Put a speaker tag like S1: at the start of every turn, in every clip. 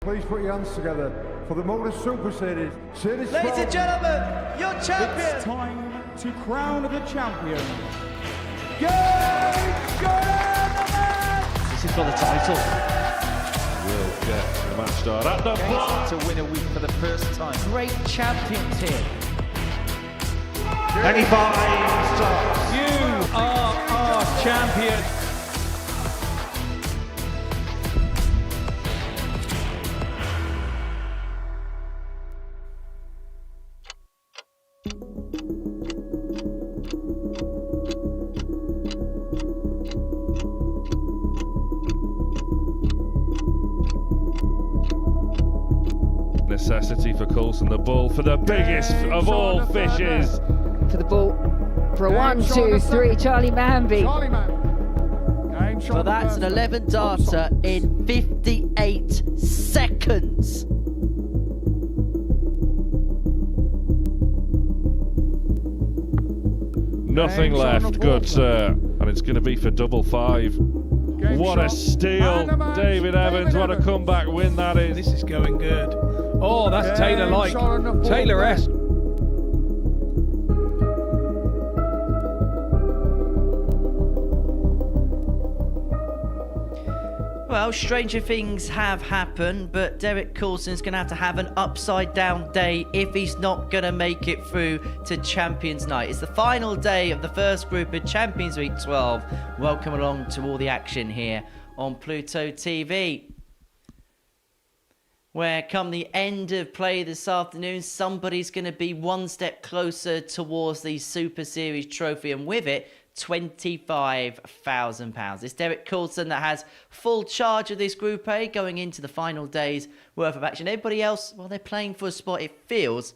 S1: Please put your hands together for the Modus Super Series.
S2: Ladies and gentlemen, your champion.
S3: It's time to crown the champion.
S2: This is for the title.
S4: Will get the match start at the block.
S2: To win a week for the first time. Great champions here.
S4: 25 starts.
S3: You are our champion.
S4: Necessity for Coulson, the ball for the biggest of all fishes.
S5: For the ball for a 1, 2, 3, Charlie Mamby.
S2: So that's an 11 darter in 58 seconds.
S4: Nothing left, good sir. And it's going to be for double five. What a steal. David Evans, what a comeback win that is.
S3: This is going good. Oh, that's Taylor-like. Taylor-esque.
S2: Well, stranger things have happened, but Derek Coulson's going to have an upside-down day if he's not going to make it through to Champions Night. It's the final day of the first group of Champions Week 12. Welcome along to all the action here on Pluto TV, where come the end of play this afternoon, somebody's going to be one step closer towards the Super Series trophy, and with it, £25,000. It's Derek Coulson that has full charge of this Group A going into the final days worth of action. Everybody else, well, they're playing for a spot, it feels,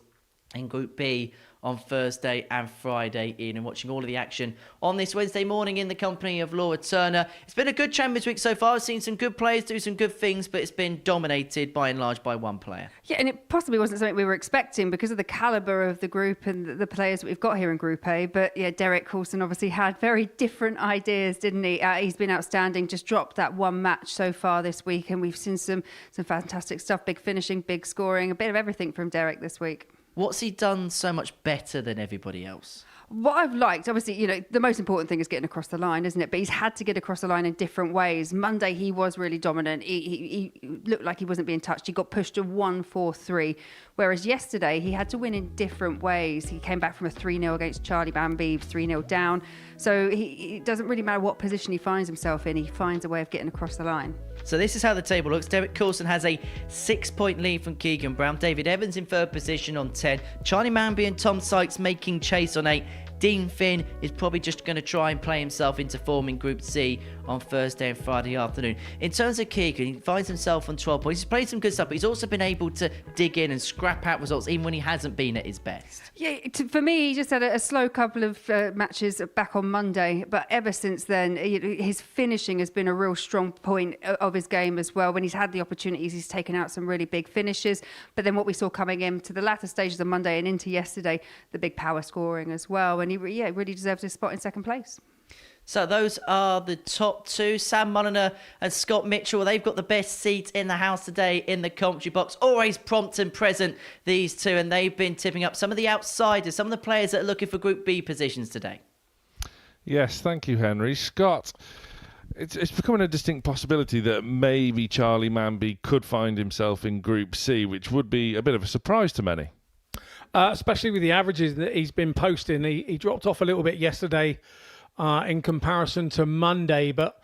S2: in Group B on Thursday and Friday in, and watching all of the action on this Wednesday morning in the company of Laura Turner. It's been a good Champions Week so far. I've seen some good players do some good things, but it's been dominated by and large by one player.
S5: Yeah, and it possibly wasn't something we were expecting because of the calibre of the group and the players that we've got here in Group A. But yeah, Derek Coulson obviously had very different ideas, didn't he? He's been outstanding, just dropped that one match so far this week, and we've seen some fantastic stuff, big finishing, big scoring, a bit of everything from Derek this week.
S2: What's he done so much better than everybody else?
S5: What I've liked, obviously, the most important thing is getting across the line, isn't it? But he's had to get across the line in different ways. Monday, he was really dominant. He looked like he wasn't being touched. He got pushed to 1-4-3. Whereas yesterday, he had to win in different ways. He came back from a 3-0 against Charlie Mamby, 3-0 down. So it doesn't really matter what position he finds himself in. He finds a way of getting across the line.
S2: So this is how the table looks. Derek Coulson has a 6-point lead from Keegan Brown. David Evans in third position on 10. Charlie Mamby and Tom Sykes making chase on 8. Dean Finn is probably just going to try and play himself into form in Group C on Thursday and Friday afternoon. In terms of Keegan, he finds himself on 12 points. He's played some good stuff, but he's also been able to dig in and scrap out results even when he hasn't been at his best.
S5: Yeah, for me, he just had a slow couple of matches back on Monday, but ever since then, his finishing has been a real strong point of his game as well. When he's had the opportunities, he's taken out some really big finishes. But then what we saw coming into the latter stages of Monday and into yesterday, the big power scoring as well. And he really deserves his spot in second place.
S2: So those are the top two. Sam Mulliner and Scott Mitchell, they've got the best seat in the house today in the commentary box. Always prompt and present, these two, and they've been tipping up some of the outsiders, some of the players that are looking for Group B positions today.
S4: Yes, thank you, Henry. Scott, it's becoming a distinct possibility that maybe Charlie Mamby could find himself in Group C, which would be a bit of a surprise to many.
S3: Especially with the averages that he's been posting. He dropped off a little bit yesterday in comparison to Monday, but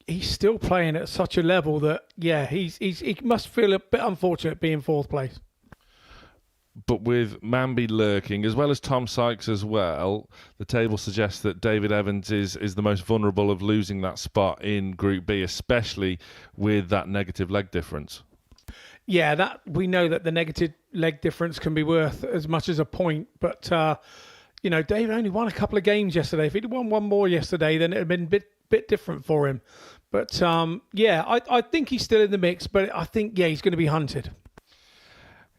S3: he's still playing at such a level that, yeah, he must feel a bit unfortunate being fourth place.
S4: But with Mambby lurking, as well as Tom Sykes as well, the table suggests that David Evans is the most vulnerable of losing that spot in Group B, especially with that negative leg difference.
S3: Yeah, that we know that the negative leg difference can be worth as much as a point. But, David only won a couple of games yesterday. If he'd won one more yesterday, then it would have been a bit different for him. But, I think he's still in the mix. But I think, he's going to be hunted.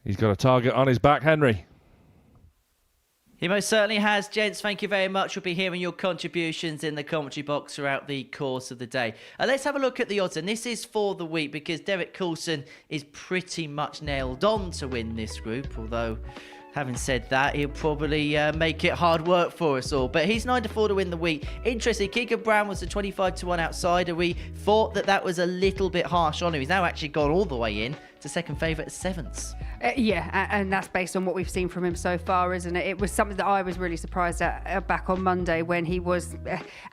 S4: He's got a target on his back, Henry.
S2: He most certainly has. Gents, thank you very much. We'll be hearing your contributions in the commentary box throughout the course of the day. Let's have a look at the odds. And this is for the week because Derek Coulson is pretty much nailed on to win this group. Although, having said that, he'll probably make it hard work for us all. But he's 9-4 to win the week. Interesting, Keegan Brown was the 25-1 outsider. We thought that was a little bit harsh on him. He's now actually gone all the way in to second favourite at sevens.
S5: And that's based on what we've seen from him so far, isn't it? It was something that I was really surprised at back on Monday when he was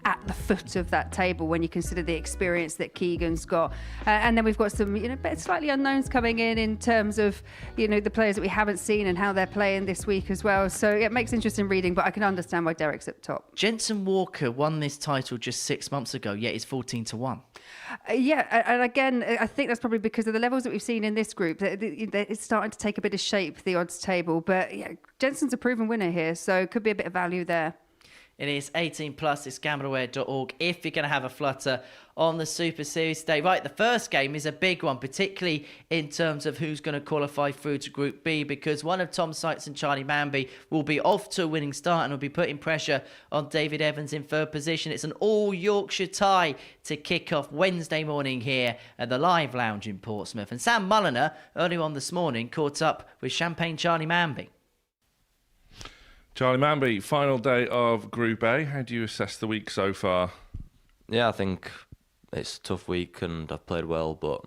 S5: at the foot of that table, when you consider the experience that Keegan's got. And then we've got some, slightly unknowns coming in terms of, the players that we haven't seen and how they're playing this week as well. So it makes interesting reading, but I can understand why Derek's at top.
S2: Jensen Walker won this title just 6 months ago, yet he's 14-1.
S5: And again, I think that's probably because of the levels that we've seen in this group. It's starting to take a bit of shape, the odds table. But yeah, Jensen's a proven winner here, so could be a bit of value there.
S2: It is 18 plus. It's gambleaware.org if you're going to have a flutter on the Super Series today. Right, the first game is a big one, particularly in terms of who's going to qualify through to Group B, because one of Tom Sykes and Charlie Mamby will be off to a winning start and will be putting pressure on David Evans in third position. It's an all-Yorkshire tie to kick off Wednesday morning here at the Live Lounge in Portsmouth. And Sam Mulliner, earlier on this morning, caught up with Champagne Charlie Mamby.
S4: Charlie Mamby, final day of Group A. How do you assess the week so far?
S6: Yeah, I think it's a tough week and I've played well, but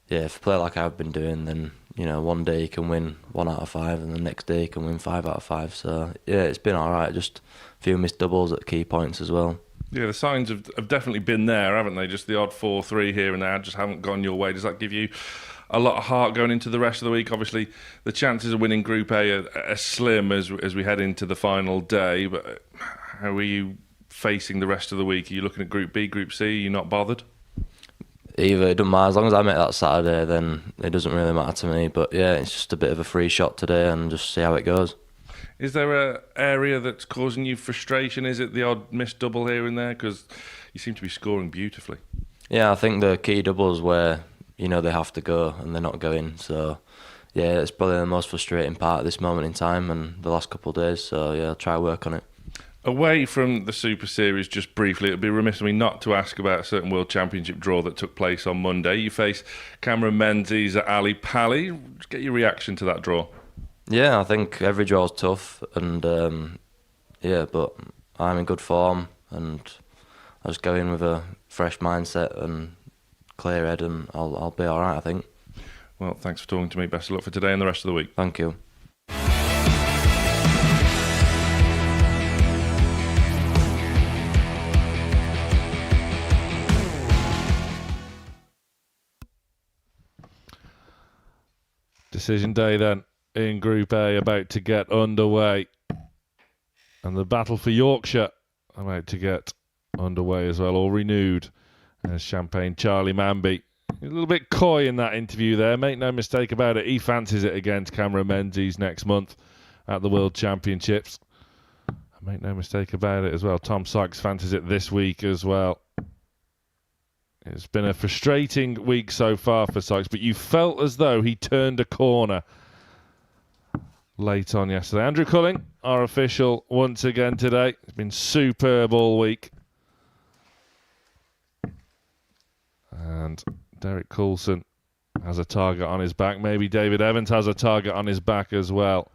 S6: if I play like I've been doing, then one day you can win 1 out of 5 and the next day you can win 5 out of 5. So yeah, it's been all right. Just a few missed doubles at key points as well.
S4: Yeah, the signs have definitely been there, haven't they? Just the odd 4-3 here and there just haven't gone your way. Does that give you a lot of heart going into the rest of the week? Obviously, the chances of winning Group A are slim as we head into the final day. But how are you facing the rest of the week? Are you looking at Group B, Group C? Are you not bothered?
S6: Either, it doesn't matter. As long as I make that Saturday, then it doesn't really matter to me. But yeah, it's just a bit of a free shot today and just see how it goes.
S4: Is there an area that's causing you frustration? Is it the odd missed double here and there? Because you seem to be scoring beautifully.
S6: Yeah, I think the key doubles where they have to go and they're not going. So yeah, it's probably the most frustrating part at this moment in time and the last couple of days. So yeah, I'll try to work on it.
S4: Away from the Super Series, just briefly, it would be remiss of me not to ask about a certain World Championship draw that took place on Monday. You face Cameron Menzies at Ali Pali. Just get your reaction to that draw.
S6: Yeah, I think every draw's tough, and but I'm in good form, and I just go in with a fresh mindset and clear head, and I'll be all right, I think.
S4: Well, thanks for talking to me. Best of luck for today and the rest of the week.
S6: Thank you.
S4: Decision day then in Group A about to get underway. And the battle for Yorkshire about to get underway as well, all renewed. As Champagne Charlie Mamby. A little bit coy in that interview there. Make no mistake about it. He fancies it against Cameron Menzies next month at the World Championships. Make no mistake about it as well. Tom Sykes fancies it this week as well. It's been a frustrating week so far for Sykes, but you felt as though he turned a corner late on yesterday. Andrew Culling, our official, once again today. It's been superb all week. And Derek Coulson has a target on his back. Maybe David Evans has a target on his back as well.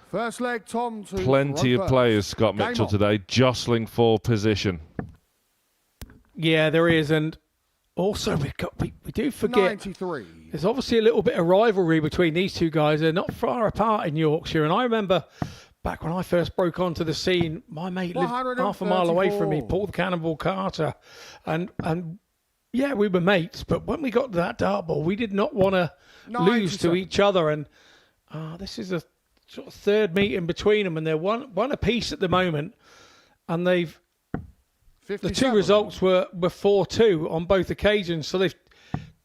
S1: First leg, Tom.
S4: Plenty of players, Scott Mitchell, today, jostling for position.
S3: Yeah, there is. And also, we do forget
S1: 93.
S3: There's obviously a little bit of rivalry between these two guys. They're not far apart in Yorkshire. And I remember back when I first broke onto the scene, my mate lived half a mile away from me, Paul the Cannonball Carter. And yeah, we were mates. But when we got to that dart ball, we did not want to lose to each other. And this is a sort of third meeting between them. And they're one apiece at the moment. And they've... The two results were 4-2 on both occasions, so they've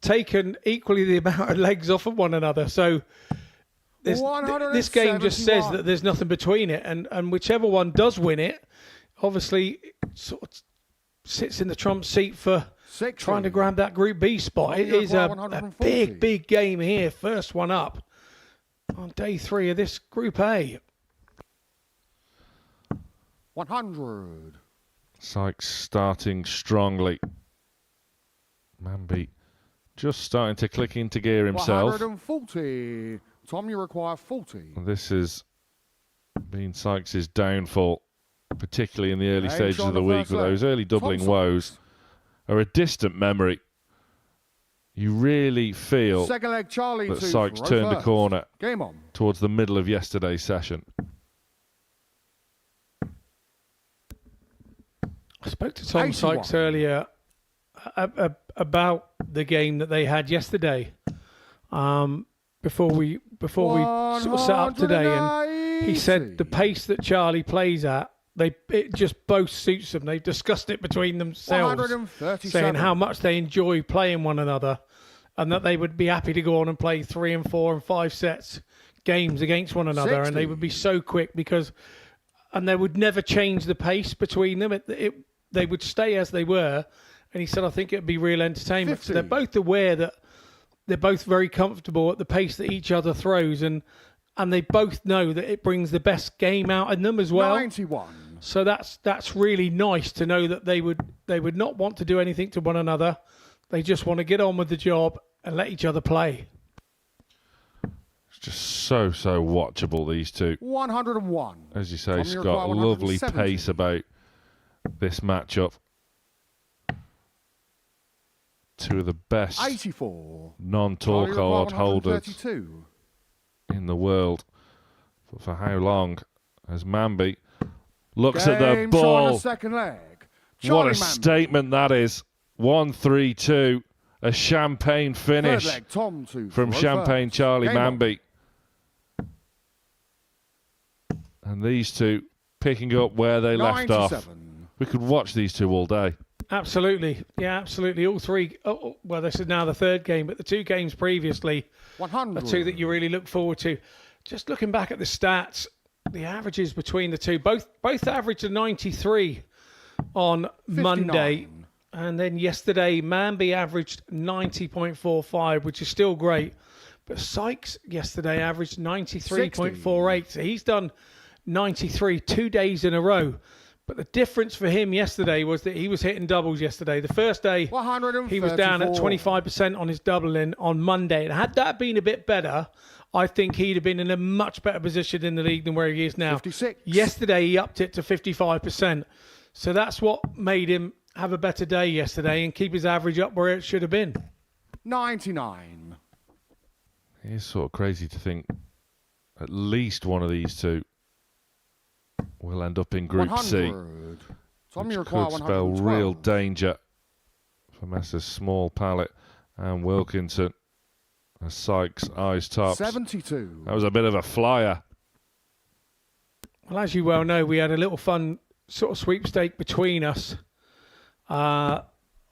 S3: taken equally the amount of legs off of one another. So this game just says that there's nothing between it, and whichever one does win it, obviously sort of sits in the trump seat for trying to grab that Group B spot. It is a big game here, first one up on day 3 of this Group A.
S1: 100.
S4: Sykes starting strongly. Mambby just starting to click into gear himself.
S1: 140. Tom, you require 40.
S4: This has been Sykes' downfall, particularly in the early
S1: Age
S4: stages
S1: on
S4: of the
S1: the
S4: week,
S1: first
S4: with
S1: leg.
S4: those early doubling
S1: Tom
S4: woes
S1: Sykes.
S4: are a distant memory. You really feel
S1: Second leg, Charlie.
S4: that
S1: to
S4: Sykes
S1: throw
S4: turned a
S1: first.
S4: corner
S1: Game on.
S4: towards the middle of yesterday's session.
S3: I spoke to Tom
S1: 81.
S3: Sykes earlier about the game that they had yesterday. Before we sort of set up today, and he said the pace that Charlie plays at, it just both suits them. They've discussed it between themselves,
S1: 137.
S3: saying how much they enjoy playing one another, and that they would be happy to go on and play 3 and 4 and 5 sets games against one another,
S1: 60.
S3: and they would be so quick and they would never change the pace between them. They would stay as they were, and he said, I think it'd be real entertainment.
S1: 50.
S3: So they're both aware that they're both very comfortable at the pace that each other throws, and they both know that it brings the best game out in them as well.
S1: 91.
S3: So that's really nice to know that they would not want to do anything to one another. They just want to get on with the job and let each other play.
S4: It's just so watchable, these two.
S1: 101.
S4: As you say,
S1: Tom, you
S4: Scott,
S1: require
S4: lovely
S1: 170.
S4: pace about this matchup. Two of the best
S1: 84.
S4: non-talk
S1: Charlie
S4: award
S1: require
S4: holders
S1: 132.
S4: in the world. But for how long? As Mambby looks at the
S1: Game shot on
S4: ball.
S1: the second leg.
S4: What
S1: Charlie
S4: a
S1: Mamby.
S4: statement that is. 1-3-2. A champagne
S1: Third
S4: finish
S1: leg, Tom to
S4: from
S1: throw
S4: Champagne
S1: first.
S4: Charlie
S1: Game on.
S4: Mamby. And these two picking up where they left off.
S1: 97.
S4: We could watch these two all day.
S3: Absolutely. Yeah, absolutely. All three. Well, this is now the third game, but the 2 games previously
S1: 100.
S3: are 2 that you really look forward to. Just looking back at the stats, the averages between the two, both averaged a 93 on
S1: 59.
S3: Monday. And then yesterday, Mambby averaged 90.45, which is still great. But Sykes yesterday averaged 93.48. So he's done 93 2 days in a row. But the difference for him yesterday was that he was hitting doubles yesterday. The first day, he was down at 25% on his doubling on Monday. And had that been a bit better, I think he'd have been in a much better position in the league than where he is now.
S1: 56.
S3: Yesterday, he upped it to 55%. So that's what made him have a better day yesterday and keep his average up where it should have been.
S1: 99.
S4: It is sort of crazy to think at least one of these two will end up in Group
S1: 100.
S4: C,
S1: Tom, you
S4: which
S1: require
S4: could spell
S1: 112.
S4: real danger for Messrs Small Pallet and Wilkinson. As Sykes eyes tops.
S1: 72.
S4: That was a bit of a flyer.
S3: Well, as you well know, we had a little fun sort of sweepstake between us on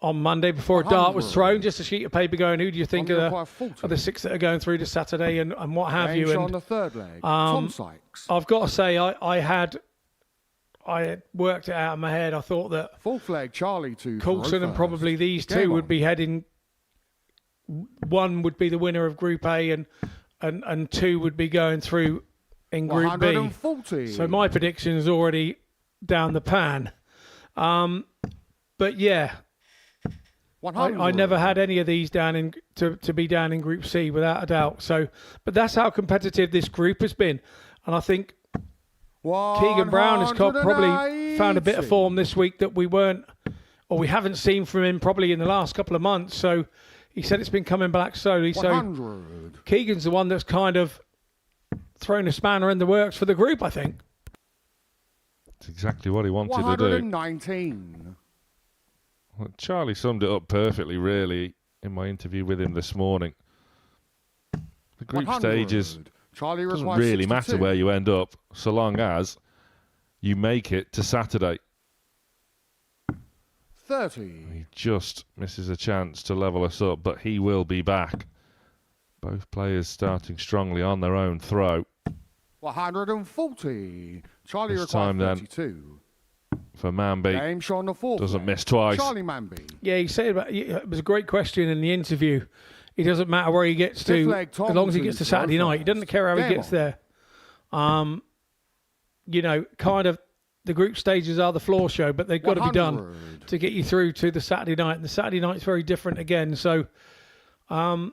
S3: Monday before a dart was
S1: 100.
S3: thrown. Just a sheet of paper going, who do you think
S1: Tom, you
S3: are
S1: require 40.
S3: the 6 that are going through to Saturday and what have
S1: Game
S3: you?
S1: shot on
S3: And
S1: the third leg. Tom Sykes.
S3: I've got to say, I had worked it out in my head. I thought that
S1: Fourth leg, Charlie to
S3: Coulson
S1: throw
S3: and probably
S1: first.
S3: these
S1: Game
S3: two would
S1: on.
S3: be heading. One would be the winner of Group A, and 2 would be going through in Group B.
S1: 140.
S3: So my prediction is already down the pan. But yeah,
S1: 100.
S3: I never had any of these down to be down in Group C without a doubt. So, but that's how competitive this group has been, and I think Keegan Brown has probably found a bit of form this week that we haven't seen from him probably in the last couple of months. So he said it's been coming back slowly.
S1: 100.
S3: So Keegan's the one that's kind of thrown a spanner in the works for the group, I think.
S4: It's exactly what he wanted to do.
S1: 119.
S4: Well, Charlie summed it up perfectly, really, in my interview with him this morning. The group
S1: 100.
S4: stages
S1: Charlie
S4: doesn't
S1: requires
S4: really
S1: 62.
S4: matter where you end up, so long as you make it to Saturday.
S1: 30.
S4: He just misses a chance to level us up, but he will be back. Both players starting strongly on their own throw.
S1: 140. Charlie
S4: This
S1: requires
S4: time then,
S1: 32.
S4: For Mambby,
S1: Game shot on the fourth
S4: doesn't
S1: leg.
S4: miss twice.
S1: Charlie Mamby.
S3: Yeah, he said it was a great question in the interview. It doesn't matter where he gets
S1: Fifth
S3: to,
S1: leg, Tom
S3: as long as he
S1: to
S3: gets to
S1: throw
S3: Saturday night. He doesn't
S1: first.
S3: care how he
S1: Game
S3: gets
S1: on.
S3: there. You know, kind of the group stages are the floor show, but they've got to be done
S1: 100.
S3: to get you through to the Saturday night. And the Saturday night's very different again. So, but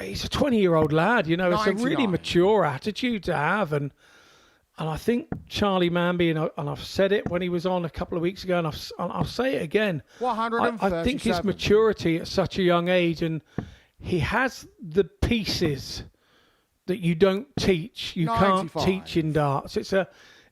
S3: he's a 20-year-old lad. You know, it's a really
S1: 99.
S3: mature attitude to have, and I think Charlie Mamby, and I've said it when he was on a couple of weeks ago, and I'll say it again. I think his
S1: 137.
S3: maturity at such a young age, and he has the pieces that you don't teach. You can't
S1: 95.
S3: teach in darts.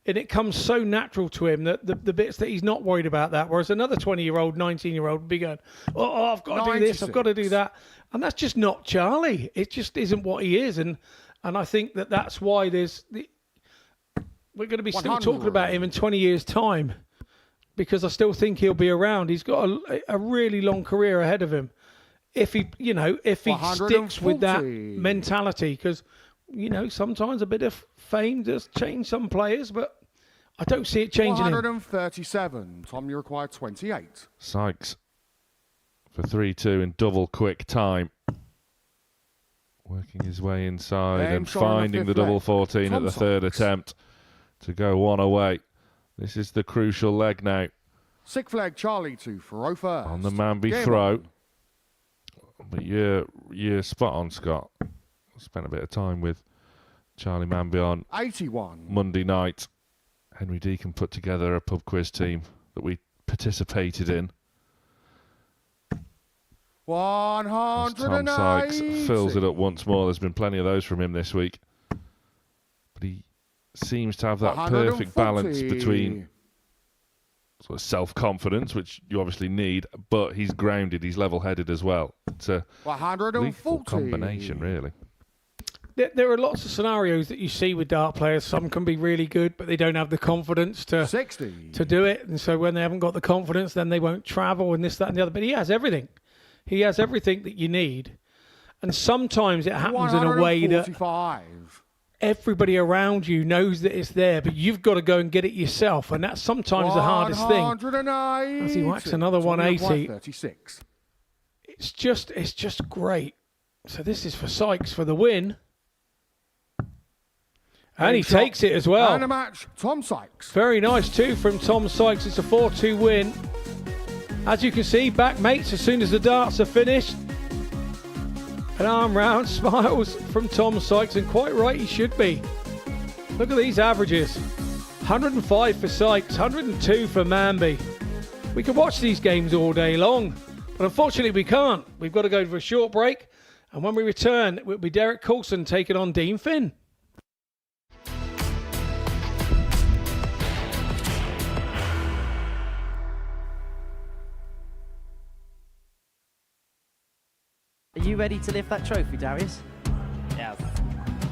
S3: And it comes so natural to him that the bits that he's not worried about that. Whereas another 20-year-old, 19-year-old would be going, oh, I've got to do this, I've got to do
S1: 96.
S3: that. And that's just not Charlie. It just isn't what he is. And I think that's why we're going to be still
S1: 100.
S3: talking about him in 20 years' time, because I still think he'll be around. He's got a really long career ahead of him if he sticks with that
S1: 140.
S3: mentality. Because sometimes a bit of fame does change some players, but I don't see it changing him.
S1: 137. Tom, you require 28.
S4: Sykes for 3-2 in double quick time. Working his way inside
S1: Then
S4: and
S1: shot on the
S4: finding the
S1: fifth
S4: double
S1: leg.
S4: 14 at
S1: Tom
S4: the third
S1: Sykes.
S4: attempt to go one away. This is the crucial leg now.
S1: Sixth leg, Charlie 2 for 0 first.
S4: On the Mambby
S1: Game
S4: throw.
S1: on.
S4: But you're spot on, Scott. Spent a bit of time with Charlie Mamby on
S1: 81.
S4: Monday night. Henry Deacon put together a pub quiz team that we participated in. As Tom
S1: 180.
S4: Sykes fills it up once more. There's been plenty of those from him this week. But he seems to have that perfect balance
S1: 140.
S4: between sort of self-confidence, which you obviously need, but he's grounded, he's level-headed as well. It's a lethal
S1: 140.
S4: combination, really.
S3: There are lots of scenarios that you see with dart players. Some can be really good, but they don't have the confidence to
S1: 60.
S3: do it. And so when they haven't got the confidence, then they won't travel and this, that, and the other. But he has everything. He has everything that you need. And sometimes it happens in a way that
S1: 145.
S3: everybody around you knows that it's there, but you've got to go and get it yourself. And that's sometimes the hardest thing.
S1: 180.
S3: As he whacks another
S1: Tom, you require
S3: 180.
S1: 36.
S3: It's just great. So this is for Sykes for the win. And he
S1: Shot.
S3: takes it as well.
S1: And a match, Tom Sykes.
S3: Very nice too from Tom Sykes. It's a 4-2 win. As you can see, back mates as soon as the darts are finished. An arm round, smiles from Tom Sykes, and quite right he should be. Look at these averages. 105 for Sykes, 102 for Mambby. We could watch these games all day long, but unfortunately we can't. We've got to go for a short break, and when we return, it will be Derek Coulson taking on Dean Finn.
S2: Are you ready to lift that trophy, Darius? Yes.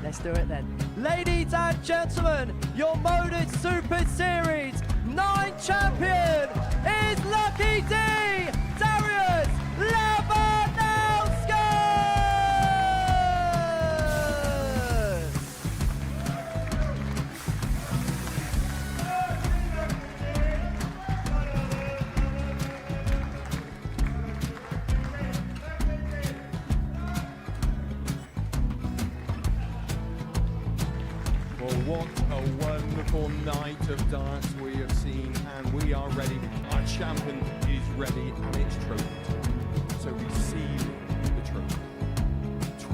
S2: Let's do it then. Ladies and gentlemen, your Modus Super Series 9 champion is Lucky D, Darius Labanowski!
S7: Well, what a wonderful night of darts we have seen, and we are ready. Our champion is ready, and it's trophy time. So receive the trophy.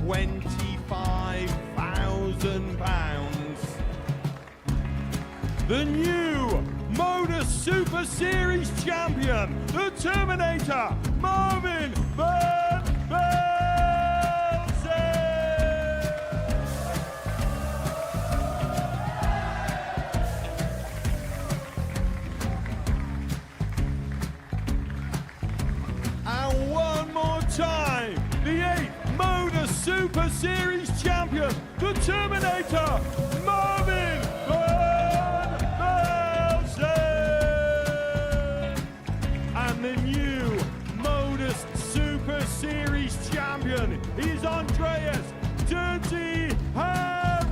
S7: £25,000. The new Modus Super Series champion, the Terminator, Marvin Van Velzen. And one more time, the 8th Modus Super Series champion, the Terminator, Marvin Van Velzen. And the new Modus Super Series champion is Andreas Dirty Harrison.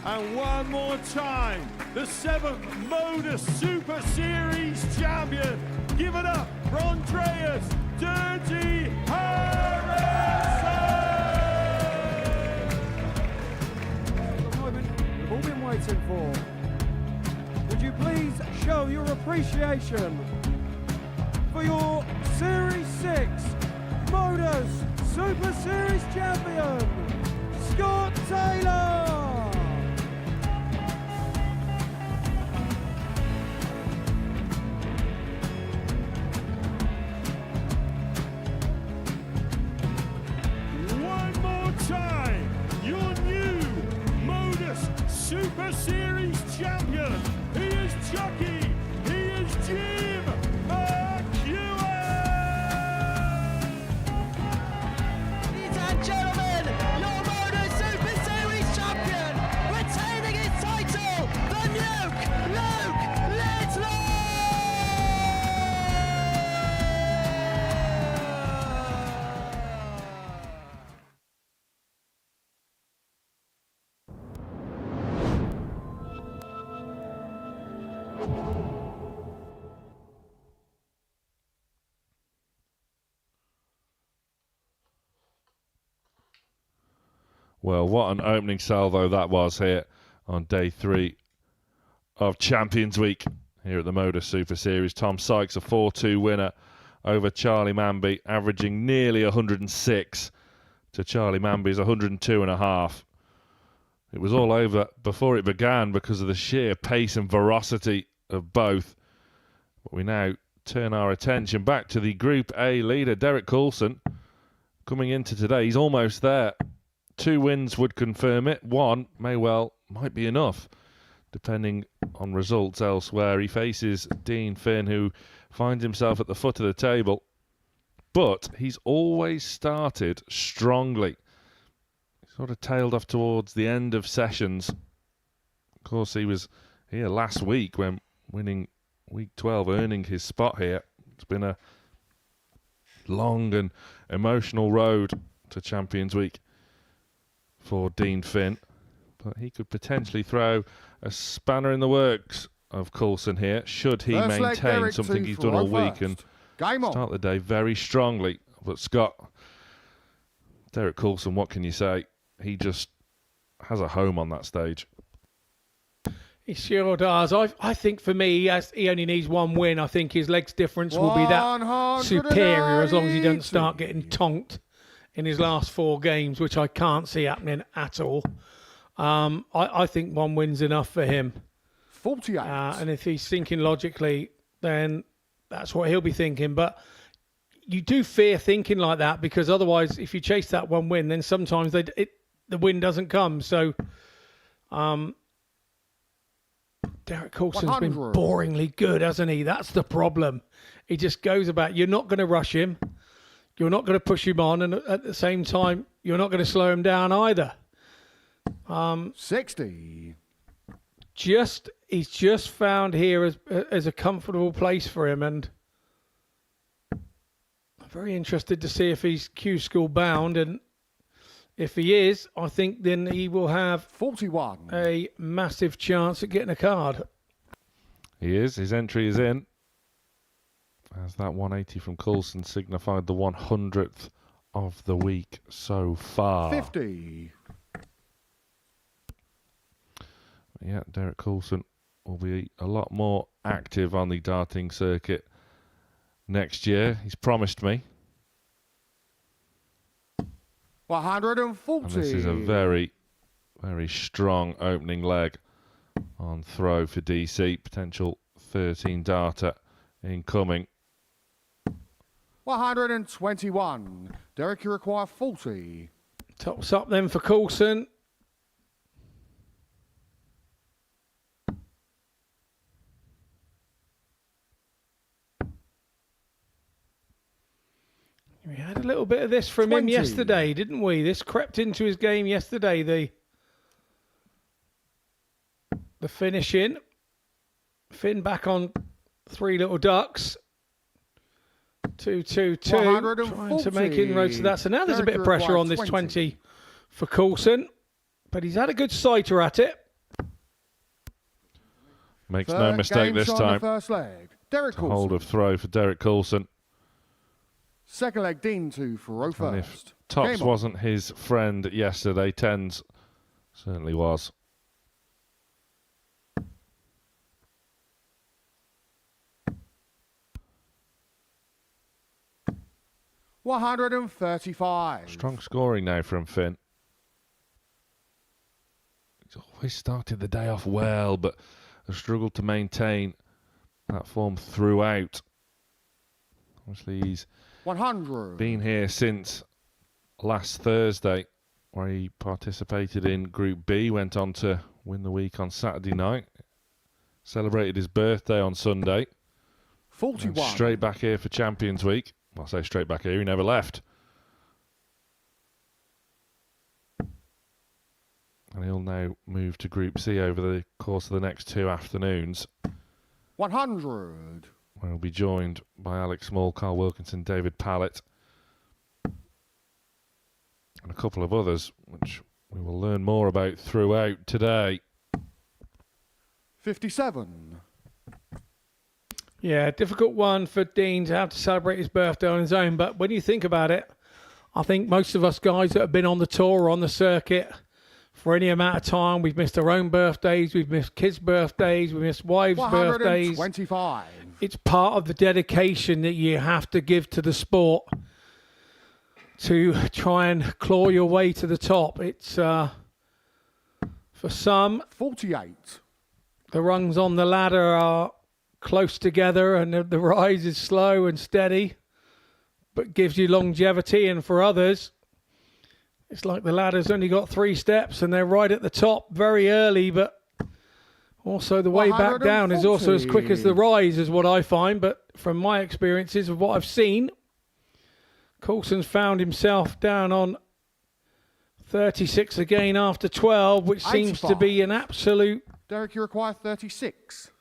S7: And one more time, the 7th Modus Super Series champion. Give it up for Andreas Dirty Harrison!
S8: The moment we've all been waiting for. Would you please show your appreciation for your Series 6 Modus Super Series champion, Scott Taylor!
S7: One more time, your new Modus Super Series champion. He is Chucky. He is Jim McEwen.
S9: Ladies and gentlemen, your Modus Super Series champion, retaining his title, the Nuke, Luke Littler!
S4: Well, what an opening salvo that was here on day 3 of Champions Week here at the Modus Super Series. Tom Sykes, a 4-2 winner over Charlie Mamby, averaging nearly 106 to Charlie Mamby's 102.5. It was all over before it began because of the sheer pace and ferocity of both. But we now turn our attention back to the Group A leader, Derek Coulson. Coming into today, he's almost there. 2 wins would confirm it. 1 might be enough, depending on results elsewhere. He faces Dean Finn, who finds himself at the foot of the table. But he's always started strongly. He sort of tailed off towards the end of sessions. Of course, he was here last week when winning week 12, earning his spot here. It's been a long and emotional road to Champions Week for Dean Finn, but he could potentially throw a spanner in the works of Coulson here, should he
S1: First leg,
S4: maintain
S1: Derek,
S4: something
S1: 2
S4: he's
S1: for
S4: done all
S1: Roe
S4: week and
S1: first. Game on.
S4: start the day very strongly. But Scott, Derek Coulson, what can you say? He just has a home on that stage.
S3: He sure does. I think for me, he only needs 1 win. I think his legs difference will be that superior as long as he doesn't start getting tonked in his last 4 games, which I can't see happening at all. I think 1 win's enough for him.
S1: 48.
S3: And if he's thinking logically, then that's what he'll be thinking. But you do fear thinking like that, because otherwise, if you chase that 1 win, then sometimes the win doesn't come. So Derek Coulson's been
S1: 100.
S3: boringly good, hasn't he? That's the problem. He just goes about, you're not going to rush him. You're not going to push him on. And at the same time, you're not going to slow him down either.
S1: 60.
S3: He's just found here as a comfortable place for him, and I'm very interested to see if he's Q school bound, and if he is, I think then he will have
S1: 41.
S3: a massive chance at getting a card.
S4: He is. His entry is in. As that 180 from Coulson signified the 100th of the week so far.
S1: 50.
S4: Yeah, Derek Coulson will be a lot more active on the darting circuit next year. He's promised me.
S1: 140.
S4: And this is a very, very strong opening leg on throw for DC. Potential 13 darter incoming.
S1: 121. Derek, you require 40.
S3: Tops up then for Coulson. We had a little bit of this from
S1: 20.
S3: him yesterday, didn't we? This crept into his game yesterday. The finishing. Finn back on 3 little ducks. 2-2-2. Trying to make inroads to that. So now there's a bit of pressure on this 20 for Coulson. But he's had a good sighter at it.
S4: Makes no mistake this
S1: On
S4: time.
S1: the first leg, Derek
S4: Hold
S1: Coulson.
S4: of throw for Derek Coulson.
S1: Second leg, Dean to throw
S4: And if
S1: first.
S4: Tops
S1: Game on.
S4: wasn't his friend yesterday, Tens certainly was.
S1: $135.
S4: Strong scoring now from Finn. He's always started the day off well, but has struggled to maintain that form throughout. Obviously, he's
S1: 100.
S4: been here since last Thursday, where he participated in Group B, went on to win the week on Saturday night, celebrated his birthday on Sunday, and
S1: 41.
S4: straight back here for Champions Week. Well, I say straight back here, he never left. And he'll now move to Group C over the course of the next 2 afternoons,
S1: 100.
S4: where he'll be joined by Alex Small, Carl Wilkinson, David Pallett, and a couple of others, which we will learn more about throughout today.
S1: 57.
S3: Yeah, difficult one for Dean to have to celebrate his birthday on his own. But when you think about it, I think most of us guys that have been on the tour or on the circuit for any amount of time, we've missed our own birthdays, we've missed kids' birthdays, we've missed wives' birthdays.
S1: 125.
S3: It's part of the dedication that you have to give to the sport to try and claw your way to the top. It's, for some,
S1: 48.
S3: the rungs on the ladder are close together and the rise is slow and steady, but gives you longevity. And for others, it's like the ladder's only got 3 steps and they're right at the top very early, but also the way back down is also as quick as the rise, is what I find. But from my experiences of what I've seen, Coulson's found himself down on 36 again after 12, which seems to be an absolute
S1: Derek, you require 36.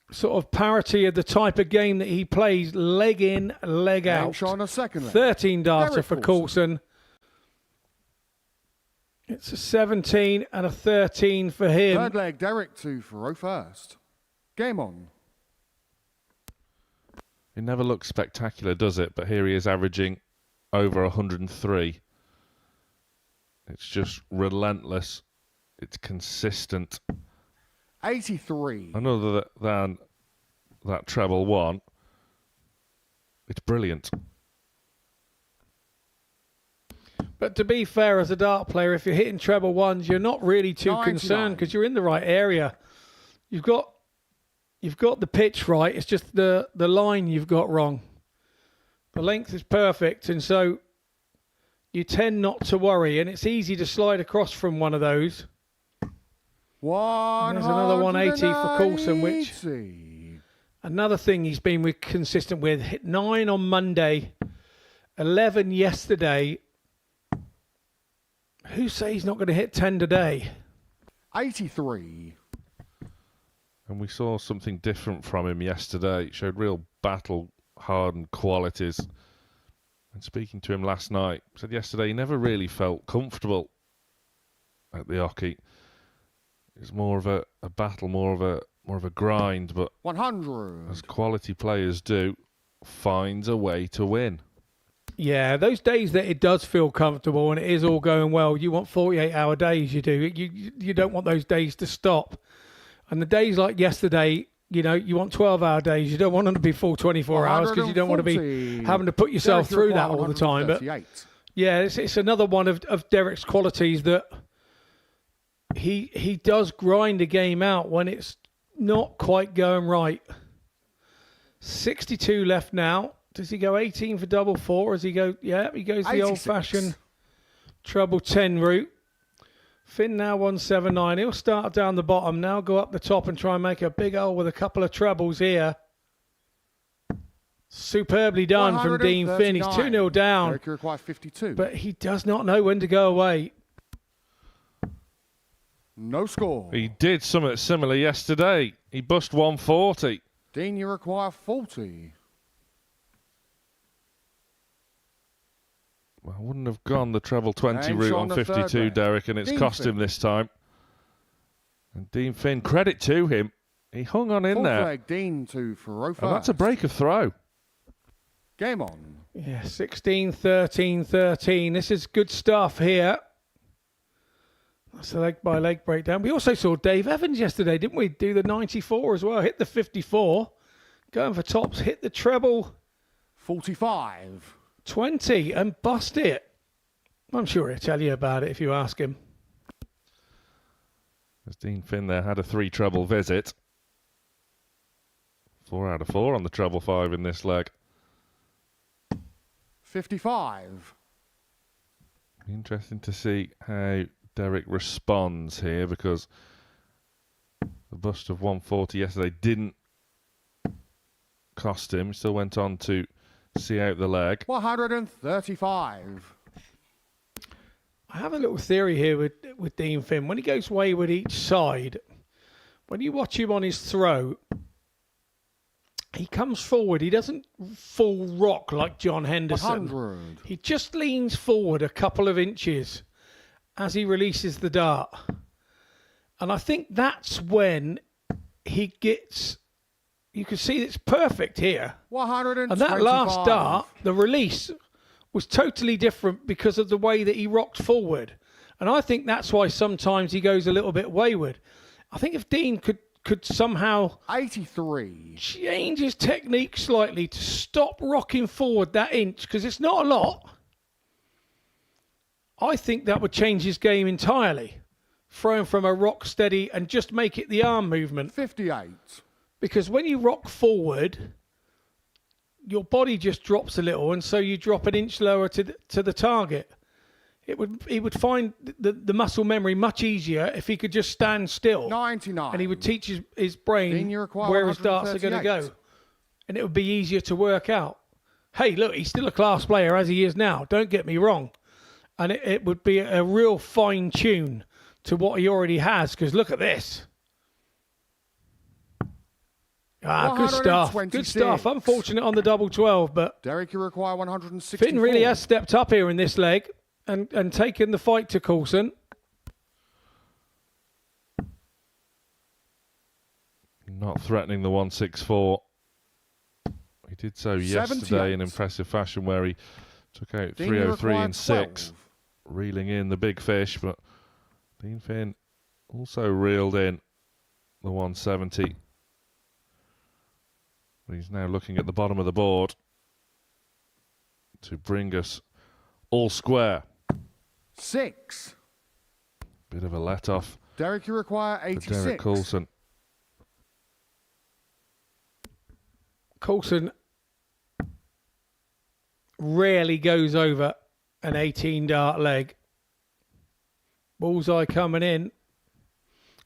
S3: sort of parity of the type of game that he plays, leg in, leg out.
S1: On a second leg.
S3: 13 data
S1: Derek
S3: for
S1: Coulson.
S3: Coulson. It's a 17 and a 13 for him.
S1: Third leg, Derek to throw first. Game on.
S4: It never looks spectacular, does it? But here he is averaging over 103. It's just relentless. It's consistent.
S1: 83.
S4: And other than that treble one, it's brilliant.
S3: But to be fair, as a dart player, if you're hitting treble ones, you're not really too
S1: 99.
S3: concerned because you're in the right area. You've got the pitch right. It's just the line you've got wrong. The length is perfect, and so you tend not to worry. And it's easy to slide across from one of those. There's another 180 for Coulson, which another thing he's been consistent with. Hit 9 on Monday, 11 yesterday. Who say he's not going to hit 10 today?
S1: 83.
S4: And we saw something different from him yesterday. It showed real battle-hardened qualities. And speaking to him last night, said yesterday he never really felt comfortable at the hockey. It's more of a battle, more of a grind, but
S1: 100.
S4: as quality players do, finds a way to win.
S3: Yeah, those days that it does feel comfortable and it is all going well, you want 48-hour days, you do. You don't want those days to stop. And the days like yesterday, you want 12-hour days. You don't want them to be full 24 hours because you don't want to be having to put yourself through that all the time. But yeah, it's another one of Derek's qualities that he does grind a game out when it's not quite going right. 62 left now. Does he go 18 for double 4? Or does he go? Yeah, he goes the
S1: 86.
S3: old-fashioned treble 10 route. Finn now 179. He'll start down the bottom now, go up the top and try and make a big hole with a couple of trebles here. Superbly done from Dean Finn. He's 2-0 down.
S1: Derek, you require 52.
S3: But he does not know when to go away.
S1: No score.
S4: He did something similar yesterday. He bust 140.
S1: Dean, you require 40.
S4: I wouldn't have gone the treble 20
S1: And
S4: route
S1: on
S4: on
S1: the
S4: 52,
S1: third leg.
S4: Derek, and it's
S1: Dean
S4: cost
S1: Finn.
S4: him this time. And Dean Finn, credit to him, He hung on in
S1: Fourth
S4: there.
S1: leg, Dean to throw
S4: And
S1: first.
S4: that's a break of throw.
S1: Game on.
S3: Yeah, 16, 13, 13. This is good stuff here. That's a leg by leg breakdown. We also saw Dave Evans yesterday, didn't we? Do the 94 as well. Hit the 54. Going for tops. Hit the treble.
S1: 45.
S3: 20 and bust it. I'm sure he'll tell you about it if you ask him.
S4: As Dean Finn there had a 3 treble visit. 4 out of 4 on the treble 5 in this leg.
S1: 55.
S4: Interesting to see how Derek responds here, because the bust of 140 yesterday didn't cost him. Still went on to see out the leg.
S1: 135.
S3: I have a little theory here with Dean Finn. When he goes wayward each side, when you watch him on his throw, he comes forward. He doesn't full rock like John Henderson.
S1: 100.
S3: He just leans forward a couple of inches as he releases the dart. And I think that's when he gets... You can see it's perfect here.
S1: 125.
S3: And that last dart, the release was totally different because of the way that he rocked forward. And I think that's why sometimes he goes a little bit wayward. I think if Dean could somehow
S1: 83.
S3: change his technique slightly to stop rocking forward that inch, because it's not a lot, I think that would change his game entirely. Throwing from a rock steady and just make it the arm movement.
S1: 58.
S3: Because when you rock forward, your body just drops a little, and so you drop an inch lower to the target. He would find the muscle memory much easier if he could just stand still.
S1: 99.
S3: And he would teach his brain
S1: Then you require
S3: where his darts are going to
S1: 138.
S3: go. And it would be easier to work out. Hey, look, he's still a class player as he is now. Don't get me wrong. And it would be a real fine tune to what he already has, because look at this. Ah, good stuff. Good
S1: 126.
S3: stuff. Unfortunate on the double 12, but
S1: Derek, you require 164.
S3: Finn really has stepped up here in this leg and taken the fight to Coulson.
S4: Not threatening the 164. He did so yesterday
S1: 78.
S4: in impressive fashion, where he took out
S1: Dean, you
S4: 303
S1: require
S4: and 6,
S1: 12.
S4: reeling in the big fish. But Dean Finn also reeled in the 170. But he's now looking at the bottom of the board to bring us all square.
S1: 6.
S4: Bit of a let-off
S1: Derek, you require
S4: for
S1: 86.
S4: Derek Coulson.
S3: Coulson rarely goes over an 18 dart leg. Bullseye coming in.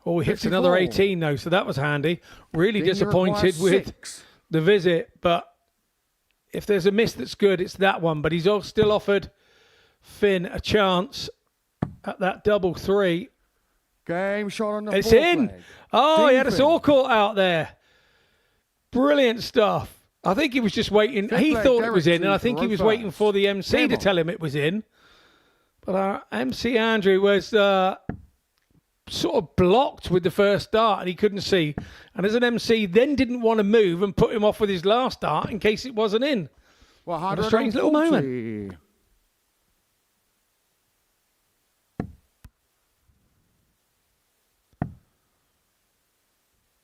S3: Oh, he hits
S1: 54.
S3: another 18 though, so that was handy. Really
S1: Dean, you
S3: disappointed
S1: require
S3: with
S1: 6.
S3: the visit, but if there's a miss that's good, it's that one. But he's still offered Finn a chance at that double 3.
S1: Game shot on the
S3: It's
S1: fourth
S3: in.
S1: leg.
S3: Oh,
S1: Dean
S3: he had us
S1: Finn.
S3: all caught out there. Brilliant stuff. I think he was just waiting.
S1: Fifth
S3: He
S1: leg,
S3: thought it
S1: Derek
S3: was in,
S1: to
S3: and I think he
S1: throw
S3: was waiting
S1: first.
S3: for the MC
S1: Game
S3: to
S1: on.
S3: tell him it was in. But our MC Andrew was sort of blocked with the first dart, and he couldn't see. And as an MC, then didn't want to move and put him off with his last dart in case it wasn't in.
S1: What
S3: a strange little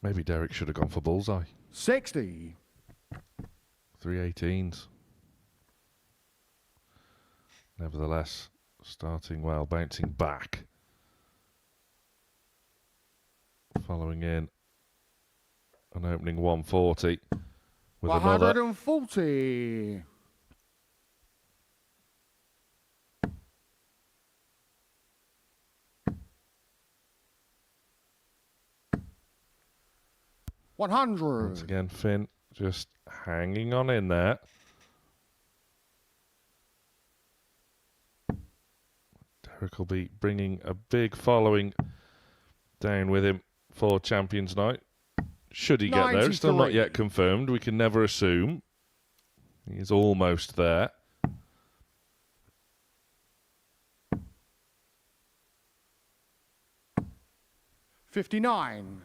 S4: Maybe Derek should have gone for bullseye.
S1: 60.
S4: 318s. Nevertheless, starting well, bouncing back. Following in an opening 140 with another.
S1: 140.
S4: Once
S1: 100.
S4: again, Finn just hanging on in there. Derek will be bringing a big following down with him for Champions Night. Should he get there? It's still not
S1: 93.
S4: yet confirmed. We can never assume. He's almost there.
S1: $59.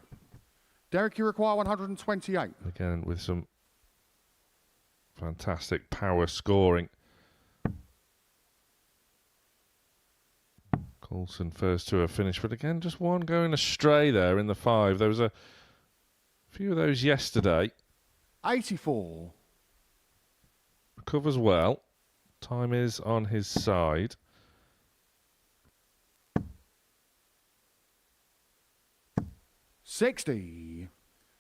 S1: Derek, you require 128.
S4: Again, with some fantastic power scoring. Coulson first to a finish, but again, just one going astray there in the 5. There was a few of those yesterday.
S1: 84.
S4: Recovers well. Time is on his side.
S1: $60.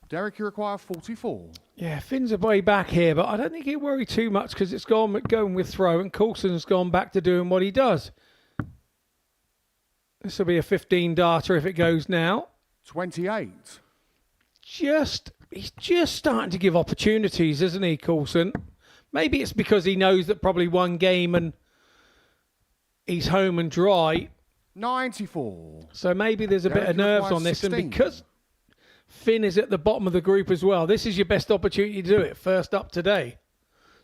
S1: Derek, you require 44.
S3: Yeah, Finn's a way back here, but I don't think he'll worry too much because it's going with throw, and Coulson's gone back to doing what he does. This will be a 15 darter if it goes now.
S1: 28.
S3: He's just starting to give opportunities, isn't he, Coulson? Maybe it's because he knows that probably one game and he's home and dry.
S1: 94.
S3: So maybe there's a bit of nerves on this,
S1: 16.
S3: and because Finn is at the bottom of the group as well, this is your best opportunity to do it first up today.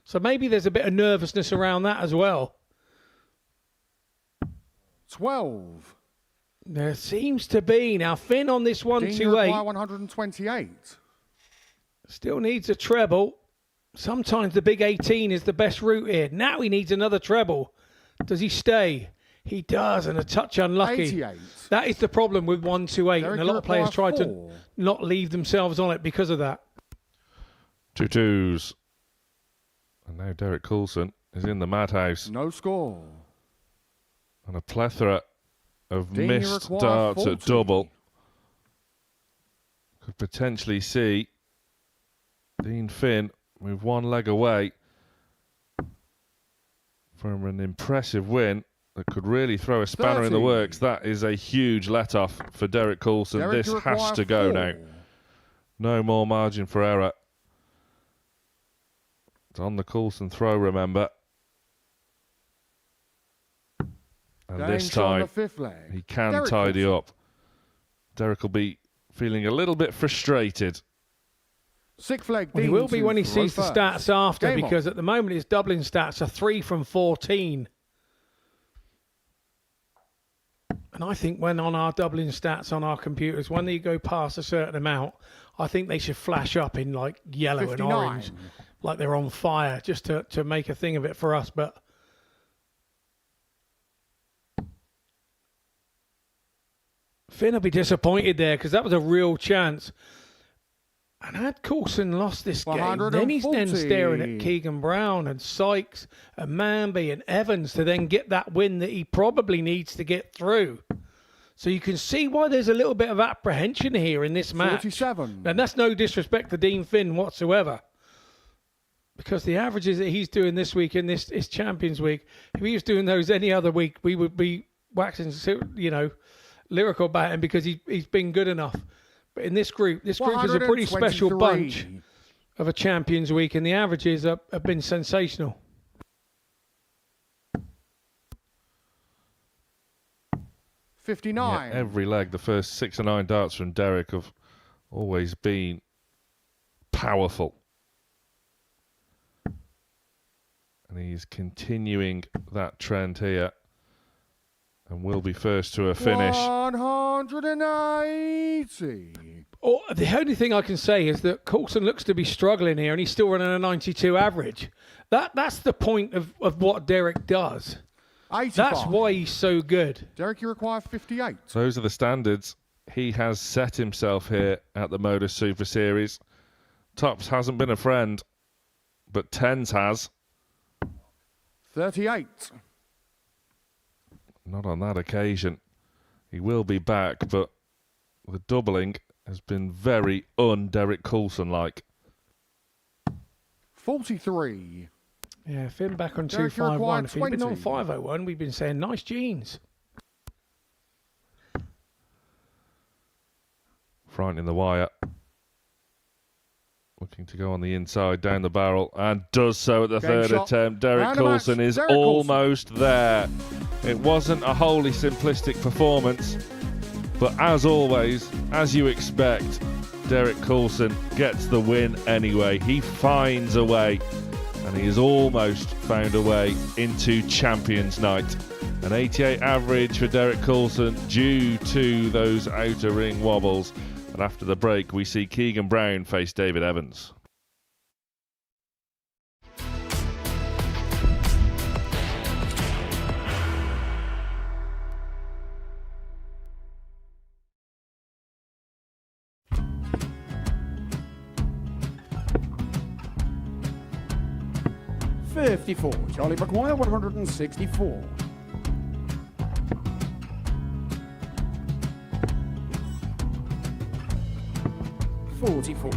S3: So maybe there's a bit of nervousness around that as well.
S1: 12.
S3: There seems to be. Now, Finn on this
S1: Dean, you require
S3: 128
S1: 128.
S3: still needs a treble. Sometimes the big 18 is the best route here. Now he needs another treble. Does he stay? He does, and a touch unlucky.
S1: 88.
S3: That is the problem with 128,
S1: Derek,
S3: and a lot
S1: you
S3: of players try
S1: require
S3: to
S1: 4.
S3: not leave themselves on it because of that.
S4: 2 2s. And now Derek Coulson is in the madhouse.
S1: No score.
S4: And a plethora of
S1: Dean, you
S4: missed
S1: require
S4: darts
S1: 40.
S4: at double. Could potentially see Dean Finn move one leg away from an impressive win that could really throw a spanner in the
S1: 30.
S4: works. That is a huge let-off for Derek Coulson.
S1: Derek,
S4: This
S1: you
S4: has
S1: require
S4: to go
S1: 4.
S4: now. No more margin for error. It's on the Coulson throw, remember. And this
S1: Danger on the
S4: time,
S1: 5th leg.
S4: he can
S1: Derek
S4: tidy
S1: Coulson.
S4: up. Derek will be feeling a little bit frustrated.
S1: 6th leg.
S3: Well, he
S1: Dean
S3: will be
S1: to
S3: when he
S1: throw
S3: sees the
S1: first.
S3: stats after,
S1: Game
S3: because
S1: on.
S3: at the moment his doubling stats are 3 from 14. And I think when on our doubling stats on our computers, when they go past a certain amount, I think they should flash up in like yellow
S1: 59.
S3: and orange, like they're on fire, just to make a thing of it for us. But Finn will be disappointed there because that was a real chance. And had Coulson lost this game, then he's then
S1: 140.
S3: staring at Keegan Brown and Sykes and Mambby and Evans to then get that win that he probably needs to get through. So you can see why there's a little bit of apprehension here in this match.
S1: 47.
S3: And that's no disrespect to Dean Finn whatsoever. Because the averages that he's doing this week in this Champions Week, if he was doing those any other week, we would be waxing, lyrical about him because he's been good enough. But in this group is a pretty special
S1: 123.
S3: bunch of a Champions Week, and the averages have been sensational.
S4: Yeah,
S1: 59.
S4: every leg, the first 6 or 9 darts from Derek have always been powerful. And he's continuing that trend here. And will be first to a finish.
S1: 180.
S3: Oh, the only thing I can say is that Coulson looks to be struggling here, and he's still running a 92 average. That's the point of what Derek does.
S1: 85.
S3: That's why he's so good.
S1: Derek, you require 58.
S4: Those are the standards he has set himself here at the Modus Super Series. Tops hasn't been a friend, but Tens has.
S1: 38.
S4: Not on that occasion. He will be back, but the doubling has been very un-Derek Coulson-like.
S1: 43.
S3: Yeah, Finn back on
S1: Derek, you're
S3: 251.
S1: required
S3: If he'd been on
S1: 20.
S3: 501, we've been saying nice jeans.
S4: Frightening the wire. Looking to go on the inside, down the barrel, and does so at the
S1: Game
S4: third
S1: shot.
S4: attempt. Derek
S1: Man of match,
S4: Coulson is
S1: Derek Coulson.
S4: almost there. It wasn't a wholly simplistic performance, but as always, as you expect, Derek Coulson gets the win anyway. He finds a way, and he has almost found a way into Champions Night. An 88 average for Derek Coulson due to those outer ring wobbles. And after the break, we see Keegan Brown face David Evans.
S8: $54. Charlie Maguire, 164. $44.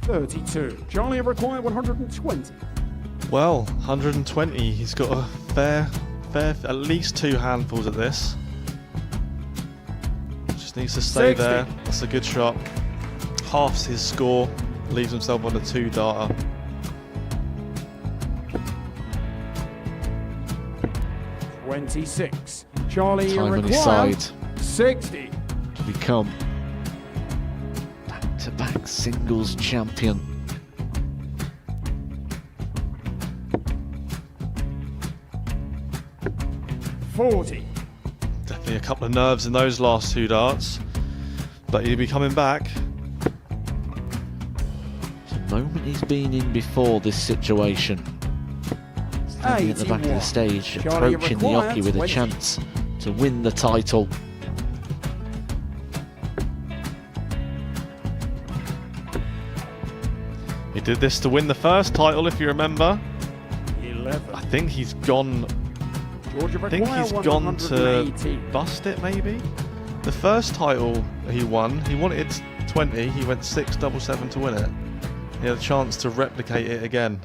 S8: $32. Charlie require 120.
S10: Well, 120. He's got a fair, at least 2 handfuls at this. Just needs to stay
S8: 60.
S10: there. That's a good shot. Halves his score. Leaves himself on a 2-darter.
S8: $26. Charlie
S1: Time on his
S8: require
S1: side
S8: 60.
S1: to become back-to-back singles champion.
S8: $40.
S10: Definitely a couple of nerves in those last 2 darts. But he'll be coming back.
S1: The moment he's been in before this situation. Standing at the back of the stage,
S8: Charlie
S1: approaching the
S8: required
S1: hockey with a
S8: 20.
S1: chance to win the title.
S10: He did this to win the first title, if you remember.
S8: 11.
S10: I think he's gone.
S8: Georgia
S10: I think
S8: require
S10: he's gone to
S8: 180.
S10: bust it, maybe. The first title he wanted 20. He went 6-7-7 to win it. He had a chance to replicate it again.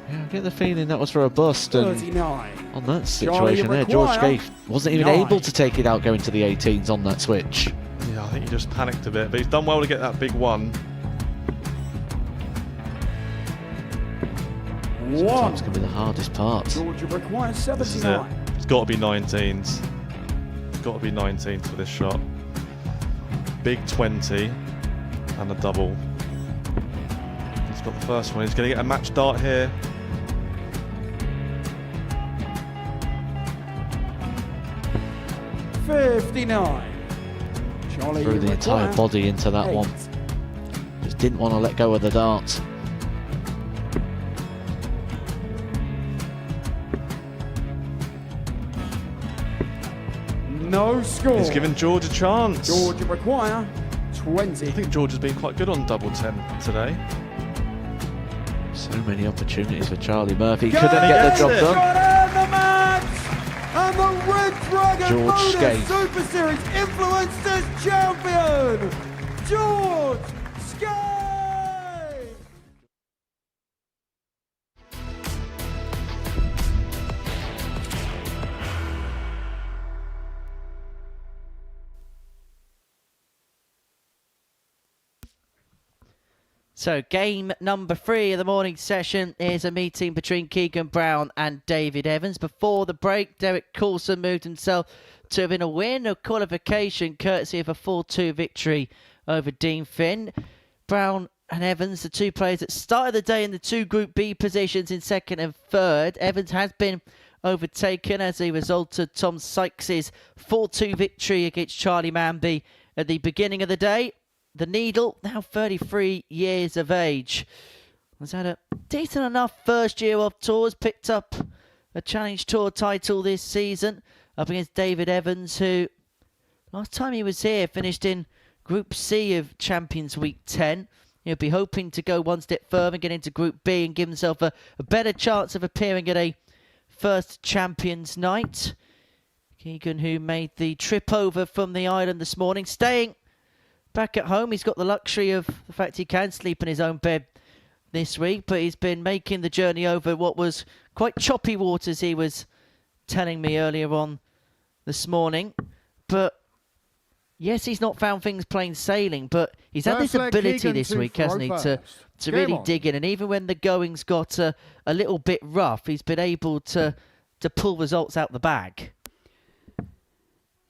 S1: Yeah, I get the feeling that was for a bust, and
S8: 39.
S1: on that
S8: Charlie
S1: situation there, George
S8: require
S1: Gay wasn't even
S8: 9.
S1: able to take it out going to the 18s on that switch.
S10: Yeah, I think he just panicked a bit, but he's done well to get that big one.
S1: Sometimes can be the hardest part.
S8: Georgia requires
S10: This is it.
S8: 79.
S10: It's got to be 19s. It's got to be 19s for this shot. Big 20 and a double. He's got the first one. He's going to get a match dart here.
S8: $59. Charlie
S1: Threw the entire
S8: require
S1: body into that
S8: 8.
S1: one. Just didn't want to let go of the dart.
S8: No score.
S10: He's given George a chance.
S8: Georgia require 20.
S10: I think George has been quite good on double 10 today.
S1: So many opportunities for Charlie Murphy.
S8: Got
S1: Couldn't
S8: it,
S1: get the job
S10: it.
S1: done.
S8: Got to end the match! And the Red Dragon
S1: George
S8: Modus
S1: Skate.
S8: Super Series Influencers Champion, George Skate!
S2: So game number 3 of the morning session is a meeting between Keegan Brown and David Evans. Before the break, Derek Coulson moved himself to win a win, a qualification courtesy of a 4-2 victory over Dean Finn. Brown and Evans, the 2 players that started the day in the 2 Group B positions in 2nd and 3rd. Evans has been overtaken as a result of Tom Sykes' 4-2 victory against Charlie Mamby at the beginning of the day. The Needle, now 33 years of age, has had a decent enough first year off tours, picked up a Challenge Tour title this season up against David Evans, who last time he was here finished in Group C of Champions Week 10. He'll be hoping to go one step further and get into Group B and give himself a better chance of appearing at a first Champions Night. Keegan, who made the trip over from the island this morning, staying back at home. He's got the luxury of the fact he can sleep in his own bed this week, but he's been making the journey over what was quite choppy waters, he was telling me earlier on this morning. But yes, he's not found things plain sailing, but he's had this ability this week, hasn't he, to really dig in. And even when the going's got a little bit rough, he's been able to pull results out the bag.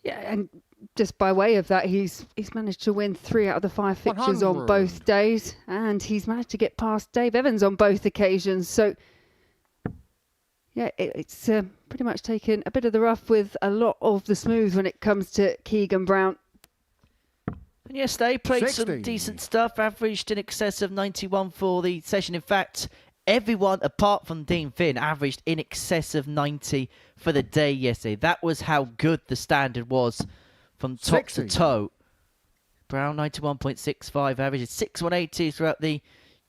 S5: Yeah, and just by way of that, he's managed to win 3 out of the 5 fixtures on both days, and he's managed to get past Dave Evans on both occasions. So, yeah, it's pretty much taken a bit of the rough with a lot of the smooth when it comes to Keegan Brown.
S2: And yes, they played
S8: 60.
S2: some decent stuff, averaged in excess of 91 for the session. In fact, everyone apart from Dean Finn averaged in excess of 90 for the day yesterday. That was how good the standard was from top
S8: 60.
S2: to toe. Brown 91.65 averages 6,180 throughout the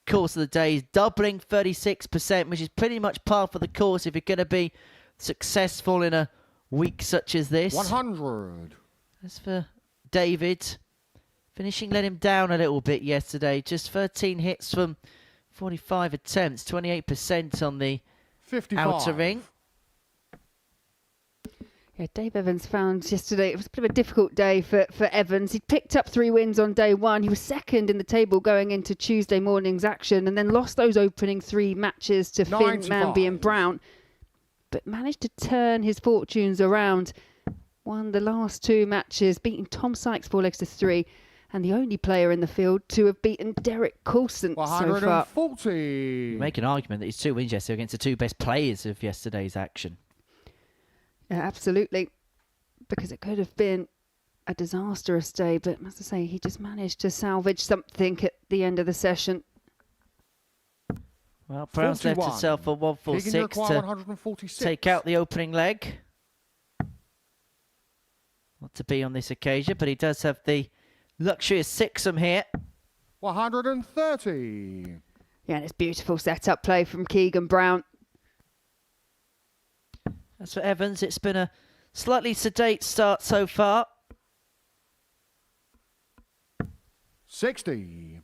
S2: course of the day. He's doubling 36%, which is pretty much par for the course if you're going to be successful in a week such as this.
S8: 100.
S2: As for David, finishing let him down a little bit yesterday. Just 13 hits from 45 attempts, 28% on the
S8: 55.
S2: outer ring.
S5: Yeah, Dave Evans found yesterday it was a bit of a difficult day for Evans. He picked up 3 wins on day one. He was second in the table going into Tuesday morning's action, and then lost those opening 3 matches to Finn,
S8: 95.
S5: Mambby and Brown, but managed to turn his fortunes around. Won the last 2 matches, beating Tom Sykes 4 legs to 3, and the only player in the field to have beaten Derek Coulson so far.
S8: 140.
S2: Make an argument that his 2 wins yesterday against the 2 best players of yesterday's action.
S5: Yeah, absolutely, because it could have been a disastrous day, but as I say, he just managed to salvage something at the end of the session.
S2: Well, Brown's left
S8: 41.
S2: himself for
S8: Keegan, you
S2: 146
S8: require
S2: to
S8: 146.
S2: take out the opening leg. Not to be on this occasion, but he does have the luxury of 6 from here.
S8: 130.
S5: Yeah, and it's beautiful setup play from Keegan Brown.
S2: As for Evans, it's been a slightly sedate start so far.
S8: 60.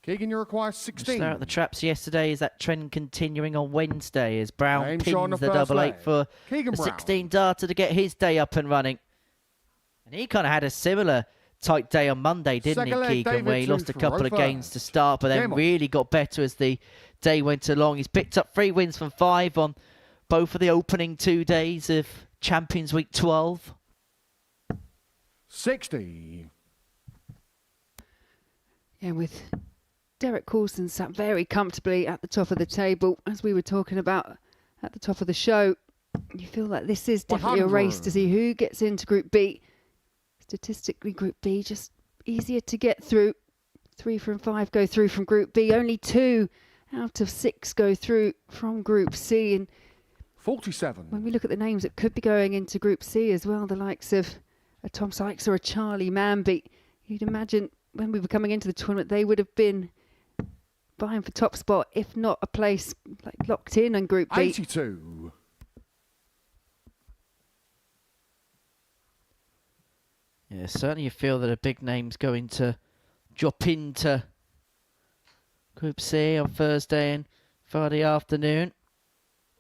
S8: Keegan, you require 16.
S2: Stare at the traps yesterday. Is that trend continuing on Wednesday as Brown
S8: Name shot on
S2: pins
S8: the
S2: the
S8: first
S2: double 8
S8: leg.
S2: for
S8: Keegan
S2: the
S8: Brown.
S2: 16 darter to get his day up and running? And he kind of had a similar tight day on Monday, didn't
S8: Second
S2: he,
S8: leg,
S2: Keegan,
S8: David
S2: where he
S8: to
S2: lost a couple
S8: throw
S2: of games
S8: first.
S2: to start, but then
S8: Game on.
S2: really got better as the day went along. He's picked up 3 wins from 5 on both of the opening 2 days of Champions Week 12.
S8: 60.
S5: Yeah, with Derek Coulson sat very comfortably at the top of the table, as we were talking about at the top of the show. You feel like this is definitely a race to see who gets into Group B. Statistically, Group B just easier to get through. 3 from 5 go through from Group B. Only 2 out of 6 go through from Group C. And
S8: 47.
S5: when we look at the names that could be going into Group C as well, the likes of a Tom Sykes or a Charlie Mamby, you'd imagine when we were coming into the tournament, they would have been vying for top spot, if not a place like locked in on Group B.
S8: 82.
S2: Yeah, certainly you feel that a big name's going to drop into Group C on Thursday and Friday afternoon.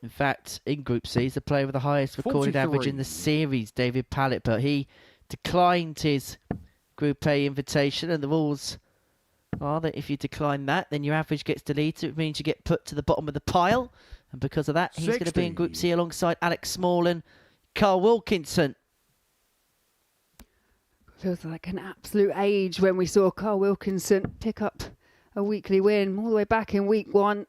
S2: In fact, in Group C, he's the player with the highest recorded average in the
S8: 43.
S2: series, David Pallett, but he declined his Group A invitation, and the rules are that if you decline that, then your average gets deleted. It means you get put to the bottom of the pile, and because of that, he's going to be in Group
S8: 60.
S2: C alongside Alex Small and Carl Wilkinson.
S5: Feels like an absolute age when we saw Carl Wilkinson pick up a weekly win all the way back in week 1.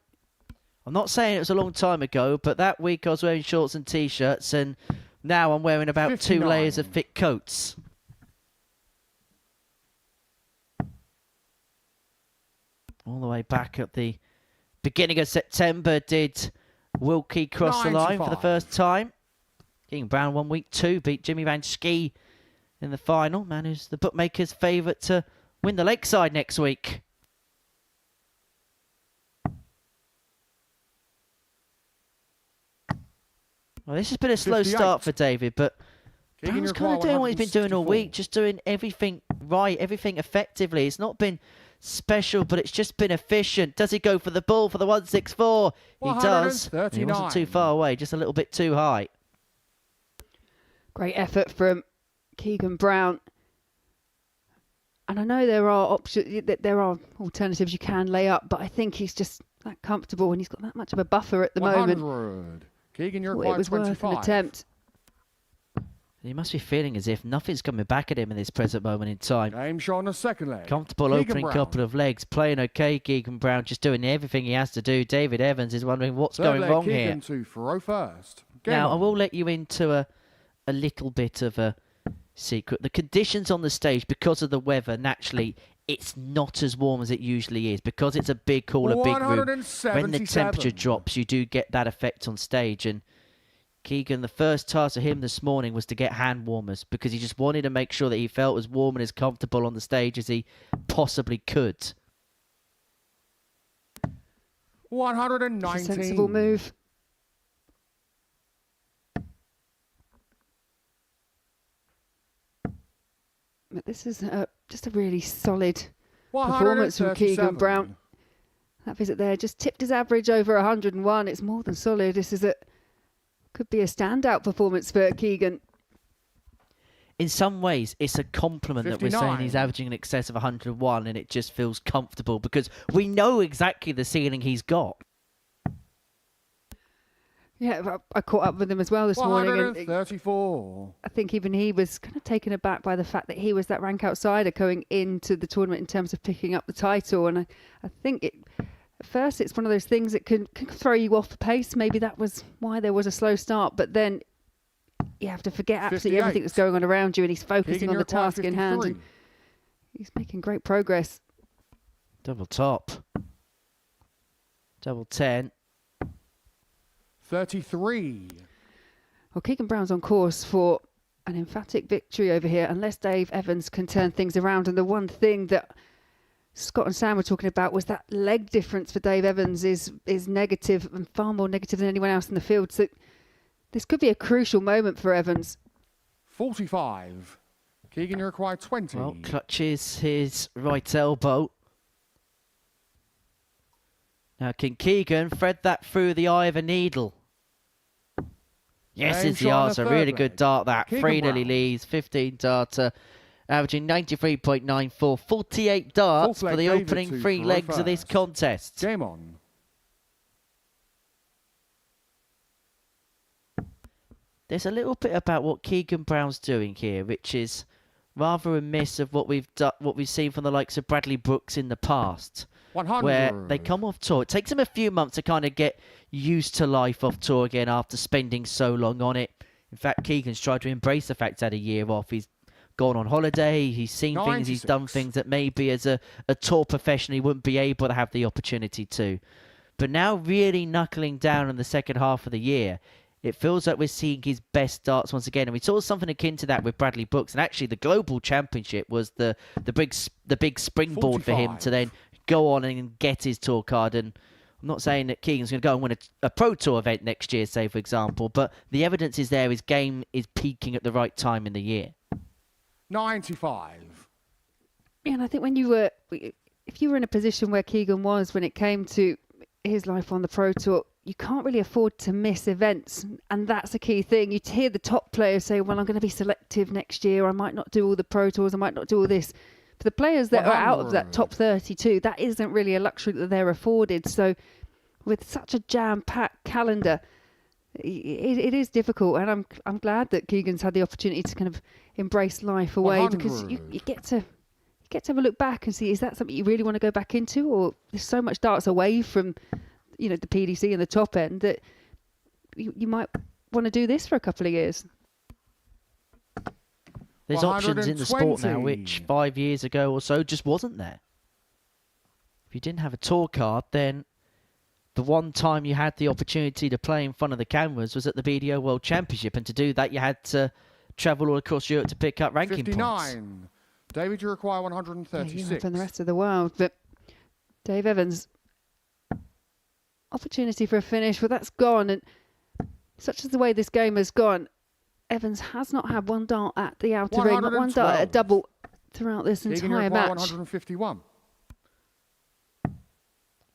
S2: I'm not saying it was a long time ago, but that week I was wearing shorts and T-shirts, and now I'm wearing about 2
S8: 59.
S2: layers of thick coats. All the way back at the beginning of September did Wilkie cross the line for the
S8: 95.
S2: first time. Keegan Brown won week 2, beat Jimmy Van Schie in the final. Man who's the bookmaker's favourite to win the Lakeside next week. Well, this has been a slow
S8: 58.
S2: start for David, but
S8: Keegan,
S2: Brown's
S8: you
S2: kind of
S8: require
S2: doing what he's been doing all
S8: 164.
S2: week, just doing everything right, everything effectively. It's not been special, but it's just been efficient. Does he go for the ball for the 164? He does. And he wasn't too
S8: 139.
S2: far away, just a little bit too high.
S5: Great effort from Keegan Brown. And I know there are options, there are alternatives you can lay up, but I think he's just that comfortable and he's got that much of a buffer at the moment.
S8: 100. Keegan, you
S5: Thought
S8: require
S5: it was worth
S8: 25.
S5: an attempt.
S2: He must be feeling as if nothing's coming back at him in this present moment in time.
S8: Game shot on the second leg.
S2: Comfortable
S8: Keegan
S2: opening
S8: Brown.
S2: couple of legs, playing okay. Keegan Brown just doing everything he has to do. David Evans is wondering what's
S8: Third
S2: going
S8: leg,
S2: wrong
S8: Keegan
S2: here.
S8: to throw first. Game
S2: Now, I
S8: on.
S2: will let you into a little bit of a secret. The conditions on the stage, because of the weather, naturally, it's not as warm as it usually is. Because it's a big hall, a big room, when the temperature
S8: 177.
S2: drops, you do get that effect on stage. And Keegan, the first task for him this morning was to get hand warmers because he just wanted to make sure that he felt as warm and as comfortable on the stage as he possibly could.
S8: 119.
S5: It's a sensible move. But this is just a really solid performance from Keegan Brown. That visit there just tipped his average over 101. It's more than solid. This is could be a standout performance for Keegan.
S2: In some ways, it's a compliment that we're saying
S8: 59.
S2: he's averaging in excess of 101 and it just feels comfortable because we know exactly the ceiling he's got.
S5: Yeah, I caught up with him as well this morning. And
S8: 134.
S5: I think even he was kind of taken aback by the fact that he was that rank outsider going into the tournament in terms of picking up the title. And I think at first it's one of those things that can throw you off the pace. Maybe that was why there was a slow start. But then you have to forget absolutely
S8: 58.
S5: everything that's going on around you, and he's focusing
S8: Keegan,
S5: on
S8: you
S5: the
S8: require
S5: task in hand.
S8: 53.
S5: And he's making great progress.
S2: Double top. Double 10.
S8: 33.
S5: Well, Keegan Brown's on course for an emphatic victory over here, unless Dave Evans can turn things around. And the one thing that Scott and Sam were talking about was that leg difference for Dave Evans is negative, and far more negative than anyone else in the field. So this could be a crucial moment for Evans.
S8: 45. Keegan, you require 20.
S2: Well, clutches his right elbow. Now, can Keegan thread that through the eye of a needle? Yes,
S8: Game
S2: is the
S8: shot on
S2: answer.
S8: the
S2: Really
S8: third
S2: good
S8: leg.
S2: dart that.
S8: Keegan
S2: 3 nearly
S8: Brown.
S2: leads, 15 darter, averaging 93.94. 48 darts
S8: Fourth
S2: for
S8: leg,
S2: the
S8: David
S2: opening
S8: to
S2: 3
S8: throw
S2: legs of this
S8: first.
S2: contest.
S8: Game on.
S2: There's a little bit about what Keegan Brown's doing here, which is rather a miss of what we've seen from the likes of Bradley Brooks in the past.
S8: 100.
S2: Where they come off tour. It takes them a few months to kind of get used to life off tour again after spending so long on it. In fact, Keegan's tried to embrace the fact he's had a year off. He's gone on holiday. He's seen things. He's done
S8: 96.
S2: things that maybe as a tour professional he wouldn't be able to have the opportunity to. But now really knuckling down in the second half of the year, it feels like we're seeing his best darts once again. And we saw something akin to that with Bradley Brooks. And actually the Global Championship was the big springboard for him
S8: 45.
S2: to then go on and get his tour card. And I'm not saying that Keegan's going to go and win a Pro Tour event next year, say, for example, but the evidence is there. His game is peaking at the right time in the year.
S8: 95.
S5: Yeah, and I think if you were in a position where Keegan was when it came to his life on the Pro Tour, you can't really afford to miss events. And that's a key thing. You hear the top players say, well, I'm going to be selective next year. I might not do all the Pro Tours. I might not do all this. For the players that are out of that top 32, that isn't really a luxury that they're afforded. So with such a jam-packed calendar, it is difficult. And I'm glad that Keegan's had the opportunity to kind of embrace life away
S8: 100.
S5: because you get to have a look back and see, is that something you really want to go back into? Or there's so much darts away from, the PDC and the top end that you might want to do this for a couple of years.
S2: There's options in the sport now,
S8: 120.
S2: which 5 years ago or so just wasn't there. If you didn't have a tour card, then the one time you had the opportunity to play in front of the cameras was at the BDO World Championship, and to do that you had to travel all across Europe to pick up ranking
S8: 59.
S2: points.
S8: David, you require
S5: Yeah,
S8: 136.
S5: Europe and the rest of the world. But Dave Evans, opportunity for a finish, well, that's gone. And such as the way this game has gone, Evans has not had one dart at the outer ring, not one dart at a
S8: 112.
S5: double throughout this
S8: Keegan, you
S5: entire
S8: require
S5: match.
S8: 151.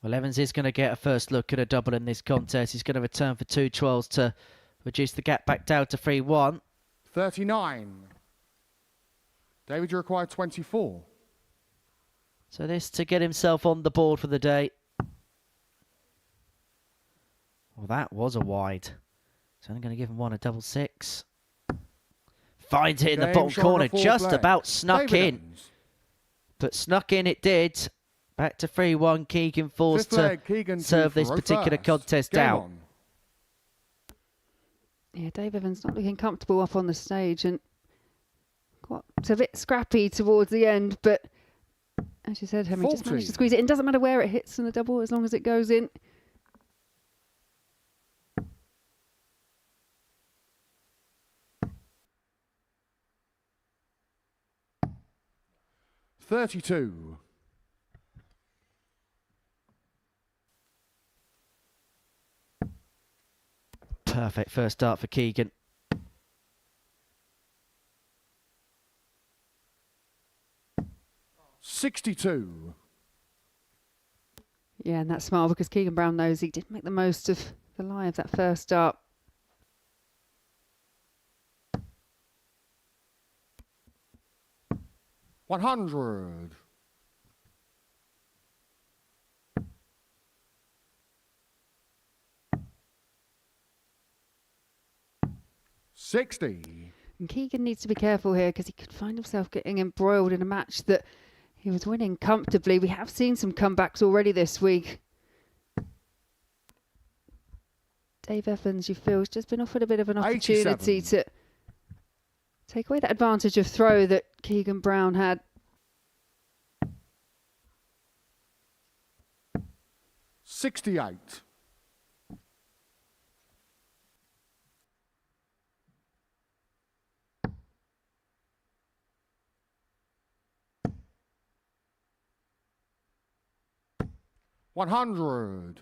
S2: Well, Evans is going to get a first look at a double in this contest. He's going to return for 2 12s to reduce the gap back down to 3-1.
S8: 39. David, you require 24.
S2: So this to get himself on the board for the day. Well, that was a wide. So I'm going to give him one a double 6. Finds it in the
S8: Game
S2: bottom
S8: shot on
S2: corner.
S8: the fourth
S2: Just
S8: leg.
S2: about snuck
S8: David
S2: in.
S8: Evans.
S2: But snuck in it did. Back to 3-1. Keegan forced
S8: Fifth
S2: to
S8: leg, Keegan
S2: serve
S8: to
S2: this
S8: throw
S2: particular
S8: first.
S2: contest
S8: Game
S2: out.
S8: on.
S5: Yeah, Dave Evans not looking comfortable up on the stage and it's a bit scrappy towards the end, but as you said, Henry, just
S8: 40.
S5: managed to squeeze it in. Doesn't matter where it hits in the double as long as it goes in.
S8: $32.
S2: Perfect first start for Keegan.
S8: $62.
S5: Yeah, and that's smart because Keegan Brown knows he did make the most of the lie of that first start.
S8: $100. $60.
S5: And Keegan needs to be careful here because he could find himself getting embroiled in a match that he was winning comfortably. We have seen some comebacks already this week. Dave Evans, you feel, has just been offered a bit of an opportunity
S8: 87.
S5: to take away that advantage of throw that Keegan Brown had.
S8: $68. $100.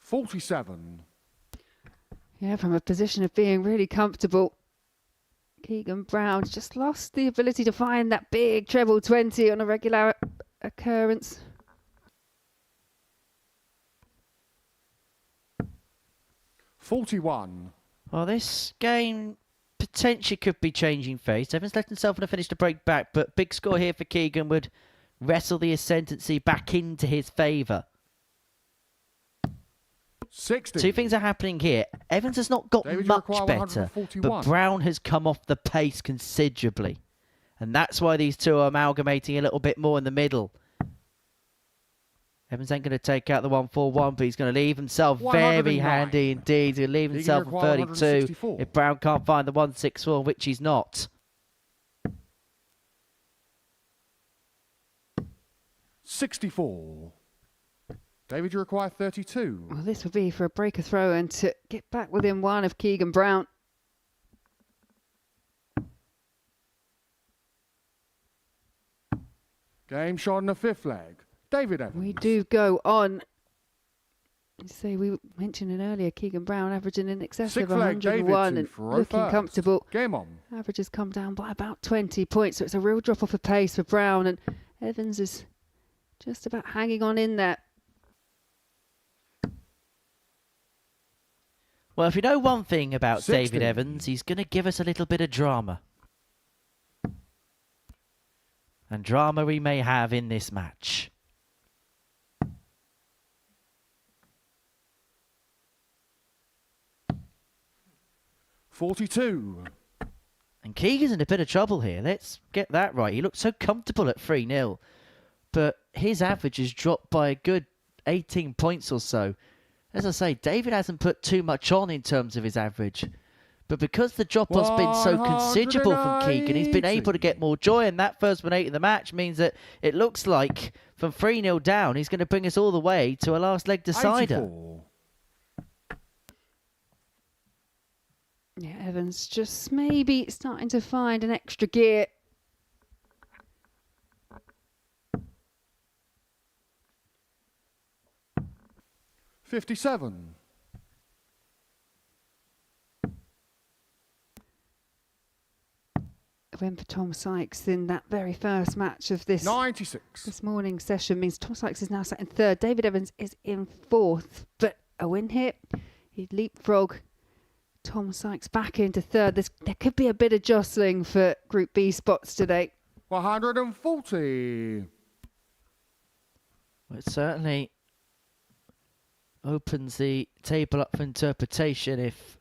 S8: $47.
S5: Yeah, from a position of being really comfortable. Keegan Brown's just lost the ability to find that big treble 20 on a regular occurrence.
S8: $41.
S2: Well, this game potentially could be changing fate. Evans left himself in a finish to break back, but big score here for Keegan would wrestle the ascendancy back into his favour.
S8: 60.
S2: Two things are happening here. Evans has not got
S8: David, you
S2: much
S8: require
S2: better,
S8: 141.
S2: but Brown has come off the pace considerably. And that's why these two are amalgamating a little bit more in the middle. Evans ain't going to take out the 141, but he's going to leave himself very
S8: 109.
S2: handy indeed. He's going to leave
S8: Keegan
S2: himself on
S8: require
S2: 32
S8: 164.
S2: if Brown can't find the 164, which he's not.
S8: $64. David, you require 32.
S5: Well, this would be for a breaker throw and to get back within one of Keegan Brown.
S8: Game shot on the fifth leg. David Evans.
S5: We do go on. Say we mentioned it earlier, Keegan Brown averaging in excess
S8: Sixth
S5: of
S8: leg, David
S5: 101
S8: to
S5: and
S8: throw
S5: looking
S8: first.
S5: comfortable.
S8: Game on.
S5: Average has come down by about 20 points, so it's a real drop off of pace for Brown, and Evans is just about hanging on in there.
S2: Well, if you know one thing about
S8: 60.
S2: David Evans, he's going to give us a little bit of drama. And drama we may have in this match.
S8: $42.
S2: And Keegan's in a bit of trouble here. Let's get that right. He looked so comfortable at 3-0. But his average has dropped by a good 18 points or so. As I say, David hasn't put too much on in terms of his average. But because the drop-off's been so considerable from Keegan, he's been able to get more joy. And that first 1-8 in the match means that it looks like from 3-0 down, he's going to bring us all the way to a last leg decider.
S8: 84.
S5: Yeah, Evans just maybe starting to find an extra gear.
S8: $57.
S5: A win for Tom Sykes in that very first match of this
S8: $96.
S5: this morning's session means Tom Sykes is now sat in third. David Evans is in fourth, but a win here, he'd leapfrog Tom Sykes back into third. There could be a bit of jostling for Group B spots today.
S8: 140.
S2: Well, it certainly opens the table up for interpretation if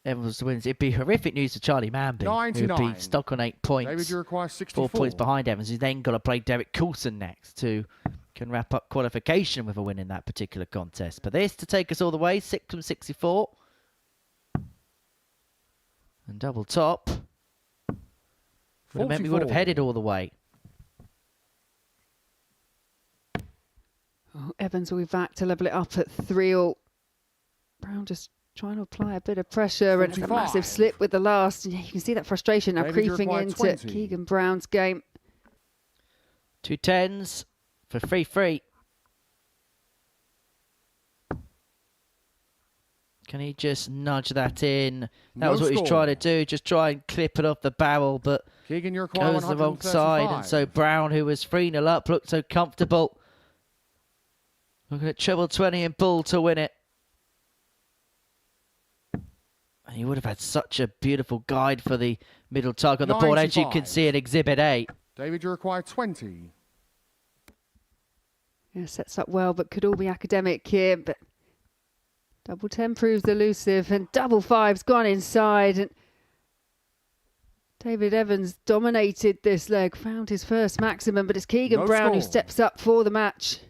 S2: Evans wins. It'd be horrific news for Charlie Mamby, who'd
S8: 99.
S2: be stuck on 8 points.
S8: David, you require 64.
S2: 4 points behind Evans. He's then got to play Derek Coulson next, who can wrap up qualification with a win in that particular contest. But this to take us all the way, 6 from 64. And double top would have meant we would have
S8: 44.
S2: headed all the way.
S5: Oh, Evans will be back to level it up at 3-all. Brown just trying to apply a bit of pressure, and it's a
S8: 45.
S5: massive slip with the last. And you can see that frustration now
S8: David, you
S5: creeping
S8: require
S5: into
S8: 20.
S5: Keegan Brown's game.
S2: 2 10s for 3-3. Can he just nudge that in? That
S8: No
S2: was what he was
S8: score.
S2: trying to do, just try and clip it off the barrel, but
S8: Keegan, you require
S2: goes the wrong side. And so Brown, who was 3-0 up, looked so comfortable. Looking at treble 20 and bull to win it. And he would have had such a beautiful guide for the middle target on the board, as you can
S8: 95.
S2: see in Exhibit A.
S8: David, you require 20.
S5: Yeah, sets up well, but could all be academic here. But double 10 proves elusive, and double 5's gone inside. And David Evans dominated this leg, found his first maximum, but it's Keegan
S8: No
S5: Brown who
S8: score.
S5: steps up for the match.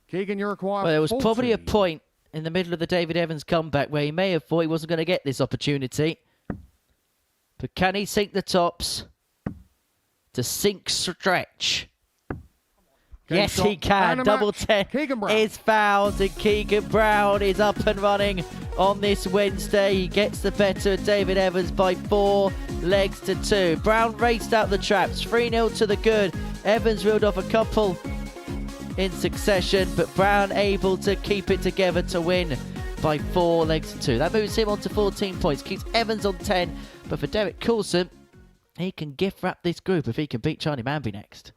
S8: Keegan, you require
S2: Well, there was
S8: 40.
S2: probably a point in the middle of the David Evans comeback where he may have thought he wasn't going to get this opportunity. But can he sink the tops to sink stretch? Yes, he can.
S8: And a
S2: Double
S8: match.
S2: 10
S8: Keegan Brown.
S2: is fouled, and Keegan Brown is up and running on this Wednesday. He gets the better of David Evans by 4 legs to 2. Brown raced out the traps, 3-0 to the good. Evans reeled off a couple in succession, but Brown able to keep it together to win by 4 legs to 2. That moves him on to 14 points, keeps Evans on 10, but for Derek Coulson, he can gift wrap this group if he can beat Charlie Mamby next.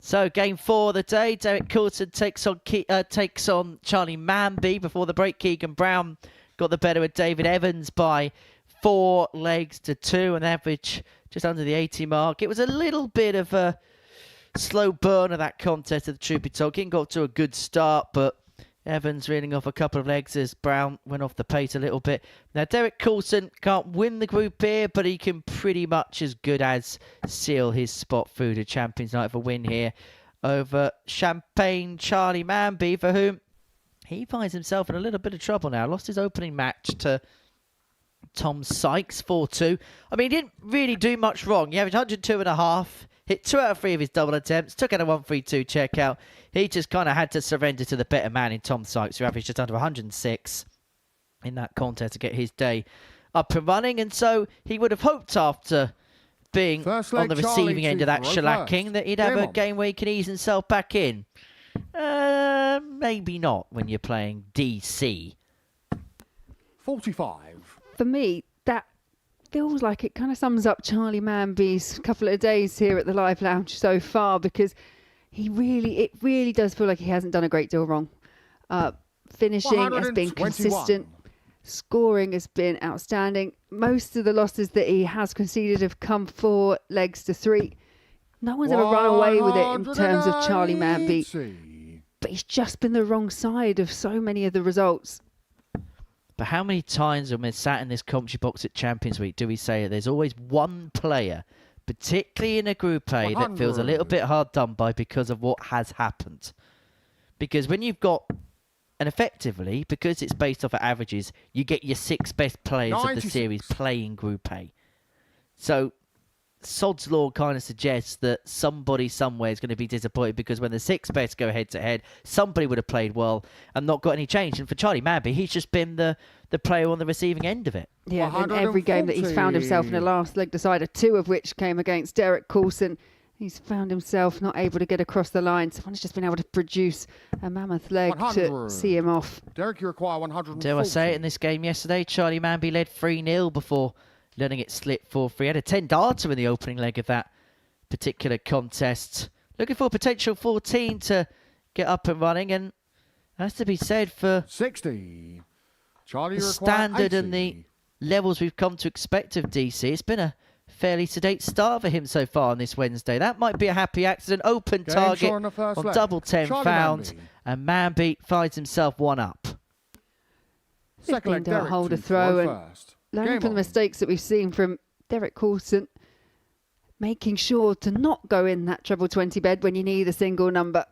S2: So game 4 of the day, Derek Coulson takes on Charlie Mamby. Before the break, Keegan Brown got the better of David Evans by 4 legs to 2, an average just under the 80 mark. It was a little bit of a slow burn of that contest, of the truth be told. Keegan got to a good start, but Evans reeling off a couple of legs as Brown went off the pace a little bit. Now, Derek Coulson can't win the group here, but he can pretty much as good as seal his spot through the Champions Night for win here over Champagne Charlie Mamby, for whom he finds himself in a little bit of trouble now. Lost his opening match to Tom Sykes, 4-2. I mean, he didn't really do much wrong. He averaged 102.5. Hit 2 out of 3 of his double attempts. Took out a 1-3-2 checkout. He just kind of had to surrender to the better man in Tom Sykes, who averaged just under 106 in that contest to get his day up and running. And so he would have hoped, after being on the receiving end of that shellacking, that he'd have a game where he can ease himself back in. Maybe not when you're playing DC.
S8: 45.
S5: For me, that feels like it kind of sums up Charlie Mamby's couple of days here at the Live Lounge so far, because it really does feel like he hasn't done a great deal wrong. Finishing has been consistent. Scoring has been outstanding. Most of the losses that he has conceded have come 4 legs to 3. No one's ever run away with it in terms of Charlie Mamby. But he's just been the wrong side of so many of the results.
S2: But how many times when we're sat in this commentary box at Champions Week do we say that there's always one player, particularly in a Group A, that feels a little bit hard done by because of what has happened? Because when you've got, and effectively, because it's based off of averages, you get your 6 best players of the series playing Group A. So Sod's Law kind of suggests that somebody somewhere is going to be disappointed, because when the 6 best go head-to-head, somebody would have played well and not got any change. And for Charlie Mamby, he's just been the player on the receiving end of it.
S5: Yeah, in every game that he's found himself in a last leg decider, 2 of which came against Derek Coulson, he's found himself not able to get across the line. Someone's just been able to produce a mammoth leg to see him off.
S8: Derek, you require 100.
S2: Dare I say it, in this game yesterday, Charlie Mamby led 3-0 before letting it slip 4-3. Had a 10-darter in the opening leg of that particular contest. Looking for potential 14 to get up and running, and that's to be said for
S8: 60. Charlie,
S2: the standard 80. And the levels we've come to expect of DC. It's been a fairly sedate start for him so far on this Wednesday. That might be a happy accident. Open
S8: Game
S2: target
S8: on
S2: double 10
S8: Charlie
S2: found,
S8: Mamby.
S2: And Mambby finds himself 1 up.
S8: Second leg, Derek,
S5: hold a throw and
S8: first.
S5: learning from the mistakes that we've seen from Derek Coulson, making sure to not go in that treble 20 bed when you need a single number.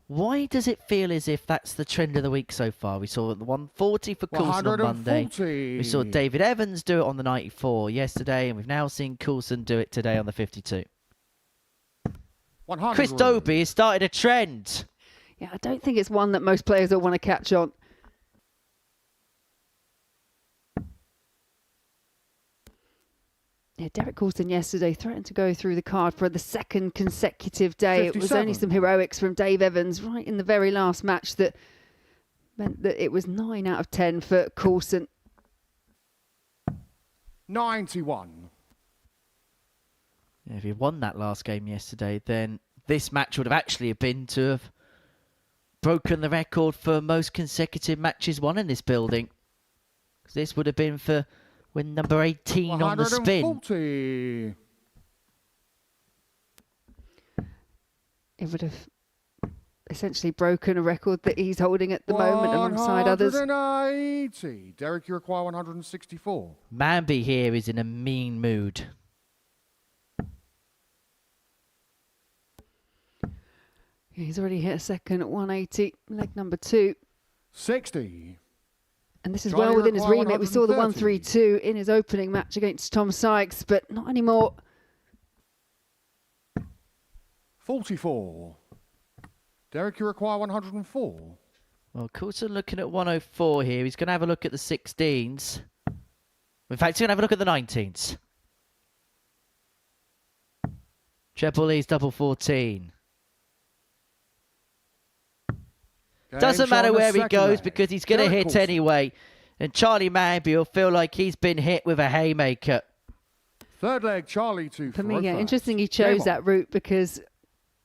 S2: Why does it feel as if that's the trend of the week so far? We saw the 140 for Coulson on Monday. We saw David Evans do it on the 94 yesterday, and we've now seen Coulson do it today on the 52.
S8: 100.
S2: Chris Dobie has started a trend.
S5: Yeah, I don't think it's one that most players will want to catch on. Yeah, Derek Coulson yesterday threatened to go through the card for the 2nd consecutive day.
S8: 57.
S5: It was only some heroics from Dave Evans right in the very last match that meant that it was 9 out of 10 for Coulson.
S8: 91.
S2: Yeah, if he won that last game yesterday, then this match would have actually been to have broken the record for most consecutive matches won in this building. This would have been for when number 18 on the spin.
S8: 140.
S5: It would have essentially broken a record that he's holding at the moment alongside others.
S8: 180. Derek, you require 164.
S2: Mambby here is in a mean mood.
S5: He's already hit a second at 180, leg number 2.
S8: 60.
S5: And this is
S8: Charlie
S5: well within his
S8: require
S5: remit. We saw the
S8: 130.
S5: 132 in his opening match against Tom Sykes, but not anymore.
S8: 44. Derek, you require 104.
S2: Well, Coulson looking at 104 here. He's going to have a look at the 16s. In fact, he's going to have a look at the 19s. Treble E's double 14. Doesn't matter where he goes because he's going to hit
S8: Coulson.
S2: anyway. And Charlie Mamby will feel like he's been hit with a haymaker.
S8: Third leg, Charlie 2
S5: For me, yeah, interesting he chose that route because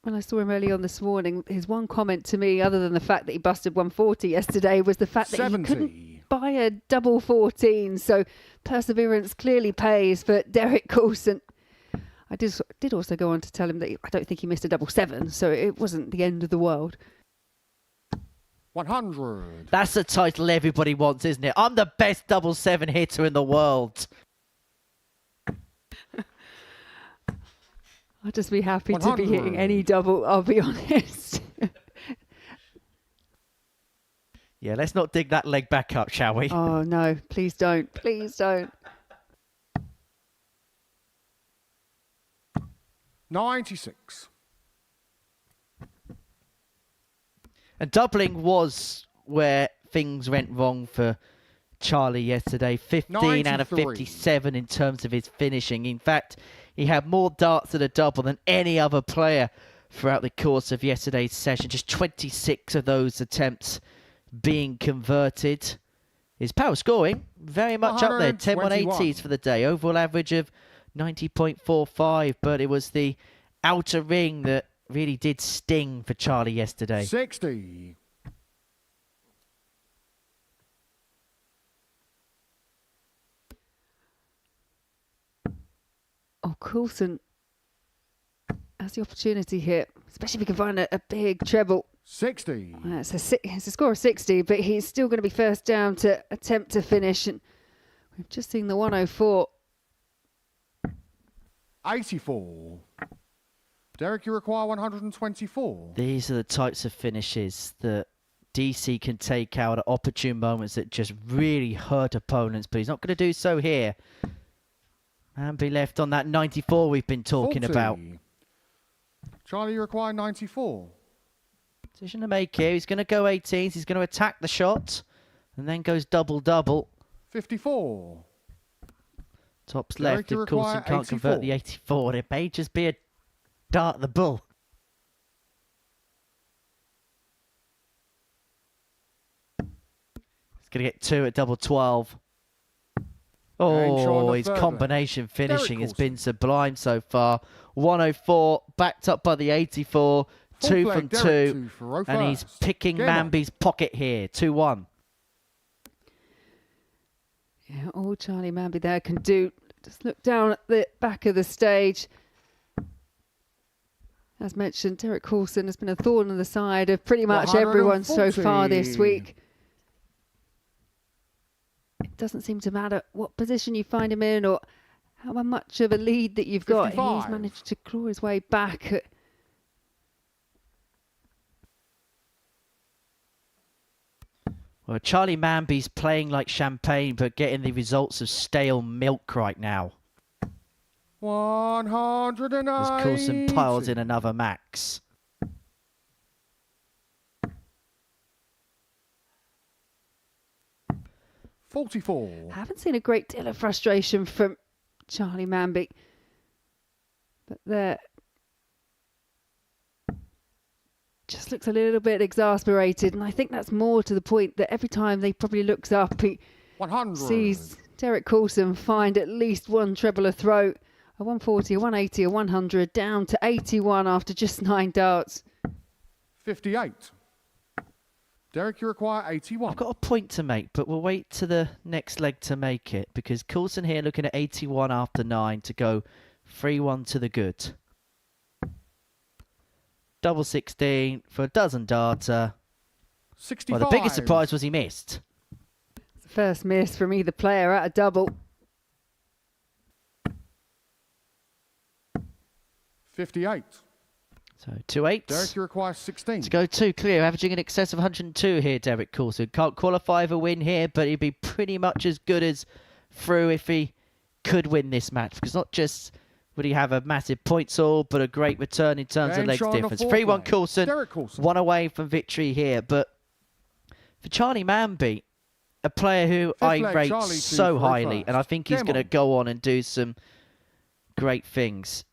S5: when I saw him early on this morning, his one comment to me, other than the fact that he busted 140 yesterday, was the fact that
S8: 70.
S5: he couldn't buy a double 14. So perseverance clearly pays for Derek Coulson. I did also go on to tell him that I don't think he missed a double 7, so it wasn't the end of the world.
S8: 100.
S2: That's the title everybody wants, isn't it? I'm the best double 7 hitter in the world.
S5: I'll just be happy to be
S8: 100.
S5: hitting any double, I'll be honest.
S2: Yeah, let's not dig that leg back up, shall we?
S5: Oh, no, please don't. Please don't.
S8: 96.
S2: And doubling was where things went wrong for Charlie yesterday. 15 out of
S8: 93.
S2: 57 in terms of his finishing. In fact, he had more darts at a double than any other player throughout the course of yesterday's session. Just 26 of those attempts being converted. His power scoring very much up there. 10 180s for the day. Overall average of 90.45. But it was the outer ring that really did sting for Charlie yesterday.
S8: 60.
S5: Oh, Coulson has the opportunity here, especially if he can find a big treble.
S8: 60.
S5: It's a score of 60, but he's still going to be first down to attempt to finish. And we've just seen the 104.
S8: 84. Derek, you require 124.
S2: These are the types of finishes that DC can take out at opportune moments that just really hurt opponents, but he's not going to do so here. Mambby left on that 94 we've been talking
S8: 40.
S2: about.
S8: Charlie, you require 94.
S2: Decision to make here. He's going to go 18s. He's going to attack the shot and then goes double-double.
S8: 54.
S2: Tops
S8: Derek,
S2: left
S8: you
S2: if Coulson
S8: require
S2: can't convert
S8: 84.
S2: the 84. It may just be a dart the bull. He's going to get 2 at double 12. Oh, his combination finishing has been sublime so far. 104, backed up by the 84. 2 from 2. And he's picking Mamby's pocket here. 2-1.
S5: Yeah, all Charlie Mamby there can do, just look down at the back of the stage. As mentioned, Derek Coulson has been a thorn in the side of pretty much everyone so far this week. It doesn't seem to matter what position you find him in or how much of a lead that you've got.
S8: 55.
S5: He's managed to claw his way back.
S2: Well, Charlie Mamby's playing like champagne, but getting the results of stale milk right now.
S8: 180.
S2: As Coulson piles in another max.
S8: $44.
S5: Haven't seen a great deal of frustration from Charlie Mamby. But there just looks a little bit exasperated. And I think that's more to the point that every time he probably looks up, he
S8: 100.
S5: sees Derek Coulson find at least one treble a throat. A 140, a 180, a 100, down to 81 after just 9 darts.
S8: 58. Derek, you require 81.
S2: I've got a point to make, but we'll wait to the next leg to make it, because Coulson here looking at 81 after 9 to go 3-1 to the good. Double 16 for a dozen darter.
S8: 65.
S2: Well, the biggest surprise was he missed.
S5: It's the first miss from either player at a double.
S8: 58.
S2: So 2 8s.
S8: Derek, you require 16.
S2: To go 2 clear, averaging in excess of 102 here, Derek Coulson. Can't qualify for a win here, but he'd be pretty much as good as through if he could win this match. Because not just would he have a massive points haul, but a great return in terms of legs difference. 3-1 Coulson,
S8: Derek Coulson.
S2: 1 away from victory here. But for Charlie Mamby, a player who I
S8: leg,
S2: rate
S8: Charlie
S2: so
S8: for a
S2: highly,
S8: first.
S2: and I think he's
S8: Game
S2: going to
S8: on.
S2: go on and do some great things.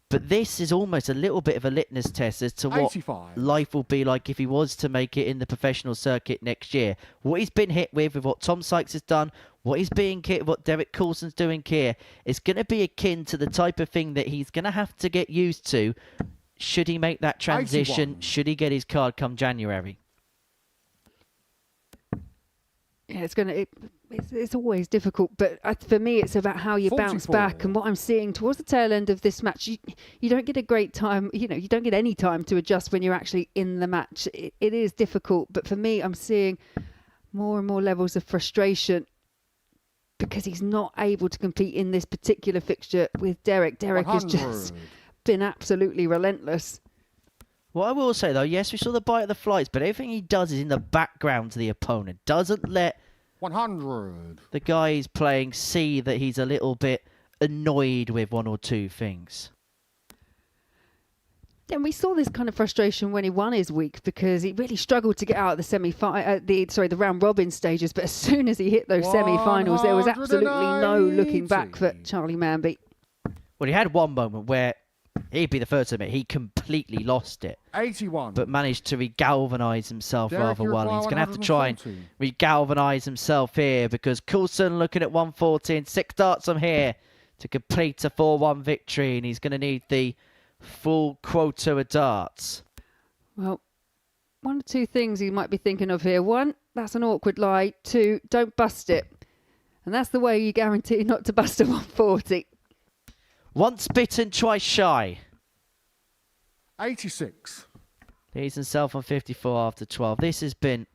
S2: But this is almost a little bit of a litmus test as to what
S8: 85.
S2: life will be like if he was to make it in the professional circuit next year. What he's been hit with what Tom Sykes has done, what he's being hit, what Derek Coulson's doing here, is going to be akin to the type of thing that he's going to have to get used to Should he make that transition?
S8: 81.
S2: Should he get his card come January?
S5: Yeah, it's always difficult, but for me, it's about how you bounce
S8: 44.
S5: back. And what I'm seeing towards the tail end of this match, you don't get a great time. You don't get any time to adjust when you're actually in the match. It is difficult, but for me, I'm seeing more and more levels of frustration because he's not able to compete in this particular fixture with Derek. Derek has just
S8: 100.
S5: been absolutely relentless.
S2: What I will say, though, yes, we saw the bite of the flights, but everything he does is in the background to the opponent. Doesn't let
S8: 100.
S2: the guy he's playing see that he's a little bit annoyed with one or two things.
S5: And we saw this kind of frustration when he won his week because he really struggled to get out of the round robin stages. But as soon as he hit those semi-finals, there was absolutely no looking back for Charlie Mamby.
S2: Well, he had one moment where he'd be the first to admit he completely lost it,
S8: 81.
S2: but managed to regalvanise himself
S8: Derek,
S2: rather
S8: you
S2: well.
S8: require
S2: He's going to have to try and
S8: 140.
S2: regalvanise himself here because Coulson looking at 114, 6 darts from here to complete a 4-1 victory, and he's going to need the full quota of darts.
S5: Well, one or two things you might be thinking of here. One, that's an awkward lie. Two, don't bust it. And that's the way you guarantee not to bust a 140.
S2: Once bitten, twice shy.
S8: 86.
S2: He's himself on 54 after 12. This has been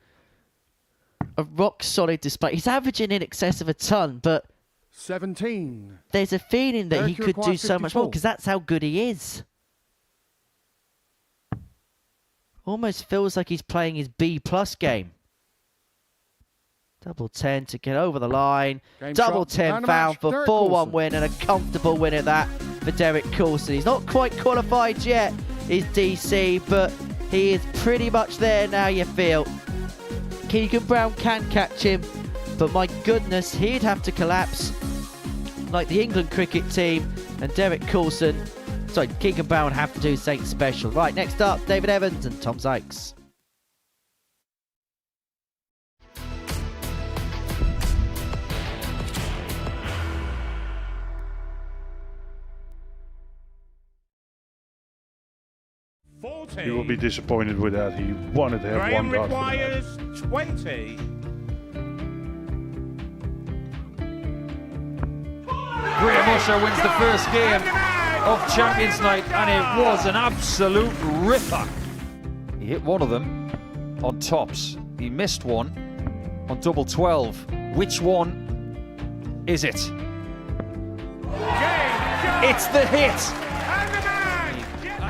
S2: a rock-solid display. He's averaging in excess of a ton, but
S8: 17.
S2: there's a feeling that he
S8: Derek, you
S2: could do
S8: require
S2: so much more
S8: 54.
S2: because that's how good he is. Almost feels like he's playing his B+ game. Double 10 to get over the line.
S8: Game
S2: Double
S8: shot.
S2: 10
S8: Man of
S2: found
S8: match,
S2: for
S8: Derek
S2: 4-1
S8: Coulson.
S2: win and a comfortable win at that for Derek Coulson. He's not quite qualified yet, is DC, but he is pretty much there now, you feel. Keegan Brown can catch him, but my goodness, he'd have to collapse like the England cricket team, and Derek Coulson, sorry, Keegan Brown would have to do something special. Right, next up, David Evans and Tom Sykes.
S11: You will be disappointed with that. He wanted to have one dart.
S12: requires 20.
S13: Graham Usher wins the first game of Champions Night, and it was an absolute ripper. He hit one of them on tops. He missed one on double 12. Which one is it? It's the hit.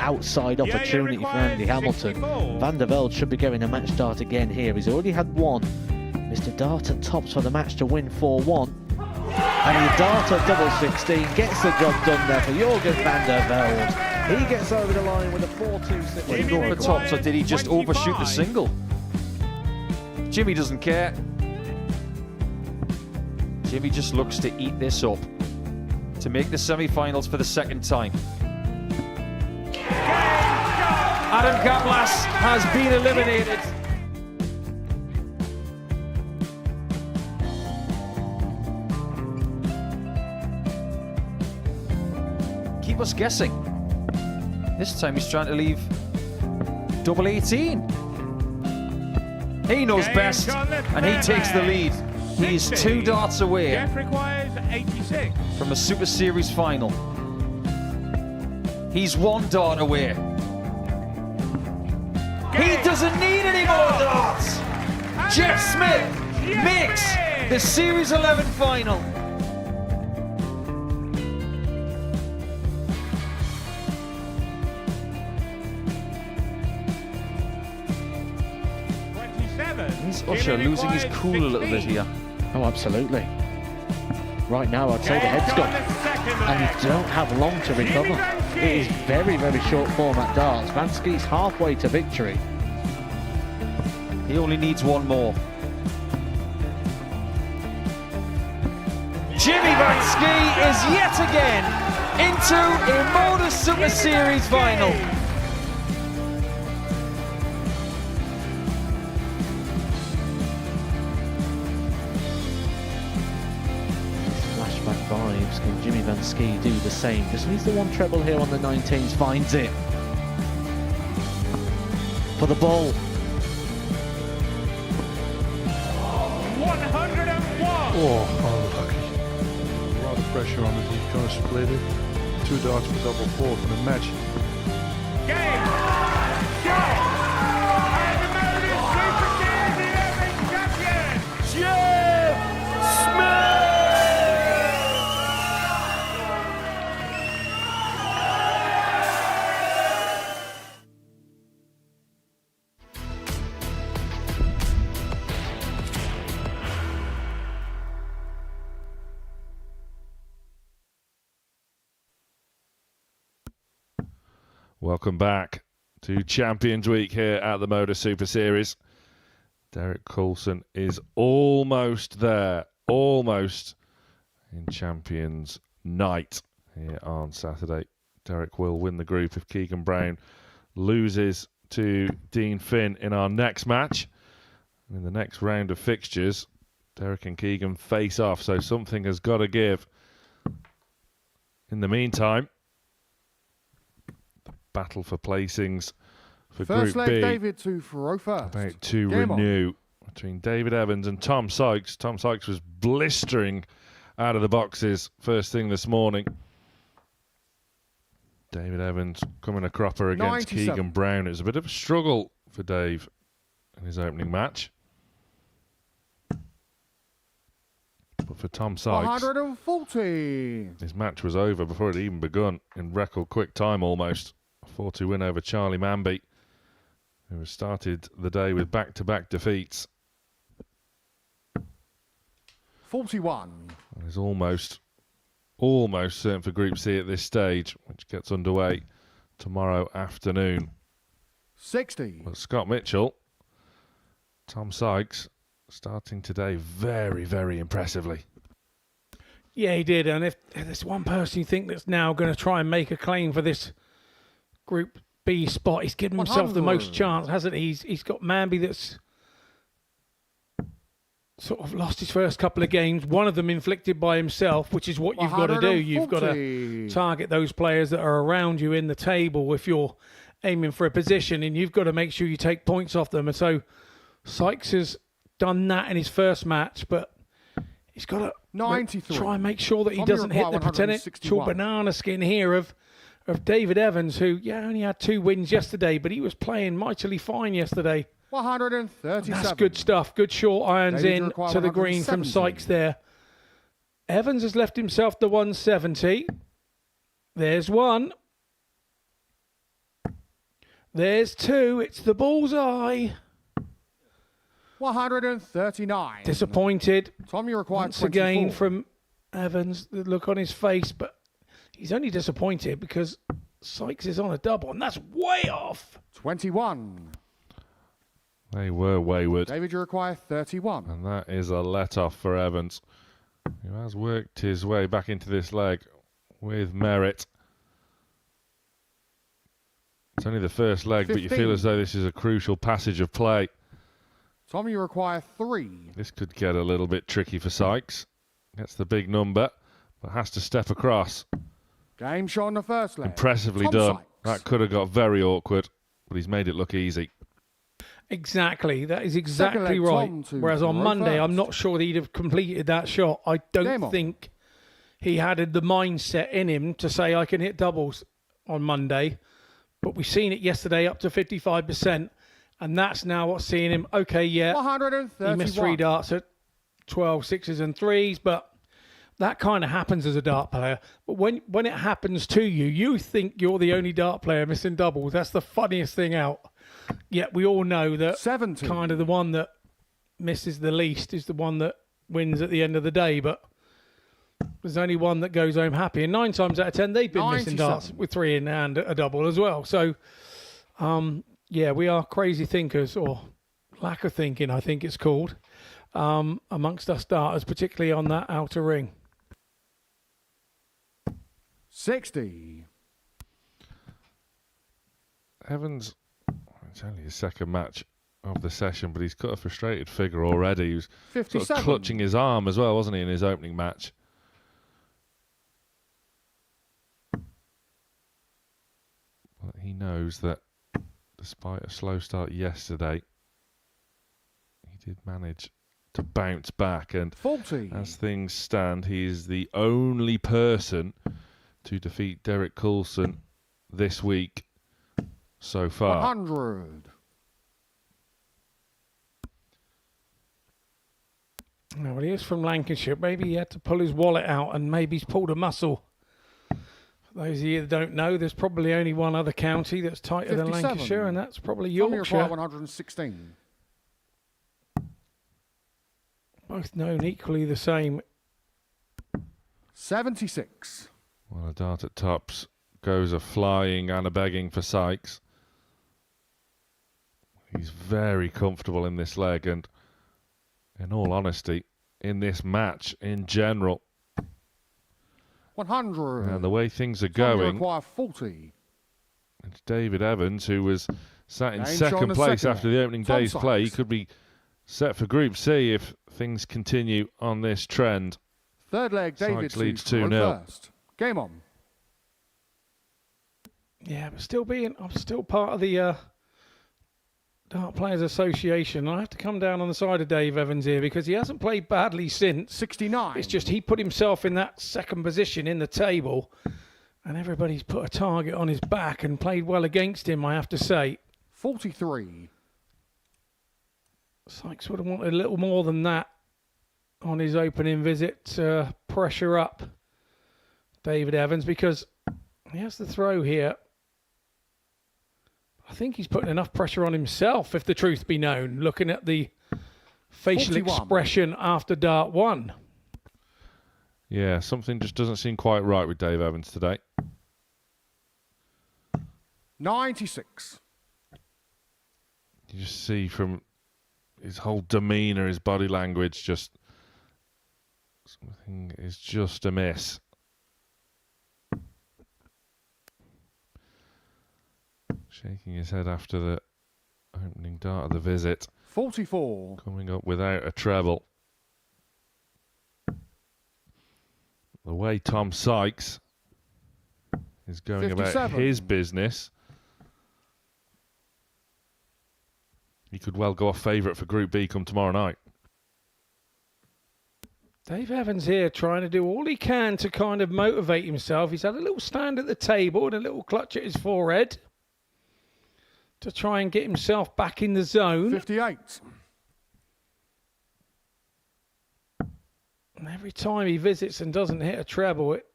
S1: Outside opportunity for Andy Hamilton. Van der Velde should be getting a match start again here. He's already had one. Mr. Dart at tops for the match to win 4-1. And he Dart at double 16 gets the job done there for Jurgen van der Velde. He gets over the line with a 4-2.
S13: Did he go for tops, or did he just overshoot the single? Jimmy doesn't care. Jimmy just looks to eat this up to make the semi-finals for the second time. Adam Kaplas has been eliminated. Keep us guessing. This time he's trying to leave double 18. He knows best, and he takes the lead. He's 2 darts away
S12: Jeff requires 86.
S13: from a Super Series final. He's 1 dart away. He doesn't need any more darts. Jeff Smith makes the Series 11 final. Is Usher losing his cool a little bit here?
S1: Oh, absolutely. Right now, I'd say the head's gone. And you don't have long to recover. It is very, very short format darts. Vansky's halfway to victory.
S13: He only needs one more. Jimmy Vansky is yet again into a Modus Super Series final.
S1: Flashback vibes. Can Jimmy Vansky do the same? Just needs the one treble here on the 19s. Finds it. for the ball.
S12: 101.
S11: Oh, unlucky. A lot of pressure on it. He's going to split it. 2 darts for double fourth in the match.
S12: Game. Go. And the Modus Super Series 11 champion, Jeff Smith.
S4: Welcome back to Champions Week here at the Modus Super Series. Derek Coulson is almost there, almost in Champions Night here on Saturday. Derek will win the group if Keegan Brown loses to Dean Finn in our next match. In the next round of fixtures, Derek and Keegan face off, so something has got to give. In the meantime, battle for placings for
S8: First
S4: Group
S8: leg,
S4: B.
S8: David to throw first.
S4: About to
S8: Game on.
S4: renew between David Evans and Tom Sykes. Tom Sykes was blistering out of the boxes first thing this morning. David Evans coming a cropper against
S8: 97.
S4: Keegan Brown. It was a bit of a struggle for Dave in his opening match. But for Tom Sykes,
S8: 140.
S4: his match was over before it had even begun in record quick time almost. A 4-2 win over Charlie Mamby, who has started the day with back-to-back defeats.
S8: 41.
S4: And is almost certain for Group C at this stage, which gets underway tomorrow afternoon.
S8: 60.
S4: But Scott Mitchell, Tom Sykes, starting today very, very impressively.
S3: Yeah, he did. And if there's one person you think that's now going to try and make a claim for this Group B spot, he's given himself the most
S8: 100.
S3: chance, hasn't he? He's got Mambby that's sort of lost his first couple of games, one of them inflicted by himself, which is what you've got to do. You've got to target those players that are around you in the table if you're aiming for a position, and you've got to make sure you take points off them. And so Sykes has done that in his first match, but he's got to
S8: 93.
S3: try and make sure that he
S8: Tommy
S3: doesn't hit the
S8: require
S3: potential
S8: 161.
S3: banana skin here of David Evans, who only had 2 wins yesterday, but he was playing mightily fine yesterday.
S8: 137.
S3: That's good stuff. Good short irons
S8: David
S3: in
S8: require
S3: to the green from
S8: 170.
S3: Sykes there. Evans has left himself the 170. There's 1. There's 2. It's the bullseye.
S8: 139.
S3: Disappointed
S8: Tommy required
S3: once again
S8: 24.
S3: from Evans. The look on his face, but he's only disappointed because Sykes is on a double, and that's way off.
S8: 21.
S4: They were wayward.
S8: David, you require 31.
S4: And that is a let-off for Evans, who has worked his way back into this leg with merit. It's only the first leg, but you
S8: 15.
S4: feel as though this is a crucial passage of play.
S8: Tommy, you require 3.
S4: This could get a little bit tricky for Sykes. Gets the big number, but has to step across.
S8: Game shot on the first leg.
S4: Impressively
S8: Tom
S4: done.
S8: Sykes.
S4: That could have got very awkward, but he's made it look easy.
S3: Exactly. That is
S8: Second
S3: exactly
S8: leg,
S3: right.
S8: Tom to
S3: Whereas on
S8: throw
S3: Monday, I'm
S8: first.
S3: not sure that he'd have completed that shot. I
S8: Game
S3: don't
S8: on.
S3: think he had the mindset in him to say, I can hit doubles on Monday. But we've seen it yesterday up to 55%. And that's now what's seeing him. Okay, yeah,
S8: 131.
S3: he missed 3 darts at 12 sixes and 3s. But that kind of happens as a dart player. But when it happens to you, you think you're the only dart player missing doubles. That's the funniest thing out. Yet we all know that
S8: 70.
S3: kind of the one that misses the least is the one that wins at the end of the day. But there's only one that goes home happy. And 9 times out of 10, they've been missing
S8: 97.
S3: darts with 3 in and a double as well. So, yeah, we are crazy thinkers, or lack of thinking, I think it's called, amongst us darters, particularly on that outer ring.
S8: 60.
S4: Evans, it's only his second match of the session, but he's got a frustrated figure already. He was sort
S8: 57.
S4: of clutching his arm as well, wasn't he, in his opening match? But he knows that despite a slow start yesterday, he did manage to bounce back, and
S8: 40.
S4: as things stand, he is the only person to defeat Derek Coulson this week so far.
S8: 100.
S3: No, well, he is from Lancashire. Maybe he had to pull his wallet out, and maybe he's pulled a muscle. For those of you that don't know, there's probably only one other county that's tighter than
S8: 57.
S3: Lancashire, and that's probably
S8: Tommy require
S3: Yorkshire.
S8: 116.
S3: Both known equally the same.
S8: 76.
S4: Well, a dart at tops goes a flying and a begging for Sykes. He's very comfortable in this leg, and in all honesty, in this match in general,
S8: 100.
S4: and the way things are
S8: Tommy
S4: going,
S8: require 40.
S4: it's David Evans, who was sat in
S8: Game
S4: second
S8: showing a
S4: place
S8: second
S4: after
S8: leg.
S4: the opening
S8: Tom
S4: day's play. He
S8: Sykes.
S4: could be set for Group C if things continue on this trend.
S8: Third leg, David
S4: Sykes leads
S8: to
S4: 2-0.
S8: first. Game on.
S3: Yeah, but I'm still part of the Dart Players Association. I have to come down on the side of Dave Evans here because he hasn't played badly since.
S8: 69.
S3: It's just he put himself in that second position in the table, and everybody's put a target on his back and played well against him, I have to say.
S8: 43.
S3: Sykes would have wanted a little more than that on his opening visit to pressure up David Evans, because he has the throw here. I think he's putting enough pressure on himself, if the truth be known, looking at the facial
S8: 41.
S3: expression after dart one.
S4: Yeah, something just doesn't seem quite right with Dave Evans today.
S8: 96.
S4: You just see from his whole demeanour, his body language, just something is just amiss. Shaking his head after the opening dart of the visit.
S8: 44.
S4: Coming up without a treble. The way Tom Sykes is going about
S8: 57.
S4: his business, he could well go off favourite for Group B come tomorrow night.
S3: Dave Evans here trying to do all he can to kind of motivate himself. He's had a little stand at the table and a little clutch at his forehead to try and get himself back in the zone.
S8: 58.
S3: And every time he visits and doesn't hit a treble, it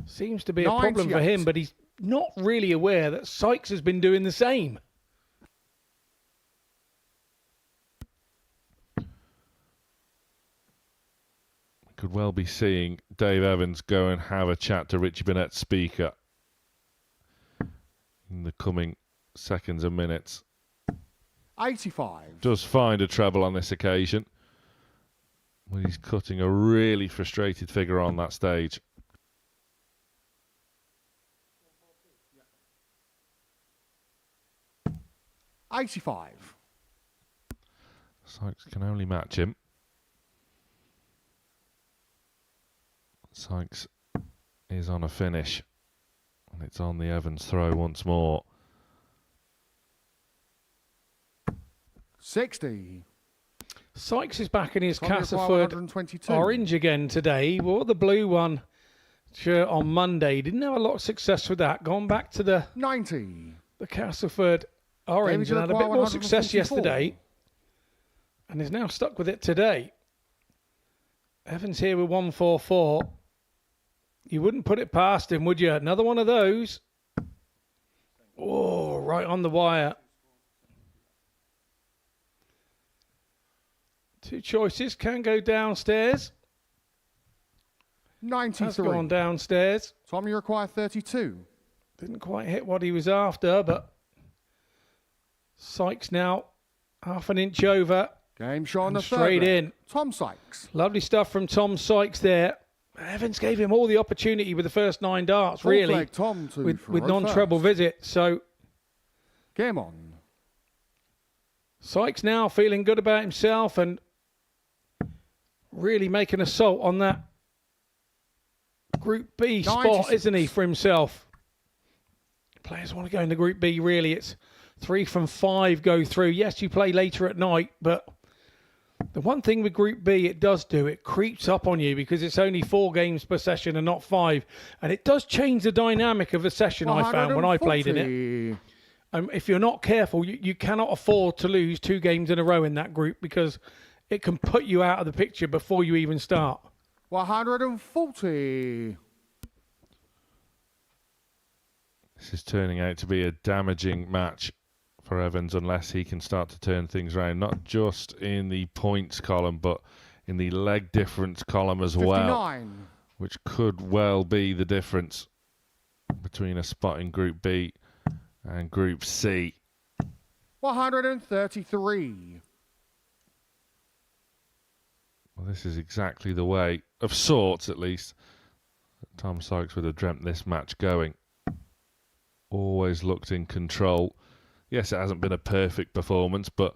S3: seems to be a problem for
S8: 98.
S3: him, but he's not really aware that Sykes has been doing the same.
S4: Could well be seeing Dave Evans go and have a chat to Richie Burnett's speaker in the coming seconds and minutes.
S8: 85.
S4: Does find a treble on this occasion, but he's cutting a really frustrated figure on that stage.
S8: $85.
S4: Sykes can only match him. Sykes is on a finish, and it's on the Evans throw once more.
S8: 60.
S3: Sykes is back in his
S8: Tommy require
S3: Castleford
S8: 122.
S3: orange again today. He wore the blue one shirt on Monday. Didn't have a lot of success with that. Gone back to the
S8: 90.
S3: Castleford orange
S8: David
S3: and had a bit
S8: require
S3: more success
S8: 144.
S3: yesterday, and is now stuck with it today. Evans here with 144. You wouldn't put it past him, would you? Another one of those. Oh, right on the wire. Two choices. Can go downstairs.
S8: 93.
S3: Has gone downstairs.
S8: Tommy require 32.
S3: Didn't quite hit what he was after, but Sykes now half an inch over.
S8: Game shot on
S3: And
S8: the
S3: straight
S8: third leg.
S3: in.
S8: Tom Sykes.
S3: Lovely stuff from Tom Sykes there. Evans gave him all the opportunity with the first 9 darts,
S8: Fourth
S3: really,
S8: leg, Tom to
S3: with
S8: for
S3: non-treble
S8: first.
S3: visit. So
S8: Game on.
S3: Sykes now feeling good about himself and really making assault on that Group B spot,
S8: 96.
S3: isn't he, for himself? Players want to go into Group B, really. It's 3 from 5 go through. Yes, you play later at night, but the one thing with Group B it creeps up on you because it's only 4 games per session and not 5. And it does change the dynamic of a session, I found, when I played in it. If you're not careful, you cannot afford to lose 2 games in a row in that group because it can put you out of the picture before you even start.
S8: 140.
S4: This is turning out to be a damaging match for Evans unless he can start to turn things around, not just in the points column, but in the leg difference column as
S8: 59.
S4: well, which could well be the difference between a spot in Group B and Group C.
S8: 133.
S4: Well, this is exactly the way, of sorts at least, that Tom Sykes would have dreamt this match going. Always looked in control. Yes, it hasn't been a perfect performance, but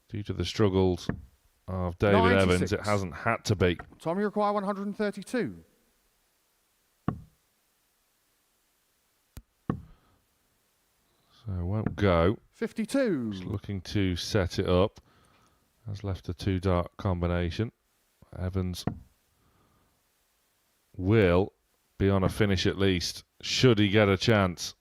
S4: due to the struggles of David
S8: 96.
S4: Evans, it hasn't had to be.
S8: Tom, you require 132.
S4: So it won't go.
S8: 52.
S4: Just looking to set it up. Has left a 2-dart combination. Evans will be on a finish at least, should he get a chance.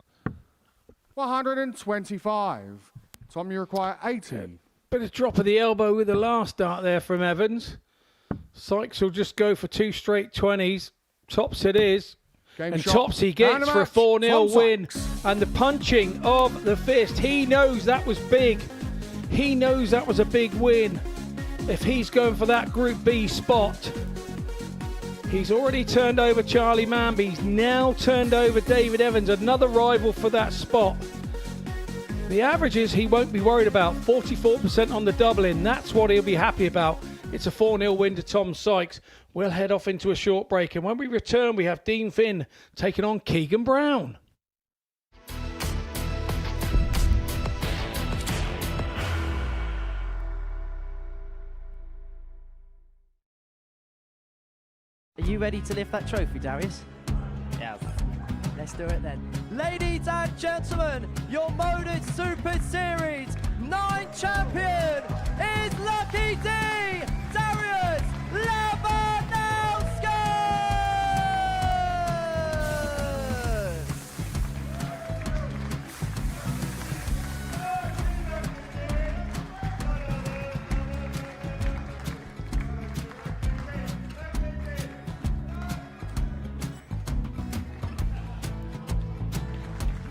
S8: 125. Tom, you require 80.
S3: Bit of drop of the elbow with the last dart there from Evans. Sykes will just go for 2 straight 20s. Tops it is.
S8: Game
S3: And
S8: shot.
S3: tops he gets for a 4-0 win. And the punching of the fist. He knows that was big. He knows that was a big win. If he's going for that Group B spot. He's already turned over Charlie Mamby. He's now turned over David Evans, another rival for that spot. The averages he won't be worried about. 44% on the double-in. That's what he'll be happy about. It's a 4-0 win to Tom Sykes. We'll head off into a short break. And when we return, we have Dean Finn taking on Keegan Brown.
S2: Are you ready to lift that trophy, Darius?
S9: Yes.
S2: Let's do it then.
S9: Ladies and gentlemen, your Modus Super Series 9 champion is Lucky D, Darius Labanowski!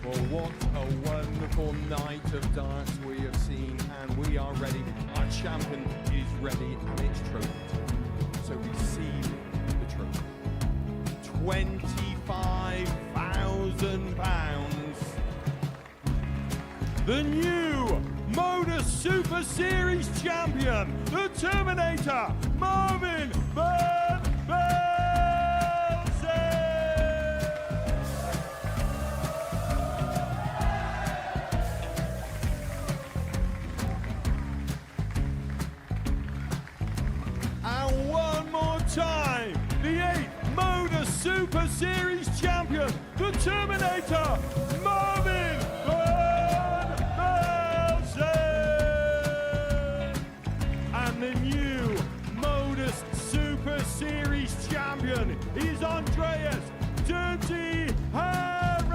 S7: Well, what a wonderful night of darts we have seen, and we are ready. Our champion is ready, and it's trophy time. So receive the trophy. £25,000. The new Modus Super Series champion, the Terminator, Marvin Van Velzen. And one more time, the 8th Modus Super Series champion, the Terminator, Marvin Van Velzen. And the new Modus Super Series champion is Andreas Dirty Harrison.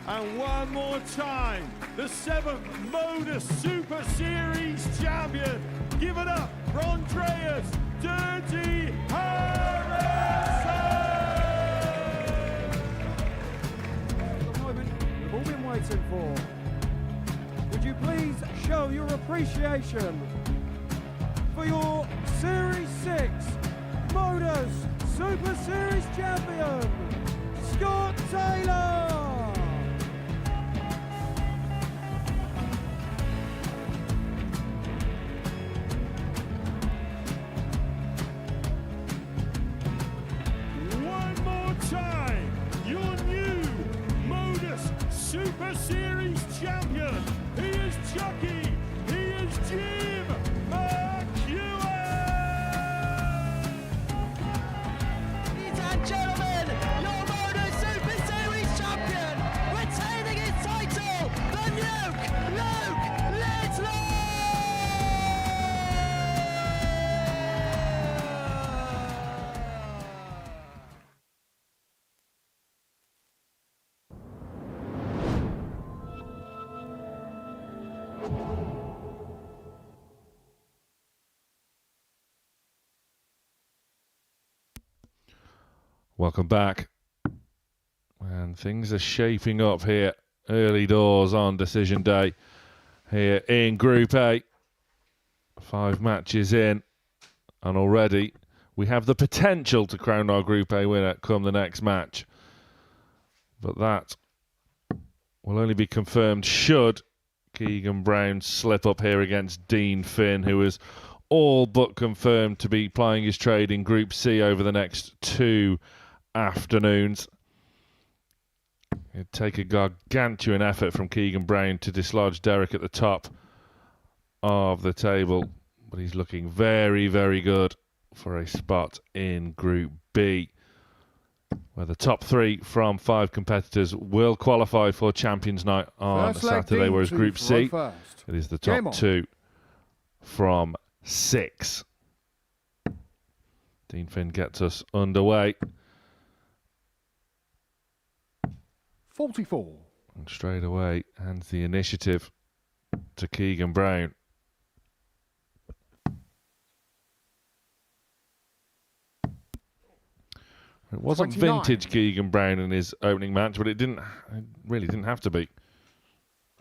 S7: And one more time, the 7th Modus Super Series champion. Give it up for Andreas Dirty Harrison.
S8: The moment we've all been waiting for. Would you please show your appreciation for your Series 6 Modus Super Series champion, Scott Taylor?
S7: One more time, your new Modus Super Series champion. He is Chucky
S4: Welcome back. And things are shaping up here. Early doors on decision day here in Group A. 5 matches in. And already we have the potential to crown our Group A winner come the next match. But that will only be confirmed should Keegan Brown slip up here against Dean Finn, who is all but confirmed to be plying his trade in Group C over the next 2 afternoons. It'd take a gargantuan effort from Keegan Brown to dislodge Derek at the top of the table, but he's looking very, very good for a spot in Group B, where the top 3 from 5 competitors will qualify for Champions Night on Saturday, whereas Group C, it is the top 2 from 6. Dean Finn gets us underway.
S8: 44.
S4: And straight away hands the initiative to Keegan Brown. It wasn't
S8: 29.
S4: vintage Keegan Brown in his opening match, but it really didn't have to be.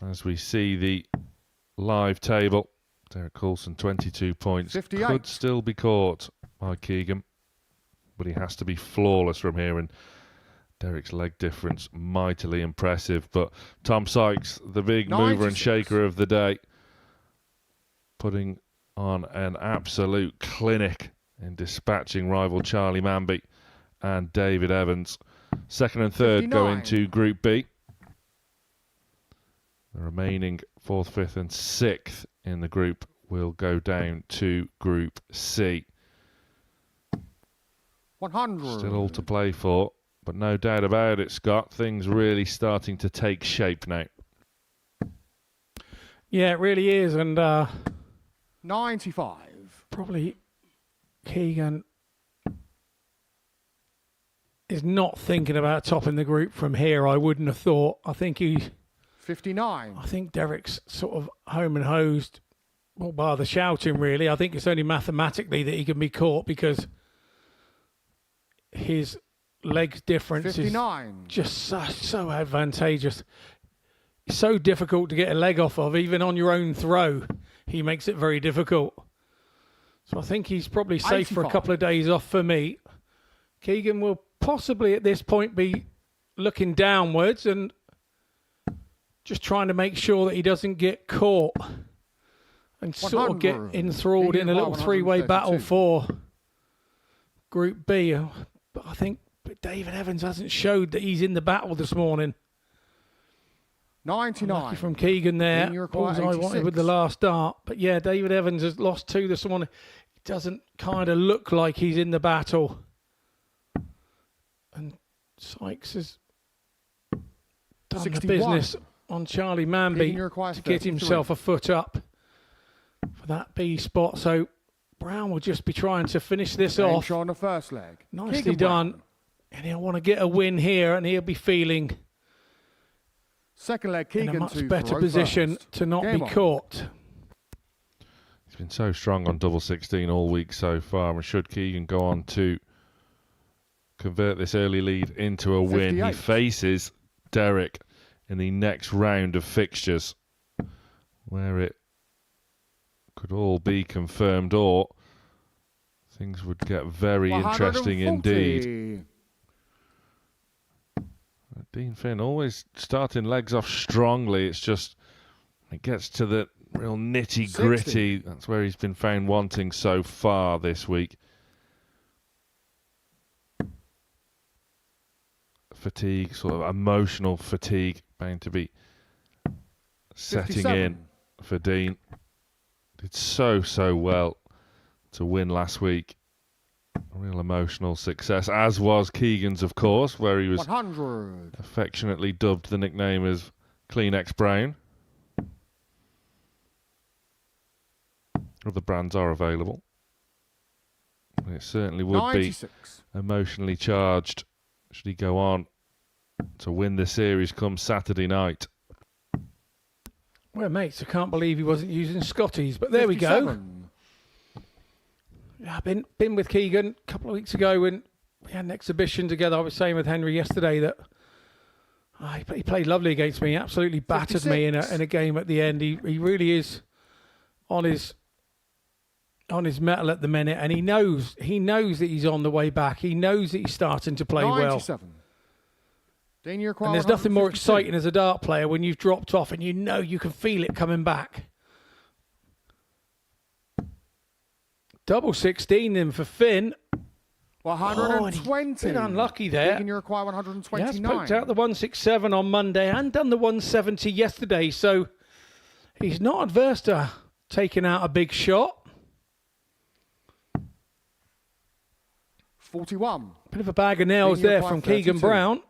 S4: As we see the live table, Derek Coulson 22 points.
S8: 58.
S4: Could still be caught by Keegan, but he has to be flawless from here, and Derek's leg difference mightily impressive. But Tom Sykes, the big mover and shaker of the day, putting on an absolute clinic in dispatching rival Charlie Mamby and David Evans. Second and third
S8: 59.
S4: go into Group B. The remaining 4th, 5th and 6th in the group will go down to Group C.
S8: 100.
S4: Still all to play for, but no doubt about it, Scott, things really starting to take shape now.
S3: Yeah, it really is, and
S8: 95.
S3: probably Keegan is not thinking about topping the group from here. I wouldn't have thought. I think
S8: 59.
S3: I think Derek's sort of home and hosed, well, by the shouting, really. I think it's only mathematically that he can be caught because his legs difference
S8: 59.
S3: is just so advantageous. It's so difficult to get a leg off of, even on your own throw. He makes it very difficult. So I think he's probably safe
S8: 85.
S3: for a couple of days off for me. Keegan will possibly at this point be looking downwards and just trying to make sure that he doesn't get caught and sort of get
S8: 100.
S3: enthralled in a little 3-way battle for Group B. But I think David Evans hasn't showed that he's in the battle this morning.
S8: 99.
S3: Lucky from Keegan there.
S8: Senior
S3: All
S8: require
S3: I wanted with the
S8: 86.
S3: last dart. But yeah, David Evans has lost 2 this morning. He doesn't kind of look like he's in the battle. And Sykes has done
S8: 61.
S3: the business on Charlie Mamby
S8: Keegan requires
S3: to get
S8: 33.
S3: himself a foot up for that B spot. So Brown will just be trying to finish this
S8: Game
S3: off.
S8: shot on the first leg.
S3: Nicely
S8: Keegan
S3: done.
S8: Brown.
S3: And he'll want to get a win here, and he'll be feeling
S8: Second leg,
S3: in
S8: Keegan
S3: a much
S8: to
S3: better
S8: throw
S3: position
S8: first.
S3: to not
S8: Game
S3: be
S8: on.
S3: caught.
S4: He's been so strong on double 16 all week so far, and should Keegan go on to convert this early lead into a win, he
S8: 58.
S4: faces Derek in the next round of fixtures, where it could all be confirmed, or things would get very interesting
S8: 140.
S4: indeed. Dean Finn always starting legs off strongly. It's just it gets to the real nitty gritty. That's where he's been found wanting so far this week. Fatigue, sort of emotional fatigue, bound to be setting
S8: 57.
S4: in for Dean. Did so well to win last week. A real emotional success, as was Keegan's, of course, where he was
S8: 100.
S4: affectionately dubbed the nickname as Kleenex Brown. Other brands are available. It certainly would
S8: 96.
S4: be emotionally charged should he go on to win the series come Saturday night.
S3: Well, mates, I can't believe he wasn't using Scotties, but there we go.
S8: 57.
S3: Yeah, I've been with Keegan a couple of weeks ago, and we had an exhibition together. I was saying with Henry yesterday that he played lovely against me. He absolutely battered me in a game at the end. He really is on his mettle at the minute, and he knows that he's on the way back. He knows that he's starting to play well. And there's nothing more exciting as a dart player when you've dropped off and you know you can feel it coming back. Double 16 in for Finn.
S8: 120.
S3: Bit unlucky there.
S8: Keegan, you require 129.
S3: He has poked out the 167 on Monday and done the 170 yesterday, so he's not adverse to taking out a big shot.
S8: 41.
S3: Bit of a bag of nails there from Keegan Brown.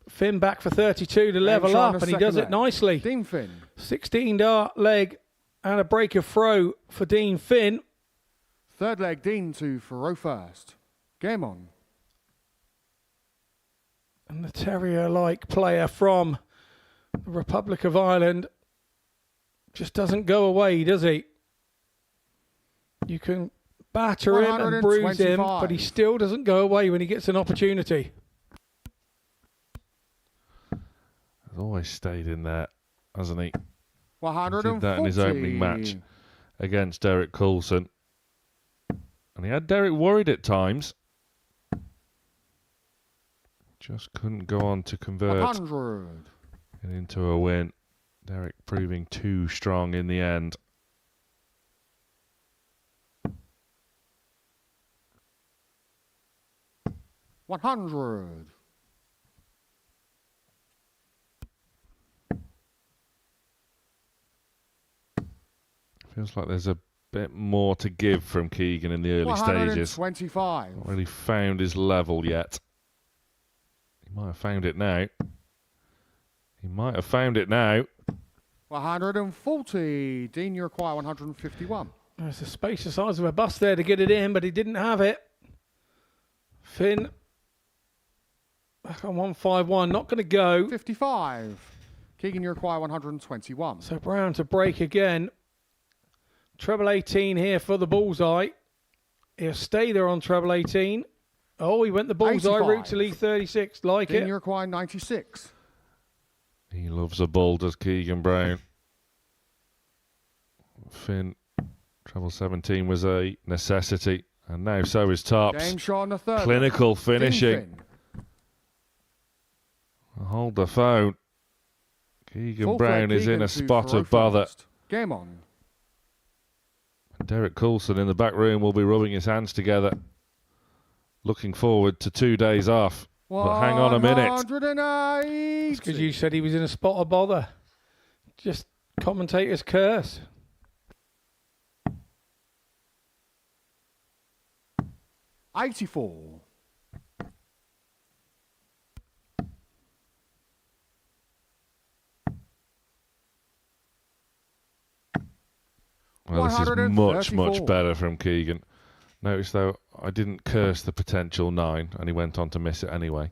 S3: Finn back for 32 to level up, and he does it nicely.
S8: Dean Finn.
S3: 16 dart leg and a break of throw for Dean Finn.
S8: Third leg, Dean to Thoreau first. Game on.
S3: And the terrier-like player from the Republic of Ireland just doesn't go away, does he? You can batter him and bruise him, but he still doesn't go away when he gets an opportunity.
S4: He's always stayed in there, hasn't he?
S8: 140.
S4: He did that in his opening match against Derek Coulson. And he had Derek worried at times. Just couldn't go on to convert
S8: 100.
S4: into a win. Derek proving too strong in the end.
S8: $100.
S4: Feels like there's a bit more to give from Keegan in the early stages.
S8: 125.
S4: Not really found his level yet. He might have found it now. He might have found it now.
S8: 140. Dean, you require 151.
S3: There's the space the size of a bus there to get it in, but he didn't have it. Finn back on 151, not going to go.
S8: 55. Keegan, you require 121.
S3: So Brown to break again. Treble 18 here for the bullseye. He'll stay there on treble 18. Oh, he went the bullseye
S8: 85.
S3: route to Lee 36. Like
S8: Dean,
S3: it.
S8: you require 96.
S4: He loves a bull, does Keegan Brown. Finn, treble 17 was a necessity. And now so is Tops.
S8: Game shot on the third.
S4: Clinical finishing.
S8: Dean Finn.
S4: Hold the phone. Keegan
S8: Full
S4: Brown
S8: flag
S4: is in
S8: Keegan
S4: a
S8: to
S4: spot
S8: Thoreau
S4: of bother.
S8: first. Game on.
S4: Derek Coulson in the back room will be rubbing his hands together. Looking forward to 2 days off. But hang on a minute.
S8: 180.
S3: It's because you said he was in a spot of bother. Just commentator's curse.
S8: $84.
S4: Well, this is much,
S8: 134.
S4: much better from Keegan. Notice, though, I didn't curse the potential 9, and he went on to miss it anyway.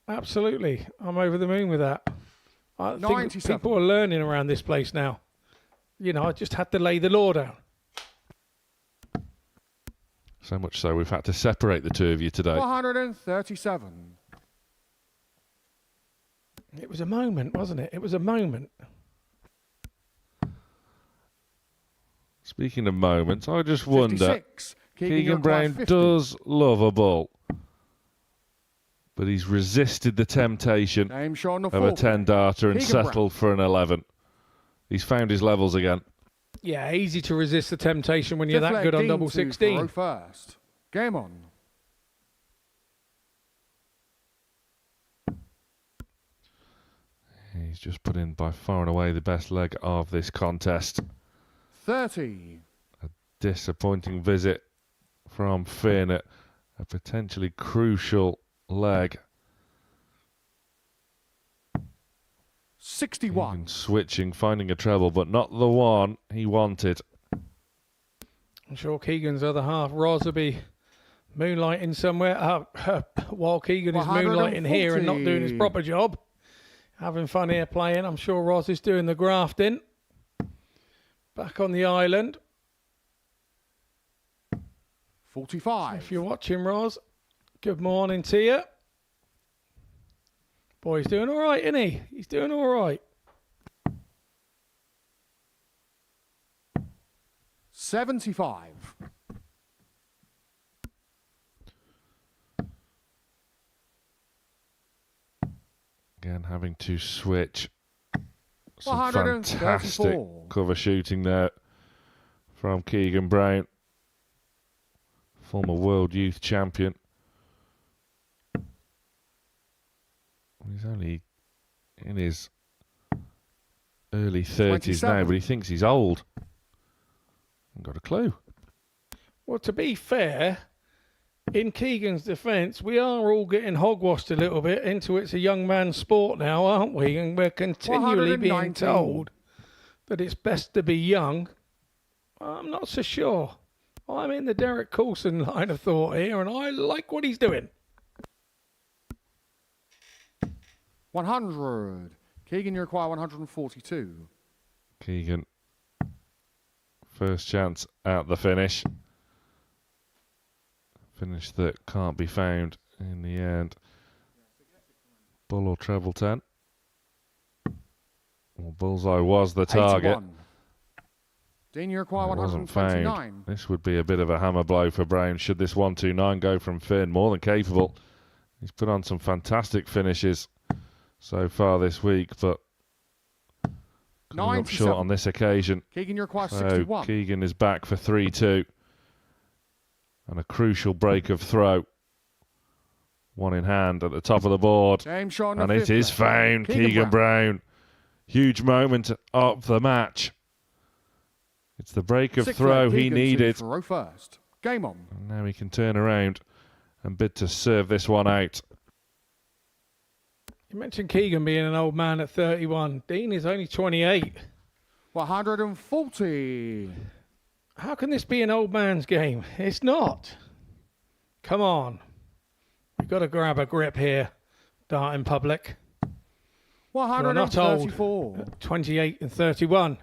S3: Absolutely. I'm over the moon with that. I think
S8: 97.
S3: people are learning around this place now. You know, I just had to lay the law down.
S4: So much so we've had to separate the two of you today.
S8: 137.
S3: It was a moment, wasn't it? It was a moment.
S4: Speaking of moments, I just wonder,
S8: 56.
S4: Keegan Brown
S8: 50.
S4: does love a bull, but he's resisted the temptation
S8: Game shot on the
S4: of a
S8: fourth.
S4: 10 darter and
S8: Keegan Brown.
S4: settled for an 11. He's found his levels again.
S3: Yeah, easy to resist the temptation when you're
S8: Fifth
S3: that
S8: leg,
S3: good on
S8: Dean
S3: double
S8: to
S3: 16.
S8: Thoreau first. Game on.
S4: He's just put in by far and away the best leg of this contest.
S8: 30.
S4: Disappointing visit from Finn at a potentially crucial leg.
S8: 61.
S4: Keegan switching, finding a treble, but not the one he wanted.
S3: I'm sure Keegan's other half, Roz, will be moonlighting somewhere while Keegan is moonlighting here and not doing his proper job. Having fun here playing. I'm sure Roz is doing the grafting. Back on the island.
S8: 45.
S3: If you're watching, Roz, Good morning to you. Boy, he's doing all right, isn't he? He's doing all right.
S8: 75.
S4: Again, having to switch. Some
S8: 134.
S4: fantastic cover shooting there from Keegan Brown, former world youth champion. He's only in his early 30s now, but he thinks he's old. I've got a clue.
S3: Well, to be fair, in Keegan's defence, we are all getting hogwashed a little bit into it's a young man's sport now, aren't we? And we're continually being
S8: 119.
S3: told that it's best to be young. I'm not so sure. I'm in the Derek Coulson line of thought here, and I like what he's doing.
S8: 100. Keegan, you require 142.
S4: Keegan, first chance at the finish. Finish that can't be found in the end. Bull or treble 10. Well, bullseye was the target.
S8: 81. Dean, you require
S4: It wasn't
S8: 129.
S4: found. This would be a bit of a hammer blow for Brown should this 129 go from Finn. More than capable. He's put on some fantastic finishes so far this week, but coming up short on this occasion.
S8: Keegan, you require
S4: So
S8: 61.
S4: Keegan is back for 3-2. And a crucial break of throw. One in hand at the top of the board.
S8: James Shaw in the
S4: And it
S8: fifth
S4: is
S8: place.
S4: found. Keegan Brown. Huge moment of the match. It's the break of
S8: Sixth
S4: throw
S8: leg,
S4: he
S8: Keegan to
S4: needed.
S8: throw first. Game on.
S4: And now he can turn around and bid to serve this one out.
S3: You mentioned Keegan being an old man at 31. Dean is only 28.
S8: 140.
S3: How can this be an old man's game? It's not. Come on. We've got to grab a grip here, darting public. You're not old.
S8: 134.
S3: 28 and 31.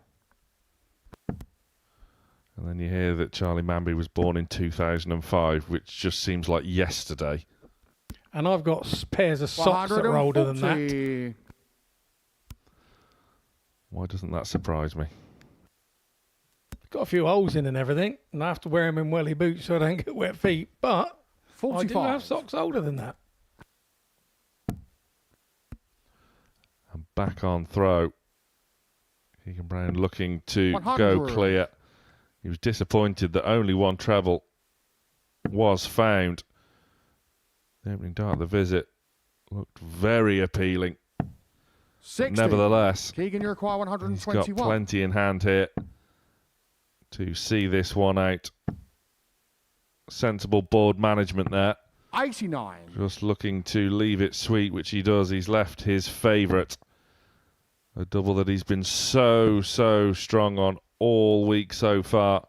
S4: And then you hear that Charlie Mamby was born in 2005, which just seems like yesterday.
S3: And I've got pairs of socks that are older than that.
S8: 140.
S4: Why doesn't that surprise me?
S3: Got a few holes in and everything, and I have to wear them in welly boots so I don't get wet feet. But
S8: 45.
S3: I do have socks older than that.
S4: And back on throw. Keegan Brown looking to
S8: 100.
S4: go clear. He was disappointed that only one treble was found. The opening dart of the visit looked very appealing.
S8: 60.
S4: Nevertheless,
S8: Keegan, you require
S4: he's
S8: 121.
S4: got plenty in hand here to see this one out. Sensible board management there.
S8: 89.
S4: Just looking to leave it sweet, which he does. He's left his favourite. A double that he's been so strong on all week so far.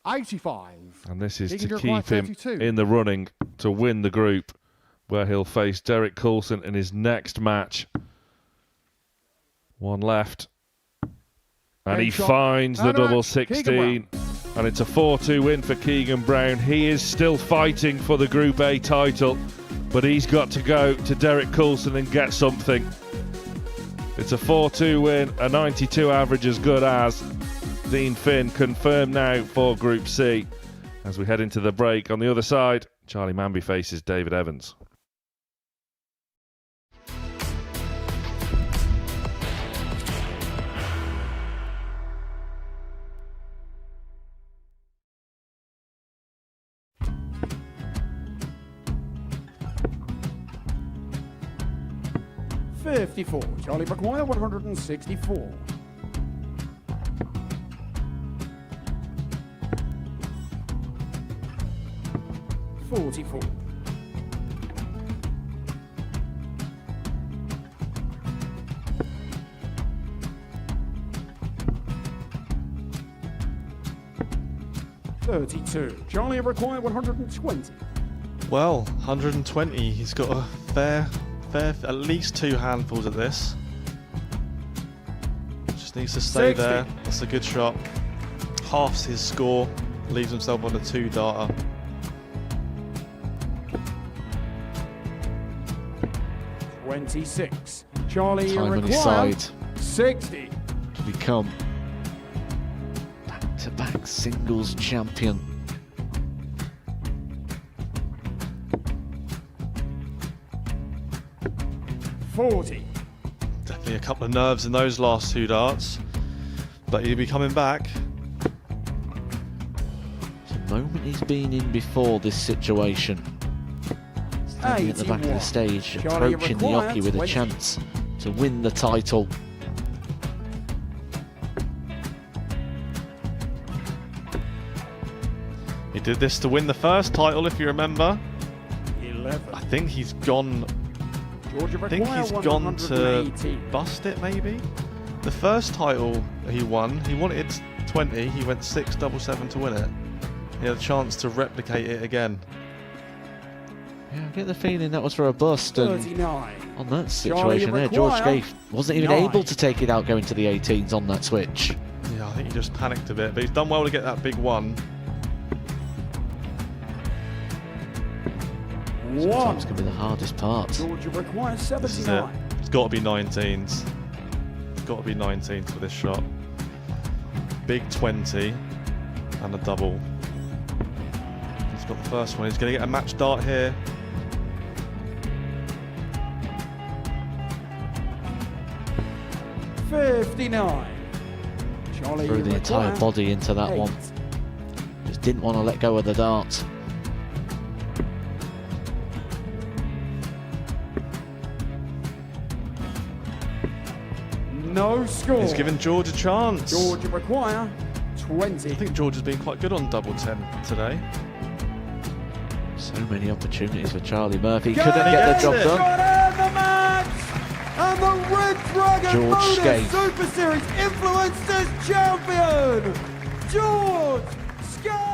S8: 85.
S4: And this is
S8: Keegan,
S4: to
S8: you require
S4: keep him
S8: 32.
S4: in the running to win the group, where he'll face Derek Coulson in his next match. One left. And he
S8: Shot.
S4: finds the
S8: And a
S4: double
S8: match.
S4: 16.
S8: Keegan
S4: And it's a 4-2 win for Keegan Brown. He is still fighting for the Group A title, but he's got to go to Derek Coulson and get something. It's a 4-2 win, a 92 average as good as. Dean Finn confirmed now for Group C. As we head into the break, on the other side, Charlie Mamby faces David Evans.
S8: Charlie McGuire, 164. 44. 32. Charlie required 120.
S10: Well, 120. He's got a fair, at least two handfuls of this. Just needs to stay
S8: 60.
S10: there. That's a good shot. Halves his score. Leaves himself on a 2-darter.
S7: 26. Charlie
S1: Time on his
S7: require
S1: side
S7: 60.
S1: to become back-to-back singles champion.
S10: Definitely a couple of nerves in those last 2 darts, but he'll be coming back.
S1: It's a moment he's been in before this situation. Standing at the back of the stage,
S7: Charlie
S1: approaching the
S7: require
S1: Oki with a
S7: 20.
S1: chance to win the title.
S10: He did this to win the first title, if you remember.
S7: 11.
S10: I think he's gone.
S7: Georgia
S10: I think
S7: require
S10: he's gone to
S7: 180.
S10: bust it, maybe. The first title he wanted 20. He went 6-7-7 to win it. He had a chance to replicate it again.
S1: Yeah, I get the feeling that was for a bust, and
S7: 39.
S1: on that
S7: Charlie
S1: situation there, George
S7: require
S1: Scaife wasn't even
S7: 9.
S1: able to take it out going to the 18s on that switch.
S10: Yeah, I think he just panicked a bit, but he's done well to get that big one.
S1: Sometimes can be the hardest part.
S7: Georgia require
S10: This is it.
S7: 79.
S10: It's got to be 19s. It's got to be 19s for this shot. Big 20 and a double. He's got the first one. He's going to get a match dart here.
S7: $59. Charlie
S1: Threw the entire
S7: require
S1: body into that
S7: 8.
S1: one. Just didn't want to let go of the dart.
S7: No score.
S10: He's given George a chance.
S7: Georgia require 20.
S10: I think George has been quite good on double 10 today.
S1: So many opportunities for Charlie Murphy.
S7: Got
S1: Couldn't
S7: it,
S1: get the
S10: gets
S1: job
S10: it.
S1: done.
S7: Got it, the match! And the Red Dragon
S1: George
S7: Modus
S1: Scaife.
S7: Super Series Influencers Champion, George Scaife!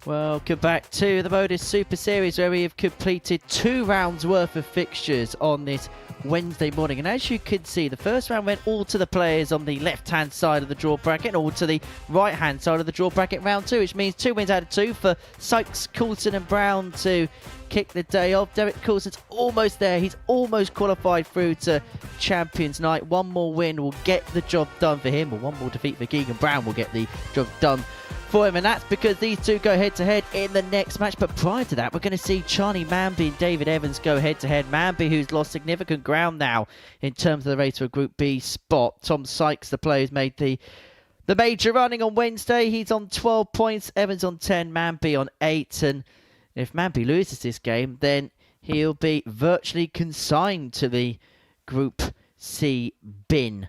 S2: Welcome back to the Modus Super Series, where we have completed 2 rounds worth of fixtures on this Wednesday morning. And as you can see, the first round went all to the players on the left-hand side of the draw bracket and all to the right-hand side of the draw bracket round 2, which means 2 wins out of 2 for Sykes, Coulson and Brown to kick the day off. Derek Coulson's almost there. He's almost qualified through to Champions Night. One more win will get the job done for him, or one more defeat for Keegan Brown will get the job done for him, and that's because these two go head-to-head in the next match. But prior to that, we're going to see Charlie Mamby and David Evans go head-to-head. Mamby, who's lost significant ground now in terms of the race for a Group B spot. Tom Sykes, the player who's made the major running on Wednesday, he's on 12 points. Evans on 10, Mamby on 8. And if Mamby loses this game, then he'll be virtually consigned to the Group C bin.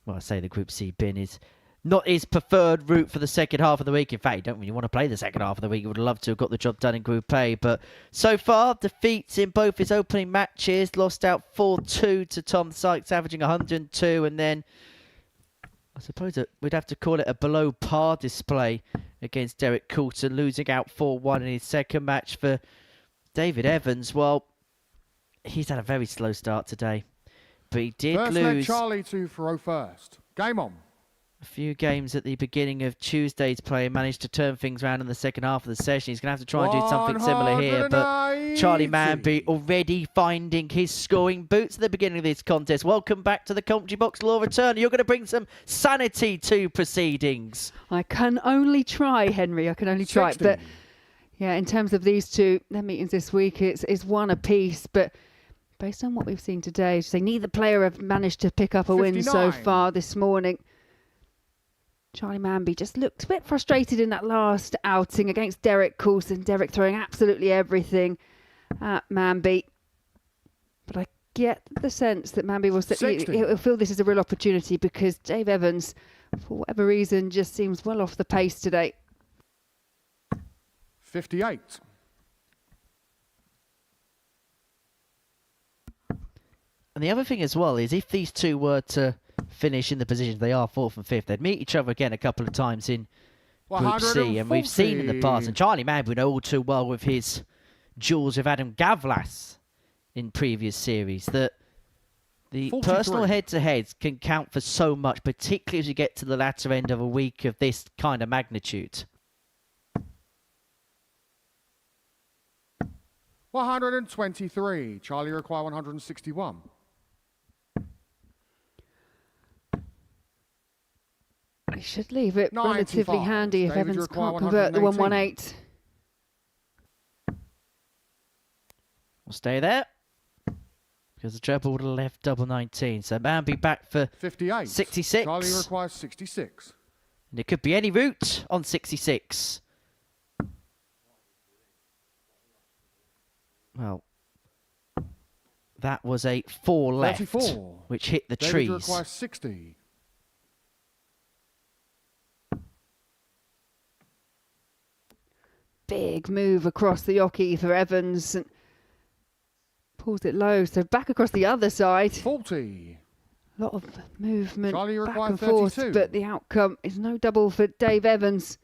S2: Well, I say the Group C bin is not his preferred route for the second half of the week. In fact, you don't really want to play the second half of the week. You would love to have got the job done in Group A. But so far, defeats in both his opening matches. Lost out 4-2 to Tom Sykes, averaging 102. And then I suppose that we'd have to call it a below par display against Derek Coulson, losing out 4-1 in his second match. For David Evans, well, he's had a very slow start today. But he did
S14: First leg
S2: lose
S14: Charlie to throw first. Game on.
S2: a few games at the beginning of Tuesday's play and managed to turn things around in the second half of the session. He's going to have to try and do something similar here. But Charlie Mamby already finding his scoring boots at the beginning of this contest. Welcome back to the commentary box, Laura Turner. You're going to bring some sanity to proceedings.
S5: I can only try, Henry. I can only try. But yeah, in terms of these two, their meetings this week, it's one apiece. But based on what we've seen today, say neither player have managed to pick up a win so far this morning. Charlie Mamby just looked a bit frustrated in that last outing against Derek Coulson. Derek throwing absolutely everything at Mamby. But I get the sense that Mamby will feel this is a real opportunity because Dave Evans, for whatever reason, just seems well off the pace today.
S14: 58.
S2: And the other thing as well is if these two were to finish in the positions they are, 4th and 5th, they'd meet each other again a couple of times in Group C. And we've seen in the past, and Charlie Mamby, we know all too well with his duels with Adam Gavlas in previous series, that the
S14: 43.
S2: personal head-to-heads can count for so much, particularly as you get to the latter end of a week of this kind of magnitude.
S14: 123. Charlie require 161.
S5: I should leave it
S14: 95.
S5: relatively handy if
S14: David,
S5: Evans
S14: require
S5: can't convert the
S14: 118.
S5: 118.
S2: We'll stay there. Because the treble would have left double 19. So Mambby back for
S14: 58.
S2: 66.
S14: Charlie requires 66.
S2: And it could be any route on 66. Well, that was a 4 left,
S14: 34.
S2: which hit the
S14: David
S2: trees.
S14: requires 60.
S5: Big move across the oche for Evans. And pulls it low, so back across the other side.
S14: 40.
S5: A lot of movement
S14: Charlie
S5: back
S14: requires
S5: and forth,
S14: 32.
S5: but the outcome is no double for Dave Evans.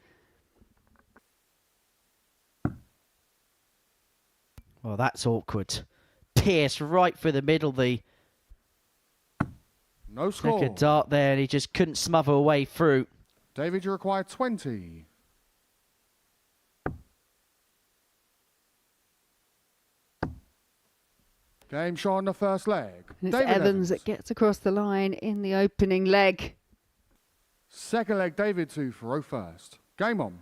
S2: Well, that's awkward. Pierce right through the middle, the
S14: No score.
S2: second dart there, and he just couldn't smother a way through.
S14: David, you require 20. Game shot on the first leg.
S5: And it's
S14: David
S5: Evans that gets across the line in the opening leg.
S14: Second leg, David 2 for row first. Game on.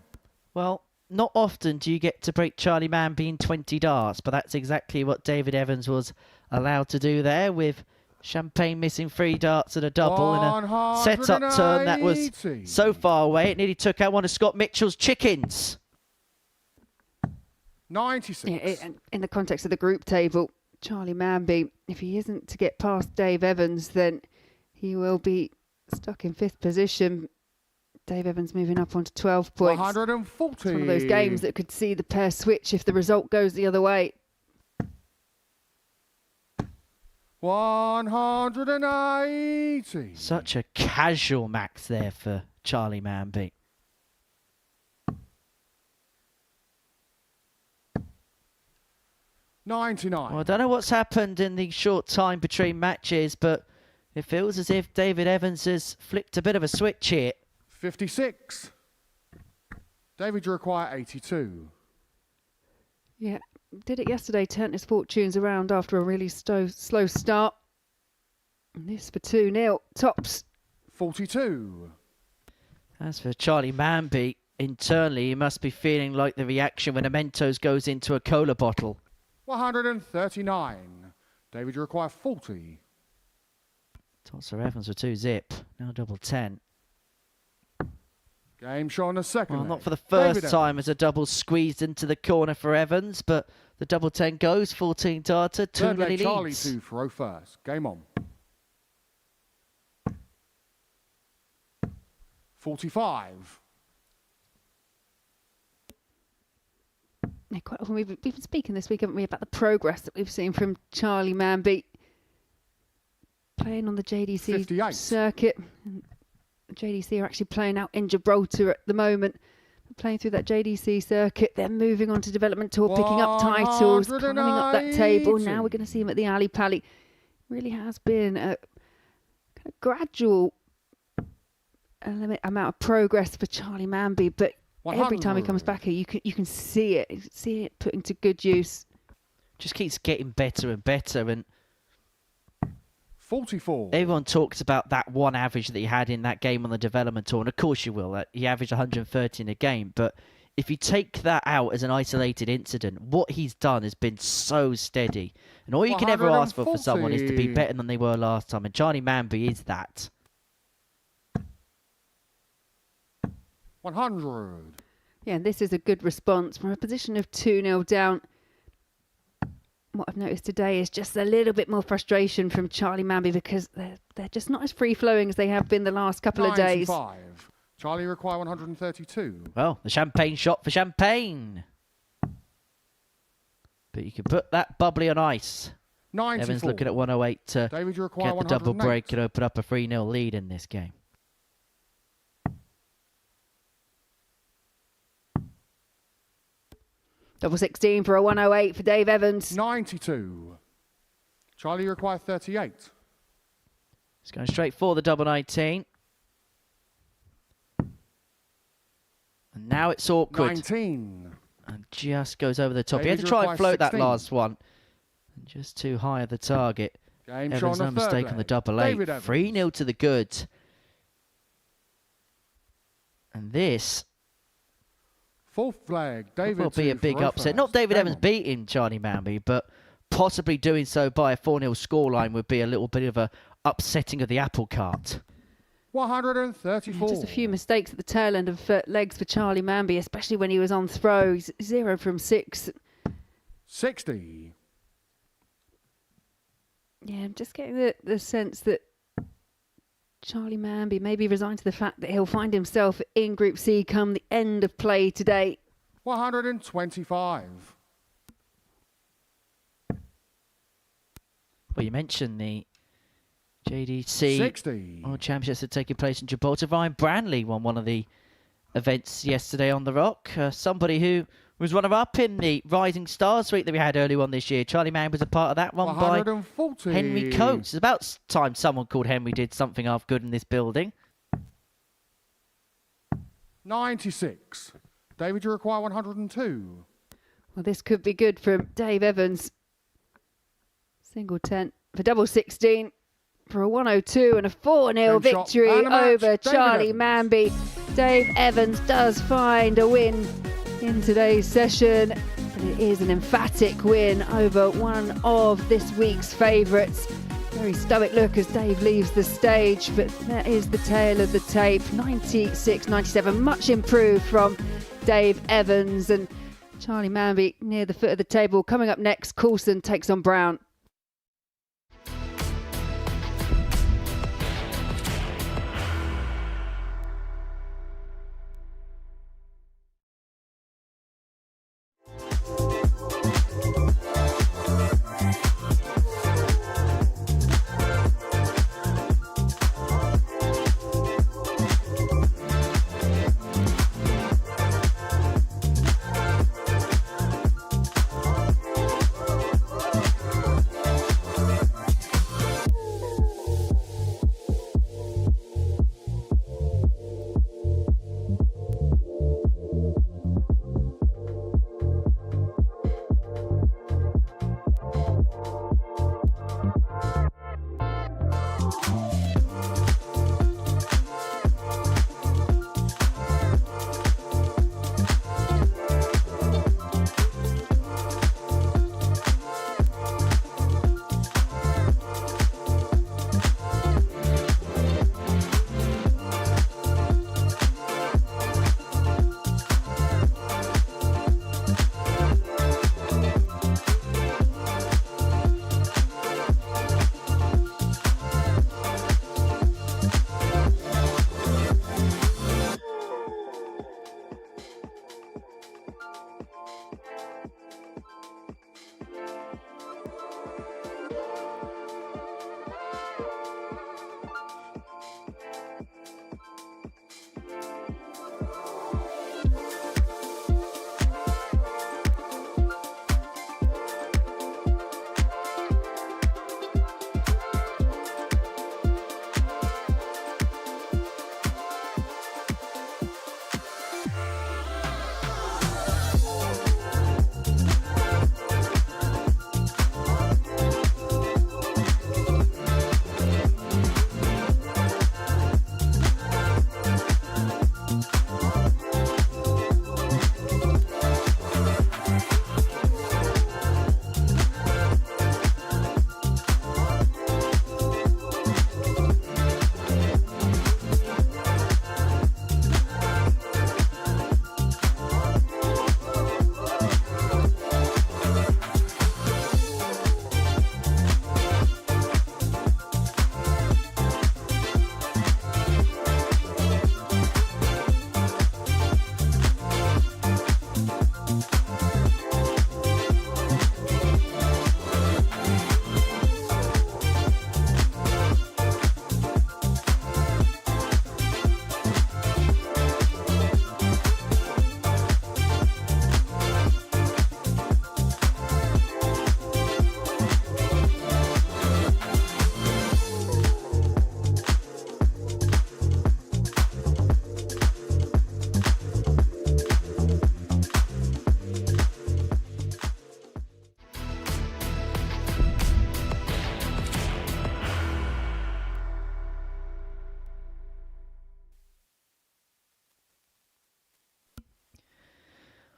S2: Well, not often do you get to break Charlie Mamby in 20 darts, but that's exactly what David Evans was allowed to do there, with Champagne missing 3 darts and a double in a set-up turn that was
S14: 180.
S2: so far away it nearly took out one of Scott Mitchell's chickens.
S14: 96.
S5: Yeah, in the context of the group table, Charlie Mamby, if he isn't to get past Dave Evans, then he will be stuck in 5th position. Dave Evans moving up onto 12 points.
S14: 140.
S5: It's one of those games that could see the pair switch if the result goes the other way.
S14: 180.
S2: Such a casual max there for Charlie Mamby.
S14: $99.
S2: Well, I don't know what's happened in the short time between matches, but it feels as if David Evans has flipped a bit of a switch here.
S14: 56. David, you require 82.
S5: Yeah, did it yesterday, turned his fortunes around after a really slow start. And this for 2-0, tops.
S14: 42.
S2: As for Charlie Mamby, internally he must be feeling like the reaction when a Mentos goes into a cola bottle.
S14: 139. David, you require 40.
S2: Sir Evans with 2 zip, now double 10.
S14: Game shot on the second
S2: Well,
S14: leg.
S2: not for the first
S14: David
S2: time as a double squeezed into the corner for Evans, but the double 10 goes, 14 darter, 2
S14: Third leg,
S2: nearly
S14: Charlie
S2: leads.
S14: 2 for row first. Game on. 45.
S5: Yeah, quite often we've been speaking this week, haven't we, about the progress that we've seen from Charlie Mamby. Playing on the JDC
S14: 58.
S5: circuit. And JDC are actually playing out in Gibraltar at the moment. Playing through that JDC circuit, then moving on to development tour, picking up titles, climbing up that table. Now we're going to see him at the Ali Pali. Really has been a kind of gradual amount of progress for Charlie Mamby, but every time he comes back here, you can see it. You can see it put into good use.
S2: Just keeps getting better and better, and
S14: 44.
S2: everyone talks about that one average that he had in that game on the development tour, and of course you will. He averaged 130 in a game, but if you take that out as an isolated incident, what he's done has been so steady. And all you can ever ask for someone is to be better than they were last time, and Charlie Mamby is that.
S14: 100.
S5: Yeah, and this is a good response from a position of 2-0 down. What I've noticed today is just a little bit more frustration from Charlie Mamby because they're just not as free-flowing as they have been the last couple of days.
S14: 95. Charlie require 132.
S2: Well, the champagne shot for Champagne. But you can put that bubbly on ice.
S14: 94.
S2: Evans looking at 108 to
S14: David, you require
S2: get the double
S14: 108.
S2: break and open up a 3-0 lead in this game.
S5: Double 16 for a 108 for Dave Evans.
S14: 92. Charlie, you require 38.
S2: It's going straight for the double 19. And now it's awkward.
S14: 19.
S2: And just goes over the top. He
S14: David,
S2: had to try and
S14: requires
S2: float that
S14: 16.
S2: last one. And just too high of the target.
S14: Game
S2: Evans,
S14: shot on
S2: no
S14: the third
S2: mistake on the
S14: leg.
S2: double
S14: David
S2: 8.
S14: Evans.
S2: 3-0 to the good. And this
S14: Fourth leg, David
S2: will be a
S14: 2
S2: big
S14: for
S2: upset.
S14: Rofast.
S2: Not David Evans
S14: Damon.
S2: beating Charlie Mamby, but possibly doing so by a 4-0 scoreline would be a little bit of a upsetting of the apple cart.
S14: 134.
S5: Just a few mistakes at the tail end of legs for Charlie Mamby, especially when he was on throw. He's 0 from 6.
S14: 60.
S5: Yeah, I'm just getting the sense that Charlie Mamby may be resigned to the fact that he'll find himself in Group C come the end of play today.
S14: 125.
S2: Well, you mentioned the JDC
S14: 60.
S2: World Championships are taking place in Gibraltar. Ryan Branley won one of the events yesterday on the Rock. Somebody who was runner-up in the Rising Stars Suite that we had earlier on this year. Charlie Mamby was a part of that one by
S14: 140.
S2: Henry Coates. It's about time someone called Henry did something half good in this building.
S14: 96. David, you require 102.
S5: Well, this could be good from Dave Evans. Single 10 for double 16 for a 102 and a 4-0
S14: Ten shot
S5: victory
S14: and a match,
S5: over
S14: David
S5: Charlie
S14: Evans.
S5: Mamby. Dave Evans does find a win in today's session, and it is an emphatic win over one of this week's favourites. Very stoic look as Dave leaves the stage, but that is the tail of the tape. 96-97, much improved from Dave Evans, and Charlie Mamby near the foot of the table. Coming up next, Coulson takes on Brown.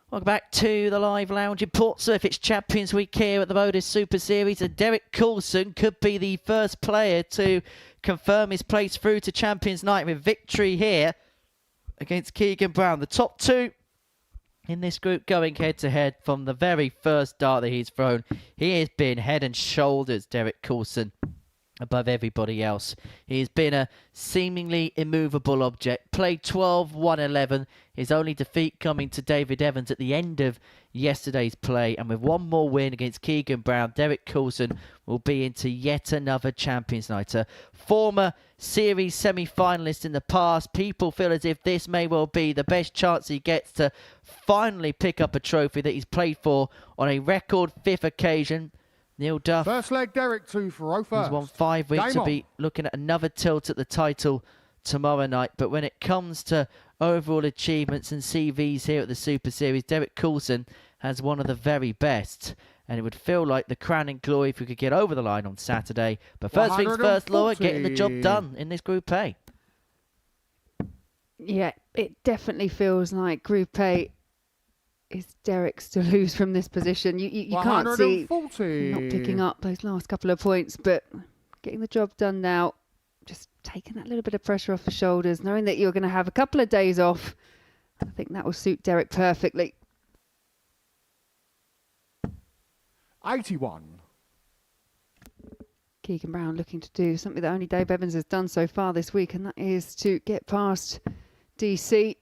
S2: Welcome back to the live lounge in Portsmouth. It's Champions Week here at the Modus Super Series, and Derek Coulson could be the first player to confirm his place through to Champions Night with victory here against Keegan Brown. The top two in this group going head-to-head from the very first dart that he's thrown. He has been head and shoulders, Derek Coulson, above everybody else. He has been a seemingly immovable object. Played 12, won 11. His only defeat coming to David Evans at the end of yesterday's play. And with one more win against Keegan Brown, Derek Coulson will be into yet another Champions Night. A former series semi-finalist in the past. People feel as if this may well be the best chance he gets to finally pick up a trophy that he's played for on a record 5th occasion. Neil Duff.
S14: First leg, Derek 2 for 0 first.
S2: He's won 5 weeks to be looking at another tilt at the title tomorrow night. But when it comes to overall achievements and CVs here at the Super Series, Derek Coulson has one of the very best. And it would feel like the crowning glory if we could get over the line on Saturday. But first things first, Laura, getting the job done in this Group A.
S5: Yeah, it definitely feels like Group A is Derek's to lose from this position. You can't see not picking up those last couple of points, but getting the job done now, just taking that little bit of pressure off the shoulders, knowing that you're going to have a couple of days off. I think that will suit Derek perfectly.
S14: 81.
S5: Keegan Brown looking to do something that only Dave Evans has done so far this week, and that is to get past DC.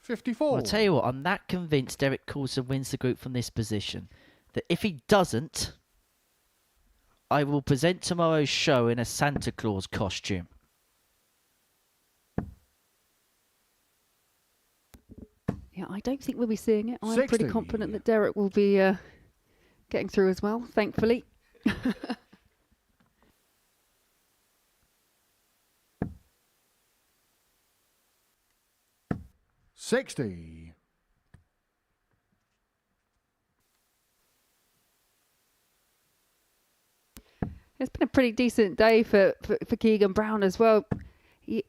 S14: 54.
S2: Well, I'll tell you what, I'm that convinced Derek Coulson wins the group from this position that if he doesn't, I will present tomorrow's show in a Santa Claus costume.
S5: Yeah, I don't think we'll be seeing it. I'm
S14: 60.
S5: pretty confident that Derek will be getting through as well, thankfully.
S14: 60.
S5: It's been a pretty decent day for Keegan Brown as well. He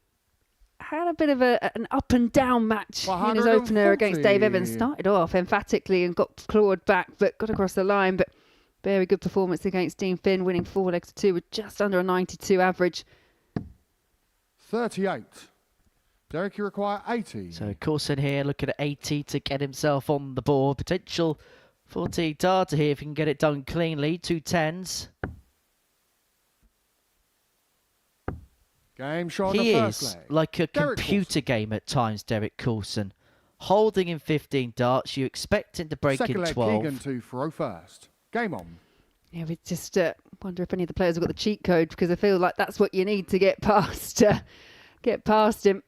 S5: had a bit of an up and down match in his opener against Dave Evans. Started off emphatically and got clawed back, but got across the line. But very good performance against Dean Finn, winning 4 legs to 2 with just under a 92 average.
S14: 38. Derek, you require 80.
S2: So Coulson here looking at 80 to get himself on the board. Potential 40 darter here if he can get it done cleanly. 2 10s.
S14: Game shot
S2: He
S14: on the first
S2: is
S14: leg.
S2: like a
S14: Derek
S2: computer game at times, Derek Coulson. Holding in 15 darts, you expect him to break
S14: Second
S2: in
S14: leg,
S2: 12.
S14: Keegan 2 for 0 first. Game on.
S5: Yeah, we just wonder if any of the players have got the cheat code, because I feel like that's what you need to get past him.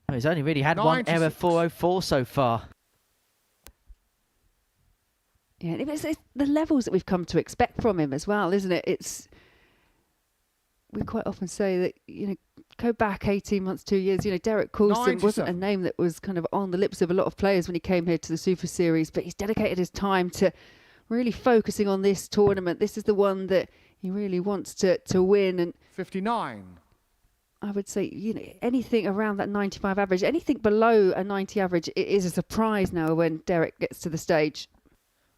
S2: Well, he's only really had 1 error 404 so far.
S5: Yeah, it's the levels that we've come to expect from him as well, isn't it? We quite often say that, go back 18 months, 2 years, Derek Coulson wasn't a name that was kind of on the lips of a lot of players when he came here to the Super Series, but he's dedicated his time to really focusing on this tournament. This is the one that he really wants to win. And
S14: 59.
S5: I would say, anything around that 95 average, anything below a 90 average, it is a surprise now when Derek gets to the stage.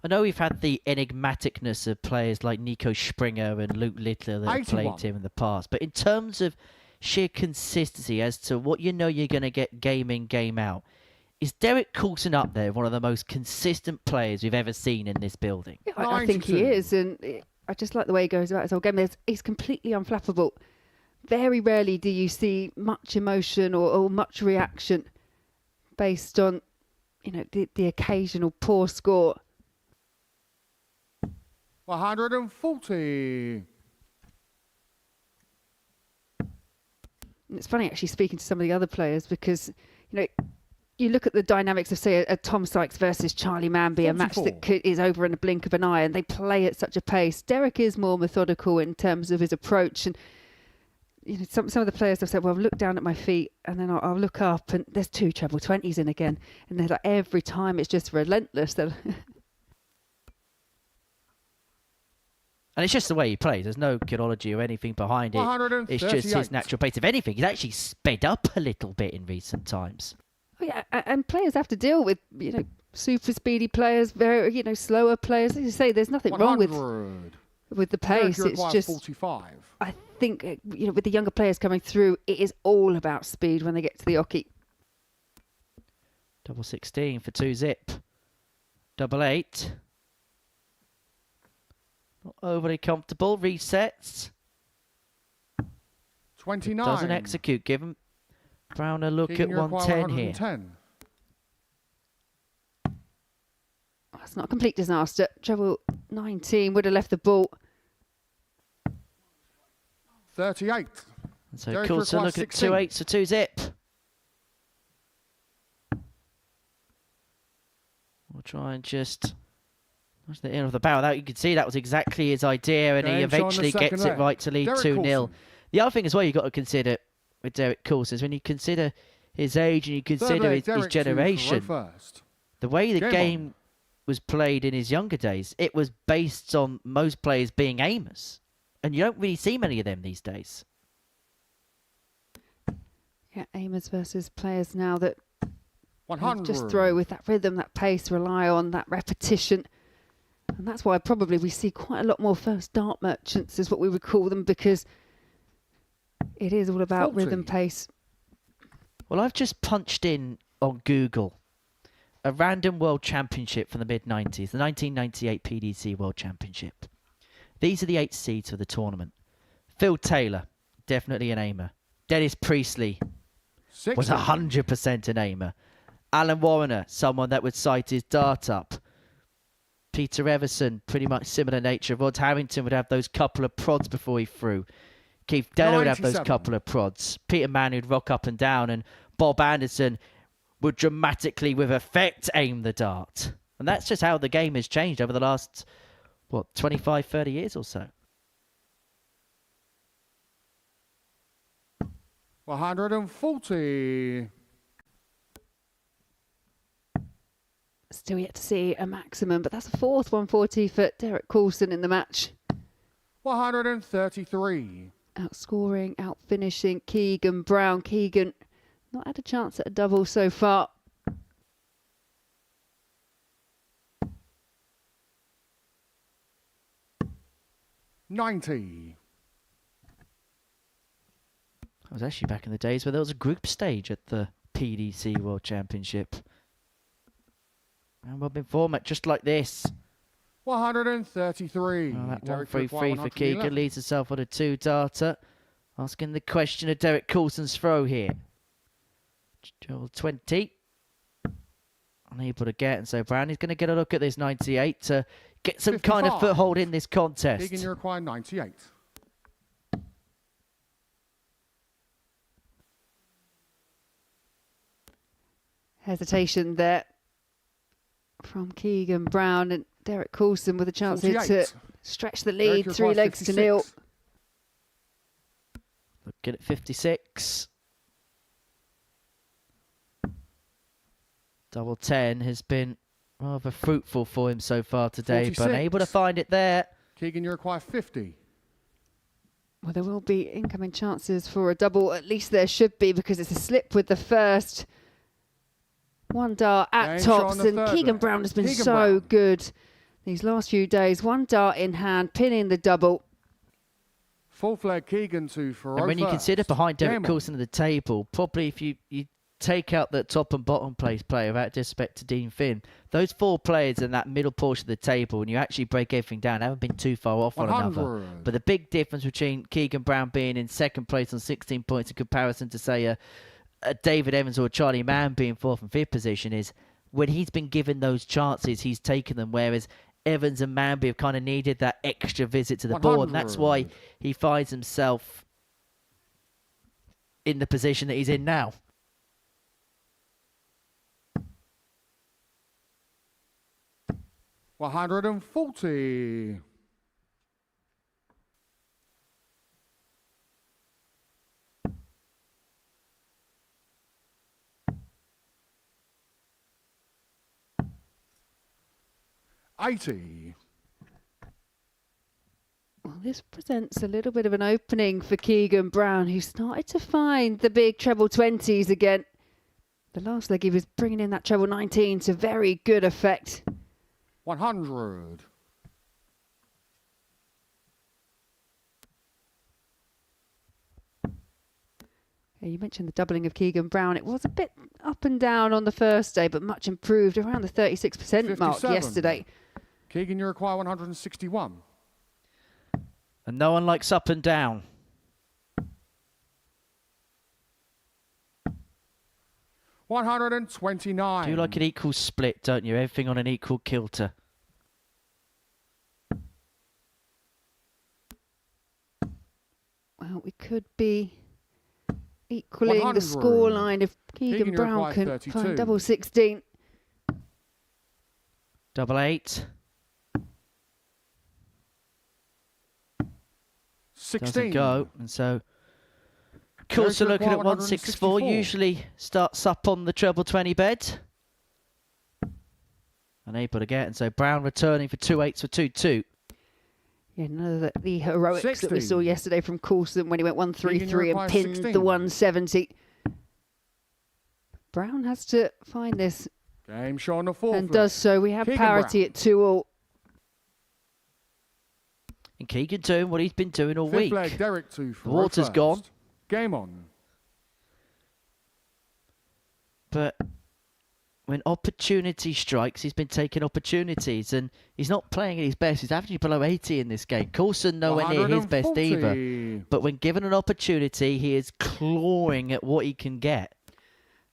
S2: I know we've had the enigmaticness of players like Nico Springer and Luke Littler that have played here in the past, but in terms of sheer consistency as to what you're going to get game in, game out, is Derek Coulson up there, one of the most consistent players we've ever seen in this building?
S5: Yeah, I think he is, and I just like the way he goes about his whole game. He's completely unflappable. Very rarely do you see much emotion or much reaction based on, the occasional poor score.
S14: 140.
S5: And it's funny actually speaking to some of the other players because, you look at the dynamics of, say, a Tom Sykes versus Charlie Mamby, a match that is over in a blink of an eye, and they play at such a pace. Derek is more methodical in terms of his approach, and some of the players have said, well, I've looked down at my feet and then I'll look up and there's 2 treble 20s in again, and they're like, every time it's just relentless.
S2: And it's just the way he plays. There's no chronology or anything behind it. It's just his natural pace. If anything, he's actually sped up a little bit in recent times.
S5: Oh, yeah, and players have to deal with, super speedy players, very, slower players. As you say, there's nothing wrong with the pace. It's just
S14: 45.
S5: I think, with the younger players coming through, it is all about speed when they get to the oche.
S2: Double 16 for 2-zip. Double 8. Not overly comfortable. Resets.
S14: 29.
S2: Doesn't execute. Give him Brown a look at 110 here.
S5: It's not a complete disaster. Treble 19 would have left the ball.
S14: 38.
S2: And so Coulson look at 2 8s for 2-zip. We'll try and just watch the end of the barrel. That you can see that was exactly his idea, and he eventually gets it right to lead 2-0. The other thing as well you've got to consider with Derek Coulson is when you consider his age and you consider his generation, the way the game was played in his younger days, it was based on most players being aimers. And you don't really see many of them these days.
S5: Yeah, aimers versus players now that
S14: 100.
S5: just throw with that rhythm, that pace, rely on that repetition. And that's why probably we see quite a lot more first dart merchants is what we would call them, because it is all about rhythm, pace.
S2: Well, I've just punched in on Google a random world championship from the mid-90s, the 1998 PDC World Championship. These are the 8 seeds for the tournament. Phil Taylor, definitely an aimer. Dennis Priestley was 100% an aimer. Alan Warrener, someone that would sight his dart up. Peter Everson, pretty much similar nature. Rod Harrington would have those couple of prods before he threw. Keith Denner would have those couple of prods. Peter Mann would rock up and down, and Bob Anderson would dramatically, with effect, aim the dart. And that's just how the game has changed over the last, 25, 30 years or so.
S14: 140.
S5: Still yet to see a maximum, but that's the fourth 140 for Derek Coulson in the match.
S14: 133.
S5: Outscoring, outfinishing Keegan Brown. Keegan not had a chance at a double so far.
S14: $90.
S2: I was actually back in the days where there was a group stage at the PDC World Championship. And Robin format just like this.
S14: 133.
S2: Oh, that 133 for Keegan leads himself on a 2-darter. Asking the question of Derek Coulson's throw here. 20. Unable to get, and so Brown is going to get a look at this 98 to get some
S14: 55.
S2: kind of foothold in this contest.
S14: Keegan, you require 98.
S5: Hesitation there from Keegan Brown, and Derek Coulson with a chance here to stretch the lead.
S14: Derek
S5: 3 legs
S14: 56.
S5: to nil.
S2: Looking at 56. Double 10 has been rather fruitful for him so far today,
S14: 46.
S2: but unable to find it there.
S14: Keegan, you require 50.
S5: Well, there will be incoming chances for a double. At least there should be, because it's a slip with the first. 1 dart at
S14: Game shot on
S5: tops,
S14: the
S5: and
S14: third
S5: Keegan
S14: leg.
S5: Brown has been
S14: Keegan
S5: so
S14: Brown.
S5: good these last few days. 1 dart in hand, pinning the double.
S14: 4th leg, Keegan to Faro.
S2: And when you consider behind Derek
S14: Game on.
S2: Coulson at the table, probably if you take out the top and bottom place player, without disrespect to Dean Finn, those 4 players in that middle portion of the table, and you actually break everything down, haven't been too far off one another.
S14: 100.
S2: But the big difference between Keegan Brown being in 2nd place on 16 points in comparison to, say, a David Evans or a Charlie Mamby in 4th and 5th position is when he's been given those chances, he's taken them, whereas Evans and Mambby have kind of needed that extra visit to the board, and that's why he finds himself in the position that he's in now.
S14: $140. $80.
S5: Well, this presents a little bit of an opening for Keegan Brown, who started to find the big treble 20s again. The last leg, he was bringing in that treble 19 to very good effect.
S14: 100.
S5: You mentioned the doubling of Keegan Brown. It was a bit up and down on the first day, but much improved, around the 36% mark
S14: 57.
S5: yesterday.
S14: Keegan, you require 161.
S2: And no one likes up and down.
S14: 129.
S2: Do you like an equal split, don't you? Everything on an equal kilter.
S5: Well, we could be equaling the
S14: 100.
S5: scoreline if Keegan
S14: you
S5: Brown
S14: require
S5: can
S14: 32.
S5: find double 16.
S2: Double 8.
S14: 16.
S2: Doesn't go. And so Coulson looking at 164. Usually starts up on the treble 20 bed. Unable to get. And so Brown returning for 2 8s for 2-2.
S5: Yeah, none of the heroics that we
S14: 60.
S5: saw yesterday from Coulson when he went 133 and
S14: requires
S5: pinned
S14: 16.
S5: the 170. Brown has to find this
S14: Game show on the fourth.
S5: and does so. We have
S14: Keegan
S5: parity
S14: Brown.
S5: at 2-all.
S2: And Keegan doing what he's been doing all
S14: Fifth
S2: week.
S14: leg, Derek 2 for
S2: The water's
S14: first.
S2: gone.
S14: Game on.
S2: But when opportunity strikes, he's been taking opportunities, and he's not playing at his best. He's averaging below 80 in this game. Coulson nowhere near his best
S14: 140.
S2: either. But when given an opportunity, he is clawing at what he can get.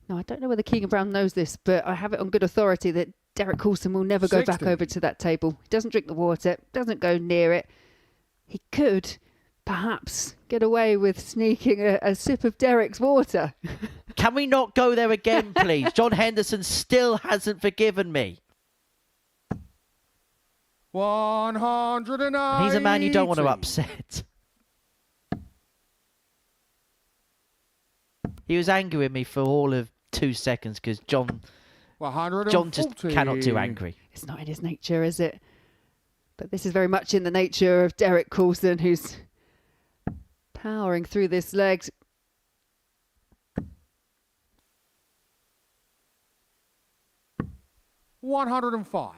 S5: Now, I don't know whether Keegan Brown knows this, but I have it on good authority that Derek Coulson will never go back
S14: 60.
S5: over to that table. He doesn't drink the water, doesn't go near it. He could perhaps get away with sneaking a sip of Derek's water.
S2: Can we not go there again, please? John Henderson still hasn't forgiven me.
S14: 180.
S2: He's a man you don't want to upset. He was angry with me for all of 2 seconds because John just cannot do angry.
S5: It's not in his nature, is it? But this is very much in the nature of Derek Coulson, who's powering through this leg.
S14: $105.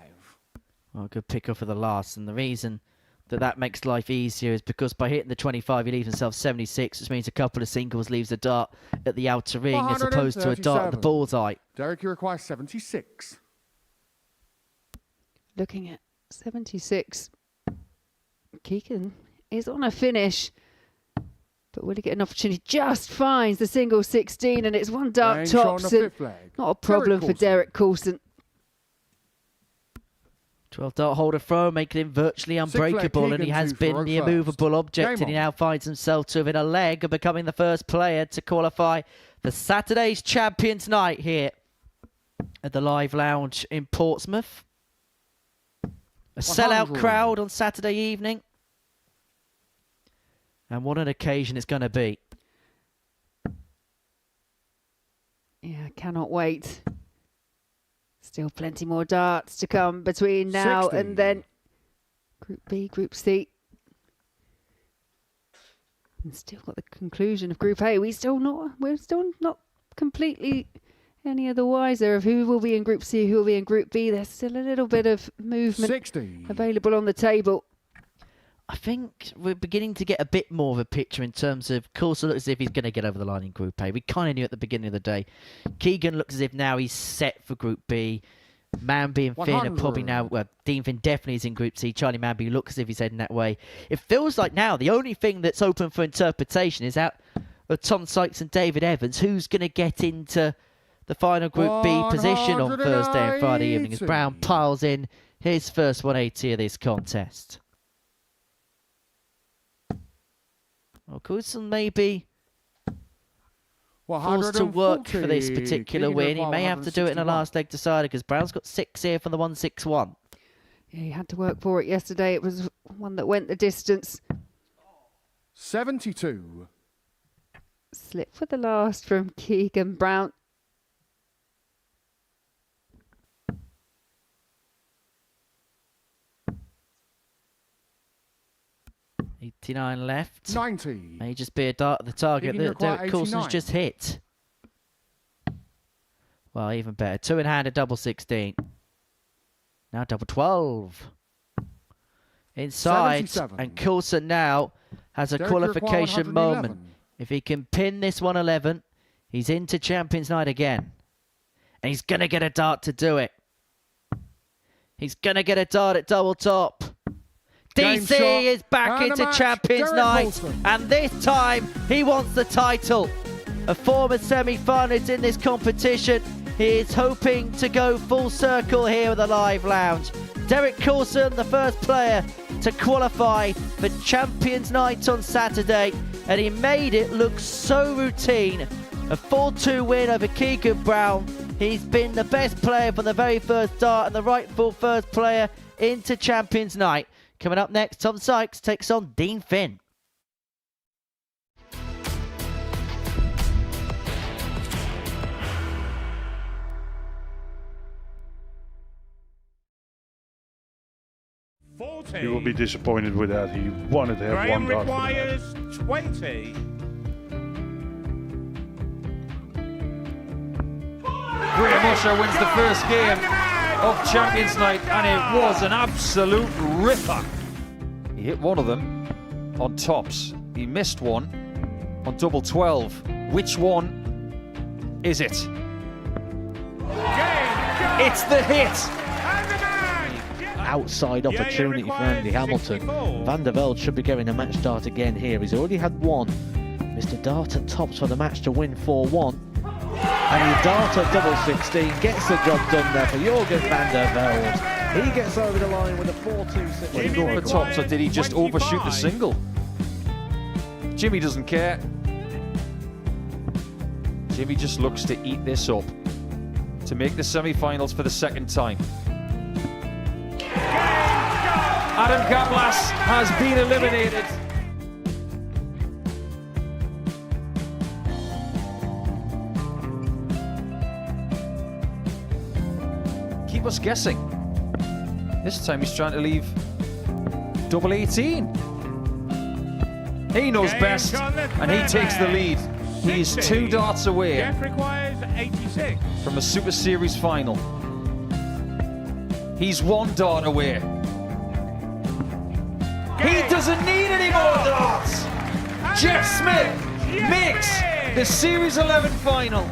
S2: Well, good pick up for the last, and the reason that makes life easier is because by hitting the 25, he leaves himself 76, which means a couple of singles leaves a dart at the outer ring as opposed to a dart at the
S14: 137.
S2: bullseye.
S14: Derek, you require 76.
S5: Looking at 76. Keegan is on a finish. But will he get an opportunity? Just finds the single 16, and it's one dart
S14: Range on
S5: tops.
S14: the
S5: And
S14: fifth leg.
S5: not a problem for
S14: Coulson.
S5: Derek Coulson.
S2: 12 dart holder throw, making him virtually unbreakable, and he
S14: Keegan
S2: has
S14: 2 for
S2: been
S14: row
S2: the
S14: first.
S2: immovable object,
S14: Game
S2: and he
S14: on.
S2: now finds himself to within a leg of becoming the first player to qualify for Saturday's Champions Night here at the Live Lounge in Portsmouth. A sellout
S14: 100.
S2: crowd on Saturday evening. And what an occasion it's going to be.
S5: Yeah, cannot wait. Still plenty more darts to come between now
S14: 60.
S5: and then. Group B, Group C. And still got the conclusion of Group A. We're still not completely any of the wiser of who will be in Group C, who will be in Group B. There's still a little bit of movement
S14: 60.
S5: available on the table.
S2: I think we're beginning to get a bit more of a picture in terms of Coulson looks as if he's going to get over the line in Group A. We kind of knew at the beginning of the day. Keegan looks as if now he's set for Group B. Mambby and Finn are probably
S14: 100.
S2: now... Well, Dean Finn definitely is in Group C. Charlie Mamby looks as if he's heading that way. It feels like now the only thing that's open for interpretation is out of Tom Sykes and David Evans. Who's going to get into the final Group B position on Thursday and Friday evening as Brown piles in his first 180 of this contest. Well, Coulson may be forced to work for this
S14: 140.
S2: particular
S14: Keegan
S2: win. He
S14: require
S2: may have to do it in a
S14: 161.
S2: last leg decider because Brown's got 6 here for the 161.
S5: Yeah, he had to work for it yesterday. It was one that went the distance.
S14: 72.
S5: Slip for the last from Keegan Brown.
S2: $89 left.
S14: 90.
S2: May just be a dart at the target
S14: Keegan, you
S2: that
S14: require
S2: Derek Coulson's
S14: 89.
S2: just hit. Well, even better. 2 in hand at double 16. Now double 12. Inside.
S14: 77.
S2: And Coulson now has a
S14: Derek
S2: qualification
S14: required
S2: moment.
S14: 111.
S2: If he can pin this 111, he's into Champions Night again. And he's going to get a dart to do it. He's going to get a dart at double top.
S14: Game
S2: DC
S14: shot.
S2: is back
S14: And
S2: into
S14: the match,
S2: Champions
S14: Derek
S2: Night.
S14: Coulson.
S2: And this time, he wants the title. A former semi-finalist in this competition. He is hoping to go full circle here with a live lounge. Derek Coulson, the first player to qualify for Champions Night on Saturday. And he made it look so routine. A 4-2 win over Keegan Brown. He's been the best player from the very first start and the rightful first player into Champions Night. Coming up next, Tom Sykes takes on Dean Finn.
S11: You will be disappointed with that. He wanted to have
S12: Graham
S11: one dart for the match.
S12: requires 20.
S13: Graham Usher wins the first game of Champions Night, and it was an absolute ripper. He hit one of them on tops. He missed one on double 12. Which one is it? It's the hit.
S1: Outside opportunity for Andy Hamilton. Van der Velde should be getting a match start again here. He's already had one. Mr. Dart tops for the match to win 4-1. And the Dart at double 16 gets the job done there for Jurgen van der Velde. He gets over the line with a 4-2-6.
S13: Did he go for tops, or did he just overshoot the single? Jimmy doesn't care. Jimmy just looks to eat this up to make the semi-finals for the second time. Adam Kaplas has been eliminated. Keep us guessing. This time he's trying to leave double 18. He knows best, and he takes the lead. He's 2 darts away
S12: Jeff requires 86.
S13: from a Super Series final. He's 1 dart away. He doesn't need any more darts. Jeff Smith makes the Series 11 final.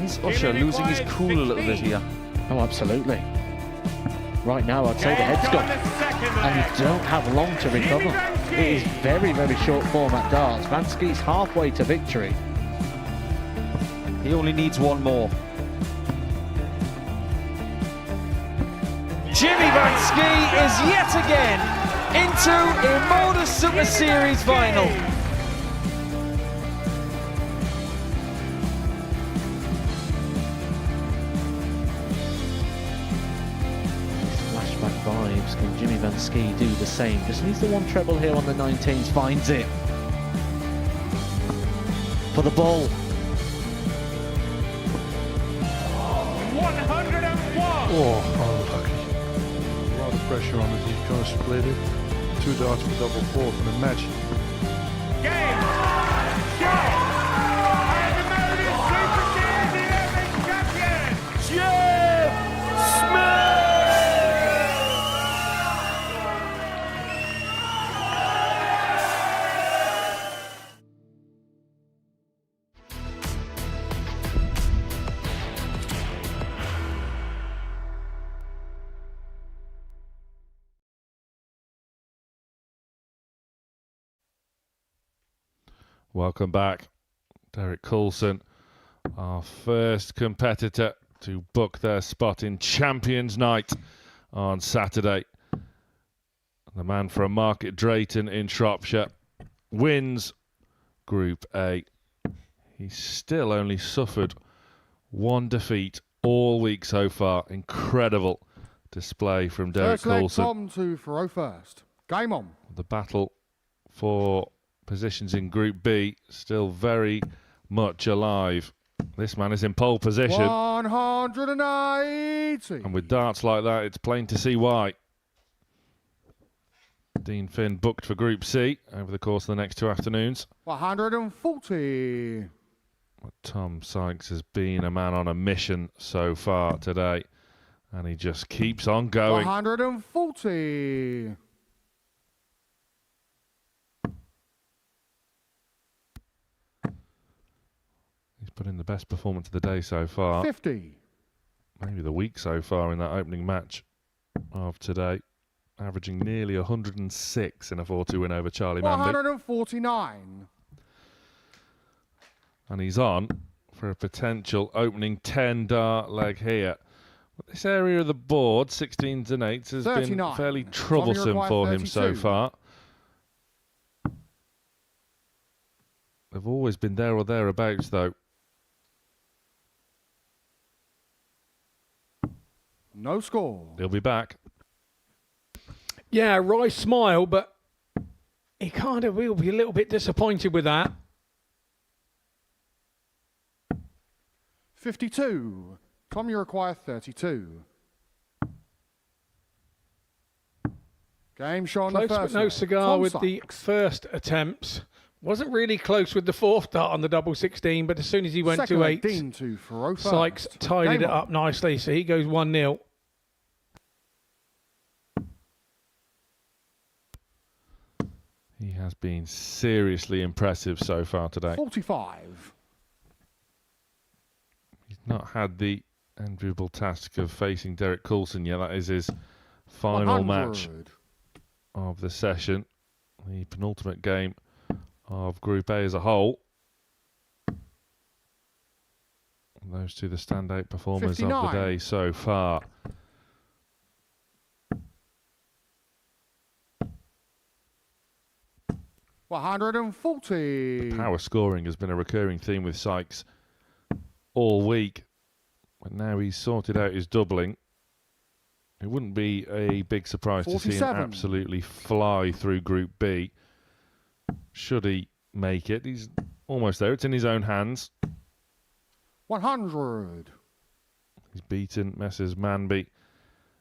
S13: Is Usher losing his cool a little bit here?
S1: Oh, absolutely. Right now, I'd say the head's gone. And you don't have long to recover. It is very, very short format darts. Vansky's halfway to victory.
S13: He only needs 1 more. Jimmy Vansky is yet again into a Modus Super Series final.
S1: Flashback vibes. Can Jimmy Vansky do the same? Just needs the 1 treble here on the 19s. Finds it. For the ball.
S12: 101.
S11: Oh, unlucky. A lot of pressure on it. He's going to split it. 2 darts for double 4 for the match.
S12: Game. Shot. And the Modus Super Series 11 champion, Jeff Smith.
S4: Welcome back. Derek Coulson, our first competitor to book their spot in Champions Night on Saturday. The man from Market Drayton in Shropshire wins Group A. He's still only suffered 1 defeat all week so far. Incredible display from Derek
S14: First leg,
S4: Coulson.
S14: Tom to throw first. Game on.
S4: The battle for positions in Group B still very much alive. This man is in pole position.
S14: 180.
S4: And with darts like that, it's plain to see why. Dean Finn booked for Group C over the course of the next 2 afternoons.
S14: 140.
S4: But Tom Sykes has been a man on a mission so far today, and he just keeps on going.
S14: 140.
S4: He's put in the best performance of the day so far.
S14: 50.
S4: Maybe the week so far in that opening match of today, averaging nearly 106 in a 4-2 win over Charlie Mamby.
S14: 149.
S4: And he's on for a potential opening 10 dart leg here. But this area of the board, 16s and 8s, has
S14: 39.
S4: been fairly troublesome for him so
S14: 32.
S4: far. They've always been there or thereabouts, though.
S14: No score.
S4: He'll be back.
S3: Yeah, Roy smiled, but he kind of will be a little bit disappointed with that.
S14: 52. Tom, you require 32. Game shown
S3: Close
S14: the first
S3: but no
S14: leg.
S3: cigar
S14: Tom
S3: with the
S14: Sykes.
S3: first attempts. Wasn't really close with the fourth dart on the double 16, but as soon as he went
S14: Second
S3: to
S14: leg,
S3: 8,
S14: Dean to Faro
S3: Sykes
S14: first.
S3: tidied
S14: Game
S3: it
S14: on.
S3: up nicely, so he goes 1-0.
S4: He has been seriously impressive so far today.
S14: 45.
S4: He's not had the enviable task of facing Derek Coulson yet. That is his final
S14: 100.
S4: match of the session. The penultimate game of Group A as a whole. And those two the standout performers
S14: 59.
S4: of the day so far.
S14: $140.
S4: Power scoring has been a recurring theme with Sykes all week. But now he's sorted out his doubling. It wouldn't be a big surprise to see him
S14: 47.
S4: absolutely fly through Group B. Should he make it? He's almost there. It's in his own hands.
S14: 100.
S4: He's beaten Messrs. Mambby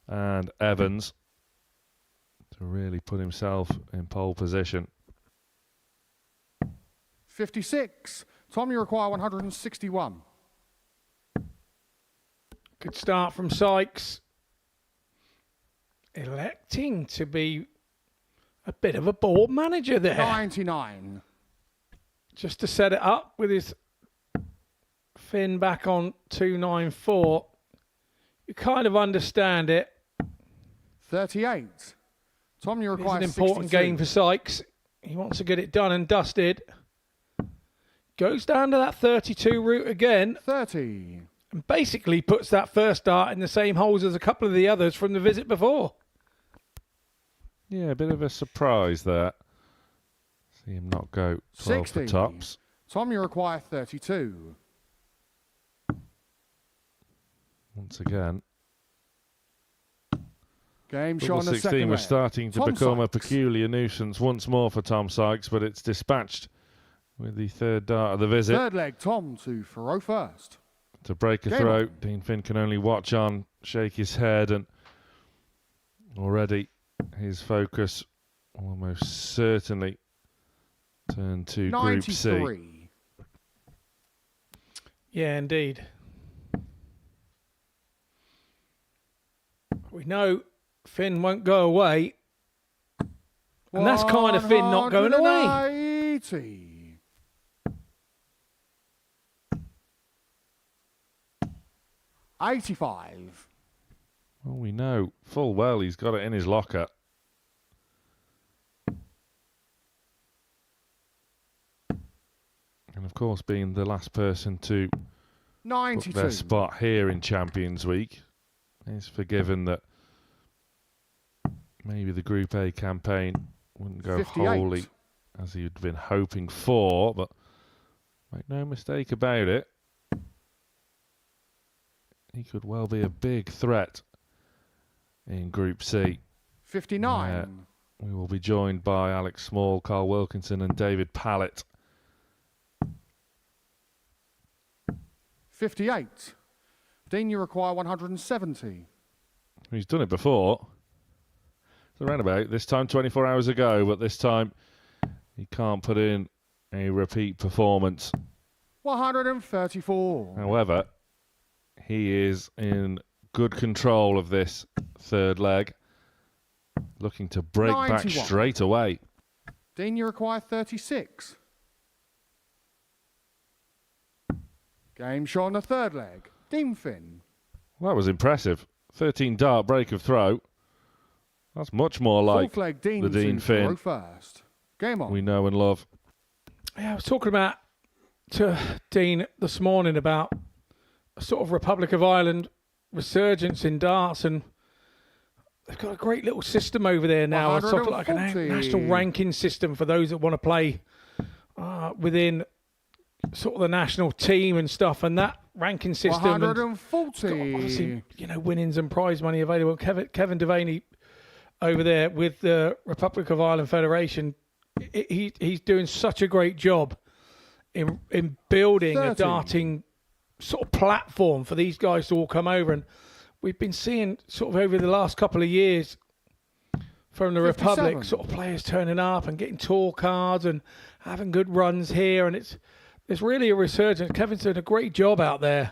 S4: and Evans to really put himself in pole position.
S14: 56. Tom, you require 161.
S3: Good start from Sykes. Electing to be a bit of a board manager there.
S14: 99.
S3: Just to set it up with his fin back on 294. You kind of understand it.
S14: 38. Tom, you
S3: It's
S14: require
S3: an important
S14: 62.
S3: game for Sykes. He wants to get it done and dusted. Goes down to that 32 route again.
S14: 30.
S3: And basically puts that first dart in the same holes as a couple of the others from the visit before.
S4: Yeah, a bit of a surprise there. See him not go 12 for
S14: 60.
S4: tops.
S14: Tom, you require 32.
S4: Once again,
S14: Game
S4: double
S14: shot on the
S4: 16
S14: second
S4: was
S14: leg.
S4: starting to
S14: Tom
S4: become a
S14: Sykes.
S4: peculiar nuisance once more for Tom Sykes, but it's dispatched with the third dart of the visit.
S14: Third leg, Tom to Faro first.
S4: To break a
S14: Game
S4: throw,
S14: on.
S4: Dean Finn can only watch on, shake his head, and already his focus almost certainly turned to Group C.
S14: 93.
S3: Yeah, indeed. We know Finn won't go away. And that's kind of Finn not going away.
S14: 180. $85.
S4: Well, we know full well he's got it in his locker. And of course, being the last person to book
S14: 92.
S4: their spot here in Champions Week, is forgiven that maybe the Group A campaign wouldn't go
S14: 58.
S4: wholly as he'd been hoping for, but make no mistake about it, he could well be a big threat in Group C.
S14: 59.
S4: We will be joined by Alex Small, Carl Wilkinson and David Pallett.
S14: 58. Dean, you require 170.
S4: He's done it before. the roundabout. This time 24 hours ago, but this time he can't put in a repeat performance.
S14: 134.
S4: However, he is in good control of this third leg, looking to break
S14: 91.
S4: back straight away.
S14: Dean, you require 36. Game shot on the third leg. Dean Finn.
S4: Well, that was impressive. 13 dart break of throw. That's much more like
S14: Fourth leg, Dean
S4: the Dean
S14: throw
S4: Finn
S14: first. Game on.
S4: we know and love.
S3: Yeah, I was talking about to Dean this morning about a sort of Republic of Ireland resurgence in darts, and they've got a great little system over there now. It's sort of like a
S14: 140.
S3: national ranking system for those that want to play within sort of the national team and stuff, and that ranking system.
S14: 140.
S3: And obviously, you know, winnings and prize money available. Kevin Devaney over there with the Republic of Ireland Federation, he's doing such a great job in building
S14: 30.
S3: a darting sort of platform for these guys to all come over. And we've been seeing sort of over the last couple of years from the
S14: 57.
S3: Republic, sort of players turning up and getting tour cards and having good runs here. And it's really a resurgence. Kevin's doing a great job out there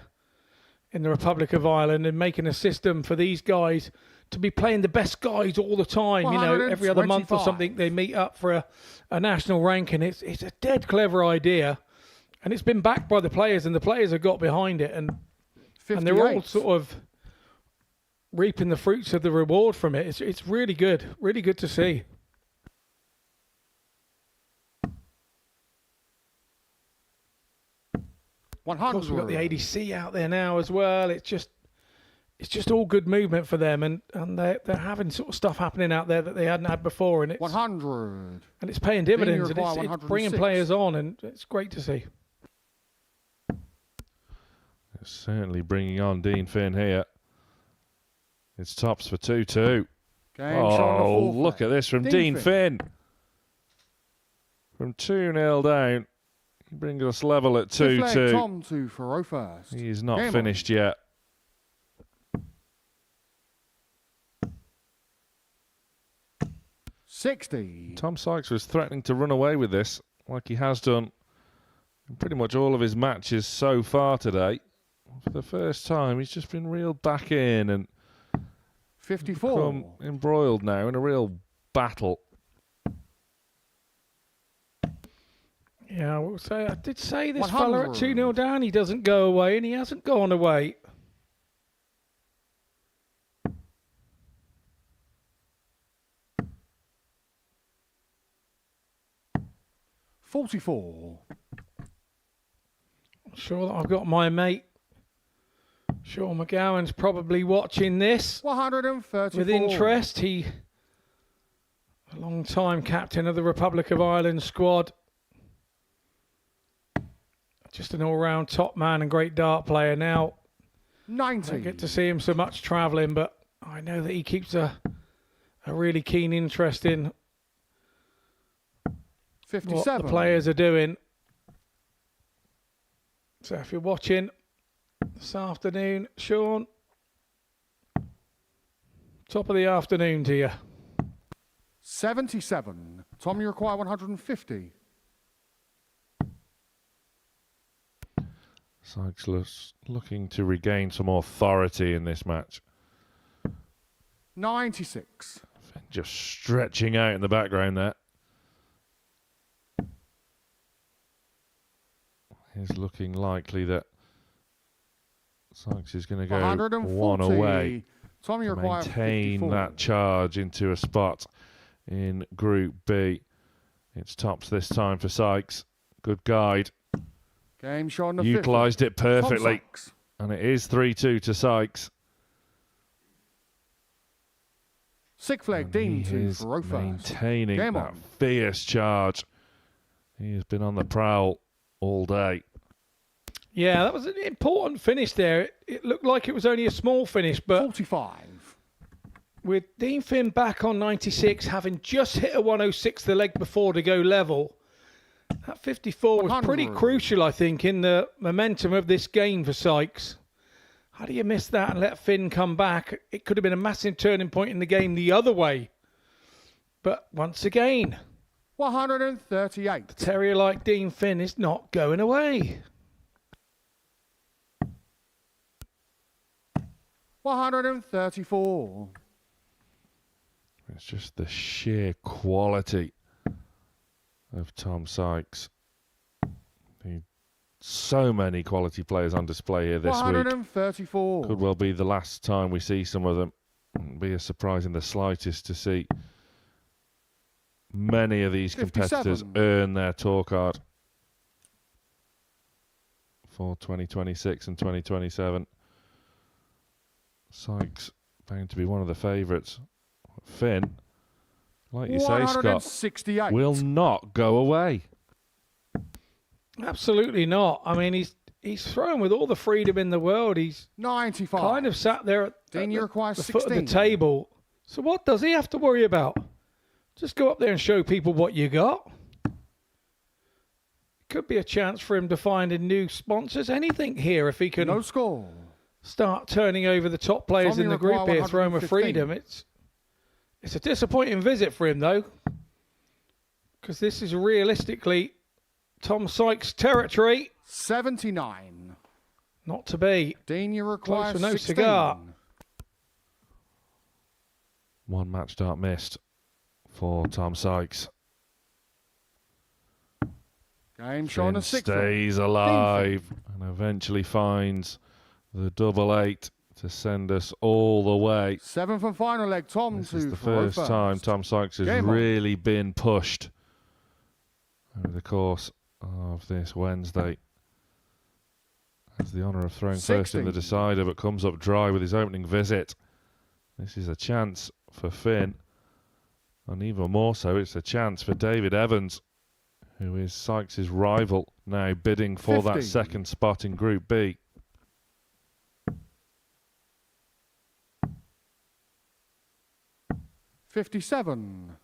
S3: in the Republic of Ireland and making a system for these guys to be playing the best guys all the time. You know, every other month or
S14: 125.
S3: something they meet up for a national ranking. It's a dead clever idea, and it's been backed by the players, and the players have got behind it, and they're all
S14: 58.
S3: sort of reaping the fruits of the reward from it. It's really good to see. Of course, we've got the
S14: 100.
S3: ADC out there now as well. It's just all good movement for them, and they're having sort of stuff happening out there that they hadn't had before, and it's
S14: 100.
S3: and it's paying dividends, and
S14: require
S3: it's bringing
S14: 106.
S3: players on, and it's great to see.
S4: It's certainly bringing on Dean Finn here. It's tops for 2-2.
S14: Game shot on the
S4: Oh,
S14: fourth
S4: look
S14: leg.
S4: at this from Dean Finn. From 2-0 down, he brings us level at
S14: Fifth leg,
S4: 2-2.
S14: Tom to throw first.
S4: He's not
S14: Game on.
S4: finished yet. Tom Sykes was threatening to run away with this, like he has done in pretty much all of his matches so far today. For the first time, he's just been reeled back in and
S14: 54.
S4: become embroiled now in a real battle.
S3: Yeah, I did say this fella at
S14: 100.
S3: 2-0 down, he doesn't go away, and he hasn't gone away.
S14: $44.
S3: I'm sure that I've got my mate Sean McGowan's probably watching this
S14: 134.
S3: with interest. He, a long-time captain of the Republic of Ireland squad, just an all-round top man and great dart player. Now,
S14: 90.
S3: I don't get to see him so much travelling, but I know that he keeps a really keen interest in
S14: 57.
S3: what the players are doing. So if you're watching this afternoon, Sean, top of the afternoon to you.
S14: 77. Tom, you require 150.
S4: Sykes looking to regain some authority in this match.
S14: 96.
S4: Just stretching out in the background there. It's looking likely that Sykes is going to go
S14: 140.
S4: one away.
S14: Tom, you
S4: to
S14: require
S4: maintain
S14: 54.
S4: that charge into a spot in Group B. It's tops this time for Sykes. Good guide.
S14: Game shot on the
S4: Utilised
S14: fifth.
S4: it perfectly.
S14: Tom Sykes.
S4: And it is 3-2 to Sykes.
S14: Sixth leg, Dean
S4: He
S14: to
S4: is
S14: throw first.
S4: maintaining
S14: Game
S4: that
S14: on.
S4: fierce charge. He has been on the prowl all day.
S3: Yeah, that was an important finish there. It looked like it was only a small finish, but
S14: 45.
S3: with Dean Finn back on 96, having just hit a 106 the leg before to go level, that 54 was pretty
S14: 100.
S3: crucial, I think, in the momentum of this game for Sykes. How do you miss that and let Finn come back? It could have been a massive turning point in the game the other way But once again,
S14: 138.
S3: the terrier like Dean Finn is not going away.
S14: 134.
S4: It's just the sheer quality of Tom Sykes. So many quality players on display here this week.
S14: 134.
S4: Could well be the last time we see some of them. Wouldn't be a surprise in the slightest to see many of these competitors
S14: 57.
S4: earn their tour card for 2026 and 2027. Sykes bound to be one of the favourites. Finn, like you say, Scott,
S14: 168.
S4: will not go away.
S3: Absolutely not. I mean, he's thrown with all the freedom in the world. He's
S14: 95.
S3: kind of sat there at
S14: Dean, you require
S3: the foot of the
S14: 16.
S3: table. So what does he have to worry about? Just go up there and show people what you got. Could be a chance for him to find a new sponsors. Anything here if he can
S14: No score.
S3: start turning over the top players
S14: Tommy
S3: in the group
S14: require
S3: here, throwing with
S14: 115.
S3: freedom. It's a disappointing visit for him though, because this is realistically Tom Sykes' territory.
S14: 79.
S3: Not to be.
S14: Dean, you require
S3: Close for no
S14: 16.
S3: cigar.
S4: One match start missed for Tom Sykes.
S14: Game showing
S4: Finn
S14: a 6.
S4: stays alive and eventually finds the 88 to send us all the way.
S14: 7th and final leg. Tom
S4: This
S14: to
S4: is the
S14: Thoreau
S4: first time Tom Sykes has
S14: Game on.
S4: really been pushed over the course of this Wednesday. Has the honour of throwing first in the
S14: 60.
S4: decider, but comes up dry with his opening visit. This is a chance for Finn, and even more so, it's a chance for David Evans, who is Sykes' rival, now bidding for
S14: 50.
S4: that second spot in Group B.
S14: $57.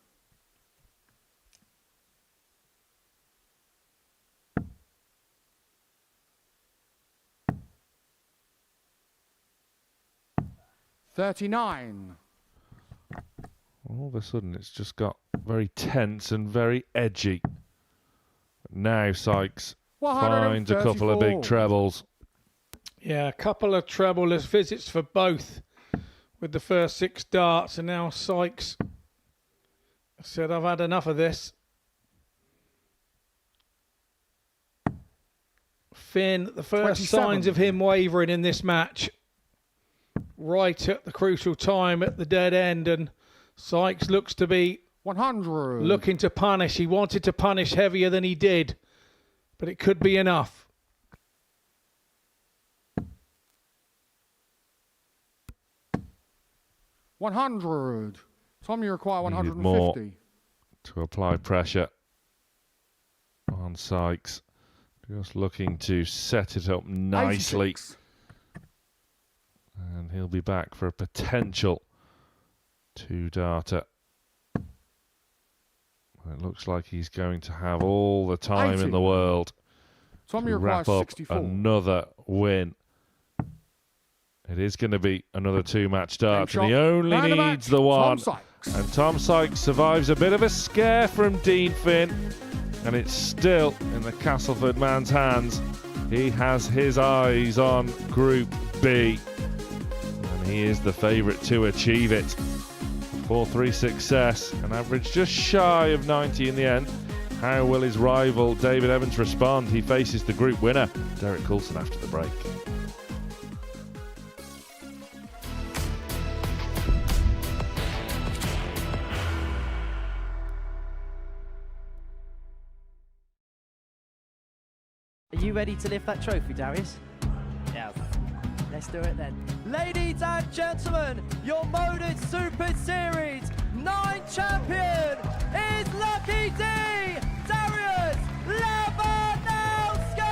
S14: $39.
S4: All of a sudden, it's just got very tense and very edgy. Now Sykes finds a couple of big
S14: 134.
S4: trebles.
S3: Yeah, a couple of trebleless visits for both with the first 6 darts, and now Sykes said, I've had enough of this. Finn, the first
S14: 27.
S3: signs of him wavering in this match, right at the crucial time at the dead end, and Sykes looks to be
S14: 100.
S3: looking to punish. He wanted to punish heavier than he did, but it could be enough.
S14: $100. Tom, you require
S4: Needed more
S14: 150.
S4: to apply pressure on Sykes. Just looking to set it up nicely.
S14: 86.
S4: And he'll be back for a potential 2-darter. It looks like he's going to have all the time
S14: 80.
S4: in the world
S14: Tom,
S4: to
S14: you require
S4: wrap up
S14: 64.
S4: another win. It is going to be another 2-match dart, and he
S14: shot.
S4: only
S14: Man of the
S4: needs
S14: match,
S4: the one.
S14: Tom Sykes.
S4: And Tom Sykes survives a bit of a scare from Dean Finn, and it's still in the Castleford man's hands. He has his eyes on Group B, and he is the favourite to achieve it. 4-3 success, an average just shy of 90 in the end. How will his rival David Evans respond? He faces the group winner, Derek Coulson, after the break.
S2: Are you ready to lift that trophy, Darius?
S9: Yes.
S2: Let's do it then.
S9: Ladies and gentlemen, your Modus Super Series 9 champion is Lucky D, Darius Lewandowski!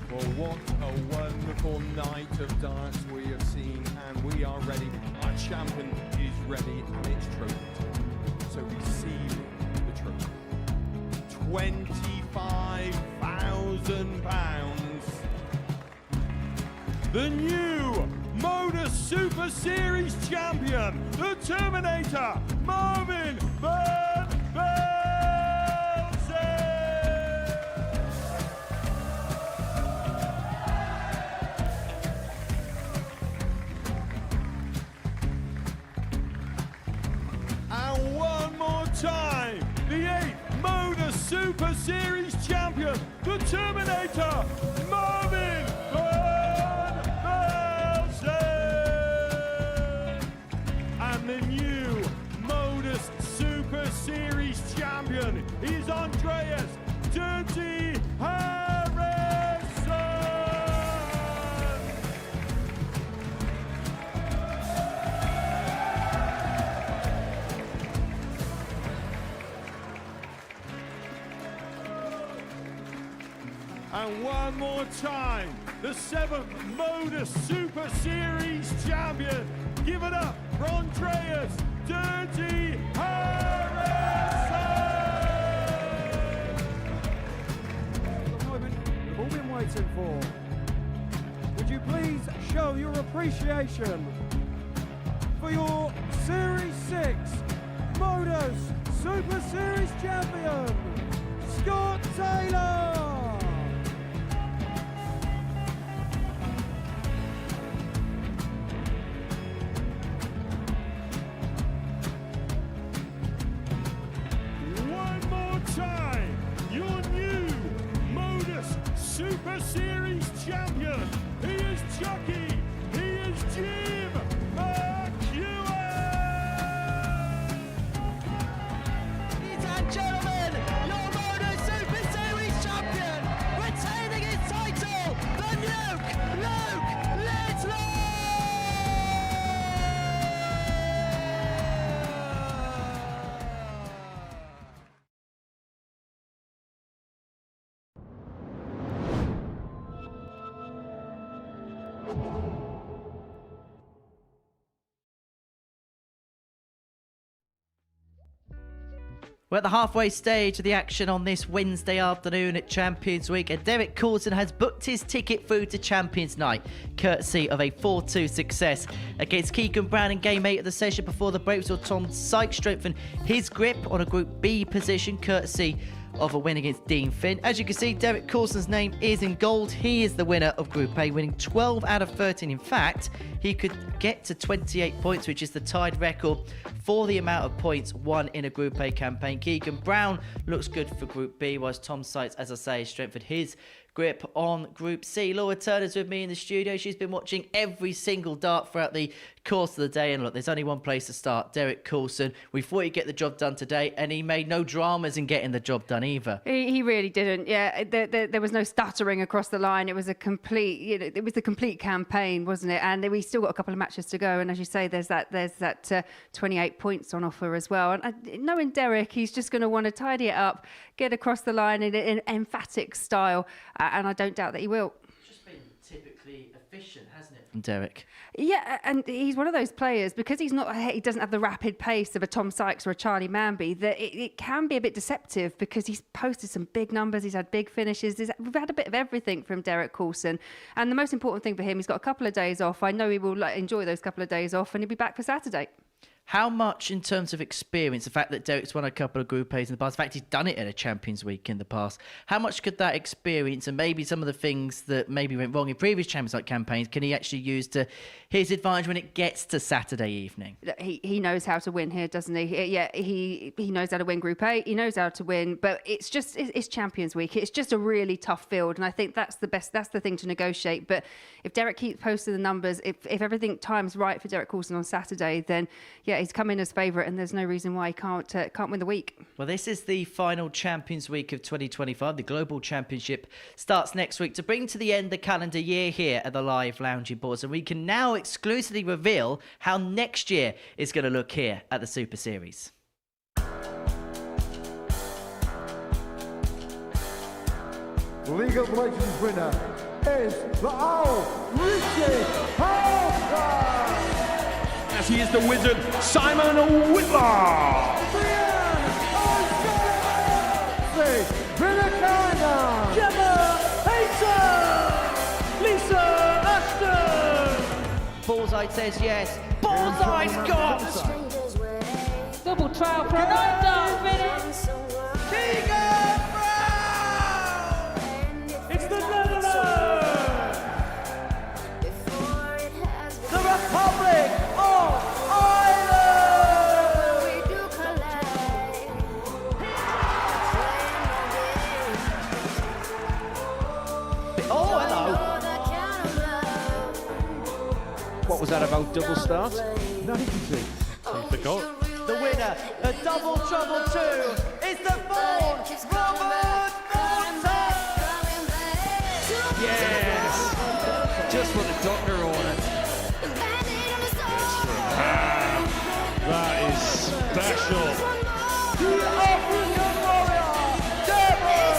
S7: For want of
S8: A wonderful night of darts we have seen, and we are ready. Our champion is ready, and it's trophy time. So receive the trophy. £25,000. The new Modus Super Series champion, the Terminator, Marvin Van Velzen. And one more time, the 8th Modus Super Series champion, the Terminator, Marvin Van Velzen. And the new Modus Super Series champion is Andreas Dirty Harrison. And one more time, the 7th Modus Super Series champion. Give it up for Andreas Dirty Harrison.
S15: The moment we've all been waiting for. Would you please show your appreciation for your Series 6 Modus Super Series champion, Scott Taylor.
S7: One more time, your new Modus Super Series champion. He is Chucky. He is Jim McEwen.
S9: Ladies and gentlemen, your Modus Super Series champion, retaining his title, the Nuke, Luke Littler!
S2: We're at the halfway stage of the action on this Wednesday afternoon at Champions Week, and Derek Coulson has booked his ticket through to Champions Night, courtesy of a 4-2 success against Keegan Brown in Game 8 of the session before the break. So Tom Sykes strengthened his grip on a Group B position, courtesy of a win against Dean Finn. As you can see, Derek Coulson's name is in gold. He is the winner of Group A, winning 12 out of 13. In fact, he could get to 28 points, which is the tied record for the amount of points won in a Group A campaign. Keegan Brown looks good for Group B, whilst Tom Sykes, as I say, strengthened his grip on Group C. Laura Turner's with me in the studio. She's been watching every single dart throughout the course of the day. And look, there's only one place to start. Derek Coulson. We thought he'd get the job done today, and he made no dramas in getting the job done either.
S5: He really didn't. Yeah, there was no stuttering across the line. It was a complete, it was the complete campaign, wasn't it? And we still got a couple of matches to go. And as you say, there's that 28 points on offer as well. And knowing Derek, he's just going to want to tidy it up, get across the line in an emphatic style. And I don't doubt that he will.
S2: It's just been typically efficient, hasn't it, from Derek?
S5: Yeah, and he's one of those players, because he doesn't have the rapid pace of a Tom Sykes or a Charlie Mamby, that it can be a bit deceptive, because he's posted some big numbers, he's had big finishes. We've had a bit of everything from Derek Coulson. And the most important thing for him, he's got a couple of days off. I know he will enjoy those couple of days off, and he'll be back for Saturday.
S2: How much, in terms of experience, the fact that Derek's won a couple of Group A's in the past, the fact he's done it at a Champions Week in the past, how much could that experience and maybe some of the things that maybe went wrong in previous Champions League campaigns can he actually use to his advantage when it gets to Saturday evening?
S5: He knows how to win here, doesn't he? Yeah, he knows how to win Group A. He knows how to win, but it's Champions Week. It's just a really tough field, and I think that's the thing to negotiate. But if Derek keeps posting the numbers, if everything times right for Derek Coulson on Saturday, then yeah, he's come in as favourite, and there's no reason why he can't win the week.
S2: Well, this is the final Champions Week of 2025. The Global Championship starts next week to bring to the end the calendar year here at the live lounging boards, and we can now exclusively reveal how next year is going to look here at the Super Series.
S14: League of Legends winner,
S15: is the old Richie Coulson.
S7: As he is the wizard, Simon Whitlaw.
S2: Bullseye says yes. Bullseye's got!
S16: Double trial for a 9-dart finish.
S9: Keegan Brown!
S7: It's the Netherlands!
S9: The Republic of Ireland!
S2: Oh, hello.
S1: What was that about double start?
S10: He forgot.
S2: The winner, the double trouble 2, is the born Robert Morton!
S13: Yes! Just what the doctor ordered.
S4: That is special.
S9: The African warrior, Devon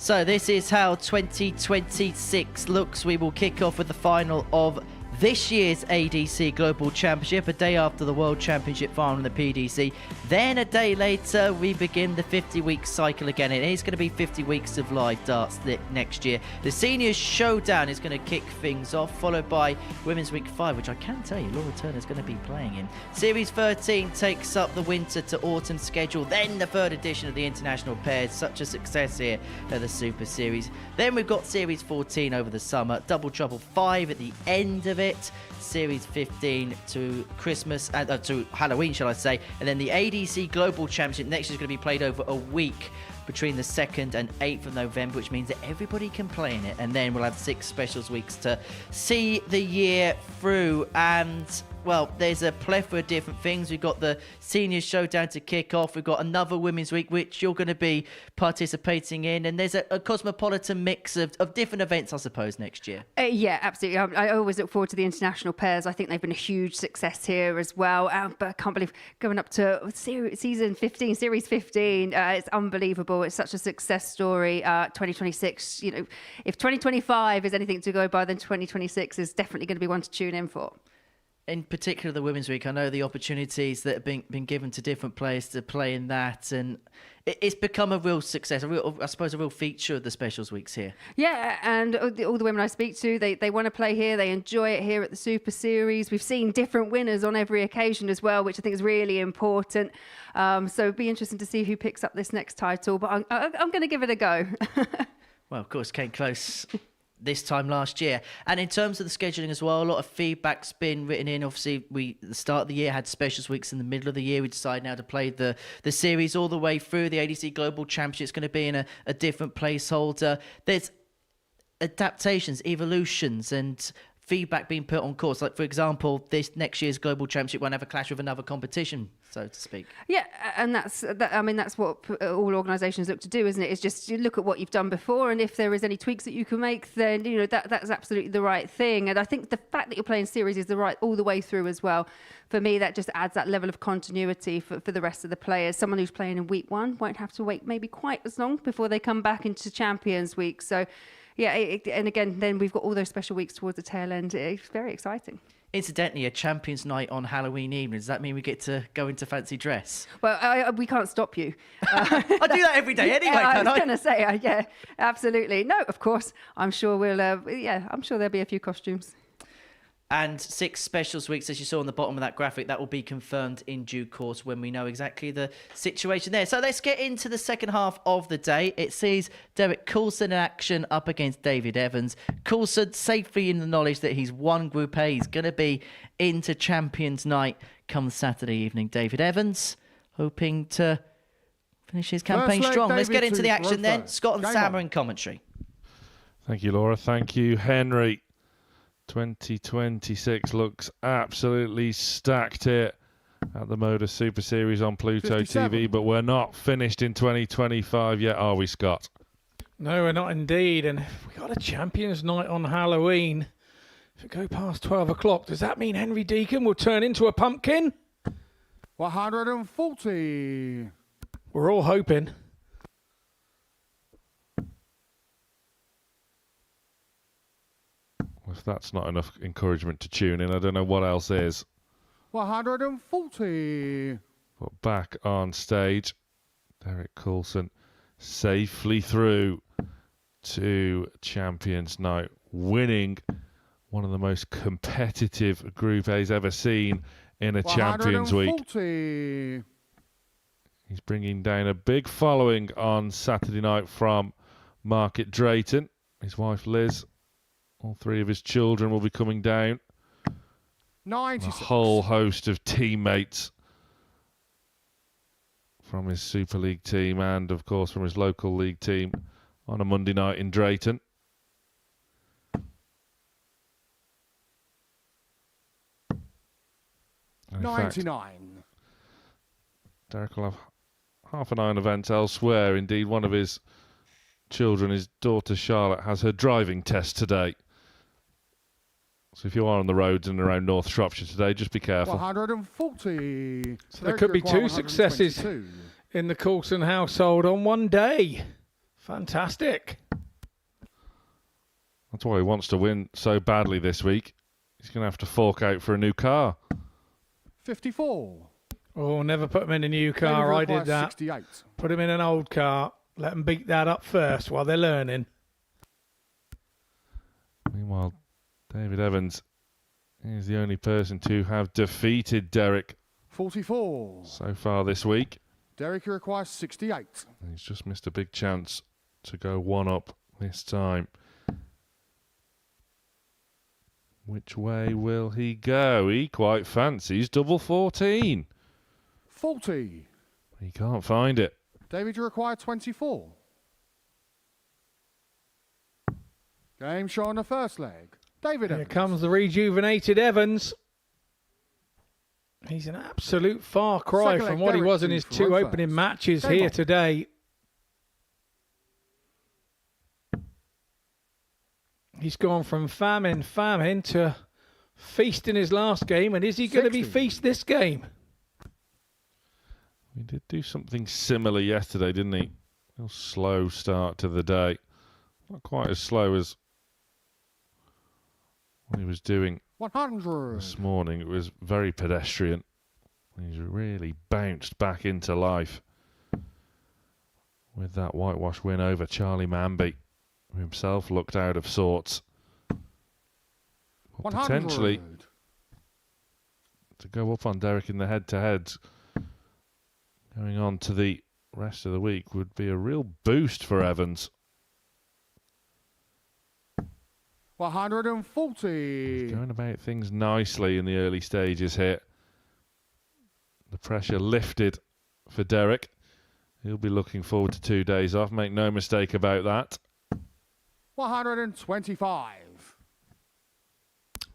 S2: So this is how 2026 looks. We will kick off with the final of this year's ADC Global Championship, a day after the World Championship final in the PDC. Then a day later, we begin the 50-week cycle again. It is going to be 50 weeks of live darts next year. The Seniors Showdown is going to kick things off, followed by Women's Week 5, which I can tell you Laura Turner's going to be playing in. Series 13 takes up the winter to autumn schedule. Then the third edition of the International Pairs, such a success here at the Super Series. Then we've got Series 14 over the summer, Double Trouble 5 at the end of it. Series 15 to Christmas, to Halloween, shall I say, and then the ADC Global Championship next year is going to be played over a week between the 2nd and 8th of November, which means that everybody can play in it, and then we'll have 6 specials weeks to see the year through. And well, there's a plethora of different things. We've got the Seniors Showdown to kick off. We've got another Women's Week, which you're going to be participating in. And there's a cosmopolitan mix of different events, I suppose, next year.
S5: Yeah, absolutely. I always look forward to the international pairs. I think they've been a huge success here as well. But I can't believe going up to season 15, series 15. It's unbelievable. It's such a success story. 2026, if 2025 is anything to go by, then 2026 is definitely going to be one to tune in for.
S2: In particular, the Women's Week, I know the opportunities that have been given to different players to play in that, and it's become a real success, I suppose a real feature of the specials weeks here.
S5: Yeah, and all the women I speak to, they want to play here, they enjoy it here at the Super Series. We've seen different winners on every occasion as well, which I think is really important. So it'll be interesting to see who picks up this next title, but I'm going to give it a go.
S2: Well, of course, came close this time last year. And in terms of the scheduling as well, a lot of feedback's been written in. Obviously, we at the start of the year had specials weeks. In the middle of the year, we decided now to play the series all the way through. The ADC Global Championship is going to be in a different placeholder. There's adaptations, evolutions, and feedback being put on course. Like, for example, this next year's Global Championship won't have a clash with another competition, so to speak.
S5: Yeah, and that's what all organisations look to do, isn't it? It's just you look at what you've done before, and if there is any tweaks that you can make, then that's absolutely the right thing. And I think the fact that you're playing series is the right all the way through as well. For me, that just adds that level of continuity for the rest of the players. Someone who's playing in week 1 won't have to wait maybe quite as long before they come back into Champions Week. So yeah, and again, then we've got all those special weeks towards the tail end. It's very exciting.
S2: Incidentally, a Champions Night on Halloween evening. Does that mean we get to go into fancy dress?
S5: Well, we can't stop you.
S2: I do that every day anyway,
S5: I was going to say, yeah, absolutely. No, of course. I'm sure I'm sure there'll be a few costumes.
S2: And 6 specials weeks, as you saw on the bottom of that graphic, that will be confirmed in due course when we know exactly the situation there. So let's get into the second half of the day. It sees Derek Coulson in action up against David Evans. Coulson safely in the knowledge that he's won Group A. He's going to be into Champions Night come Saturday evening. David Evans hoping to finish his campaign strong. Let's get into the action then. Scott and Sam are in commentary.
S4: Thank you, Laura. Thank you, Henry. 2026 looks absolutely stacked here at the Modus Super Series on Pluto
S3: 57.
S4: TV, but we're not finished in 2025 yet, are we, Scott?
S3: No, we're not indeed. And we got a Champions Night on Halloween. If it go past 12 o'clock, does that mean Henry Deacon will turn into a pumpkin?
S14: 140.
S3: We're all hoping.
S4: If that's not enough encouragement to tune in, I don't know what else is.
S14: 140.
S4: But back on stage, Derek Coulson safely through to Champions Night, winning one of the most competitive Group A's ever seen in a Champions Week.
S14: 140.
S4: He's bringing down a big following on Saturday night from Market Drayton. His wife Liz, all three of his children will be coming down.
S14: 96.
S4: A whole host of teammates from his Super League team and, of course, from his local league team on a Monday night in Drayton. In
S14: 99.
S4: Fact, Derek will have half an eye on events elsewhere. Indeed, one of his children, his daughter Charlotte, has her driving test today. So if you are on the roads and around North Shropshire today, just be careful.
S14: 140.
S3: So there could be two successes in the Coulson household on one day. Fantastic.
S4: That's why he wants to win so badly this week. He's going to have to fork out for a new car.
S14: 54.
S3: Oh, never put him in a new car. I did that.
S14: 68.
S3: Put him in an old car. Let them beat that up first while they're learning.
S4: Meanwhile, David Evans is the only person to have defeated Derek
S14: 44.
S4: so far this week.
S14: Derek requires 68.
S4: He's just missed a big chance to go one up this time. Which way will he go? He quite fancies double 14.
S14: 40.
S4: He can't find it.
S14: David, you require 24. Game show on the first leg. David
S3: Here
S14: Evans.
S3: comes the rejuvenated Evans. He's an absolute far cry
S14: Second
S3: from
S14: leg,
S3: what he
S14: Derek
S3: was in
S14: to
S3: his
S14: for
S3: two
S14: row
S3: opening
S14: first.
S3: matches
S14: Game
S3: here
S14: on.
S3: today. He's gone from famine to feast in his last game, and is he going to be
S14: 60.
S3: feast this game?
S4: He did do something similar yesterday, didn't he? A little slow start to the day. Not quite as slow as what he was doing
S14: 100.
S4: this morning. It was very pedestrian. He's really bounced back into life with that whitewash win over Charlie Mamby, who himself looked out of sorts. But
S14: 100.
S4: potentially to go up on Derek in the head-to-heads going on to the rest of the week would be a real boost for Evans.
S14: 140.
S4: He's going about things nicely in the early stages here. The pressure lifted for Derek. He'll be looking forward to 2 days off. Make no mistake about that.
S14: 125.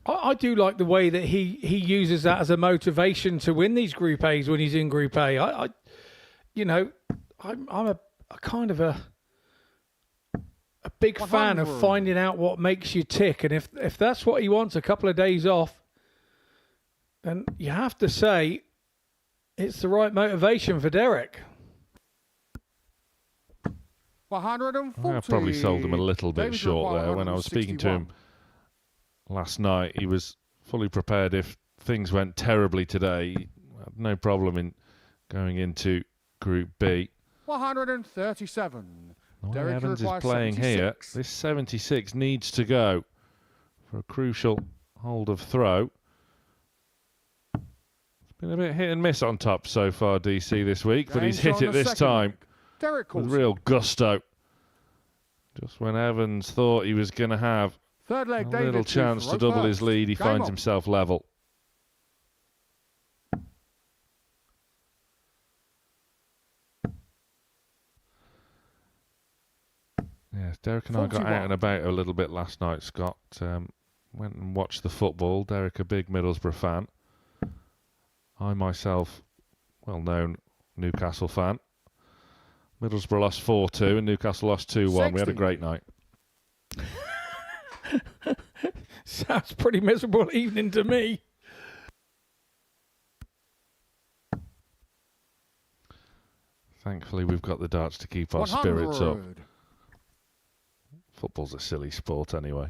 S3: I do like the way that he uses that as a motivation to win these Group A's when he's in Group A. I'm a kind of a big fan of
S14: 100.
S3: finding out what makes you tick, and if that's what he wants, a couple of days off, then you have to say it's the right motivation for Derek.
S14: 140.
S4: I probably sold him a little bit
S14: David
S4: short
S14: required
S4: there. When I was speaking to him
S14: 161.
S4: last night, he was fully prepared if things went terribly today. He had no problem in going into Group B.
S14: 137.
S4: The way
S14: Derek
S4: Evans is
S14: requires
S4: playing
S14: 76.
S4: here, this 76 needs to go for a crucial hold of throw. It's been a bit hit and miss on top so far, DC, this week, but
S14: Game
S4: he's hit
S14: show on
S4: it
S14: the
S4: this
S14: second
S4: time
S14: leg. Derek
S4: with
S14: Coulson.
S4: real gusto. Just when Evans thought he was going to have
S14: Third leg,
S4: a
S14: David
S4: little chance to double his lead, he
S14: Game
S4: finds
S14: on.
S4: himself level. Yes, Derek and I got
S14: 41.
S4: out and about a little bit last night, Scott. Went and watched the football. Derek, a big Middlesbrough fan. I myself, well-known Newcastle fan. Middlesbrough lost 4-2 and Newcastle lost 2-1. We had a
S14: 60.
S4: great night.
S3: Sounds pretty miserable evening to me.
S4: Thankfully, we've got the darts to keep our spirits up. Football's a silly sport anyway.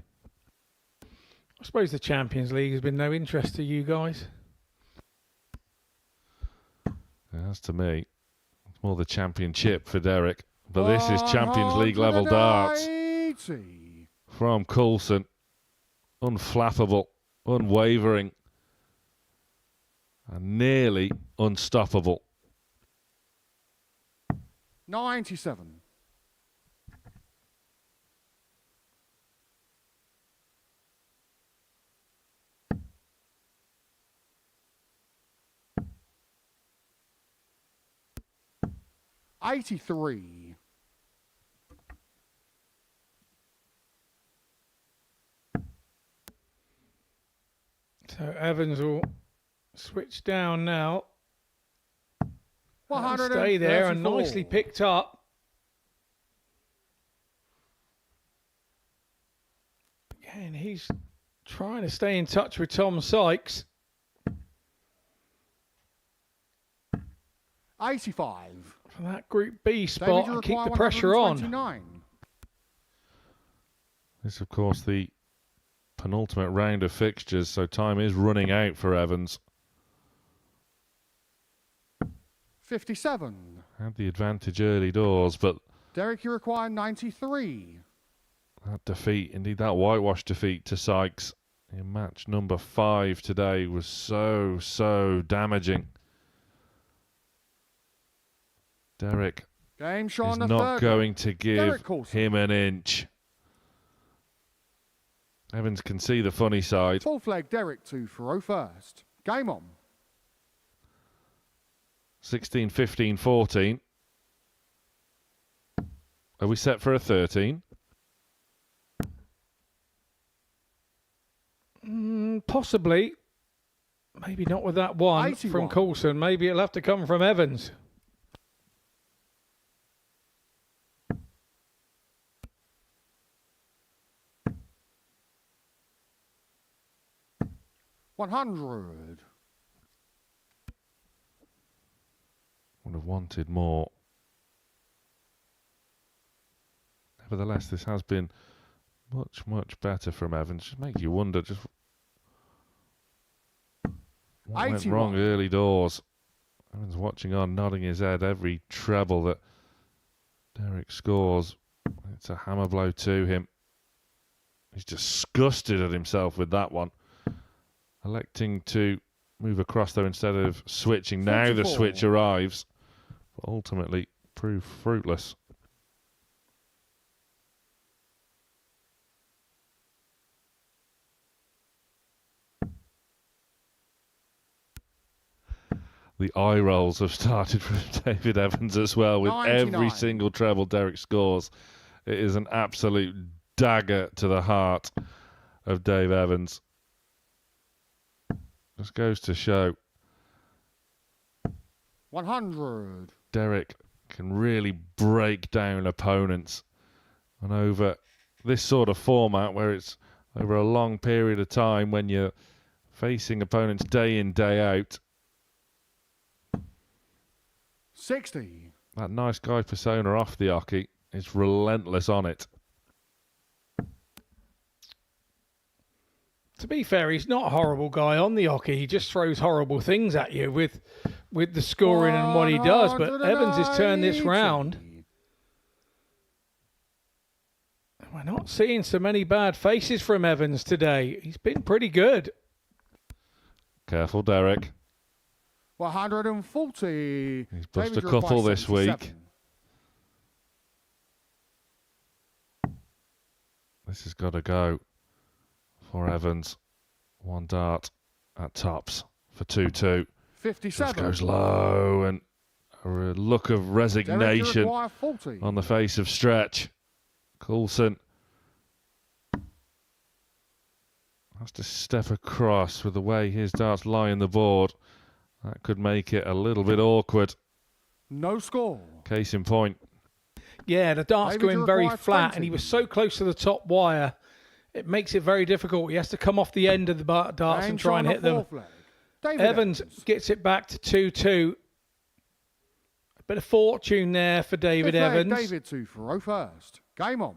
S3: I suppose the Champions League has been no interest to you guys.
S4: As to me, it's more the championship for Derek. But this is Champions League level darts from Coulson. Unflappable, unwavering, and nearly unstoppable.
S14: 97. $83.
S3: So Evans will switch down now. Stay there and nicely picked up. Again, he's trying to stay in touch with Tom Sykes.
S14: 85.
S3: For that Group B spot and keep the pressure on.
S4: This is, of course, the penultimate round of fixtures, so time is running out for Evans.
S14: 57.
S4: Had the advantage early doors, but
S14: Derek, you require 93.
S4: that defeat, indeed that whitewash defeat to Sykes in match number 5 today was so damaging. Derek
S14: Game
S4: is not going to give him an inch. Evans can see the funny side.
S14: Full flag Derek to throw first. Game on.
S4: 16, 15, 14. Are we set for a 13?
S3: Possibly. Maybe not with that one
S14: 81.
S3: from Coulson. Maybe it'll have to come from Evans.
S14: $100.
S4: Would have wanted more. Nevertheless, this has been much better from Evans. Just makes you wonder just what went wrong early doors. Evans watching on, nodding his head. Every treble that Derek scores, it's a hammer blow to him. He's disgusted at himself with that one. Electing to move across though instead of switching.
S14: 44.
S4: Now the switch arrives, but ultimately proved fruitless. The eye rolls have started from David Evans as well with
S14: 99.
S4: every single treble Derek scores. It is an absolute dagger to the heart of Dave Evans. Just goes to show
S14: 100.
S4: Derek can really break down opponents. And over this sort of format where it's over a long period of time when you're facing opponents day in, day out,
S14: 60.
S4: that nice guy persona off the hockey is relentless on it.
S3: To be fair, he's not a horrible guy on the hockey. He just throws horrible things at you with the scoring and what he does. But Evans has turned this round. We're not seeing so many bad faces from Evans today. He's been pretty good.
S4: Careful, Derek.
S14: 140.
S4: He's bust a couple this week. This has got to go for Evans. One dart at tops for 2-2.
S14: 57.
S4: Just goes low and a look of resignation on the face of Stretch. Coulson has to step across with the way his darts lie in the board. That could make it a little bit awkward.
S14: No score.
S4: Case in point.
S3: Yeah, the dart's
S14: David,
S3: going very flat,
S14: 20.
S3: and he was so close to the top wire. it makes it very difficult. He has to come off the end of the darts and try and hit them. Evans gets it back to 2-2. A bit of fortune there for David Evans.
S14: David 2 for first. Game on.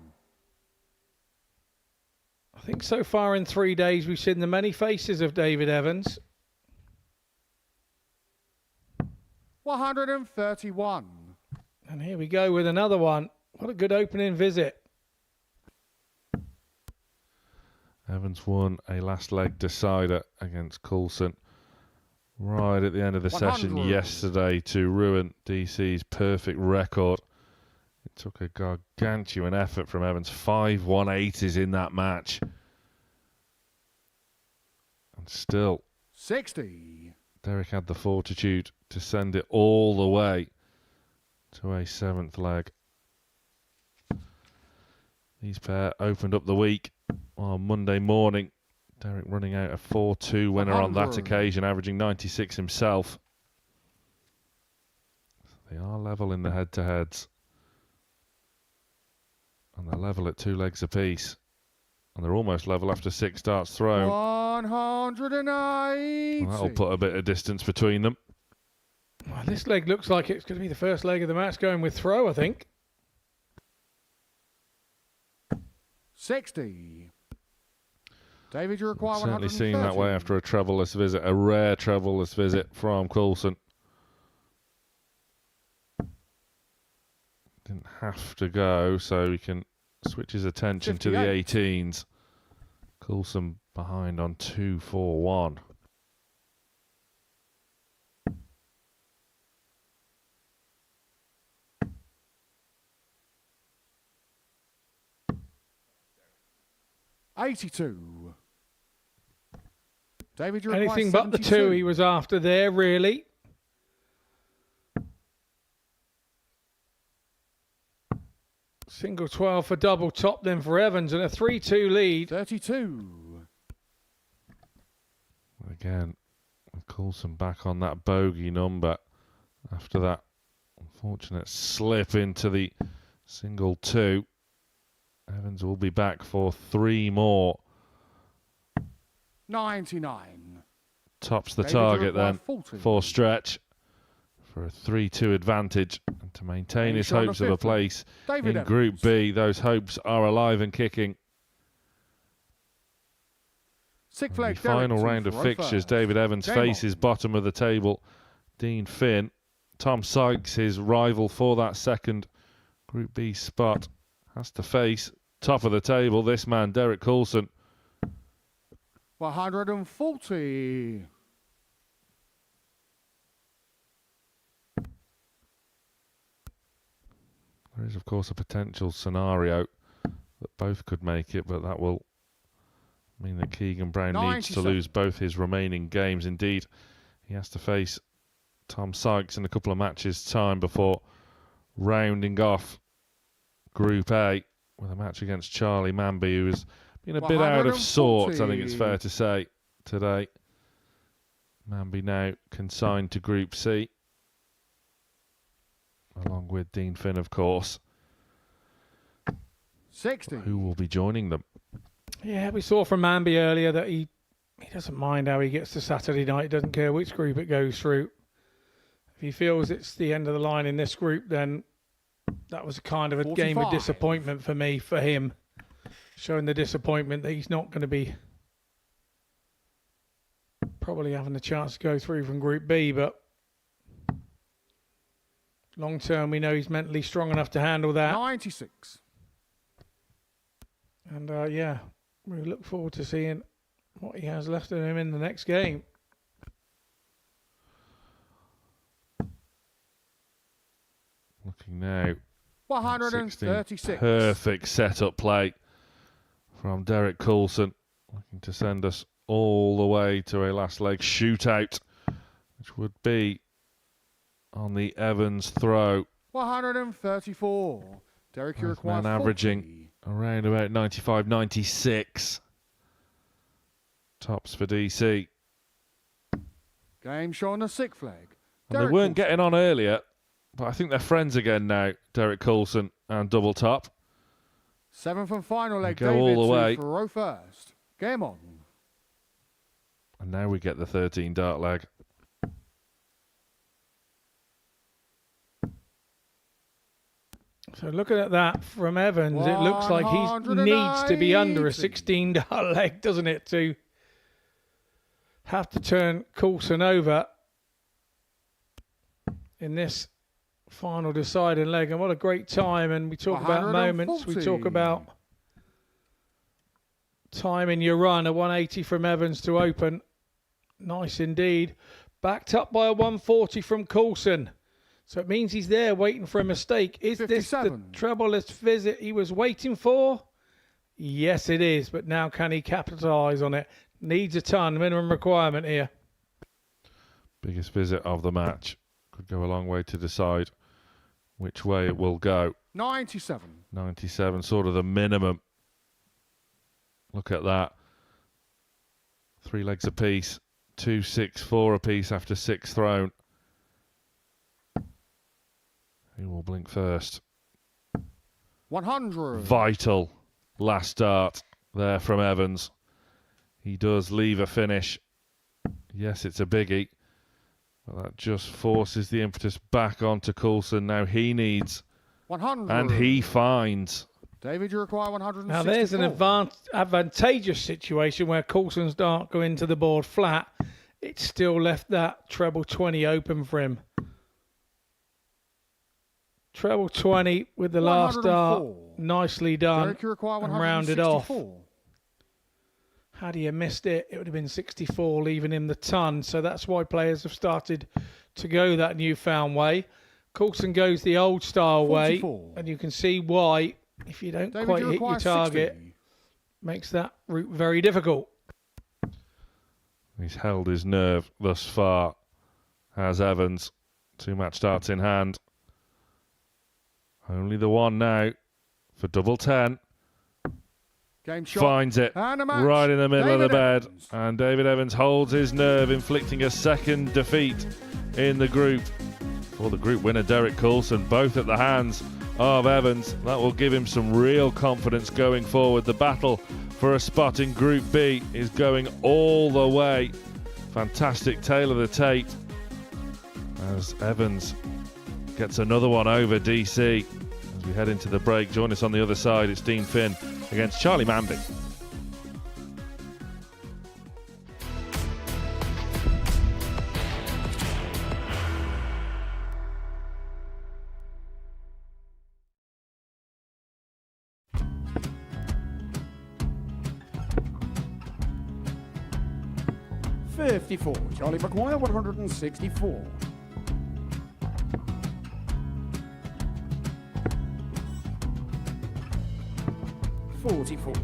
S3: I think so far in 3 days we've seen the many faces of David Evans.
S14: 131.
S3: And here we go with another one. What a good opening visit.
S4: Evans won a last leg decider against Coulson right at the end of the session yesterday to ruin DC's perfect record. It took a gargantuan effort from Evans. 5 180s in that match. And still,
S14: 60.
S4: Derek had the fortitude to send it all the way to a 7th leg. These pair opened up the week on Monday morning. Derek running out a 4-2 winner on that occasion, averaging 96 himself. They are level in the head-to-heads. And they're level at 2 legs apiece. And they're almost level after 6 darts thrown.
S14: 180.
S4: Well, that'll put a bit of distance between them.
S3: Well, this leg looks like it's going to be the first leg of the match going with throw, I think.
S14: 60. David, you require
S4: Certainly
S14: 130.
S4: seeing that way after a troubleless visit, a rare troubleless visit from Coulson. Didn't have to go, so he can switch his attention
S14: 58.
S4: to the 18s. Coulson behind on 2-4-1.
S14: $82. David, you
S3: Anything but the 2 he was after there, really. Single 12 for double top then for Evans and a 3-2 lead.
S14: 32.
S4: Again, Coulson back on that bogey number after that unfortunate slip into the single 2. Evans will be back for 3 more.
S14: 99.
S4: Tops the
S14: David,
S4: target
S14: you require
S4: then
S14: 40.
S4: for Stretch for a 3-2 advantage and to maintain his
S14: Sean
S4: hopes of a
S14: Fifth.
S4: place
S14: David
S4: in Group
S14: Evans.
S4: B. Those hopes are alive and kicking.
S14: Six
S4: In
S14: leg
S4: the final
S14: Derek
S4: round of
S14: for
S4: fixtures,
S14: first.
S4: David Evans
S14: Game
S4: faces
S14: on.
S4: bottom of the table Dean Finn. Tom Sykes, his rival for that second Group B spot, has to face top of the table this man, Derek Coulson.
S14: 140.
S4: There is, of course, a potential scenario that both could make it, but that will mean that Keegan Brown needs to
S14: 97.
S4: lose both his remaining games. Indeed, he has to face Tom Sykes in a couple of matches' time before rounding off Group A with a match against Charlie Mamby, who has been a bit out of sorts, I think it's fair to say, today. Mambby now consigned to Group C, along with Dean Finn, of course.
S14: 60.
S4: Who will be joining them?
S3: Yeah, we saw from Mambby earlier that he doesn't mind how he gets to Saturday night. He doesn't care which group it goes through. If he feels it's the end of the line in this group, then that was a kind of a
S14: 45.
S3: game of disappointment for me, for him. Showing the disappointment that he's not going to be probably having a chance to go through from Group B, but long term we know he's mentally strong enough to handle that.
S14: 96.
S3: And yeah, we look forward to seeing what he has left of him in the next game.
S4: Looking now.
S14: 136.
S4: Perfect setup play from Derek Coulson, looking to send us all the way to a last leg shootout, which would be on the Evans throw.
S14: 134. Derek, you
S4: Both
S14: require
S4: men
S14: 40.
S4: averaging around about 95, 96. Tops for DC.
S14: Game shot on the sixth flag.
S4: And they weren't getting on earlier, but I think they're friends again now, Derek Coulson and Double Top.
S14: 7th and final leg,
S4: Go
S14: David
S4: all the way.
S14: to throw first. Game on.
S4: And now we get the 13 dart leg.
S3: So looking at that from Evans, it looks like he needs to be under a 16 dart leg, doesn't it, to have to turn Coulson over in this final deciding leg. And what a great time. And we talk about moments, we talk about time in your run. A 180 from Evans to open. Nice indeed. Backed up by a 140 from Coulson. So it means he's there waiting for a mistake. Is 57. This the trebleless visit he was waiting for? Yes, it is. But now can he capitalise on it? Needs a ton. Minimum requirement here.
S4: Biggest visit of the match. Could go a long way to decide which way it will go.
S14: 97.
S4: 97, sort of the minimum. Look at that. 3 legs apiece. 2, 6, 4 apiece after 6 thrown. Who will blink first?
S14: 100.
S4: Vital last dart there from Evans. He does leave a finish. Yes, it's a biggie. But that just forces the impetus back onto Coulson. Now he needs
S14: 100.
S4: And he finds.
S14: David, you require 164.
S3: Now there's an advantageous situation where Coulson's dart go into the board flat. It's still left that treble 20 open for him. Treble 20 with the last dart. Nicely done.
S14: Derek, you require
S3: and rounded off. Had he missed it, it would have been 64, leaving him the ton. So that's why players have started to go that newfound way. Coulson goes the old style 44. Way. And you can see why, if you don't quite hit your target, 60. Makes that route very difficult.
S4: He's held his nerve thus far, has Evans. 2 match starts in hand. Only the one now for double 10.
S14: Game shot.
S4: Finds it right in the middle of the bed. And David Evans holds his nerve, inflicting a second defeat in the group. For the group winner, Derek Coulson, both at the hands of Evans. That will give him some real confidence going forward. The battle for a spot in Group B is going all the way. Fantastic tale of the tape as Evans gets another one over DC. As we head into the break, join us on the other side. It's Dean Finn against Charlie Mamby.
S17: Charlie McGuire, 164. 44.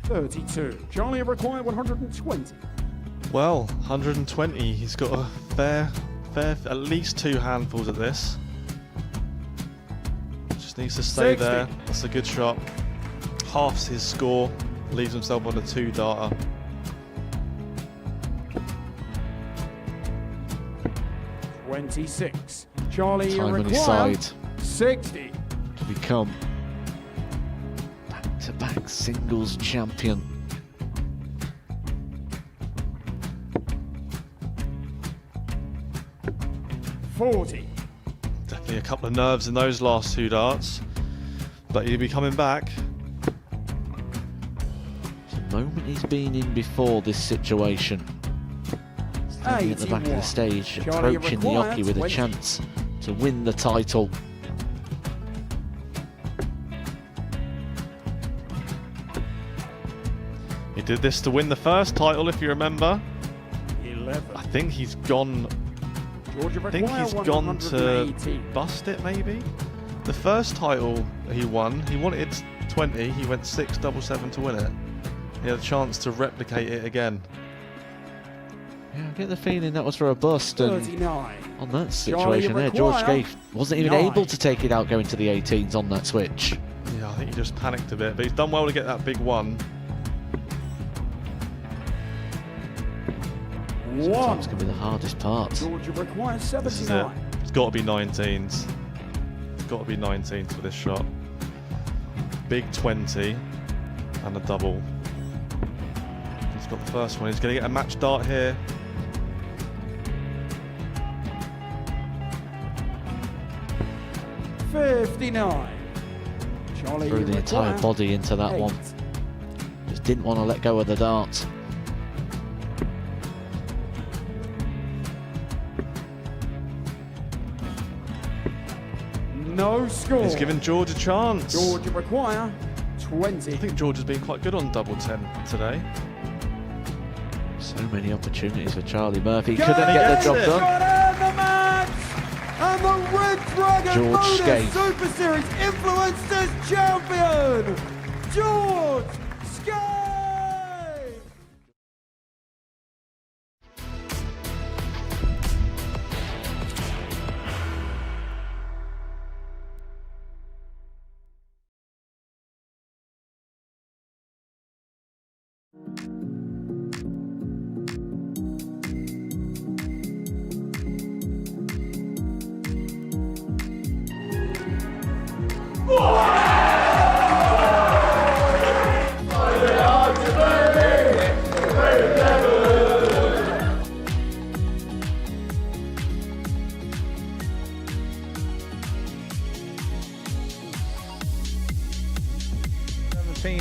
S17: 32. Charlie required 120.
S10: Well, 120. He's got a fair, at least 2 handfuls at this. Just needs to stay 60. There. That's a good shot. Halves his score. Leaves himself on a 2-darter.
S17: $26. Charlie
S1: time on his
S17: required
S1: side
S17: 60.
S1: to become back-to-back singles champion.
S17: $40.
S10: Definitely a couple of nerves in those last 2 darts, but he'll be coming back.
S1: The moment he's been in before this situation. Standing at the back of the stage,
S17: Charlie
S1: approaching the Yoki with
S17: 20.
S1: a chance to win the title.
S10: He did this to win the first title, if you remember.
S17: 11.
S10: I think he's gone. I think he's gone to bust it, maybe. The first title he wanted 20. He went 6 double 7 to win it. He had a chance to replicate it again.
S1: Yeah, I get the feeling that was for a bust, and
S17: 39.
S1: on that situation there, George Scaife wasn't even able to take it out going to the 18s on that switch.
S10: Yeah, I think he just panicked a bit, but he's done well to get that big one.
S1: Sometimes can be the hardest part.
S17: Georgia requires
S10: This is it.
S17: 79.
S10: It's got to be 19s. It's got to be 19s for this shot. Big 20 and a double. He's got the first one. He's going to get a match dart here.
S17: $59. Charlie
S1: Threw the entire
S17: requires
S1: body into that
S17: 8.
S1: one. Just didn't want to let go of the dart.
S17: No score.
S10: He's given George a chance.
S17: Georgia require 20.
S10: I think George has been quite good on double 10 today.
S1: So many opportunities for Charlie Murphy.
S10: Go!
S1: Couldn't
S10: He
S1: get the
S10: gets
S1: job
S10: it.
S1: done.
S17: Got in the match! And the Red Dragon
S1: George
S17: Modus
S1: Skate.
S17: Super Series Influencers Champion, George Skate!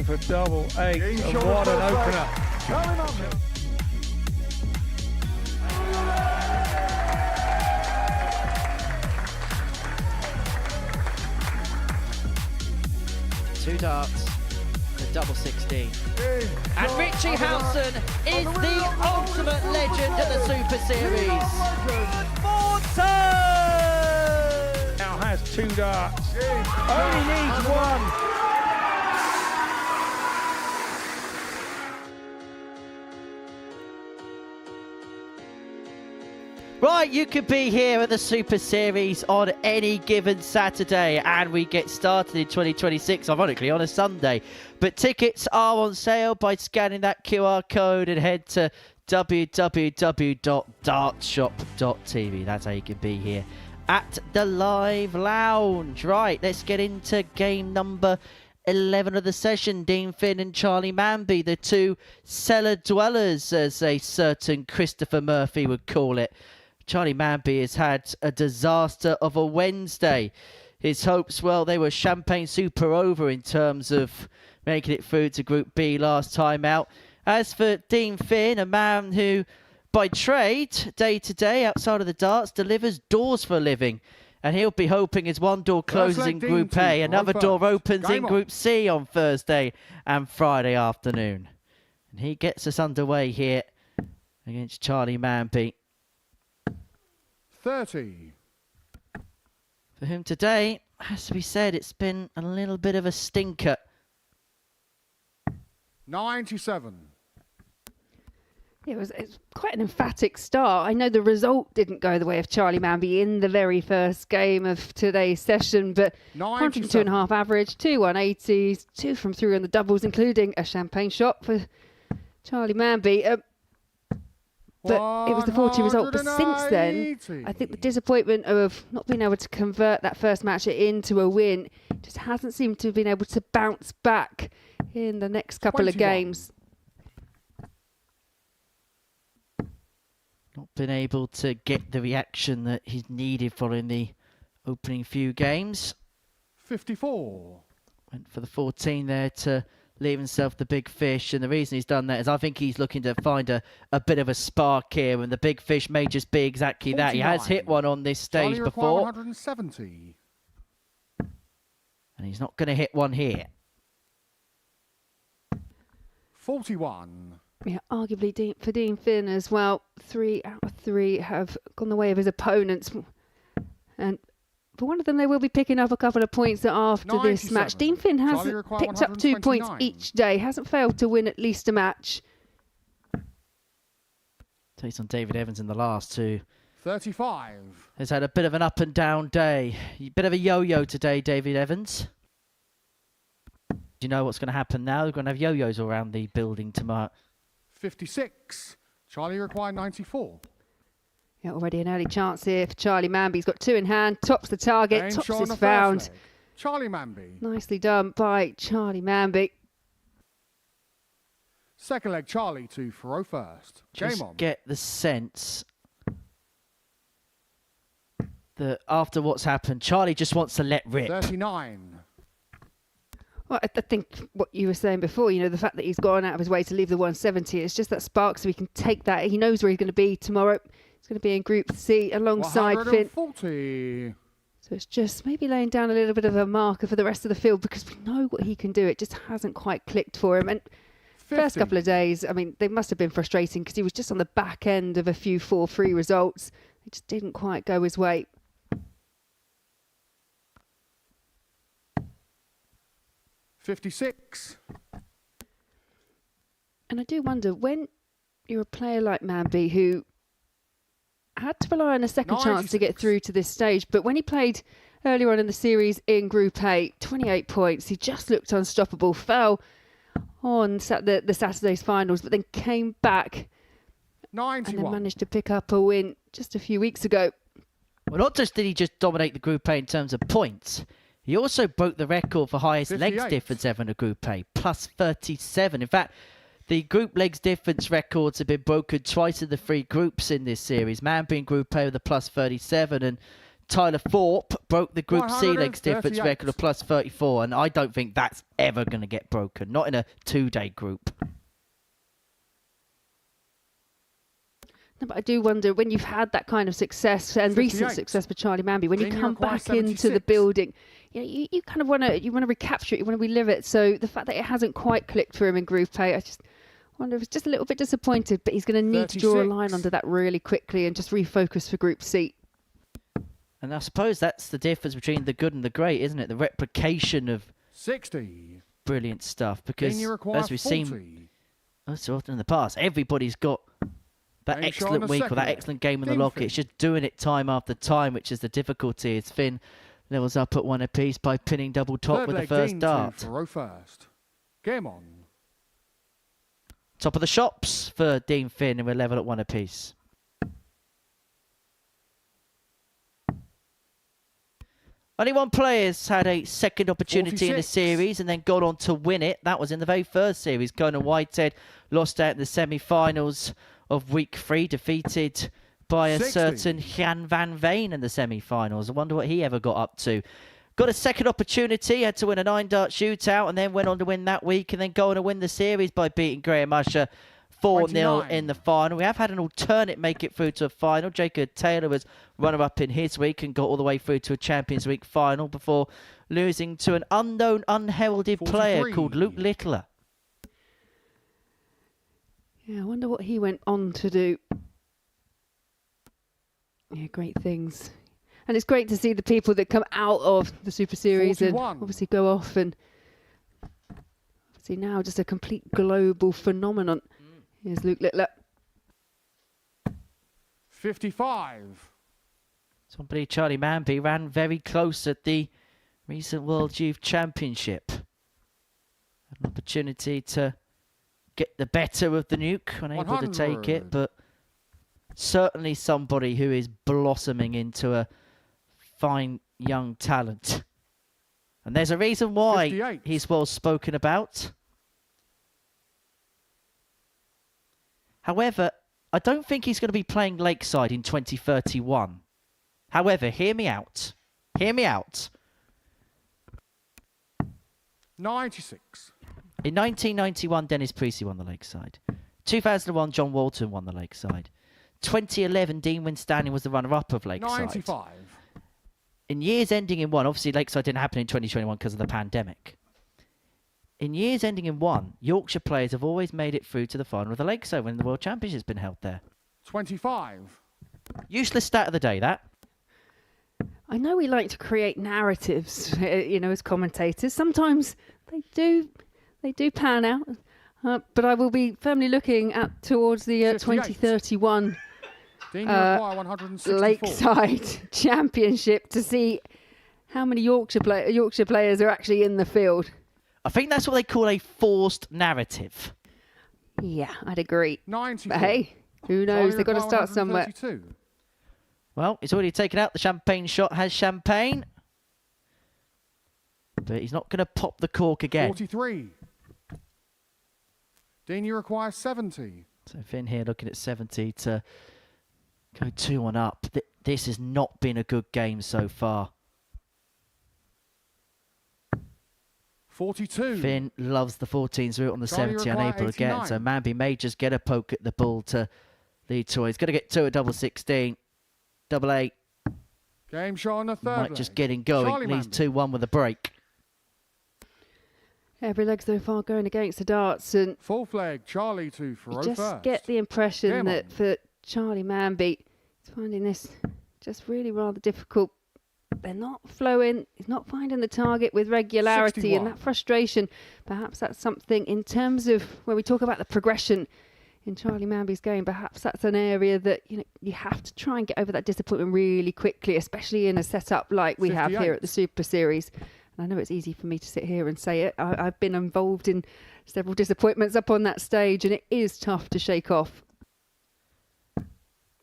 S3: For double 8, and what an opener.
S15: Charlie Mamby.
S2: Two darts, a double 16. And Richie Howson is the ultimate legend of the Super Series.
S3: Now has 2 darts. Only needs 1.
S2: Right, you could be here at the Super Series on any given Saturday, and we get started in 2026, ironically, on a Sunday. But tickets are on sale by scanning that QR code and head to www.dartshop.tv. That's how you can be here at the Live Lounge. Right, let's get into game number 11 of the session. Dean Finn and Charlie Mamby, the two cellar dwellers, as a certain Christopher Murphy would call it. Charlie Mamby has had a disaster of a Wednesday. His hopes, well, they were champagne super over in terms of making it through to Group B last time out. As for Dean Finn, a man who, by trade, day to day, outside of the darts, delivers doors for a living. And he'll be hoping as one door closes in Group A, another door opens in Group C on Thursday and Friday afternoon. And he gets us underway here against Charlie Mamby.
S14: 30.
S2: For whom today, has to be said, it's been a little bit of a stinker.
S14: 97.
S5: It's quite an emphatic start. I know the result didn't go the way of Charlie Mamby in the very first game of today's session, but 102.5 average, 2 180s, 2 from 3 on the doubles, including a champagne shot for Charlie Mamby. But it was the 40 result. But since then, I think the disappointment of not being able to convert that first match into a win just hasn't seemed to have been able to bounce back in the next couple of games.
S2: Not been able to get the reaction that he's needed following the opening few games.
S14: 54.
S2: Went for the 14 there to leave himself the big fish, and the reason he's done that is I think he's looking to find a bit of a spark here, and the big fish may just be exactly 49. That. He has hit one on this stage
S14: Charlie
S2: before.
S14: 170.
S2: And he's not going to hit one here.
S14: 41.
S5: Yeah, arguably for Dean Finn as well. 3 out of 3 have gone the way of his opponents. And for one of them, they will be picking up a couple of points after this match. Dean Finn has picked up 2 points each day. Hasn't failed to win at least a match.
S2: Takes on David Evans in the last two.
S14: 35.
S2: Has had a bit of an up and down day. A bit of a yo-yo today, David Evans. Do you know what's going to happen now? We're going to have yo-yos around the building tomorrow.
S14: 56. Charlie required 94.
S5: Yeah, already an early chance here for Charlie Mamby. He's got 2 in hand, tops the target,
S14: Game
S5: tops
S14: shot on
S5: is
S14: the first
S5: found.
S14: leg. Charlie Mamby.
S5: Nicely done by Charlie Mamby.
S14: Second leg, Charlie to throw first.
S2: Just
S14: Game on.
S2: get the sense that after what's happened, Charlie just wants to let rip.
S14: 39.
S5: Well, I think what you were saying before, the fact that he's gone out of his way to leave the 170, it's just that spark so he can take that. He knows where he's going to be tomorrow. He's going to be in Group C alongside Finn.
S14: 140.
S5: So it's just maybe laying down a little bit of a marker for the rest of the field because we know what he can do. It just hasn't quite clicked for him. And
S14: 50.
S5: First couple of days, I mean, they must have been frustrating because he was just on the back end of a few 4-3 results. It just didn't quite go his way.
S14: $56.
S5: And I do wonder, when you're a player like Mambby who had to rely on a second chance to get through to this stage, but when he played earlier on in the series in Group A, 28 points, he just looked unstoppable, fell on the Saturday's finals, but then came back
S14: 91.
S5: and then managed to pick up a win just a few weeks ago.
S2: Well, not just did he just dominate the Group A in terms of points, he also broke the record for highest
S14: 58.
S2: legs difference ever in a Group A, plus 37. In fact, the group legs difference records have been broken twice in the 3 groups in this series. Mambby in Group A with a plus 37, and Tyler Thorpe broke the Group C legs difference record of plus 34, and I don't think that's ever going to get broken, not in a 2-day group.
S5: No, but I do wonder, when you've had that kind of success and
S14: 58.
S5: recent success for Charlie Mamby, when you
S14: Then you
S5: come
S14: require
S5: back into the
S14: 76.
S5: building, you kind of want to recapture it, you want to relive it. So the fact that it hasn't quite clicked for him in Group A, I just wonder if it's just a little bit disappointed, but he's going to need to draw a
S14: 36.
S5: line under that really quickly and just refocus for Group C.
S2: And I suppose that's the difference between the good and the great, isn't it? The replication of
S14: 60.
S2: brilliant stuff. Because
S14: Then you require
S2: as we've
S14: 40.
S2: seen so often in the past, everybody's got that
S14: Game shot on
S2: excellent
S14: the
S2: week or
S14: second
S2: that
S14: leg.
S2: excellent game in the
S14: Dean
S2: locker.
S14: Finn.
S2: It's just doing it time after time, which is the difficulty. As Finn levels up at 1 apiece by pinning double top
S14: Third
S2: with the
S14: leg,
S2: first
S14: Dean
S2: dart.
S14: to throw first. Game on.
S2: Top of the shops for Dean Finn, and we're level at 1 apiece. Only one player's had a second opportunity in the
S14: 46.
S2: series and then gone on to win it. That was in the very first series. Conan Whitehead lost out in the semi-finals of week 3, defeated by a
S14: 60.
S2: certain Jan van Veen in the semi-finals. I wonder what he ever got up to. Got a second opportunity, had to win a 9-dart shootout, and then went on to win that week, and then go on to win the series by beating Graham Usher 4-0
S14: 29.
S2: in the final. We have had an alternate make it through to a final. Jacob Taylor was runner-up in his week and got all the way through to a Champions Week final before losing to an unknown, unheralded player
S14: 43.
S2: called Luke Littler.
S5: Yeah, I wonder what he went on to do. Yeah, great things. And it's great to see the people that come out of the Super Series
S14: 41.
S5: and obviously go off and obviously now just a complete global phenomenon. Here's Luke Littler.
S14: 55.
S2: Somebody, Charlie Mamby, ran very close at the recent World Youth Championship. An opportunity to get the better of the nuke, unable to take it,
S14: 100.
S2: but certainly somebody who is blossoming into a fine young talent. And there's a reason why
S14: 58.
S2: he's well spoken about. However, I don't think he's going to be playing Lakeside in 2031. However, hear me out. Hear me out.
S14: 96.
S2: In 1991, Dennis Priestley won the Lakeside. 2001, John Walton won the Lakeside. 2011, Dean Winstanley was the runner-up of Lakeside.
S14: 95.
S2: In years ending in 1, obviously Lakeside didn't happen in 2021 because of the pandemic. In years ending in 1, Yorkshire players have always made it through to the final of the Lakeside when the World Championship's been held there.
S14: 25.
S2: Useless stat of the day, that.
S5: I know we like to create narratives, as commentators. Sometimes they do pan out, but I will be firmly looking towards the 2031 Lakeside Championship to see how many Yorkshire players are actually in the field.
S2: I think that's what they call a forced narrative.
S5: Yeah, I'd agree.
S14: 94.
S5: But hey, Who knows? They've got to start somewhere.
S14: 132.
S2: Well, he's already taken out the champagne shot, has champagne. But he's not going to pop the cork again.
S14: 43. Dean, you require 70.
S2: So Finn here looking at 70 to go 2-1 up. This has not been a good game so far.
S14: 42.
S2: Finn loves the 14s route on the
S14: Charlie
S2: 70, unable to get.
S14: 89.
S2: So Mambby may just get a poke at the ball to lead to. He's going to get 2 at double 16. Double 8.
S14: Game shot on the third
S2: Might
S14: leg.
S2: just get him going.
S14: Charlie
S2: Leads
S14: Mamby.
S2: 2-1 with a break.
S5: Every leg so far going against the darts, and
S14: Fourth leg, Charlie to
S5: you
S14: Faro
S5: just
S14: first.
S5: get the impression
S14: Game
S5: that
S14: on.
S5: for Charlie Mamby, he's finding this just really rather difficult. They're not flowing. He's not finding the target with regularity,
S14: 61.
S5: and that frustration. Perhaps that's something in terms of when we talk about the progression in Charlie Mamby's game. Perhaps that's an area that you have to try and get over that disappointment really quickly, especially in a setup like we have here
S14: 58.
S5: at the Super Series. And I know it's easy for me to sit here and say it. I've been involved in several disappointments up on that stage, and it is tough to shake off.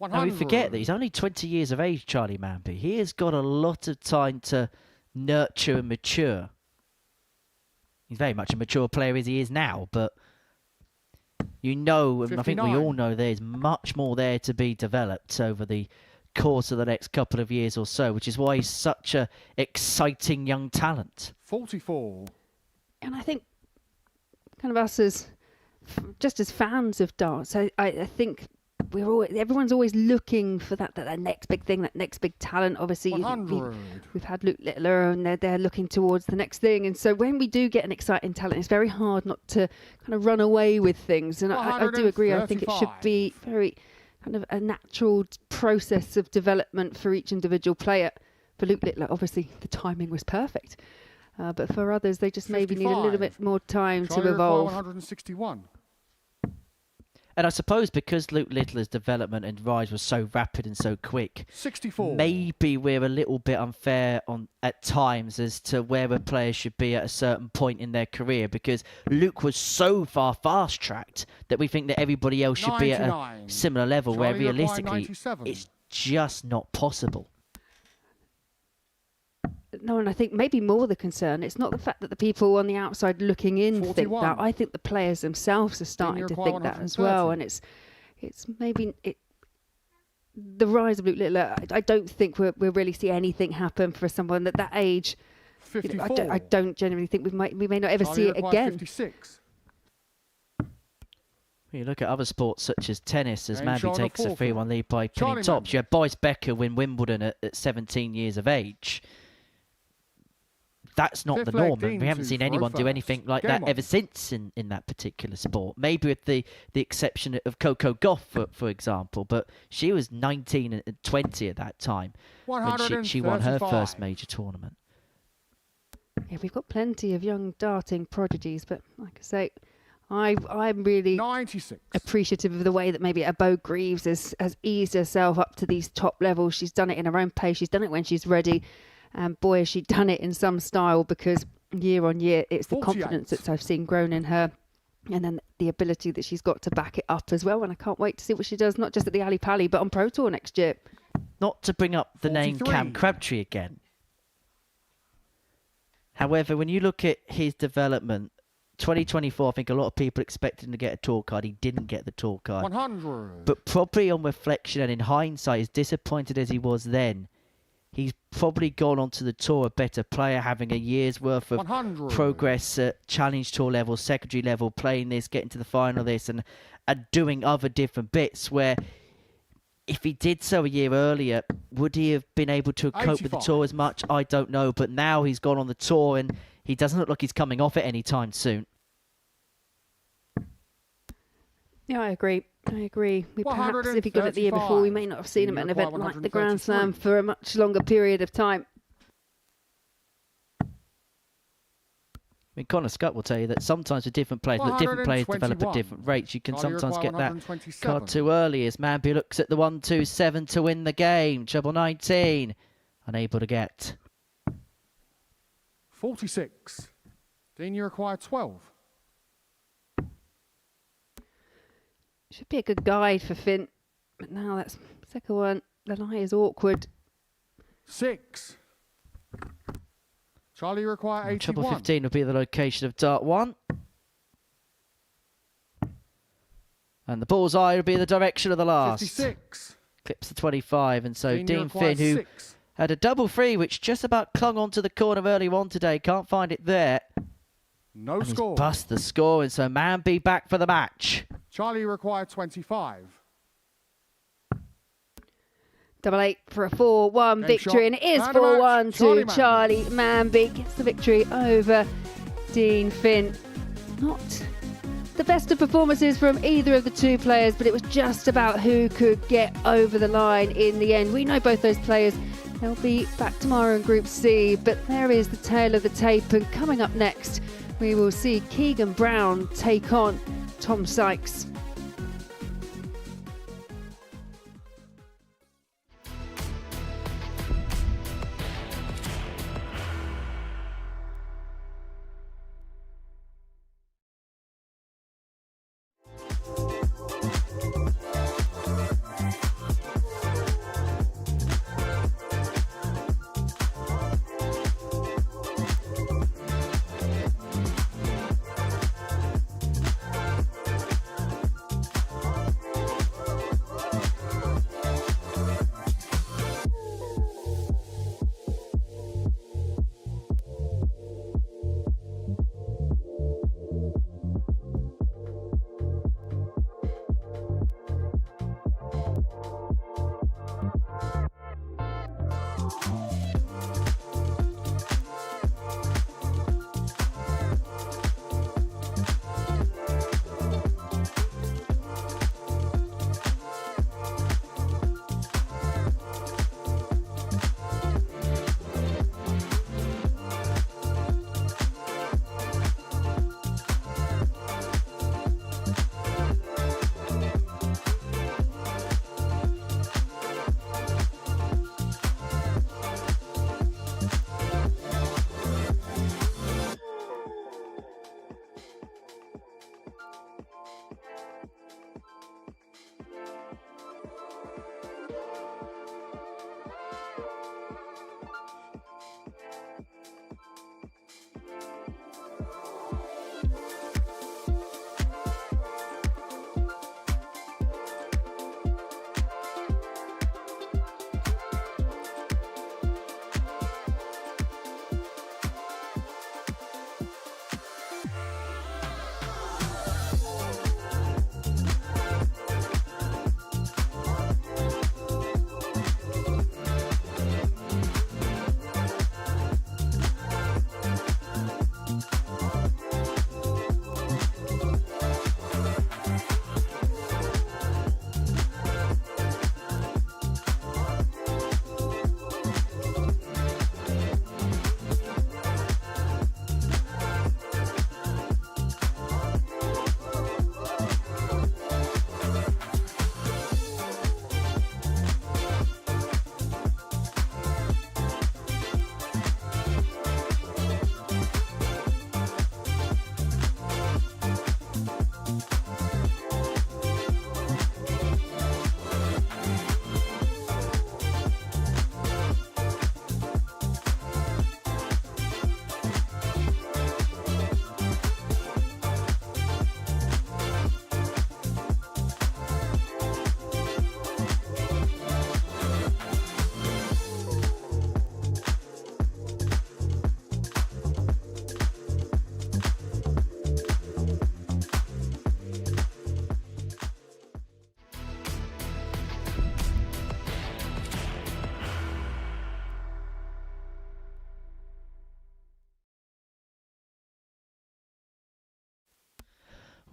S2: Now we forget that he's only 20 years of age, Charlie Mamby. He has got a lot of time to nurture and mature. He's very much a mature player as he is now, but and I think we
S14: 59.
S2: all know there's much more there to be developed over the course of the next couple of years or so, which is why he's such a exciting young talent.
S14: 44.
S5: And I think kind of us as fans of darts, I think everyone's always looking for that next big thing, that next big talent. Obviously,
S14: 100.
S5: we've had Luke Littler, and they're looking towards the next thing. And so when we do get an exciting talent, it's very hard not to kind of run away with things. And I do agree. I think it should be very kind of a natural process of development for each individual player. For Luke Littler, obviously, the timing was perfect. But for others, they just maybe need a little
S14: 55.
S5: bit more time
S14: Charlie
S5: to
S14: require
S5: evolve.
S14: 161.
S2: And I suppose because Luke Littler's development and rise was so rapid and so quick,
S14: 64.
S2: maybe we're a little bit unfair at times as to where a player should be at a certain point in their career, because Luke was so far fast-tracked that we think that everybody else should be at a
S14: 99.
S2: similar level, where
S14: Charlie require
S2: realistically
S14: 97.
S2: it's just not possible.
S5: No, and I think maybe more the concern, it's not the fact that the people on the outside looking in think
S14: 41.
S5: that. I think the players themselves are starting to
S14: require
S5: think that as well.
S14: 130.
S5: And it's maybe the rise of Luke Littler. I don't think we'll really see anything happen for someone at that age.
S14: 54.
S5: I don't genuinely think we may not ever
S14: Charlie
S5: see it
S14: require
S5: again.
S14: 56.
S2: When you look at other sports such as tennis, as
S14: Game
S2: Mambby
S14: shot on the
S2: takes a
S14: fourth
S2: 3-1
S14: leg.
S2: lead by pinning
S14: Charlie
S2: tops.
S14: Mamby.
S2: You had Boris Becker win Wimbledon at 17 years of age. That's not
S14: Fifth
S2: the
S14: leg,
S2: norm, and
S14: Dean
S2: we haven't
S14: to
S2: seen
S14: Faro
S2: anyone do
S14: first.
S2: anything like
S14: Game
S2: that
S14: on.
S2: ever since in that particular sport. Maybe with the exception of Coco Gauff, for example, but she was 19 and 20 at that time when she won her first
S14: 135.
S2: major tournament.
S5: Yeah, we've got plenty of young darting prodigies, but like I say, I'm really
S14: 96.
S5: appreciative of the way that maybe Bo Greaves has eased herself up to these top levels. She's done it in her own pace. She's done it when she's ready. And boy, has she done it in some style, because year on year, it's the
S14: 48.
S5: confidence that I've seen grown in her. And then the ability that she's got to back it up as well. And I can't wait to see what she does, not just at the Ali Pali, but on Pro Tour next year.
S2: Not to bring up the name
S14: 43.
S2: Cam Crabtree again. However, when you look at his development, 2024, I think a lot of people expected him to get a tour card. He didn't get the tour card.
S14: 100.
S2: But probably on reflection and in hindsight, as disappointed as he was then, he's probably gone on to the tour a better player, having a year's worth of
S14: 100.
S2: progress at Challenge Tour level, secondary level, playing this, getting to the final of this, and doing other different bits where if he did so a year earlier, would he have been able to cope with the
S14: 85.
S2: tour as much? I don't know. But now he's gone on the tour and he doesn't look like he's coming off it anytime soon.
S5: Yeah, I agree. We perhaps, if he got it the year before, we may not have seen him at an event like the Grand Slam for a much longer period of time.
S2: I mean, Connor Scott will tell you that sometimes with different players, different players develop at
S14: 121.
S2: different rates. You can
S14: Charlie
S2: sometimes
S14: require
S2: get that
S14: 127.
S2: card too early as Mambby looks at the 1-2-7 to win the game. Treble 19, unable to get.
S14: 46. Dean, you require 12.
S5: Should be a good guide for Finn. But now that's second one. The lie is awkward.
S14: 6. Charlie require 81.
S2: Treble 15 will be the location of dart 1. And the bullseye will be the direction of the last.
S14: 56.
S2: Clips the 25. And so Dean Finn,
S14: requires
S2: who
S14: 6.
S2: had a double free, which just about clung onto the corner early on today. Can't find it there.
S14: No
S2: And
S14: score.
S2: he's bust the score. And so Mambby back for the match.
S14: Charlie required 25.
S5: Double 8 for a 4-1
S14: Game
S5: victory,
S14: shot.
S5: and it is
S14: Man of the
S5: 4-1
S14: match,
S5: to
S14: Charlie
S5: Charlie Mamby. Gets the victory over Dean Finn. Not the best of performances from either of the two players, but it was just about who could get over the line in the end. We know both those players. They'll be back tomorrow in Group C, but there is the tail of the tape, and coming up next, we will see Keegan Brown take on Tom Sykes.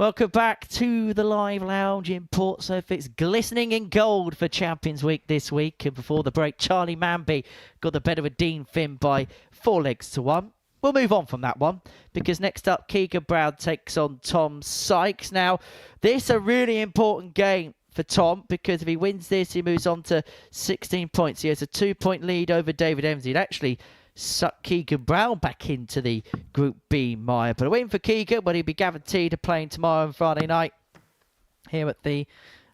S2: Welcome back to the live lounge in Portsmouth. It's glistening in gold for Champions Week this week. And before the break, Charlie Mamby got the better of Dean Finn by 4-1. We'll move on from that one because next up, Keegan Brown takes on Tom Sykes. Now, this is a really important game for Tom because if he wins this, he moves on to 16 points. He has a 2-point lead over David Evans. He'd actually suck Keegan Brown back into the Group B mire. But waiting for Keegan, but he'll be guaranteed of playing tomorrow and Friday night here at the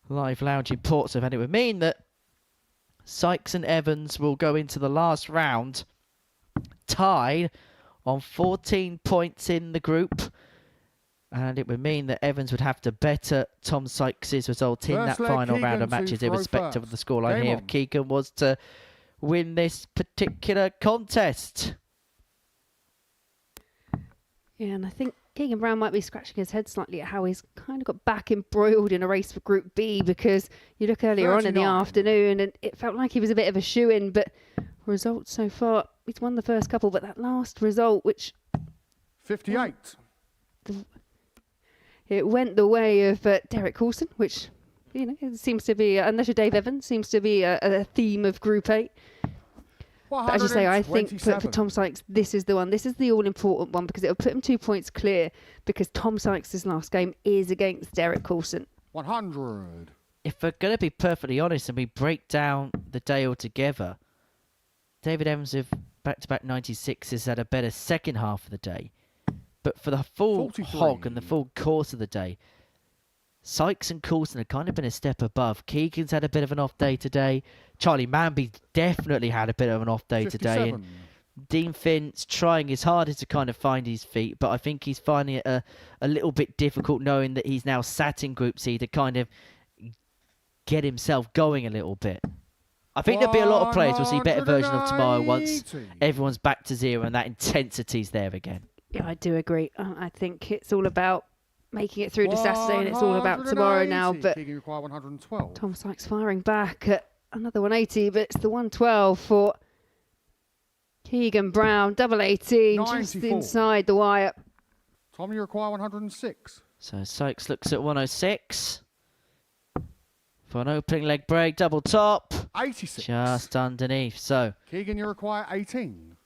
S2: live lounge in Portsmouth, and it would mean that Sykes and Evans will go into the last round tied on 14 points in the group. And it would mean that Evans would have to better Tom Sykes' result in that final round of matches, irrespective of the scoreline here. If Keegan was to win this particular contest.
S5: Yeah, and I think Keegan Brown might be scratching his head slightly at how he's kind of got back embroiled in a race for Group B, because you look earlier on in the afternoon and it felt like he was a bit of a shoo-in, but results so far, he's won the first couple, but that last result, which...
S14: 58.
S5: It went the way of Derek Coulson, which, you know, it seems to be, unless you're Dave Evans, seems to be a theme of Group 8. But as you say, I think for Tom Sykes, this is the one. This is the all-important one, because it'll put him 2 points clear, because Tom Sykes' last game is against Derek Coulson.
S14: 100.
S2: If we're going to be perfectly honest and we break down the day altogether, David Evans with back-to-back 96s had a better second half of the day. But for the full
S14: 43.
S2: hog and the full course of the day, Sykes and Coulson have kind of been a step above. Keegan's had a bit of an off day today. Charlie Mamby definitely had a bit of an off day
S14: 57.
S2: today. And Dean Finn's trying his hardest to kind of find his feet, but I think he's finding it a little bit difficult, knowing that he's now sat in Group C, to kind of get himself going a little bit. I think there'll be a lot of players. We'll see a better version of tomorrow once everyone's back to zero and that intensity's there again.
S5: Yeah, I do agree. I think it's all about making it through to Saturday, and it's all about tomorrow now. But
S14: require 112.
S5: Tom Sykes firing back at another 180, but it's the 112 for Keegan Brown. Double 18, just
S14: 94.
S5: inside the wire.
S14: Tom, you require 106.
S2: So Sykes looks at 106 for an opening leg break, double top.
S14: 86.
S2: Just underneath. So
S14: Keegan, you require 18.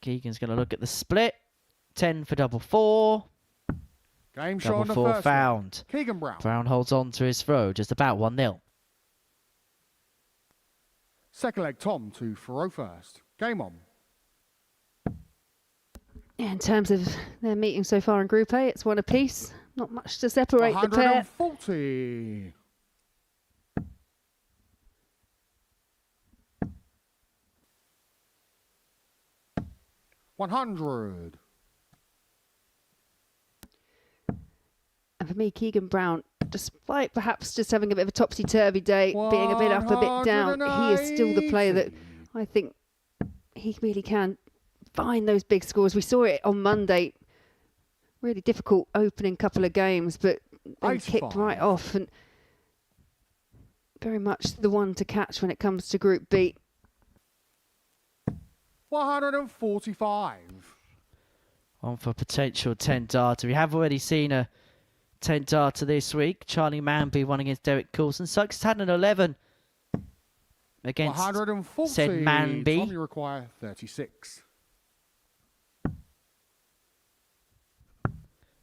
S2: Keegan's going to look at the split. 10 for double four.
S14: Game shot on
S2: Double
S14: the
S2: four
S14: first
S2: found.
S14: one. Keegan Brown.
S2: Brown holds on to his throw, just about 1-0.
S14: Second leg, Tom to Faro first. Game on.
S5: Yeah, in terms of their meeting so far in Group A, it's one apiece. Not much to separate the pair.
S14: 140. $100.
S5: And for me, Keegan Brown, despite perhaps just having a bit of a topsy-turvy day, being a bit up, a bit down, he is still the player that I think he really can find those big scores. We saw it on Monday. Really difficult opening couple of games, but then kicked right off, and very much the one to catch when it comes to Group B.
S14: 145.
S2: On for potential 10 data. We have already seen a 10 data this week. Charlie Mamby won against Derek Coulson. Sykes had an 11 against
S14: 140.
S2: said Mambby.
S14: Tom, you require 36.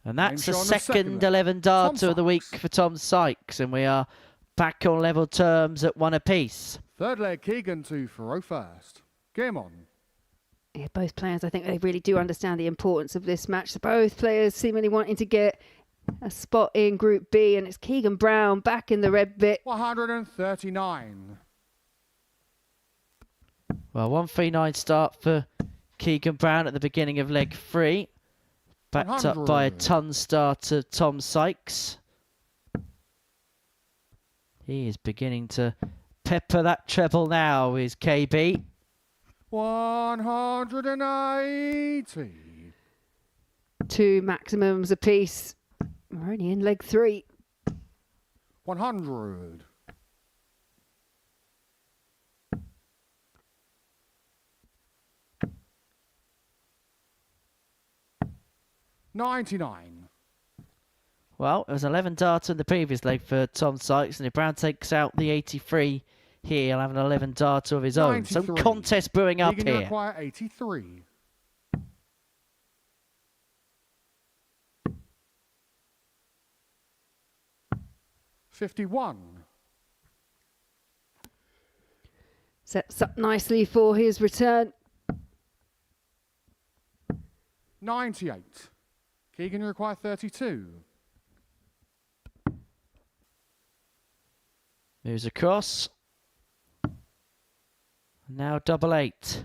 S2: And that's the second 11 data of the week for Tom Sykes. And we are back on level terms at one apiece.
S14: Third leg, Keegan to Faro first. Game on.
S5: Yeah, both players, I think they really do understand the importance of this match. So both players seemingly wanting to get a spot in Group B, and it's Keegan Brown back in the red bit.
S14: 139.
S2: Well, 139 start for Keegan Brown at the beginning of leg 3. Backed up by a ton starter, Tom Sykes. He is beginning to pepper that treble now, is KB.
S14: 180.
S5: 2 maximums apiece. We're only in leg 3.
S14: 100. $99.
S2: Well, it was 11 data in the previous leg for Tom Sykes, and if Brown takes out the 83 here, he'll have an 11 data of his own.
S14: 93.
S2: Some contest brewing up
S14: Keegan, you
S2: here.
S14: require 83. $51.
S5: Sets up nicely for his return.
S14: 98. Keegan, you require 32.
S2: Moves across. Now double 8.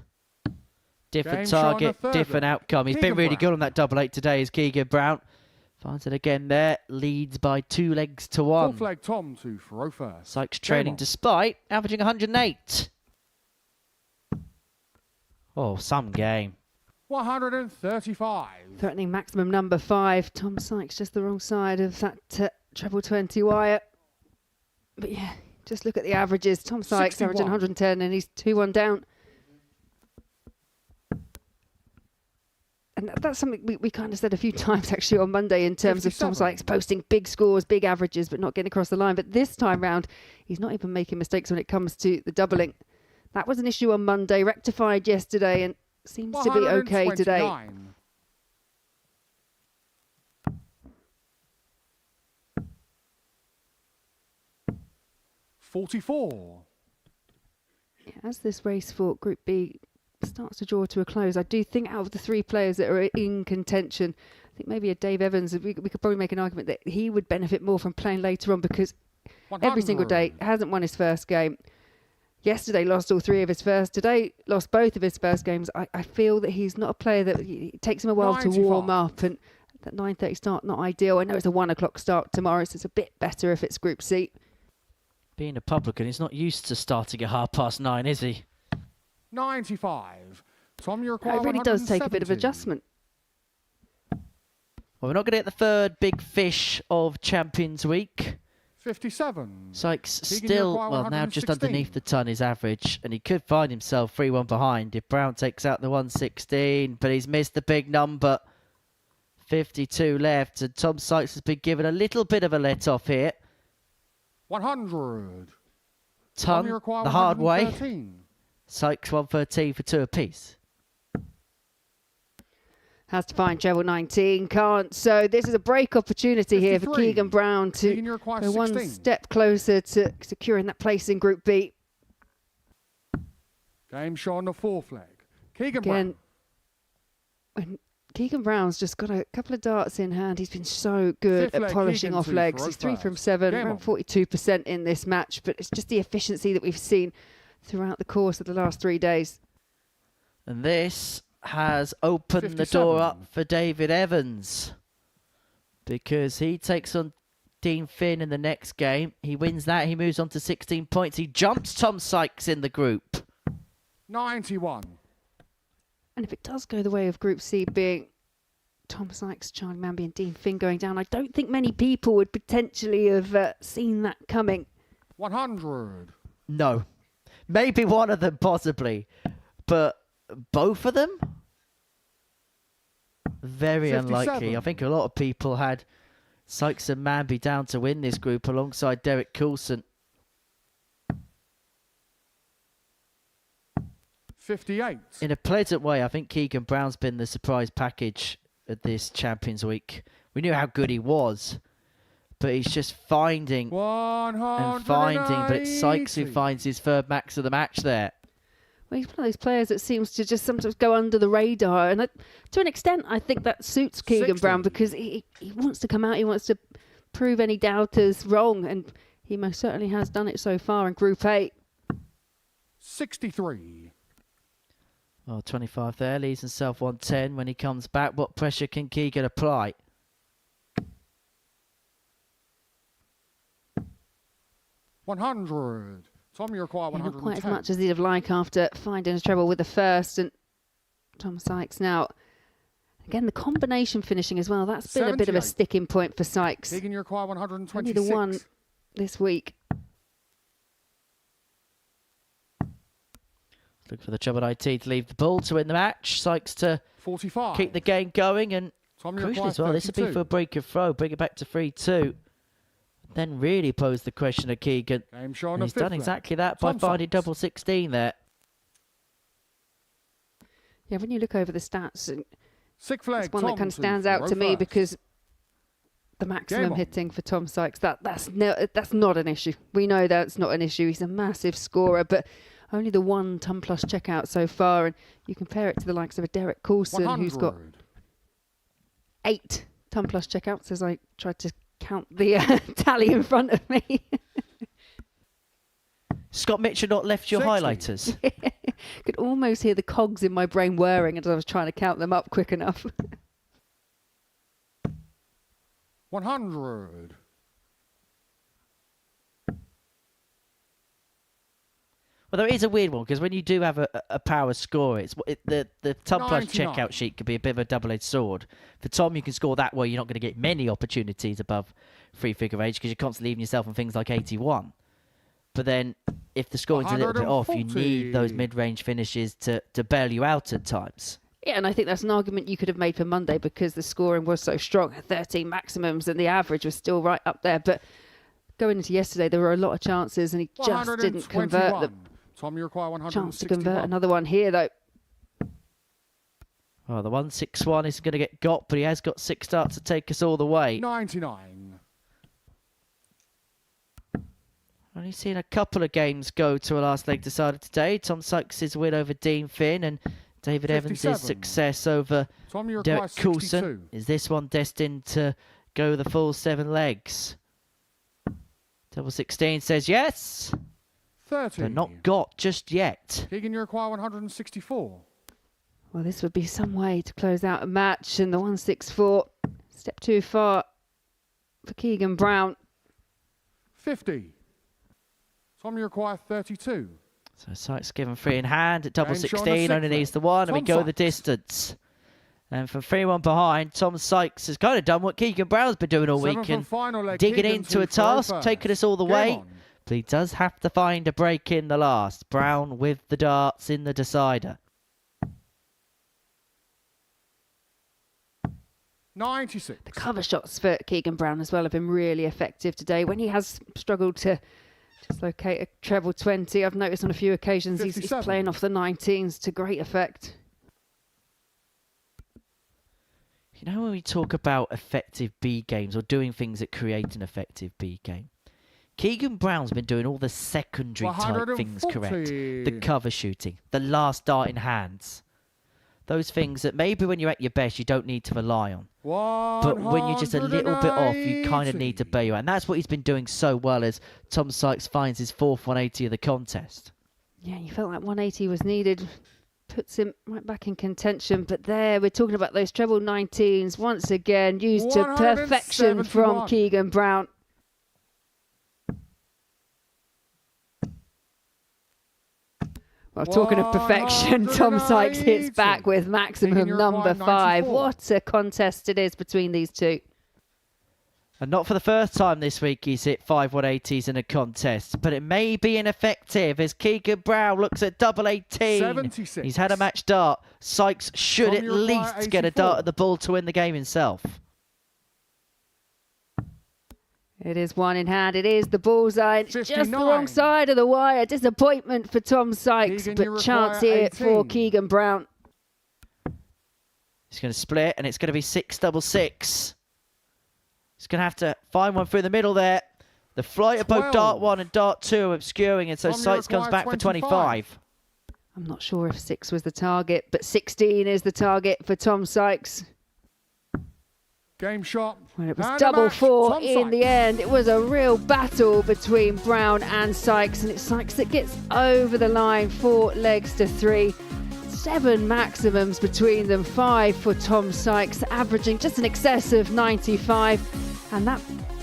S2: Different target, different outcome. He's been really good on that double 8 today, is Keegan Brown. Finds it again there. Leads by 2 legs to 1.
S14: Fourth leg Tom to throw first.
S2: Sykes trailing despite averaging 108. Oh, some game.
S14: 135.
S5: Threatening maximum number 5. Tom Sykes just the wrong side of that treble 20 wire. But yeah, just look at the averages. Tom Sykes 61. Averaging 110 and he's 2-1 down. And that's something we kind of said a few times actually on Monday in terms 57. Of Tom Sykes posting big scores, big averages, but not getting across the line. But this time round, he's not even making mistakes when it comes to the doubling. That was an issue on Monday, rectified yesterday, and seems to be okay today.
S14: 44.
S5: Yeah, as this race for Group B starts to draw to a close, I do think out of the 3 players that are in contention, I think maybe a Dave Evans, we could probably make an argument that he would benefit more from playing later on because 100. Every single day hasn't won his first game. Yesterday lost all 3 of his first. Today lost both of his first games. I feel that he's not a player that it takes him a while 95. To warm up, and that 9:30 start not ideal. I know it's a 1 o'clock start tomorrow, so it's a bit better if it's Group C.
S2: Being a publican, he's not used to starting at 9:30, is he?
S14: 95. Tom, you require
S5: it really does take a bit of adjustment.
S2: Well, we're not going to get the third big fish of Champions Week.
S14: 57.
S2: Sykes still, well, now just underneath the ton is average, and he could find himself 3-1 behind if Brown takes out the 116, but he's missed the big number. 52 left, and Tom Sykes has been given a little bit of a let-off here.
S14: 100.
S2: Ton, the hard way. Sykes 113 for 2 apiece.
S5: Has to find treble 19, can't. So this is a break opportunity 53. Here for Keegan Brown to go 1 step closer to securing that place in Group B.
S14: Game shot on the 4th leg. Keegan Brown.
S5: Keegan Brown's just got a couple of darts in hand. He's been so good at polishing off legs. He's 3 from 7, around 42% in this match. But it's just the efficiency that we've seen throughout the course of the last 3 days.
S2: And this has opened 57. The door up for David Evans because he takes on Dean Finn in the next game. He wins that. He moves on to 16 points. He jumps Tom Sykes in the group.
S14: 91.
S5: And if it does go the way of Group C being Tom Sykes, Charlie Mamby and Dean Finn going down, I don't think many people would potentially have seen that coming.
S14: 100.
S2: No. Maybe one of them possibly. But both of them? Very 57. Unlikely. I think a lot of people had Sykes and Mambby down to win this group alongside Derek Coulson.
S14: 58.
S2: In a pleasant way, I think Keegan Brown's been the surprise package at this Champions Week. We knew how good he was, but he's just finding and finding. But it's Sykes who finds his 3rd max of the match there.
S5: Well, he's one of those players that seems to just sometimes go under the radar. And to an extent, I think that suits Keegan Brown because he wants to come out. He wants to prove any doubters wrong. And he most certainly has done it so far in Group A.
S14: 63.
S2: Well, 25 there. Leaves himself 110 when he comes back. What pressure can Keegan apply?
S14: 100. Tom, you require 110.
S5: Not quite as much as he'd have liked after finding his treble with the first. And Tom Sykes now. Again, the combination finishing as well. That's been 78. A bit of a sticking point for Sykes.
S14: Keegan, you require 126.
S5: Only the 1 this week.
S2: Look for the treble 19 to leave the ball to win the match. Sykes to
S14: 45.
S2: Keep the game going. And crucial as well, 32. This would be for a break of throw. Bring it back to 3-2. Then really pose the question of Keegan. And he's done exactly that by finding double 16 there.
S5: Yeah, when you look over the stats,
S14: it's one
S5: that kind of stands out to me because the maximum hitting for Tom Sykes, that's not an issue. We know that's not an issue. He's a massive scorer, but only the 1 ton plus checkout so far. And you compare it to the likes of a Derek Coulson, who's got 8 ton plus checkouts as I tried to count the tally in front of me.
S2: Scott Mitchell not left your
S14: 60.
S2: highlighters?
S5: Could almost hear the cogs in my brain whirring as I was trying to count them up quick enough.
S14: 100.
S2: Well, there is a weird one, because when you do have a power score, the Tom Plus
S14: 99.
S2: checkout sheet could be a bit of a double-edged sword. For Tom, you can score that way. You're not going to get many opportunities above three-figure age because you're constantly leaving yourself on things like 81. But then, if the scoring's a little bit off, you need those mid-range finishes to bail you out at times.
S5: Yeah, and I think that's an argument you could have made for Monday because the scoring was so strong, 13 maximums, and the average was still right up there. But going into yesterday, there were a lot of chances, and he just didn't convert them.
S14: Tom, you require 161.
S5: Chance to convert another one here, though.
S2: Well, the 161 isn't going to get got, but he has got 6 starts to take us all the way.
S14: 99.
S2: Only seen a couple of games go to a last leg decided today. Tom Sykes' win over Dean Finn and David
S14: 57.
S2: Evans' success over
S14: Tom, you require
S2: Derek Coulson.
S14: 62.
S2: Is this one destined to go the full 7 legs? Double 16 says yes.
S14: 30.
S2: But not got just yet.
S14: Keegan, you require 164.
S5: Well, this would be some way to close out a match, and the 164 step too far for Keegan Brown.
S14: 50. Tom, you require 32.
S2: So Sykes given 3 in hand at double
S14: Game shot on
S2: 16,
S14: the
S2: only
S14: sixth
S2: needs the 1, and we
S14: Tom
S2: go the
S14: Sykes.
S2: distance. And from 3-1 behind, Tom Sykes has kind of done what Keegan Brown's been doing all week,
S14: Seventh
S2: and
S14: and final leg,
S2: digging
S14: Keegan
S2: into a
S14: to throw
S2: task,
S14: first.
S2: taking us all the
S14: Game
S2: way.
S14: on.
S2: But he does have to find a break in the last. Brown with the darts in the decider.
S14: 96.
S5: The cover shots for Keegan Brown as well have been really effective today. When he has struggled to just locate a treble 20, I've noticed on a few occasions he's
S14: 57.
S5: playing off the 19s to great effect.
S2: You know, when we talk about effective B games or doing things that create an effective B game, Keegan Brown's been doing all the secondary type things correct. The cover shooting, the last dart in hands. Those things that maybe when you're at your best you don't need to rely on. But when you're just a little bit off, you kind of need to bail you out. And that's what he's been doing so well as Tom Sykes finds his 4th 180 of the contest.
S5: Yeah, you felt like 180 was needed. Puts him right back in contention. But there, we're talking about those treble 19s once again, used to perfection from
S14: 171.
S5: Keegan Brown. Well, talking of perfection, Tom Sykes hits back with maximum number 5. What a contest it is between these two.
S2: And not for the first time this week he's hit 5 180s in a contest, but it may be ineffective as Keegan Brown looks at double 18.
S14: 76.
S2: He's had a match dart. Sykes should
S14: Tom,
S2: at
S14: you require
S2: least get a
S14: 84.
S2: dart at the ball to win the game himself.
S5: It is 1 in hand. It is the bullseye. It's just the
S14: 59.
S5: wrong side of the wire. Disappointment for Tom Sykes,
S14: Keegan, you
S5: but chance
S14: require
S5: here for
S14: 18.
S5: Keegan Brown.
S2: He's going to split, and it's going to be 6 double 6. He's going to have to find one through the middle there. The flight of both
S14: 12.
S2: dart 1 and dart 2 are obscuring, and so
S14: Tom, you
S2: Sykes comes
S14: require
S2: back for
S14: 25.
S2: 25.
S5: I'm not sure if 6 was the target, but 16 is the target for Tom Sykes.
S14: Game shot.
S5: Well, it was
S14: And a
S5: double
S14: match.
S5: 4
S14: Tom
S5: in the
S14: Sykes.
S5: end. It was a real battle between Brown and Sykes, and it's Sykes that gets over the line. 4 legs to 3. 7 maximums between them. 5 for Tom Sykes, averaging just in excess of 95. And that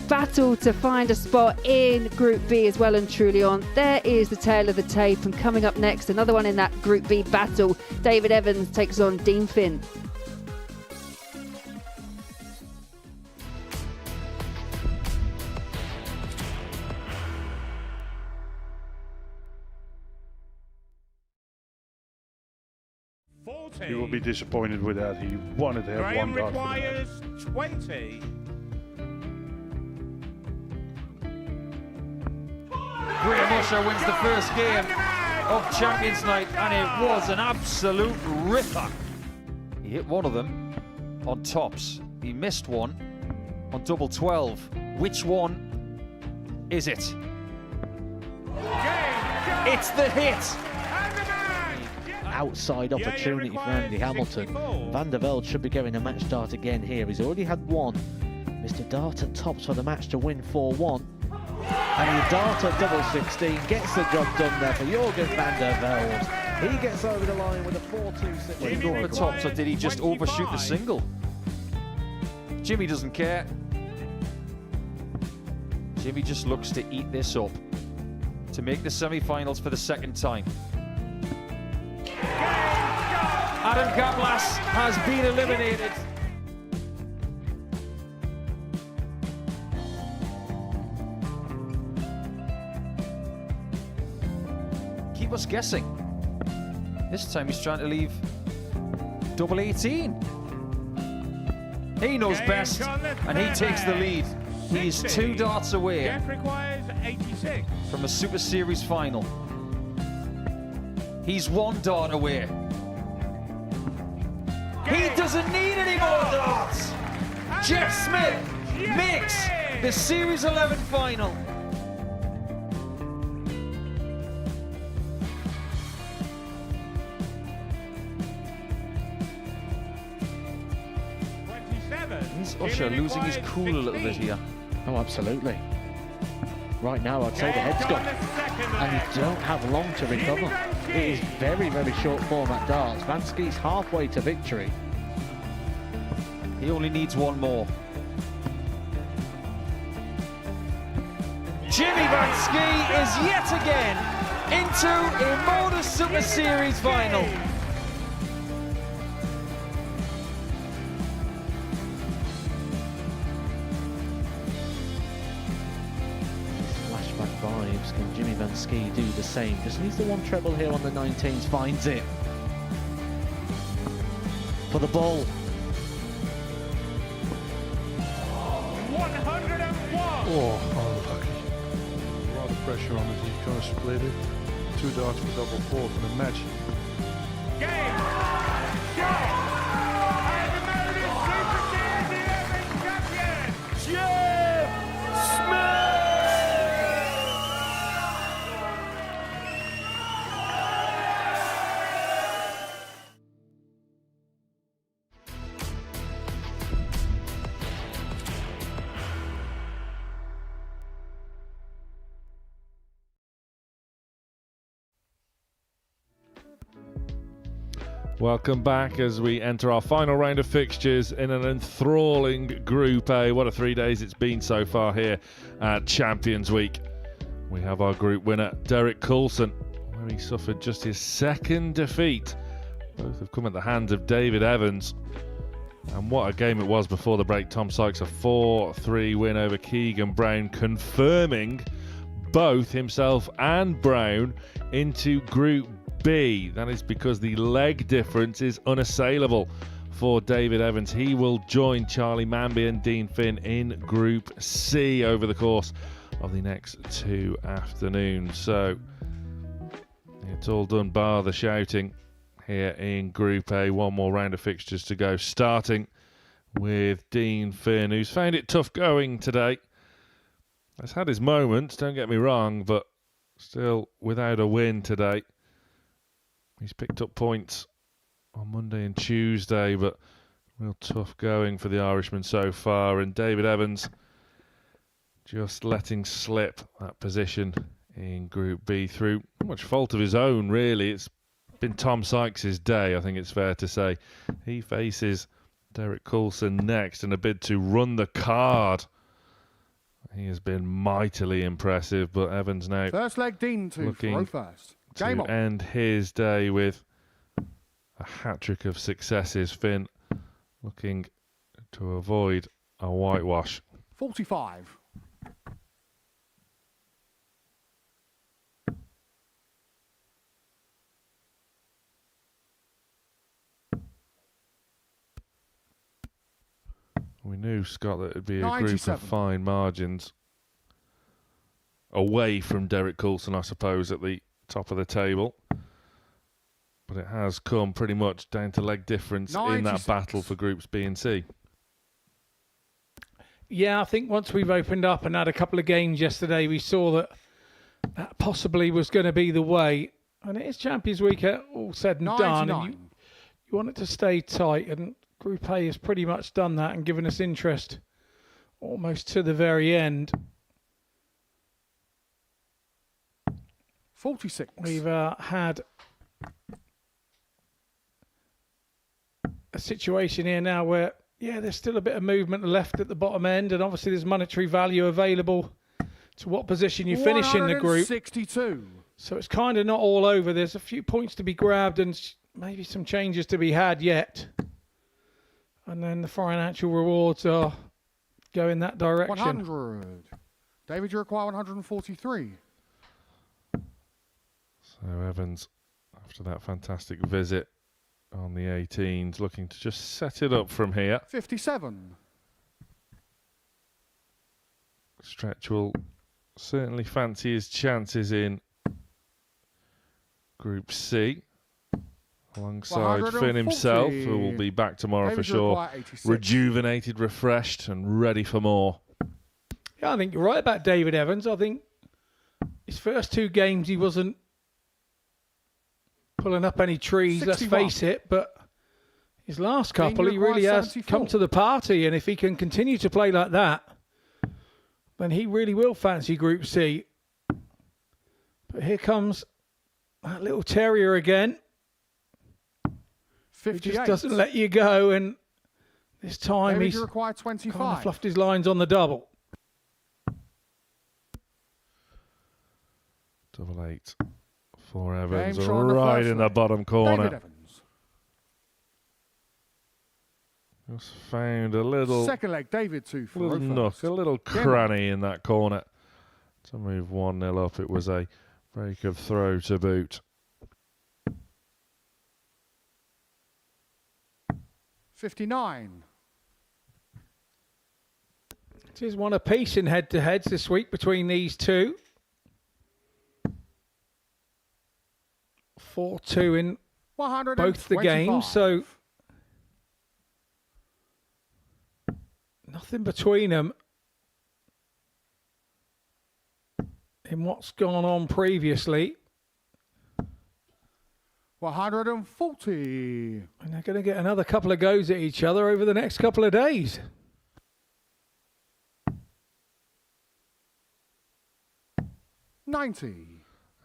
S5: battle to find a spot in Group B is well and truly on. There is the tail of the tape, and coming up next, another one in that Group B battle. David Evans takes on Dean Finn.
S11: You will be disappointed with that. He wanted to have
S12: Graham
S11: one dart. for the match.
S12: requires 20.
S13: Graham Usher wins the first game of Champions Night, and it was an absolute ripper. He hit one of them on tops. He missed one on double 12. Which one is it? It's the hit.
S1: Outside opportunity for Andy Hamilton. Van der Velde should be getting a match start again here. He's already had 1. Mr. Dart at tops for the match to win 4-1. And your dart at double 16 gets the job done there for Jorgen van der Velde. He gets over the line with a 4-2-6.
S13: Did he go for tops or did he just overshoot the single? Jimmy doesn't care. Jimmy just looks to eat this up to make the semi-finals for the second time. Adam Gablas has been eliminated. Keep us guessing. This time he's trying to leave double 18. He knows best, and he takes the lead. He is 2 darts away
S12: requires 86.
S13: from a Super Series final. He's 1 dart away. He doesn't need any more darts. Jeff Smith makes the Series 11 final. Is Usher losing his cool a little bit here?
S1: Oh, absolutely. Right now, I'd say the head's gone. And you don't have long to recover. It is very, very short format darts. Van Skee's halfway to victory.
S13: He only needs 1 more. Jimmy Van Ski is yet again into a Modus Super Series final.
S1: Flashback vibes. Can Jimmy Van Ski do the same? Just needs the 1 treble here on the 19s. Finds it. For the ball.
S12: 101.
S11: Oh, unlucky. A lot of pressure on it. He kind of split it. 2 darts for double 4 for the match.
S12: Game. Shot. And the Modus Super Series 11 champion, Jeff Smith.
S4: Welcome back as we enter our final round of fixtures in an enthralling Group A. What a 3 days it's been so far here at Champions Week. We have our group winner, Derek Coulson, where he suffered just his 2nd defeat. Both have come at the hands of David Evans. And what a game it was before the break. Tom Sykes, a 4-3 win over Keegan Brown, confirming both himself and Brown into Group B. That is because the leg difference is unassailable for David Evans. He will join Charlie Mamby and Dean Finn in Group C over the course of the next 2 afternoons. So it's all done bar the shouting here in Group A. 1 more round of fixtures to go, starting with Dean Finn, who's found it tough going today. Has had his moments, don't get me wrong, but still without a win today. He's picked up points on Monday and Tuesday, but real tough going for the Irishman so far. And David Evans just letting slip that position in Group B through not much fault of his own, really. It's been Tom Sykes' day, I think it's fair to say. He faces Derek Coulson next in a bid to run the card. He has been mightily impressive, but Evans now
S14: First leg, Dean to throw first. Game
S4: to
S14: on.
S4: end his day with a hat-trick of successes. Finn looking to avoid a whitewash.
S14: 45.
S4: We knew, Scott, that it would be a group
S14: 97.
S4: of fine margins away from Derek Coulson, I suppose, at the top of the table. But it has come pretty much down to leg difference in that
S14: 96.
S4: battle for Groups B and C.
S3: Yeah, I think once we've opened up and had a couple of games yesterday, we saw that that possibly was going to be the way. And it is Champions Week, all said and done. And you want it to stay tight. And Group A has pretty much done that and given us interest almost to the very end.
S14: 46.
S3: We've had a situation here now where, yeah, there's still a bit of movement left at the bottom end, and obviously there's monetary value available to what position you finish in the group.
S14: 62.
S3: So it's kind of not all over. There's a few points to be grabbed and maybe some changes to be had yet. And then the financial rewards are going that direction.
S14: 100. David, you require 143.
S4: So Evans, after that fantastic visit on the 18s, looking to just set it up from here.
S14: 57.
S4: Stretch will certainly fancy his chances in Group C, alongside Finn himself, who will be back tomorrow for sure, rejuvenated, refreshed, and ready for more.
S3: Yeah, I think you're right about David Evans. I think his first 2 games he wasn't pulling up any trees,
S14: 61.
S3: let's face it, but his last couple he really has
S14: 74.
S3: come to the party, and if he can continue to play like that, then he really will fancy Group C. But here comes that little terrier again.
S14: 58.
S3: He just doesn't let you go, and this time
S14: David,
S3: he's
S14: you require
S3: kind
S14: 25.
S3: of fluffed his lines on the double.
S4: 8 for Evans,
S14: Game shot on the
S4: right
S14: first
S4: in the
S14: leg.
S4: bottom corner.
S14: David Evans.
S4: Just found a little,
S14: Second leg, David 2 for
S4: little
S14: Rofus.
S4: nook, a little
S14: Game
S4: cranny in that corner to move 1-0 up. It was a break of throw to boot.
S14: 59.
S3: It is one apiece in head-to-heads this week between these two. 4-2 in both the games, so nothing between them in what's gone on previously.
S14: 140.
S3: And they're going to get another couple of goes at each other over the next couple of days.
S14: $90.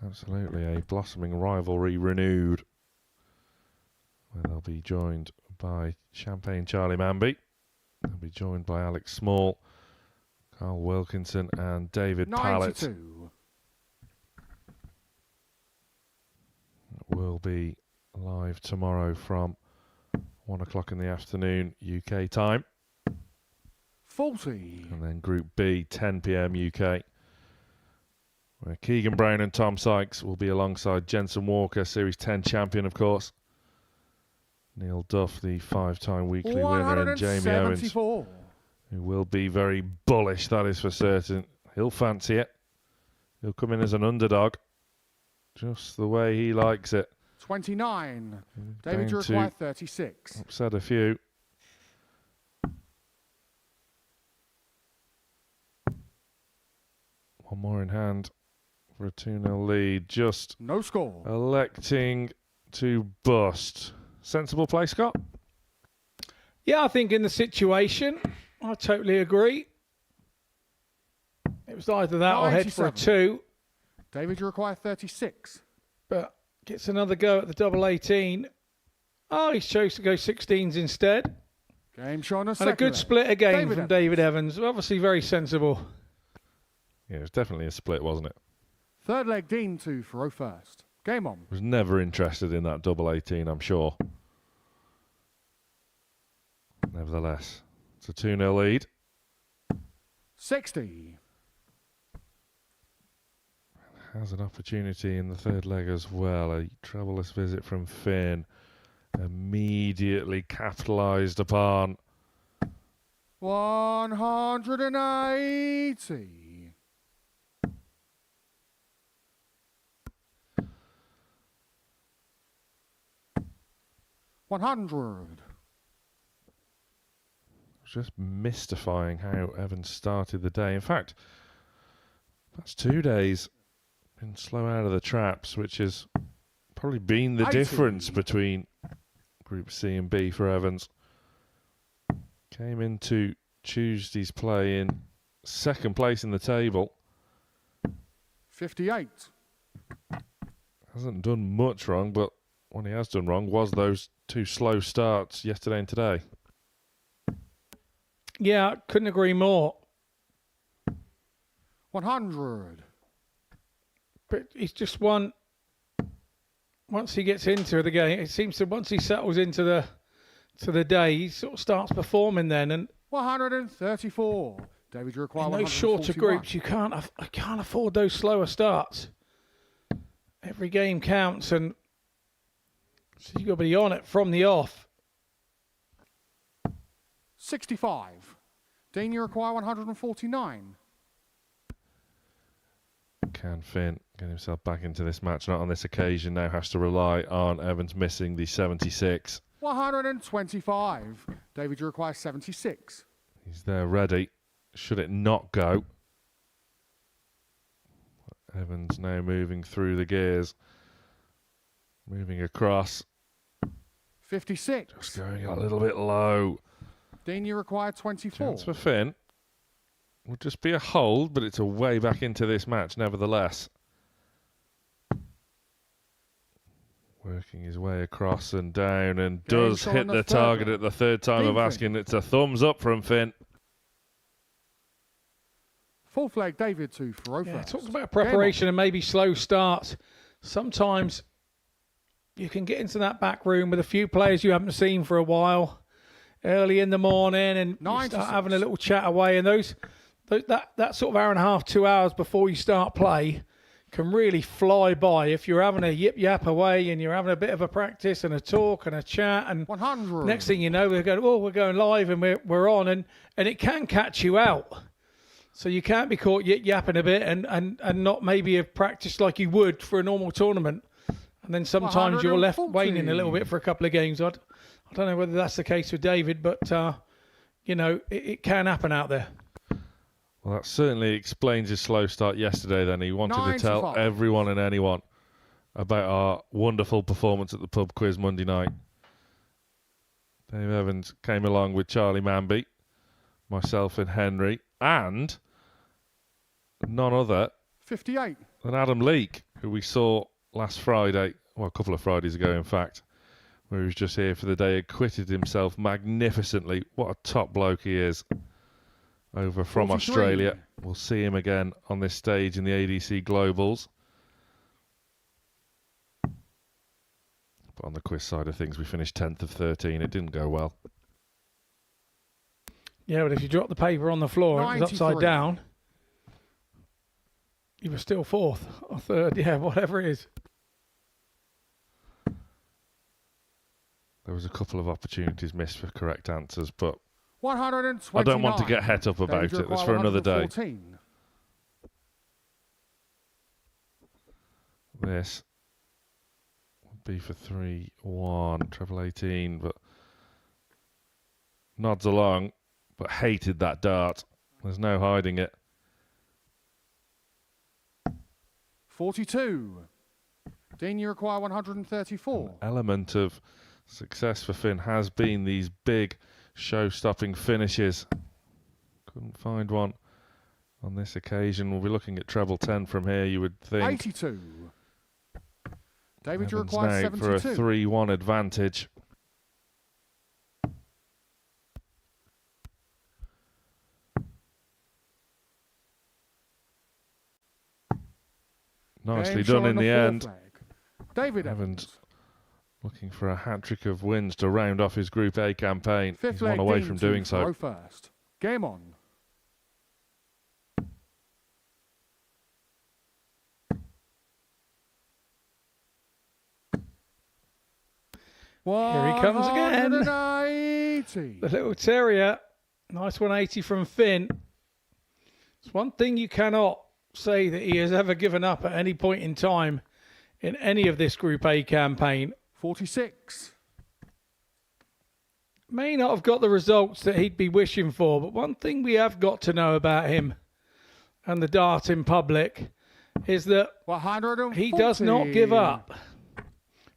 S4: Absolutely, a blossoming rivalry renewed, where they'll be joined by Champagne Charlie Mamby. They'll be joined by Alex Small, Carl Wilkinson, and David Pallett.
S14: 92.
S4: Will be live tomorrow from 1 o'clock in the afternoon UK time.
S14: 40.
S4: And then Group B, 10 p.m. UK, where Keegan Brown and Tom Sykes will be alongside Jensen Walker, Series 10 champion, of course. Neil Duff, the 5-time weekly winner, and Jamie Owens, who will be very bullish, that is for certain. He'll fancy it. He'll come in as an underdog, just the way he likes it.
S14: 29. David,
S4: Down
S14: you require 36.
S4: Upset a few. One more in hand for a 2-0 lead. Just
S14: no score.
S3: Electing to bust. Sensible play, Scott? Yeah, I think in the situation, I totally agree. It was either that or head for a 2.
S14: David, you require 36.
S3: But gets another go at the double 18. Oh, he's chose to go 16s instead.
S14: Game shot
S3: And a good split again from David Evans. Obviously very sensible.
S4: Yeah, it was definitely a split, wasn't it?
S14: Third leg, Dean 2 for first. Game on.
S4: Was never interested in that double 18, I'm sure. Nevertheless, it's a 2-0 lead.
S14: 60.
S4: Has an opportunity in the third leg as well. A troublous visit from Finn. Immediately capitalised upon.
S14: 180. $100.
S4: Just mystifying how Evans started the day. In fact, that's 2 days been slow out of the traps, which has probably been the difference between Group C and B for Evans. Came into Tuesday's play in second place in the table.
S14: 58.
S4: Hasn't done much wrong, but what he has done wrong was those 2 slow starts yesterday and today.
S3: Yeah, couldn't agree more.
S14: 100.
S3: But he's just once he gets into the game, it seems to once he settles into the day, he sort of starts performing then. And
S14: 134. David, you require
S3: in those
S14: 141.
S3: shorter groups, I can't afford those slower starts. Every game counts, and so you've got to be on it from the off.
S14: 65. Dean, you require 149.
S4: Can Finn get himself back into this match? Not on this occasion. Now has to rely on Evans missing the 76.
S14: 125. David, you require 76.
S4: He's there ready. Should it not go? Evans now moving through the gears. Moving across.
S14: 56.
S4: Just going a little bit low.
S14: Dean, you require 24.
S4: Chance for Finn. Will just be a hold, but it's a way back into this match nevertheless. Working his way across and down, and does hit the target at the third time of asking. It's a thumbs up from Finn.
S14: Full flag, David, to Faro
S3: Yeah,
S14: first.
S3: talk about preparation and maybe slow starts. Sometimes you can get into that back room with a few players you haven't seen for a while early in the morning, and you start having a little chat away, and that sort of hour and a half, 2 hours before you start play can really fly by if you're having a yip-yap away and you're having a bit of a practice and a talk and a chat, and
S14: 100.
S3: Next thing you know, we're going live and we're on, and it can catch you out. So you can't be caught yip-yapping a bit and not maybe have practiced like you would for a normal tournament. And then sometimes you're left waiting a little bit for a couple of games. I don't know whether that's the case with David, but, it can happen out there.
S4: Well, that certainly explains his slow start yesterday then. He wanted to tell everyone and anyone about our wonderful performance at the pub quiz Monday night. Dave Evans came along with Charlie Mamby, myself and Henry, and none other
S14: 58
S4: than Adam Leake, who we saw last Friday, well, a couple of Fridays ago, in fact, where he was just here for the day, acquitted himself magnificently. What a top bloke he is. Over from
S14: 43.
S4: Australia. We'll see him again on this stage in the ADC Globals. But on the quiz side of things, we finished 10th of 13. It didn't go well.
S3: Yeah, but if you drop the paper on the floor and it was upside down, you were still fourth or third, yeah, whatever it is.
S4: There was a couple of opportunities missed for correct answers, but
S14: 129.
S4: I don't want to get het up about it. It's for another day.
S14: 114.
S4: This would be for 3-1, treble 18, but nods along, but hated that dart. There's no hiding it.
S14: 42. Dean, you require 134.
S4: Element of success for Finn has been these big show-stopping finishes. Couldn't find one on this occasion. We'll be looking at treble 10 from here, you would think.
S14: 82. David, you
S4: Evans
S14: require
S4: now
S14: 72.
S4: for a 3-1 advantage. Nicely done in the end.
S14: David
S4: Evans looking for a hat-trick of wins to round off his Group A campaign.
S14: Fifth
S4: He's one
S14: leg
S4: away
S14: Dean
S4: from
S14: to
S4: doing so.
S14: Faro first. Game on.
S3: Here he comes again.
S14: 180.
S3: The little terrier. Nice 180 from Finn. It's one thing you cannot say that he has ever given up at any point in time in any of this Group A campaign.
S14: 46.
S3: May not have got the results that he'd be wishing for, but one thing we have got to know about him and the dart in public is that
S14: 140.
S3: he does not give up.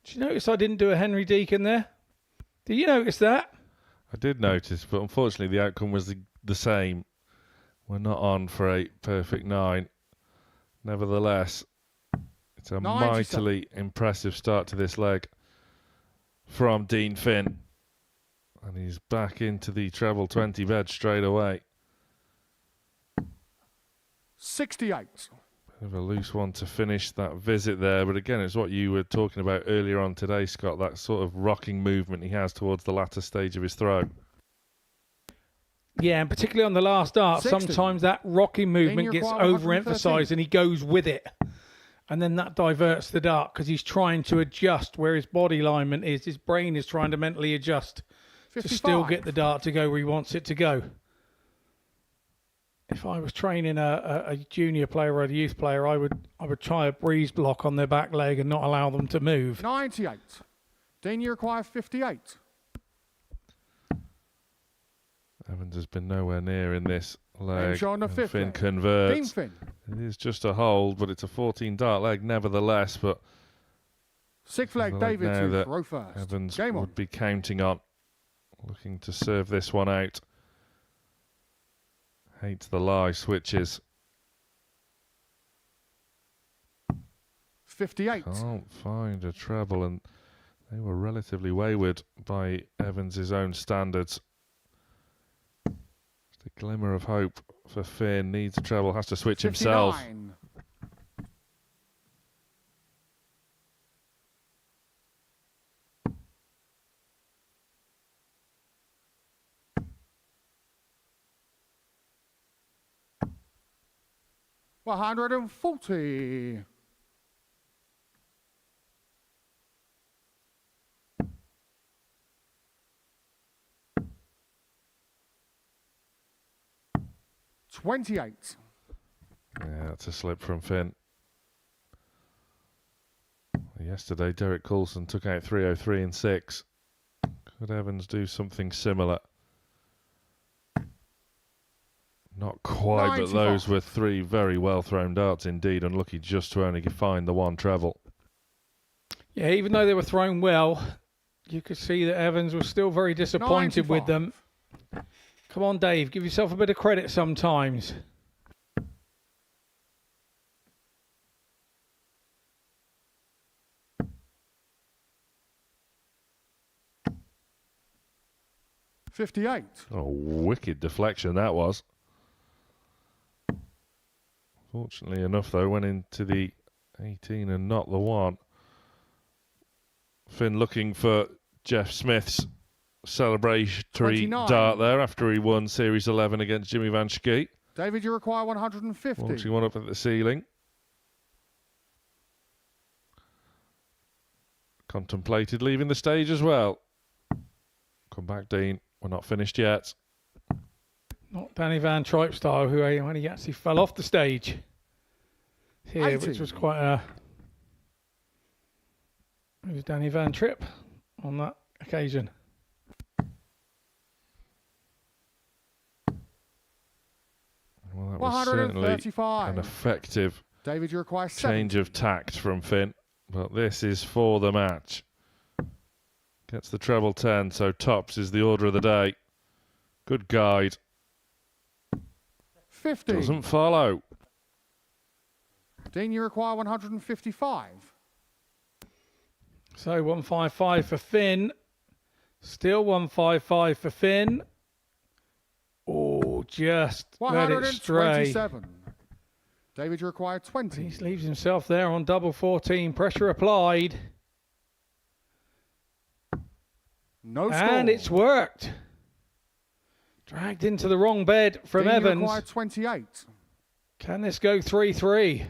S3: Did you notice I didn't do a Henry Deacon there? Did you notice that?
S4: I did notice, but unfortunately the outcome was the same. We're not on for a perfect 9. Nevertheless, It's a mightily impressive start to this leg from Dean Finn. And he's back into the treble 20 bed straight away.
S14: 68.
S4: Bit of a loose one to finish that visit there, but again, it's what you were talking about earlier on today, Scott, that sort of rocking movement he has towards the latter stage of his throw.
S3: Yeah, and particularly on the last dart,
S14: 60.
S3: sometimes that rocking movement gets overemphasized and he goes with it. And then that diverts the dart because he's trying to adjust where his body alignment is. His brain is trying to mentally adjust
S14: 55.
S3: to still get the dart to go where he wants it to go. If I was training a junior player or a youth player, I would try a breeze block on their back leg and not allow them to move.
S14: 98. Dean, you require 58.
S4: Evans has been nowhere near in this leg.
S14: On the fifth
S4: Finn
S14: leg.
S4: converts.
S14: Dean Finn.
S4: It is just a hold, but it's a 14 dart leg nevertheless. But
S14: Sixth leg, David
S4: now
S14: to
S4: that
S14: throw first.
S4: Evans
S14: Game on.
S4: would be counting on, looking to serve this one out. Hates the lie switches.
S14: 58.
S4: Can't find a treble, and they were relatively wayward by Evans' own standards. Just a glimmer of hope for Finn. Needs a treble, has to switch
S14: 59.
S4: himself.
S14: $140. $28.
S4: Yeah, that's a slip from Finn. Yesterday, Derek Coulson took out 303 in 6. Could Evans do something similar? Not quite,
S14: 95.
S4: but those were three very well thrown darts indeed. Unlucky just to only find the one treble.
S3: Yeah, even though they were thrown well, you could see that Evans was still very disappointed
S14: 95.
S3: with them. Come on, Dave, give yourself a bit of credit sometimes.
S14: $58.
S4: Oh, wicked deflection that was. Fortunately enough, though, went into the 18 and not the one. Finn looking for Jeff Smith's celebratory
S14: 29.
S4: dart there after he won Series 11 against Jimmy Van Schkeet.
S14: David, you require 150.
S4: Launching one up at the ceiling. Contemplated leaving the stage as well. Come back, Dean. We're not finished yet.
S3: Not Danny Van Tripe style, who when he actually fell off the stage here,
S14: 80.
S3: which was quite a... It was Danny Van Tripp on that occasion.
S4: Well, that was certainly
S14: 135.
S4: an effective
S14: David, you require 70.
S4: change of tact from Finn. But this is for the match. Gets the treble 10, so tops is the order of the day. Good guide.
S14: 50.
S4: Doesn't follow.
S14: Dean, you require 155.
S3: So 155 for Finn. Still 155 for Finn. Oh, just let it stray.
S14: 127. David, you require 20.
S3: He leaves himself there on double 14. Pressure applied.
S14: No score.
S3: And it's worked. Dragged into the wrong bed from
S14: Dean, you
S3: Evans.
S14: require 28.
S3: Can this go 3-3?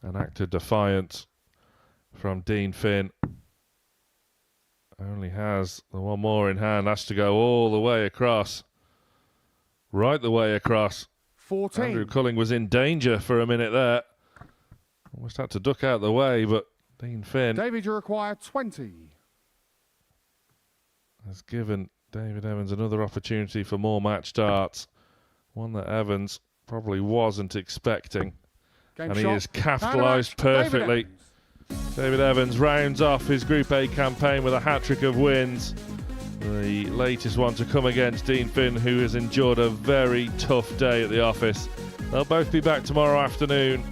S4: An act of defiance from Dean Finn. Only has the one more in hand. Has to go all the way across. Right the way across.
S14: 14.
S4: Andrew Culling was in danger for a minute there. Almost had to duck out the way, but Dean Finn
S14: David, you require 20.
S4: has given David Evans another opportunity for more match darts. One that Evans probably wasn't expecting.
S14: Game
S4: and he
S14: shot.
S4: has capitalised perfectly. David Evans rounds off his Group A campaign with a hat-trick of wins. The latest one to come against Dean Finn, who has endured a very tough day at the office. They'll both be back tomorrow afternoon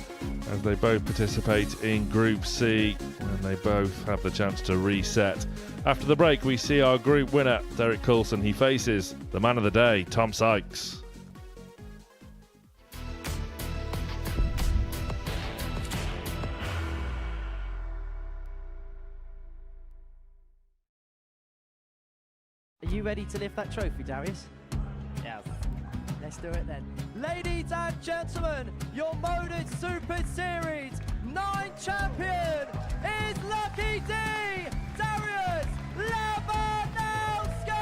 S4: as they both participate in Group C, and they both have the chance to reset. After the break, we see our group winner, Derek Coulson. He faces the man of the day, Tom Sykes.
S2: Are you ready to lift that trophy, Darius? Yes. Let's do it then.
S9: Ladies and gentlemen, your Modus Super Series 9 champion is Lucky D, Darius Lewandowski!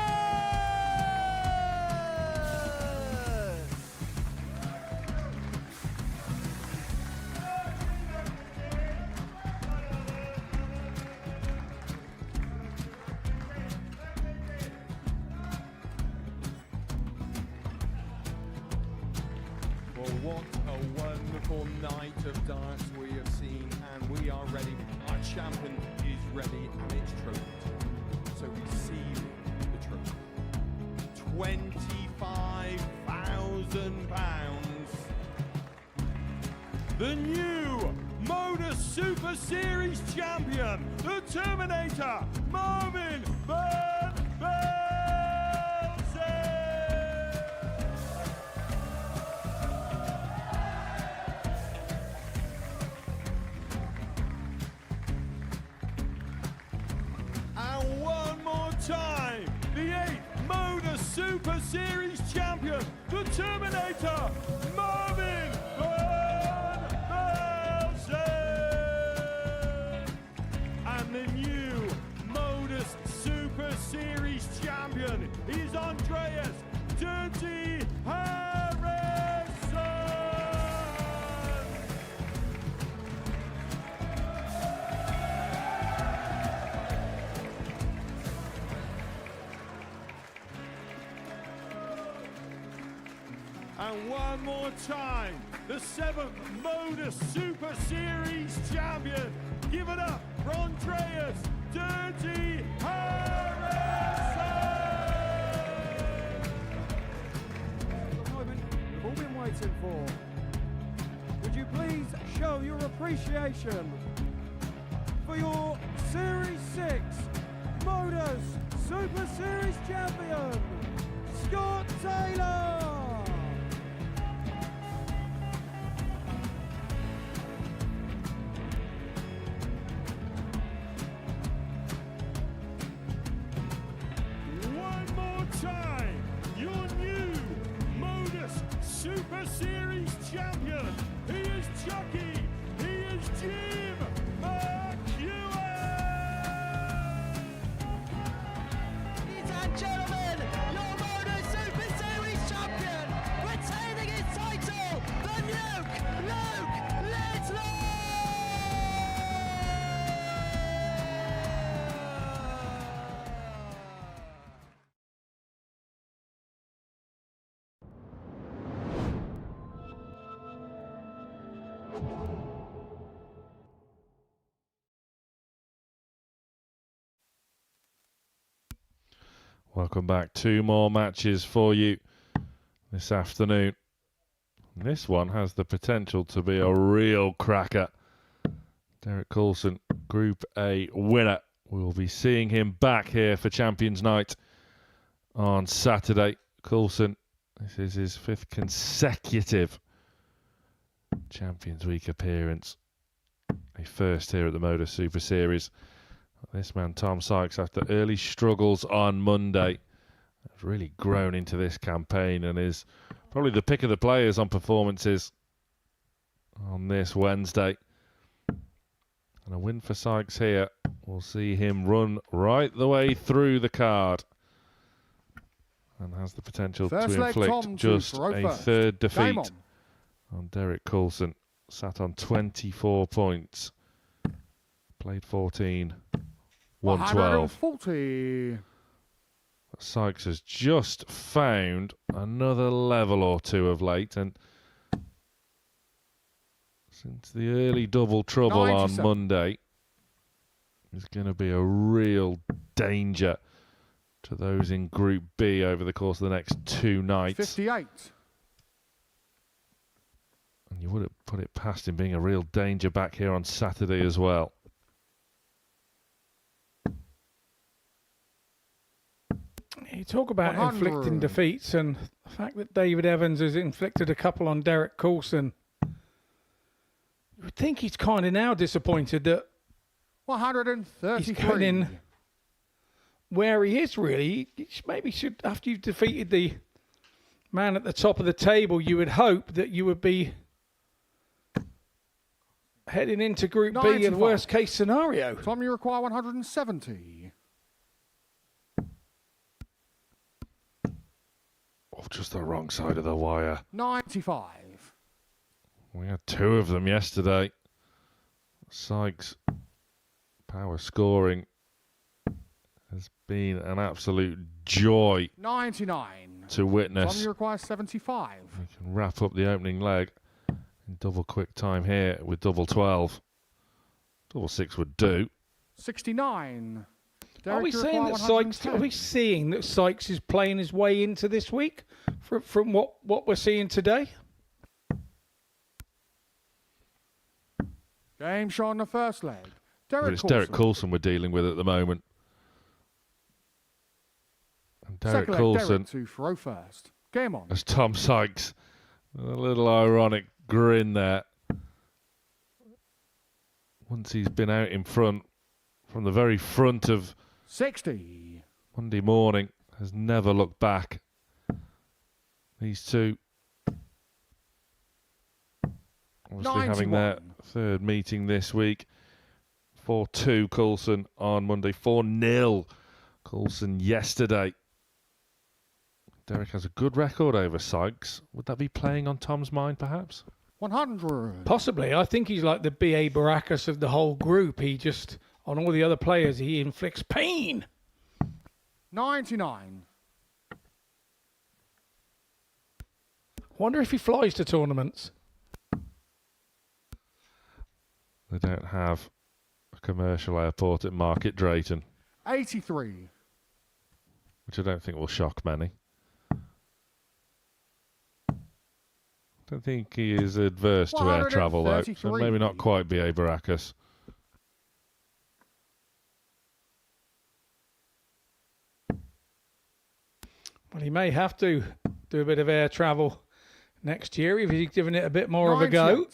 S18: Well, what a wonderful night of darts we have seen, and we are ready. Our champion is ready, and it's trophy time. So receive the trophy. £25,000.
S7: The new Modus Super Series champion, the Terminator, Marvin Van Velzen. And one more time, the 8th Modus Super Series champion, the Terminator, Marvin Van Velzen. And the new Modus Super Series champion is Andreas Dirty Harrison. And one more time, the 7th Modus Super Series champion. Give it up for Andreas Dirty Harrison.
S17: The moment we've all been waiting for. Would you please show your appreciation for your Series 6 Modus Super Series champion, Scott Taylor?
S7: One more time, your new Modus Super Series champion. He is Chucky. He is Jim McEwen.
S9: Ladies and gentlemen, your Modus Super Series champion, retaining his title, the Nuke, Luke Littler!
S4: Welcome back. 2 more matches for you this afternoon. This one has the potential to be a real cracker. Derek Coulson, Group A winner. We'll be seeing him back here for Champions Night on Saturday. Coulson, this is his 5th consecutive Champions Week appearance. A first here at the Modus Super Series. This man, Tom Sykes, after early struggles on Monday, has really grown into this campaign and is probably the pick of the players on performances on this Wednesday. And a win for Sykes here. We'll see him run right the way through the card and has the potential
S14: First
S4: to
S14: leg,
S4: inflict
S14: Tom,
S4: just
S14: to
S4: a
S14: Rofer.
S4: 3rd defeat
S14: Game
S4: on Derek Coulson. Sat on 24 points. Played 14. 112.
S14: 140.
S4: Sykes has just found another level or two of late, and since the early double trouble on
S14: 97.
S4: Monday, is going to be a real danger to those in Group B over the course of the next 2 nights.
S14: 58.
S4: And You wouldn't put it past him being a real danger back here on Saturday as well.
S3: You talk about
S14: 100.
S3: inflicting defeats, and the fact that David Evans has inflicted a couple on Derek Coulson. You would think he's kind of now disappointed that
S14: 133.
S3: he's coming in where he is, really. He maybe should, after you've defeated the man at the top of the table, you would hope that you would be heading into Group B in
S14: 95.
S3: worst case scenario.
S14: Tom, you require 170.
S4: Off just the wrong side of the wire.
S14: 95.
S4: We had 2 of them yesterday. Sykes' power scoring has been an absolute joy
S14: 99.
S4: to witness.
S14: Tom, you require 75.
S4: We can wrap up the opening leg in double quick time here with double 12. Double 6 would do.
S14: 69.
S3: Are we saying that Sykes? Are we seeing that Sykes is playing his way into this week from what we're seeing today?
S14: Game shot on the first leg.
S4: But it's Derek Coulson we're dealing with at the moment. And Derek
S14: Second leg,
S4: Coulson,
S14: Derek to throw first. Game on.
S4: as Tom Sykes, with a little ironic grin there. Once he's been out in front, from the very front of
S14: 60.
S4: Monday morning, has never looked back. These two obviously having their 3rd meeting this week. 4-2 Coulson on Monday, 4-0 Coulson yesterday. Derek has a good record over Sykes. Would that be playing on Tom's mind, perhaps?
S14: 100.
S3: Possibly. I think he's like the B.A. Baracus of the whole group. He just, on all the other players, he inflicts pain.
S14: 99.
S3: Wonder if he flies to tournaments.
S4: They don't have a commercial airport at Market Drayton,
S14: 83.
S4: which I don't think will shock many. I don't think he is adverse to air travel, though, so maybe not quite B.A. Baracus.
S3: Well, he may have to do a bit of air travel next year if he's given it a bit more of a go.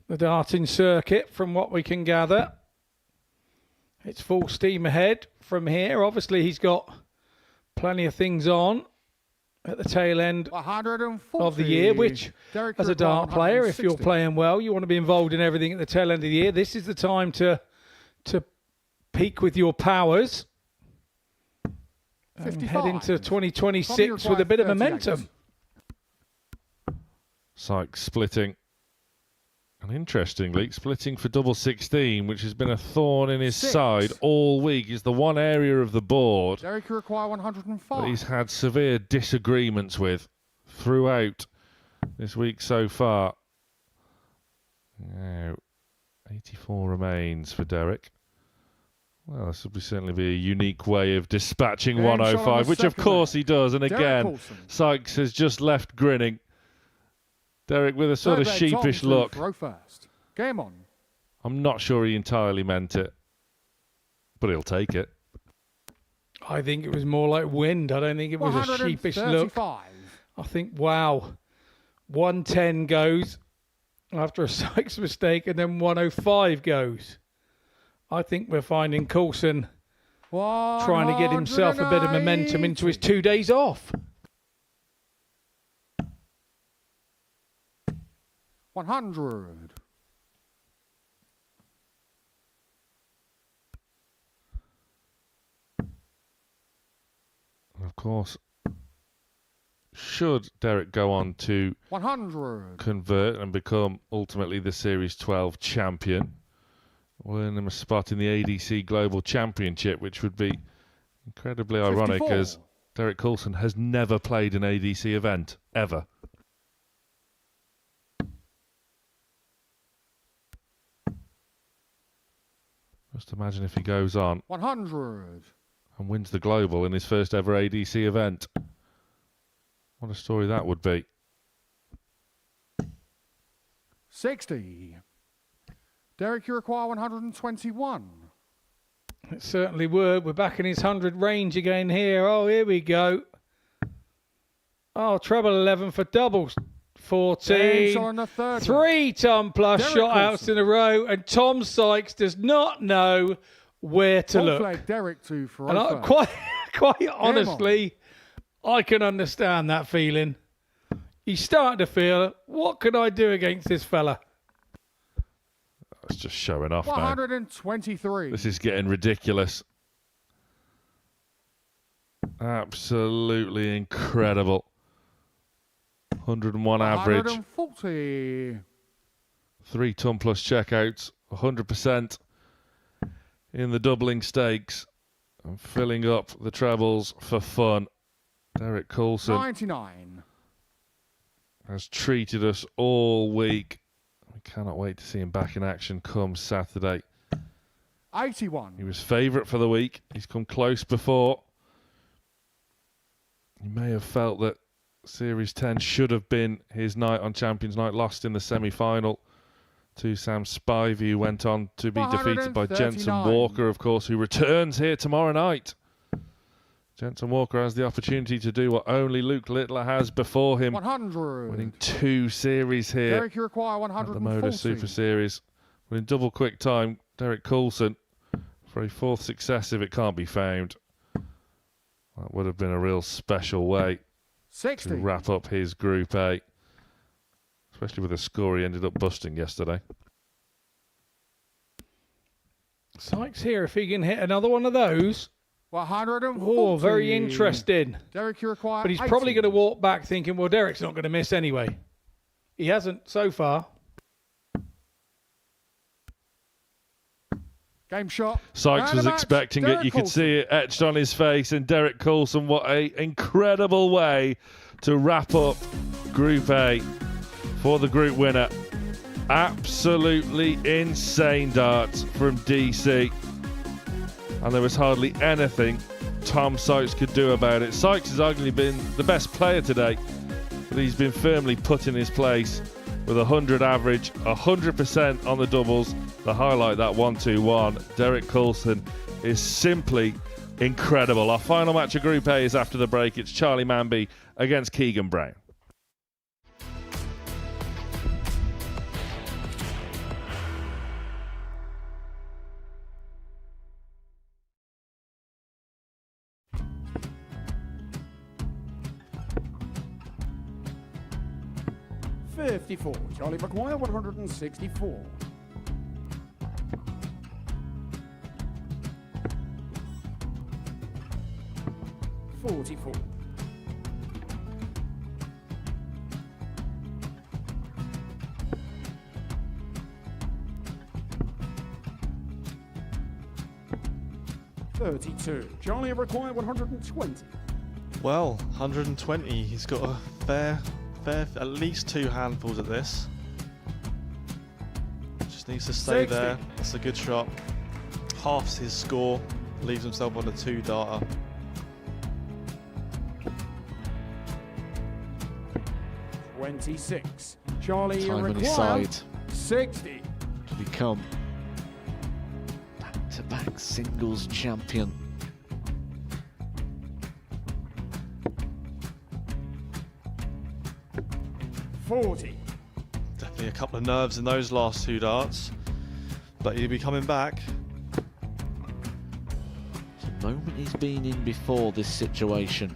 S3: The darting circuit, from what we can gather. It's full steam ahead from here. Obviously, he's got plenty of things on at the tail end of the year, which, as a dart player, if you're playing well, you want to be involved in everything at the tail end of the year. This is the time to peak with your powers and head into 2026 with a bit of momentum.
S4: Sykes splitting. And interestingly, splitting for double 16, which has been a thorn in his side all week, is the one area of the board
S14: Derek, you require 105.
S4: that he's had severe disagreements with throughout this week so far. Now, 84 remains for Derek. Well, this will certainly be a unique way of dispatching 105, which of course he does. And again, Sykes has just left grinning. Derek with a sort of sheepish look.
S14: Throw first. Game on.
S4: I'm not sure he entirely meant it, but he'll take it.
S3: I think it was more like wind. I don't think it was a sheepish look. I think, wow, 110 goes after a Sykes mistake, and then 105 goes. I think we're finding Coulson trying to get himself a bit of momentum into his 2 days off.
S14: 100.
S4: Of course, should Derek go on to
S14: 100.
S4: convert and become ultimately the Series 12 champion, we'll earn him a spot in the ADC Global Championship, which would be incredibly ironic
S14: 54.
S4: as Derek Coulson has never played an ADC event, ever. Just imagine if he goes on
S14: 100.
S4: and wins the Global in his first ever ADC event. What a story that would be.
S14: 60. Derek, you require 121.
S3: It certainly would. We're back in his 100 range again here. Oh, here we go. Oh, treble 11 for doubles. 14.
S14: On the third
S3: 3 ton plus
S14: Derek
S3: shot outs in a row, and Tom Sykes does not know where to look.
S14: Flag Derek to for
S3: And I, quite honestly, I can understand that feeling. He's starting to feel, what can I do against this fella?
S4: It's just showing off,
S14: 123.
S4: This is getting ridiculous. Absolutely incredible. 101 average.
S14: 140.
S4: 3 ton plus checkouts. 100% in the doubling stakes. And filling up the trebles for fun. Derek Coulson
S14: 99.
S4: has treated us all week. We cannot wait to see him back in action come Saturday.
S14: 81.
S4: He was favourite for the week. He's come close before. He may have felt that Series 10 should have been his night on Champions Night, lost in the semi-final to Sam Spivey, who went on to be defeated by Jensen Walker, of course, who returns here tomorrow night. Jensen Walker has the opportunity to do what only Luke Littler has before him,
S14: 100.
S4: winning 2 series here
S14: Derek, you require
S4: at the
S14: 140.
S4: Modus Super Series. But in double quick time, Derek Coulson, for a 4th successive, it can't be found. That would have been a real special way
S14: 60.
S4: to wrap up his Group A, especially with the score he ended up busting yesterday.
S3: Sykes here, if he can hit another one of those.
S14: 140.
S3: Oh, very interesting.
S14: Derek, you require
S3: But he's
S14: 80.
S3: probably going to walk back thinking, well, Derek's not going to miss anyway. He hasn't so far.
S14: Game shot.
S4: Sykes was expecting it. You could see it etched on his face. And Derek Coulson, what an incredible way to wrap up Group A for the group winner. Absolutely insane darts from DC. And there was hardly anything Tom Sykes could do about it. Sykes has arguably been the best player today, but he's been firmly put in his place with 100 average, 100% on the doubles. The highlight, that 1-2-1. Derek Coulson is simply incredible. Our final match of Group A is after the break. It's Charlie Mamby against Keegan Brown.
S15: Charlie McGuire, 164. 44. 32. Charlie require 120.
S10: Well, 120. He's got a fair, at least 2 handfuls at this. Just needs to stay
S15: 60.
S10: there. That's a good shot. Halves his score, leaves himself on a 2-darter.
S15: $26. Charlie
S1: Time on his
S15: require
S1: side
S15: 60.
S1: to become back-to-back singles champion.
S15: $40.
S10: Definitely a couple of nerves in those last 2 darts, but he'll be coming back.
S1: The moment he's been in before this situation.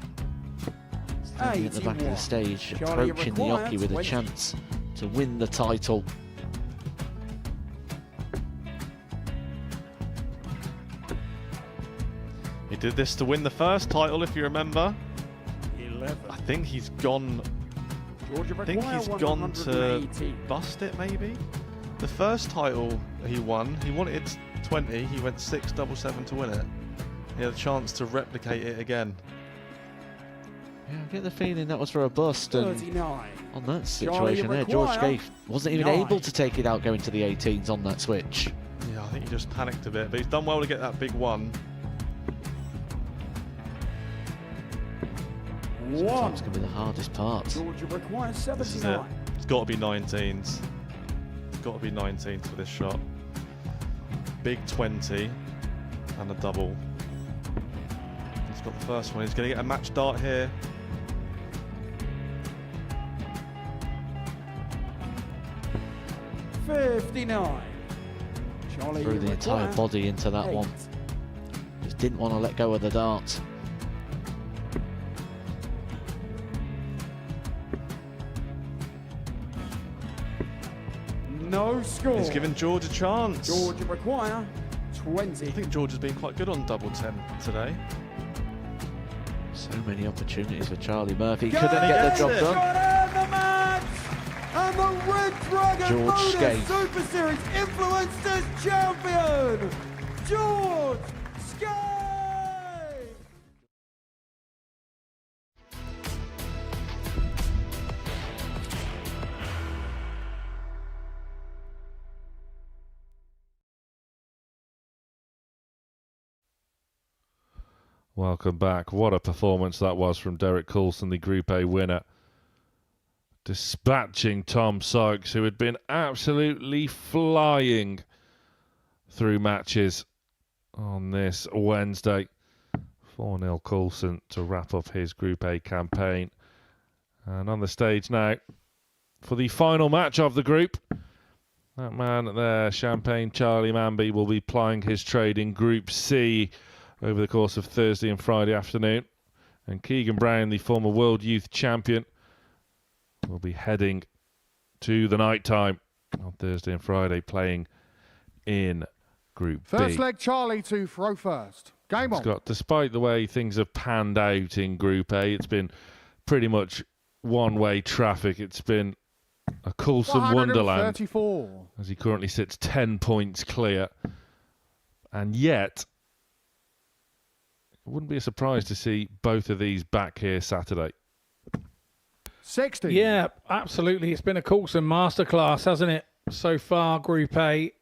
S1: Standing at the back of the stage,
S15: Charlie
S1: approaching the
S15: require
S1: Yoki with a
S15: 20.
S1: chance to win the title.
S10: He did this to win the first title, if you remember.
S15: 11.
S10: I think he's gone.
S15: Georgia
S10: I think he's gone to
S15: 180.
S10: bust it, maybe. The first title he wanted 20. He went 6-7-7 to win it. He had a chance to replicate it again.
S1: Yeah, I get the feeling that was for a bust, and
S15: 39.
S1: on that situation there, George Gay wasn't even able to take it out going to the 18s on that switch.
S10: Yeah, I think he just panicked a bit, but he's done well to get that big one.
S1: Sometimes can be the hardest part.
S15: Georgia requires
S10: This is it.
S15: 79.
S10: It's got to be 19s. got to be 19th for this shot. Big 20 and a double. He's got the first one. He's going to get a match dart here.
S15: $59. Charlie,
S1: Threw the entire
S15: require
S1: body into that
S15: 8.
S1: one. Just didn't want to let go of the darts.
S15: No score.
S10: He's given George a chance.
S15: George require 20.
S10: I think George has been quite good on double 10 today.
S1: So many opportunities for Charlie Murphy.
S17: Go
S1: Couldn't get the job
S17: Got
S1: done.
S17: to end the match! And the Red Dragon
S1: George
S17: Modus
S1: Skate.
S17: Super Series Influencers Champion, George Skate!
S4: Welcome back. What a performance that was from Derek Coulson, the Group A winner. Dispatching Tom Sykes, who had been absolutely flying through matches on this Wednesday. 4-0 Coulson to wrap up his Group A campaign. And on the stage now for the final match of the group. That man there, Champagne Charlie Mamby, will be plying his trade in Group C over the course of Thursday and Friday afternoon. And Keegan Brown, the former World Youth Champion, will be heading to the night time on Thursday and Friday, playing in Group B.
S14: First leg, Charlie to throw first. Game on.
S4: Scott, despite the way things have panned out in Group A, it's been pretty much one-way traffic. It's been a Coulson wonderland
S14: 134.
S4: as he currently sits 10 points clear. And yet, it wouldn't be a surprise to see both of these back here Saturday.
S14: 60.
S3: Yeah, absolutely. It's been a Coulson masterclass, hasn't it, so far, Group A.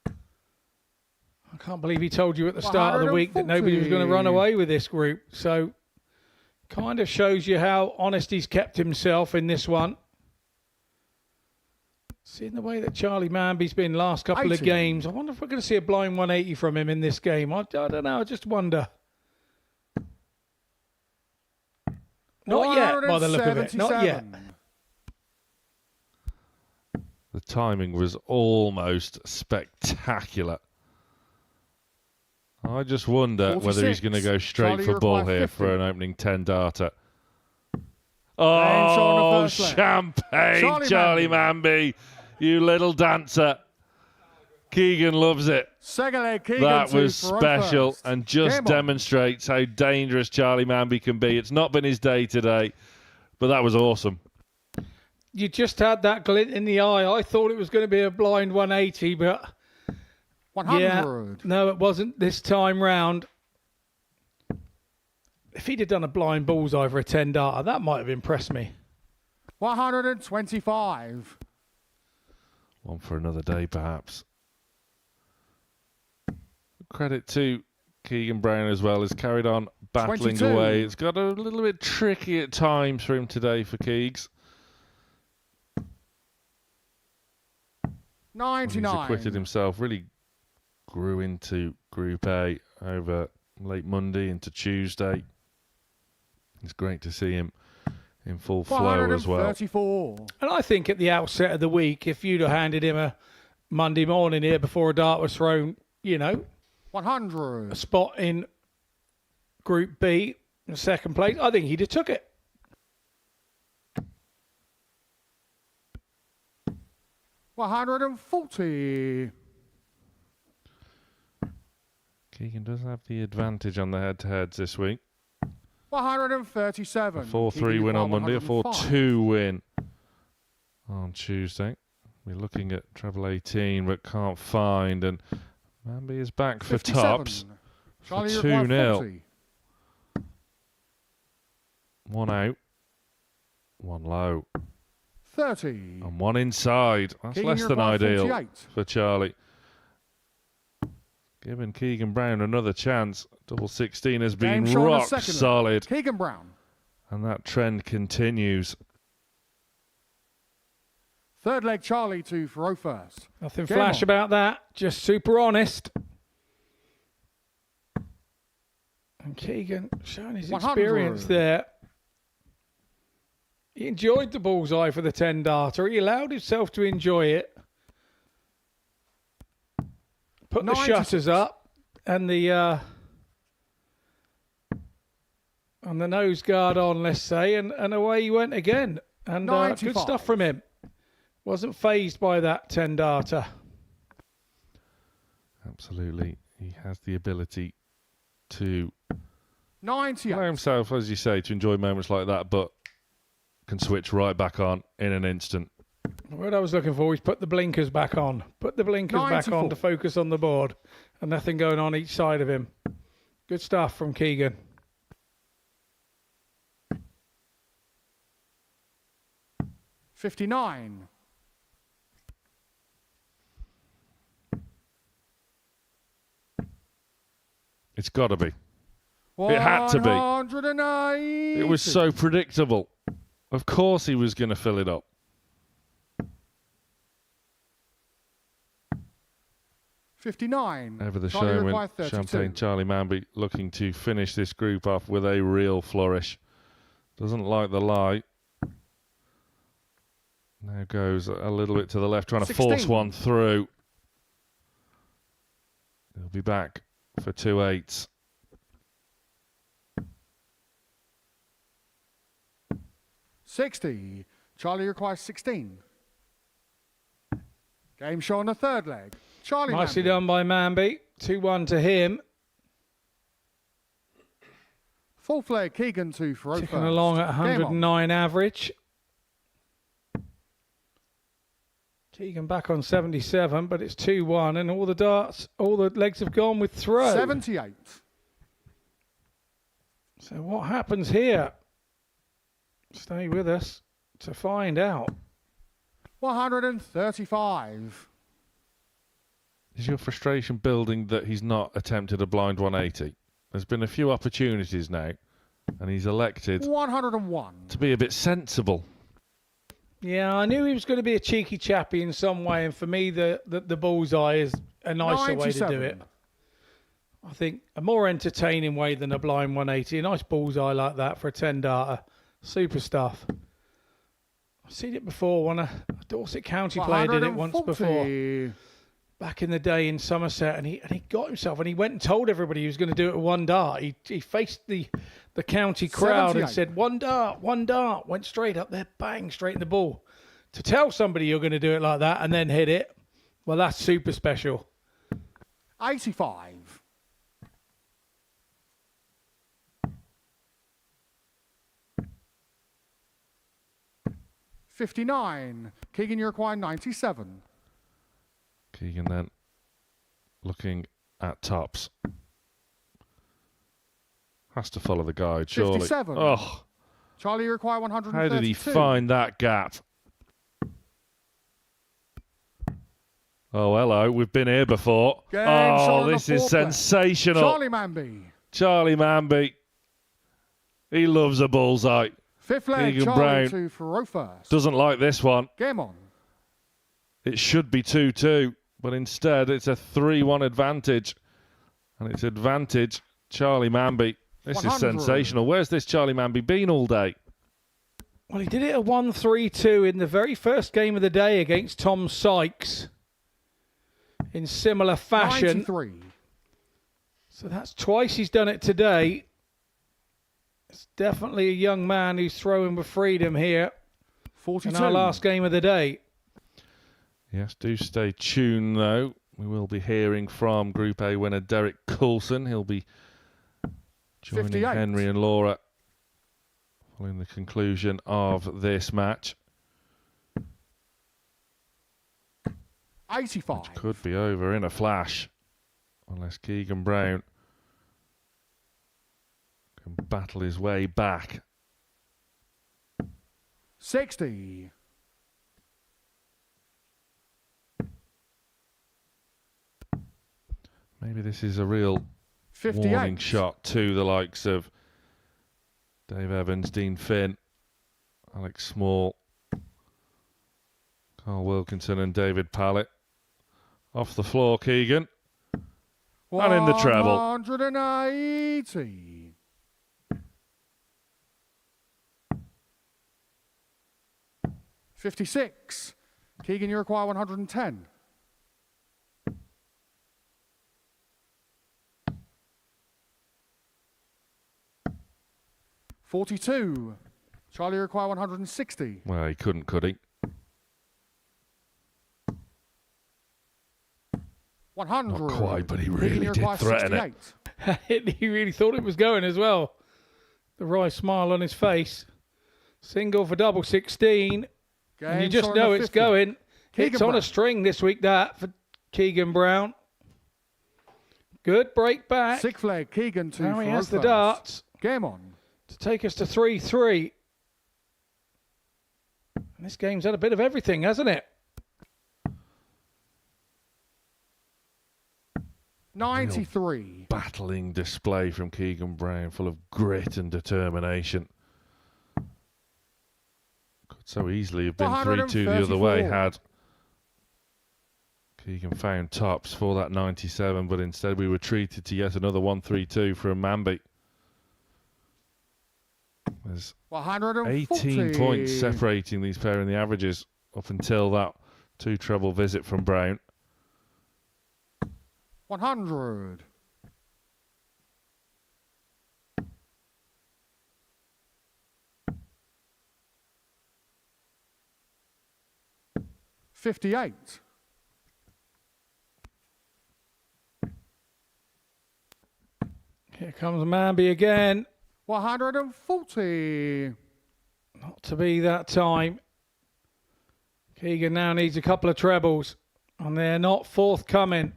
S3: I can't believe he told you at the start of the week that nobody was going to run away with this group. So, kind of shows you how honest he's kept himself in this one. Seeing the way that Charlie Mamby's been last couple of games, I wonder if we're going to see a blind 180 from him in this game. I don't know, I just wonder. Not yet, by the look of it. Not yet.
S4: The timing was almost spectacular. I just wonder whether he's going to go straight
S14: Charlie
S4: for ball
S14: require
S4: here
S14: 50.
S4: for an opening 10 darter.
S14: shot on
S4: Oh,
S14: the first leg.
S4: champagne, Charlie Mamby, you little dancer. Keegan loves it.
S14: Second leg, Keegan
S4: That
S14: to
S4: was
S14: throw
S4: special
S14: first.
S4: and just
S14: Game on.
S4: demonstrates how dangerous Charlie Mamby can be. It's not been his day today, but that was awesome.
S3: You just had that glint in the eye. I thought it was going to be a blind 180, but
S14: 100.
S3: yeah, no, it wasn't this time round. If he'd have done a blind bullseye for a 10 darter, that might have impressed me.
S14: 125.
S4: One for another day, perhaps. Credit to Keegan Brown as well. Has carried on battling
S14: 22.
S4: away. It's got a little bit tricky at times for him today for Keegs. He's
S14: 99.
S4: acquitted himself. Really grew into Group A over late Monday into Tuesday. It's great to see him in full flow as well.
S14: 134.
S3: And I think at the outset of the week, if you'd have handed him a Monday morning here before a dart was thrown, you know,
S14: 100.
S3: a spot in Group B, in second place, I think he'd have took it.
S14: $140.
S4: Keegan does have the advantage on the head-to-heads this week.
S14: 137.
S4: A 4-3 win on Monday, a 4-2 win on Tuesday. We're looking at treble 18, but can't find. And Mambby is back for
S14: 57.
S4: tops for
S14: Charlie required
S4: 2-0.
S14: 40.
S4: One out, one low,
S14: 30.
S4: and one inside. That's
S14: Keegan
S4: less than
S14: required
S4: ideal
S14: 48.
S4: for Charlie. Giving Keegan Brown another chance. Double 16 has been
S14: Game shot on the
S4: rock
S14: second leg.
S4: solid.
S14: Keegan Brown.
S4: And that trend continues.
S14: Third leg, Charlie to throw first.
S3: Nothing
S14: Game
S3: flash
S14: on.
S3: about that. Just super honest. And Keegan showing his
S14: 100.
S3: experience there. He enjoyed the bullseye for the 10 darter. He allowed himself to enjoy it. Put the
S14: 96.
S3: shutters up and the nose guard on, let's say, and away he went again. And good
S14: 95.
S3: stuff from him. Wasn't phased by that 10 darter.
S4: Absolutely. He has the ability to
S14: 98.
S4: allow himself, as you say, to enjoy moments like that, but can switch right back on in an instant.
S3: What I was looking for is put the blinkers back on. Put the blinkers back
S14: 94.
S3: on to focus on the board. And nothing going on each side of him. Good stuff from Keegan.
S14: $59.
S4: It's got to be. It had to be.
S14: 108.
S4: It was so predictable. Of course he was going to fill it up.
S14: $59.
S4: Ever the
S14: Charlie
S4: showman,
S14: required 32.
S4: Champagne Charlie Mamby looking to finish this group off with a real flourish. Doesn't like the lie. Now goes a little bit to the left, trying to
S14: 16.
S4: force one through. He'll be back for 2 8s.
S14: $60. Charlie requires 16. Game show on the third leg. Charlie
S3: Nicely
S14: Mamby.
S3: done by Mambby. 2-1 to him.
S14: Fourth leg, Keegan to throw
S3: Ticking
S14: first.
S3: along at
S14: Game on.
S3: 109 average. Keegan back on 77, but it's 2-1, and all the darts, all the legs have gone with throw.
S14: 78.
S3: So what happens here? Stay with us to find out.
S14: 135.
S4: Is your frustration building that he's not attempted a blind 180? There's been a few opportunities now, and he's elected
S14: 101.
S4: to be a bit sensible.
S3: Yeah, I knew he was going to be a cheeky chappy in some way, and for me, the bullseye is a nicer way to do
S14: 97.
S3: it. I think a more entertaining way than a blind 180. A nice bullseye like that for a 10 darter. Super stuff. I've seen it before when a Dorset County player did it once
S14: 140.
S3: before. Back in the day in Somerset, and he got himself, and he went and told everybody he was going to do it at 1 dart. He faced the county crowd
S14: 78.
S3: and said, 1 dart, 1 dart. Went straight up there, bang, straight in the ball. To tell somebody you're going to do it like that and then hit it, well, that's super special.
S14: 85. $59. Keegan, you require 97.
S4: Keegan then looking at tops. Has to follow the guide, surely.
S14: 57.
S4: Oh,
S14: Charlie, you require 132.
S4: how did he find that gap? Oh, hello. We've been here before.
S14: Game shot
S4: Oh,
S14: on the
S4: this is
S14: fourth leg.
S4: sensational.
S14: Charlie Mamby.
S4: Charlie Mamby. He loves a bullseye.
S14: Fifth leg,
S4: Keegan
S14: Charlie
S4: Brown
S14: to throw first.
S4: doesn't like this one.
S14: Game on.
S4: It should be 2-2, but instead it's a 3-1 advantage. And it's advantage Charlie Mamby. This
S14: 100.
S4: is sensational. Where's this Charlie Mamby been all day?
S3: Well, he did it at 1-3-2 in the very first game of the day against Tom Sykes in similar fashion.
S14: 93.
S3: So that's twice he's done it today. It's definitely a young man who's throwing with freedom here
S14: 42.
S3: in our last game of the day.
S4: Yes, do stay tuned though. We will be hearing from Group A winner Derek Coulson. He'll be joining
S14: 58.
S4: Henry and Laura following the conclusion of this match.
S14: 85.
S4: Which could be over in a flash unless Keegan Brown can battle his way back.
S14: 60.
S4: Maybe this is a real
S14: 58.
S4: warning shot to the likes of Dave Evans, Dean Finn, Alex Small. Carl Wilkinson and David Pallett. Off the floor, Keegan. And in the treble.
S14: 180. $56. Keegan, you require 110. $42. Charlie, you require 160.
S4: Well, he couldn't, could he?
S14: 100.
S4: Not quite, but he
S14: Keegan,
S4: really
S14: you
S4: did
S14: require
S4: threaten
S14: 68.
S3: He really thought it was going as well. The wry smile on his face. Single for double 16. And you
S14: Game
S3: just
S14: shot
S3: know
S14: on the
S3: it's
S14: 50.
S3: going.
S14: Keegan
S3: It's on
S14: Brown.
S3: a string this week, that, for Keegan Brown. Good break back.
S14: Sixth leg, Keegan to
S3: Now he has the
S14: first.
S3: darts
S14: Game on.
S3: to take us to 3-3. And this game's had a bit of everything, hasn't it?
S14: 93.
S4: Battling display from Keegan Brown, full of grit and determination. Could so easily have been 3-2 the other way
S14: 134.
S4: had Keegan found tops for that 97, but instead we were treated to yet another 1-3-2 from Mambby. There's
S14: 140.
S4: 18 points separating these pair in the averages up until that two treble visit from Brown.
S14: 100. $58.
S3: Here comes Mambby again.
S14: 140.
S3: Not to be that time. Keegan now needs a couple of trebles, and they're not forthcoming.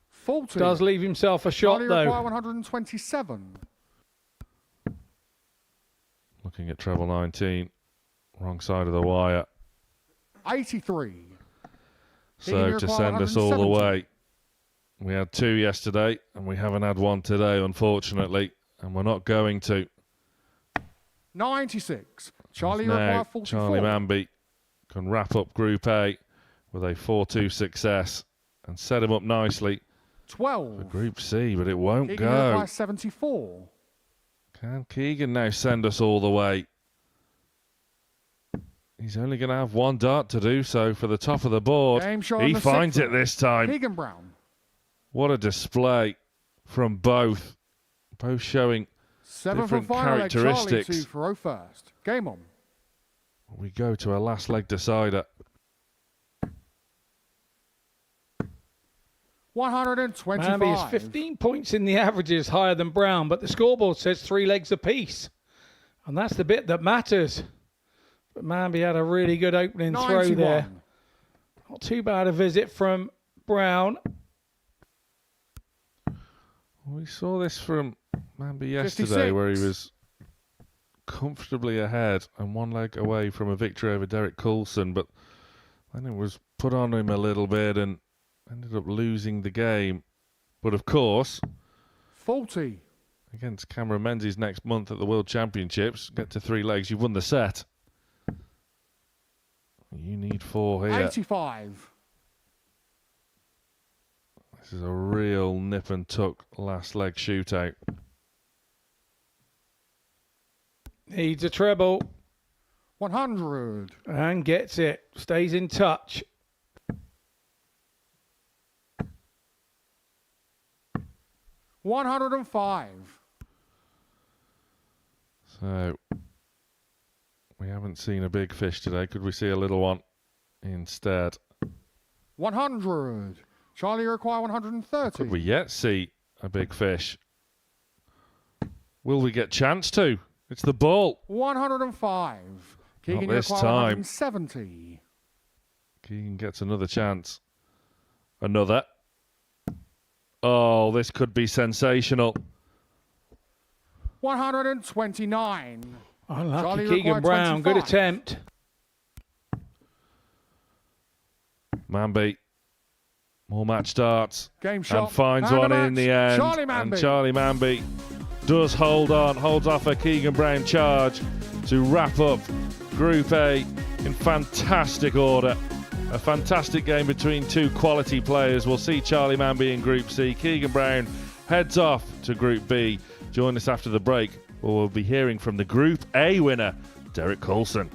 S14: 40.
S3: Does leave himself a shot,
S14: Charlie
S3: though.
S14: require 127.
S4: Looking at treble 19, wrong side of the wire.
S14: 83.
S4: So to send us all the way. We had two yesterday, and we haven't had one today, unfortunately, and we're not going to.
S14: 96. Charlie
S4: Now,
S14: require 44.
S4: Charlie Mamby can wrap up Group A with a 4-2 success and set him up nicely
S14: 12.
S4: for Group C, but it won't
S14: Keegan
S4: go.
S14: require 74.
S4: Can Keegan now send us all the way? He's only going to have one dart to do so for the top of the board.
S14: Game shot on
S4: He
S14: the
S4: finds
S14: sixth
S4: it this time.
S14: Keegan Brown.
S4: What a display from both. Both showing
S14: 7 for
S4: different
S14: final leg. Charlie
S4: characteristics.
S14: to Faro first. Game on.
S4: We go to a last leg decider.
S14: 125.
S3: Mambby is 15 points in the averages higher than Brown, but the scoreboard says 3 legs apiece. And that's the bit that matters. But Mambby had a really good opening
S14: 91.
S3: throw there. Not too bad a visit from Brown.
S4: We saw this from Mambby yesterday
S14: 56.
S4: where he was comfortably ahead and one leg away from a victory over Derek Coulson, but then it was put on him a little bit and ended up losing the game. But of course,
S14: 40.
S4: against Cameron Menzies next month at the World Championships, get to 3 legs, you've won the set. You need 4 here.
S14: 85.
S4: This is a real nip and tuck last leg shootout.
S3: Needs a treble
S14: 100.
S3: and gets it. Stays in touch.
S14: $105.
S4: So, we haven't seen a big fish today. Could we see a little one instead?
S14: 100. Charlie require 130.
S4: Could we yet see a big fish? Will we get chance to? It's the ball.
S14: 105. Keegan
S4: Not this
S14: require
S4: time.
S14: 170.
S4: Keegan gets another chance. Another. Oh, this could be sensational.
S14: 129.
S3: Unlucky
S14: Charlie
S3: Keegan
S14: required
S3: Brown.
S14: 25.
S3: Good attempt.
S4: Mambby. More match darts.
S14: Game shot.
S4: And finds
S14: Man
S4: one
S14: of
S4: in
S14: match.
S4: the end.
S14: Charlie
S4: And
S14: Mamby.
S4: Charlie Mamby does hold on. Holds off a Keegan Brown charge to wrap up Group A in fantastic order. A fantastic game between two quality players. We'll see Charlie Mamby in Group C. Keegan Brown heads off to Group B. Join us after the break, where we'll be hearing from the Group A winner, Derek Coulson.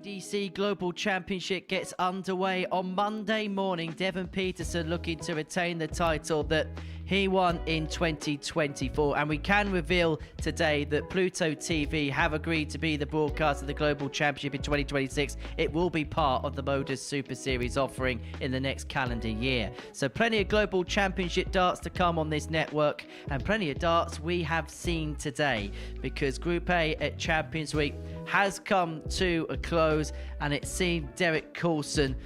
S2: ADC Global Championship gets underway on Monday morning. Devon Peterson looking to retain the title that He won in 2024, and we can reveal today that Pluto TV have agreed to be the broadcast of the Global Championship in 2026. It will be part of the Modus Super Series offering in the next calendar year. So plenty of Global Championship darts to come on this network, and plenty of darts we have seen today, because Group A at Champions Week has come to a close, and it seemed Derek Coulson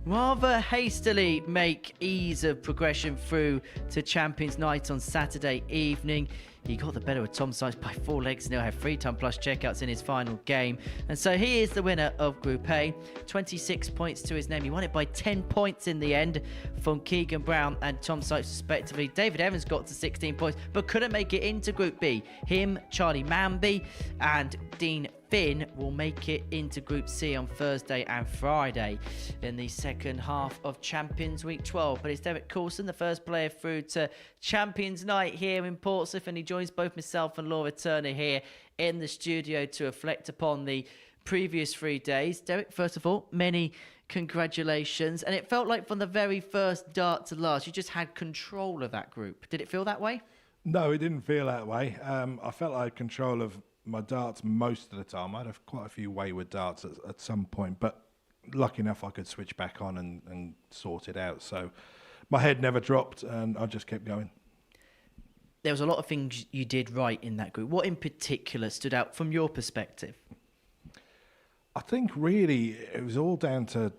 S2: rather hastily make ease of progression through to Champions Night on Saturday evening. He got the better of Tom Sykes by 4 legs and he'll have 3 ton plus checkouts in his final game. And so he is the winner of Group A. 26 points to his name. He won it by 10 points in the end from Keegan Brown and Tom Sykes respectively. David Evans got to 16 points but couldn't make it into Group B. Him, Charlie Mamby and Dean Finn will make it into Group C on Thursday and Friday in the second half of Champions Week 12. But it's Derek Coulson, the first player through to Champions Night here in Portsmouth, and he joins both myself and Laura Turner here in the studio to reflect upon the previous 3 days. Derek, first of all, many congratulations. And it felt like from the very first dart to last, you just had control of that group. Did it feel that way?
S19: No, it didn't feel that way. I felt I had control of my darts most of the time. I had quite a few wayward darts at some point, but lucky enough I could switch back on and sort it out. So my head never dropped and I just kept going.
S2: There was a lot of things you did right in that group. What in particular stood out from your perspective?
S19: I think really it was all down to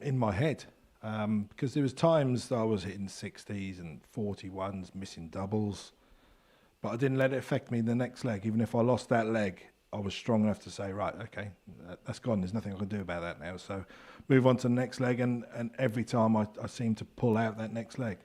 S19: in my head, because there was times that I was hitting 60s and 41s, missing doubles. But I didn't let it affect me in the next leg. Even if I lost that leg, I was strong enough to say, right, okay, that's gone. There's nothing I can do about that now. So move on to the next leg. And every time I seem to pull out that next leg.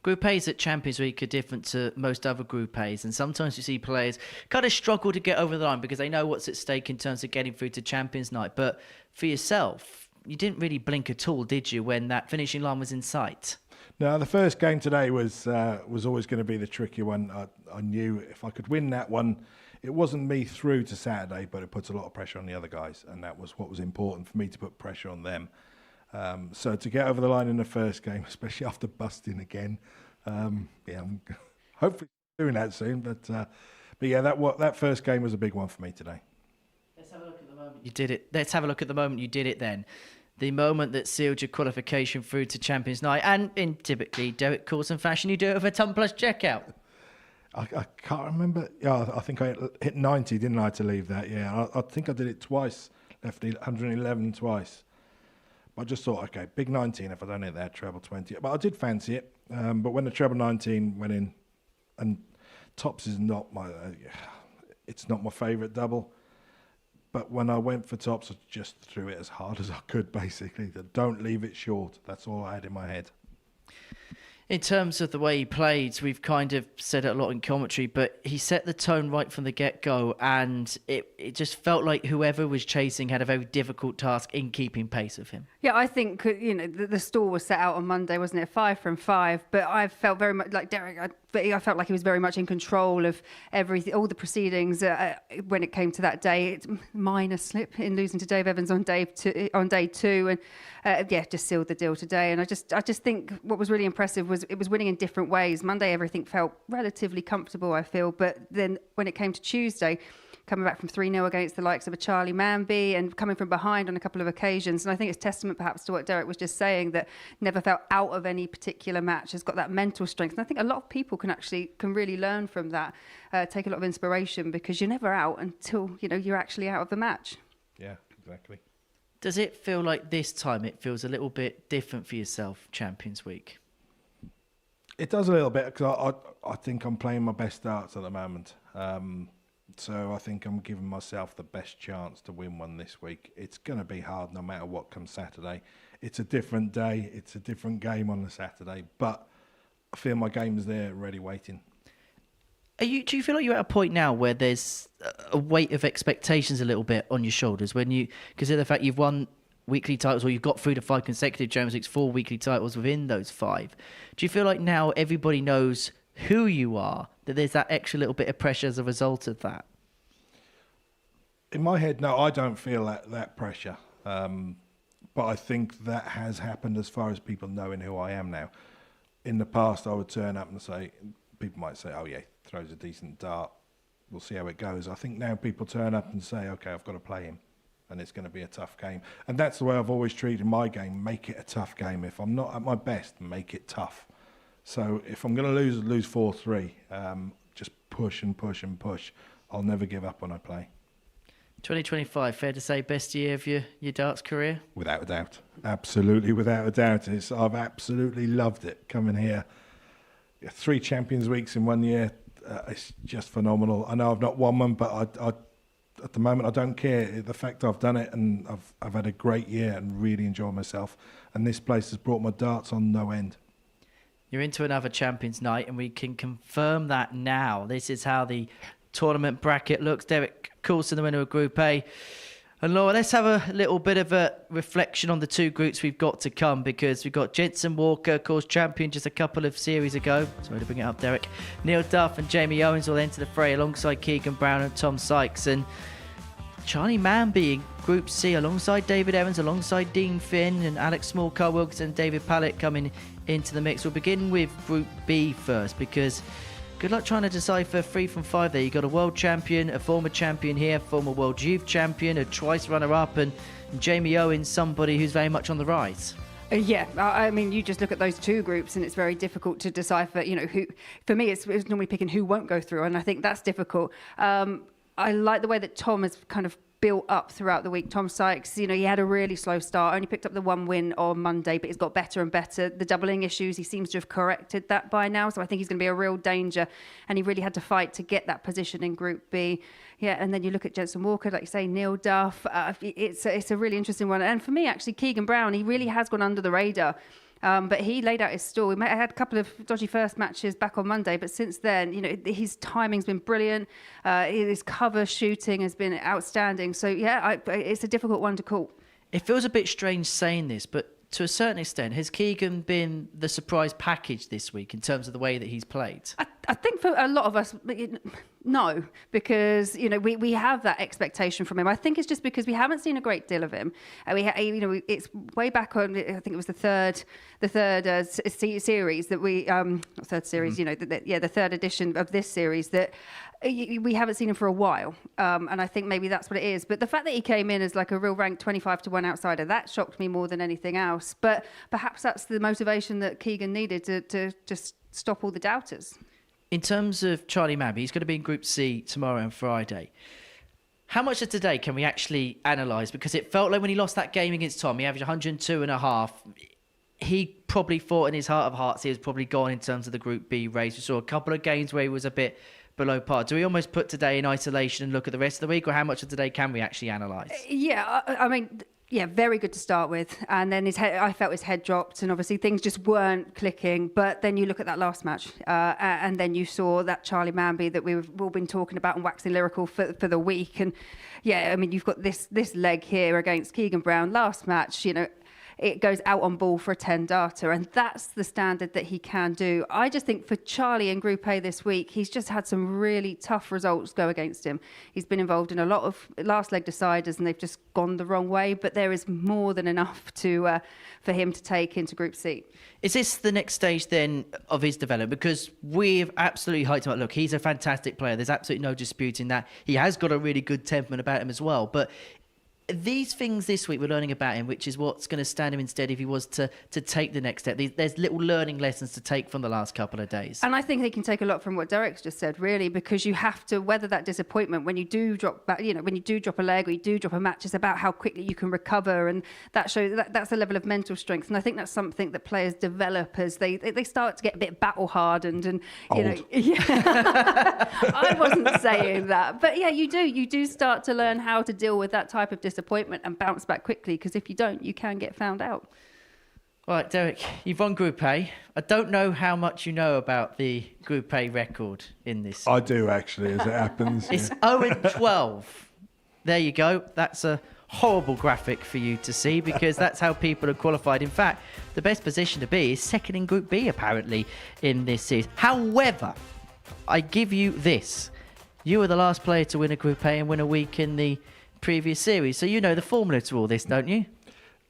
S2: Group A's at Champions Week are different to most other Group A's. And sometimes you see players kind of struggle to get over the line because they know what's at stake in terms of getting through to Champions Night. But for yourself, you didn't really blink at all, did you, when that finishing line was in sight?
S19: No, the first game today was always going to be the tricky one. I knew if I could win that one, it wasn't me through to Saturday, but it puts a lot of pressure on the other guys, and that was what was important for me, to put pressure on them. So to get over the line in the first game, especially after busting again, I'm hopefully doing that soon. But yeah, that first game was a big one for me today.
S2: Let's have a look at the moment you did it. Let's have a look at the moment you did it then. The moment that sealed your qualification through to Champions Night, and in typically Derek Coulson fashion, you do it with a ton plus checkout.
S19: I can't remember. Yeah, I think I hit 90, didn't I, to leave that? Yeah, I think I did it twice, left 111 twice. I just thought, okay, big 19 if I don't hit that, treble 20. But I did fancy it. But when the treble 19 went in, and tops is not my, it's not my favourite double. But when I went for tops, I just threw it as hard as I could, basically. Don't leave it short. That's all I had in my head.
S2: In terms of the way he played, we've kind of said it a lot in commentary, but he set the tone right from the get-go, and it just felt like whoever was chasing had a very difficult task in keeping pace with him.
S5: Yeah, I think, the stall was set out on Monday, wasn't it? 5 from 5, but I felt very much like Derek. I felt like he was very much in control of everything, all the proceedings when it came to that day. It's minor slip in losing to Dave Evans on day 2, and just sealed the deal today. And I just think what was really impressive was it was winning in different ways. Monday, everything felt relatively comfortable, I feel, but then when it came to Tuesday, coming back from 3-0 against the likes of a Charlie Mamby and coming from behind on a couple of occasions. And I think it's testament perhaps to what Derek was just saying, that never felt out of any particular match, has got that mental strength. And I think a lot of people can really learn from that, take a lot of inspiration, because you're never out until, you're actually out of the match.
S19: Yeah, exactly.
S2: Does it feel like this time it feels a little bit different for yourself, Champions Week?
S19: It does a little bit, because I think I'm playing my best darts at the moment. So I think I'm giving myself the best chance to win one this week. It's going to be hard no matter what comes Saturday. It's a different day. It's a different game on the Saturday. But I feel my game's there ready, waiting.
S2: Do you feel like you're at a point now where there's a weight of expectations a little bit on your shoulders when you consider the fact you've won weekly titles, or you've got through to 5 consecutive Champions Leagues, 4 weekly titles within those 5? Do you feel like now everybody knows who you are, that there's that extra little bit of pressure as a result of that?
S19: In my head, no, I don't feel that pressure. But I think that has happened as far as people knowing who I am now. in the past I would turn up and say, people might say, oh yeah, throws a decent dart, we'll see how it goes. I think now people turn up and say, okay, I've got to play him, and it's going to be a tough game. And that's the way I've always treated my game. Make it a tough game. If I'm not at my best, make it tough. So if I'm going to lose 4-3, just push and push and push. I'll never give up when I play.
S2: 2025, fair to say, best year of your darts career?
S19: Without a doubt. Absolutely, without a doubt. I've absolutely loved it coming here. 3 Champions Weeks in 1 year. It's just phenomenal. I know I've not won one, but I at the moment I don't care. The fact I've done it, and I've had a great year and really enjoyed myself. And this place has brought my darts on no end. You're
S2: into another Champions night, and we can confirm that now. This is how the tournament bracket looks. Derek Coulson, the winner of Group A. And Laura, let's have a little bit of a reflection on the 2 groups we've got to come, because we've got Jensen Walker, of course, champion just a couple of series ago. Sorry to bring it up, Derek. Neil Duff and Jamie Owens will enter the fray alongside Keegan Brown and Tom Sykes. And Charlie Mamby in Group C alongside David Evans, alongside Dean Finn and Alex Small, Carl Wilkinson and David Pallett coming into the mix. We'll begin with Group B first, because good luck trying to decipher 3 from 5 there. You've got a world champion, a former champion here, former world youth champion, a twice runner-up, and Jamie Owens, somebody who's very much on the rise.
S5: Yeah, I mean, you just look at those 2 groups and it's very difficult to decipher, who. For me, it's normally picking who won't go through, and I think that's difficult. I like the way that Tom has kind of built up throughout the week. Tom Sykes, he had a really slow start, only picked up the 1 win on Monday, but he's got better and better. The doubling issues, he seems to have corrected that by now, so I think he's going to be a real danger, and he really had to fight to get that position in Group B. Yeah, and then you look at Jensen Walker, like you say, Neil Duff. It's a really interesting one. And for me, actually, Keegan Brown, he really has gone under the radar. But he laid out his stall. He had a couple of dodgy first matches back on Monday, but since then, his timing's been brilliant. His cover shooting has been outstanding. So, yeah, it's a difficult one to call.
S2: It feels a bit strange saying this, but to a certain extent, has Keegan been the surprise package this week in terms of the way that he's played?
S5: I think for a lot of us, no, because we have that expectation from him. I think it's just because we haven't seen a great deal of him. It's way back on. I think it was the third series that we not third series. The third edition of this series that we haven't seen him for a while, and I think maybe that's what it is. But the fact that he came in as like a real ranked 25-1 outsider, that shocked me more than anything else. But perhaps that's the motivation that Keegan needed to just stop all the doubters.
S2: In terms of Charlie Mamby, he's going to be in Group C tomorrow and Friday. How much of today can we actually analyse? Because it felt like when he lost that game against Tom, he averaged 102.5. He probably thought in his heart of hearts he was probably gone in terms of the Group B race. We saw a couple of games where he was a bit below par. Do we almost put today in isolation and look at the rest of the week, or how much of today can we actually analyse?
S5: Yeah, I mean... Yeah, very good to start with. And then I felt his head dropped, and obviously things just weren't clicking. But then you look at that last match, and then you saw that Charlie Mamby that we've all been talking about and waxing lyrical for the week. And yeah, I mean, you've got this leg here against Keegan Brown. Last match, it goes out on ball for a 10 darter, and that's the standard that he can do. I just think for Charlie in Group A this week, he's just had some really tough results go against him. He's been involved in a lot of last leg deciders, and they've just gone the wrong way, but there is more than enough for him to take into Group C.
S2: Is this the next stage then of his development? Because we've absolutely hyped him up. Look, he's a fantastic player. There's absolutely no disputing that. He has got a really good temperament about him as well, but these things this week we're learning about him, which is what's going to stand him instead if he was to take the next step. There's little learning lessons to take from the last couple of days.
S5: And I think they can take a lot from what Derek's just said, really, because you have to weather that disappointment when you do drop back, when you do drop a leg or you do drop a match. It's about how quickly you can recover, and that shows that's a level of mental strength. And I think that's something that players develop as they start to get a bit battle hardened. And I wasn't saying that, but yeah, you do start to learn how to deal with that type of disappointment and bounce back quickly, because if you don't, you can get found out.
S2: All right, Derek, you've won Group A. I don't know how much you know about the Group A record in this.
S19: I do, actually, as it happens.
S2: It's 0-12. There you go. That's a horrible graphic for you to see, because that's how people are qualified. In fact, the best position to be is second in Group B, apparently, in this series. However, I give you this. You were the last player to win a Group A and win a week in the previous series, so you know the formula to all this, don't you?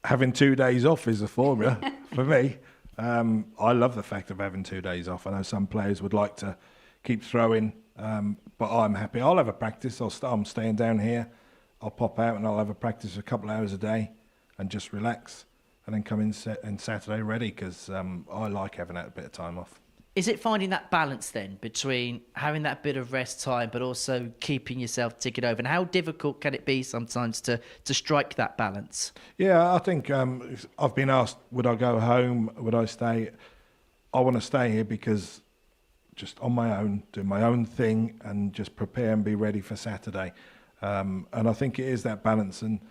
S19: Having 2 days off is the formula for me. I love the fact of having 2 days off. I know some players would like to keep throwing, but I'm happy. I'll have a practice. I'm staying down here. I'll pop out and I'll have a practice a couple of hours a day and just relax, and then come in Saturday ready, because I like having that bit of time off.
S2: Is it finding that balance then between having that bit of rest time but also keeping yourself ticking over? And how difficult can it be sometimes to strike that balance?
S19: Yeah, I think I've been asked, would I go home? Would I stay? I want to stay here because just on my own, do my own thing and just prepare and be ready for Saturday. And I think it is that balance. And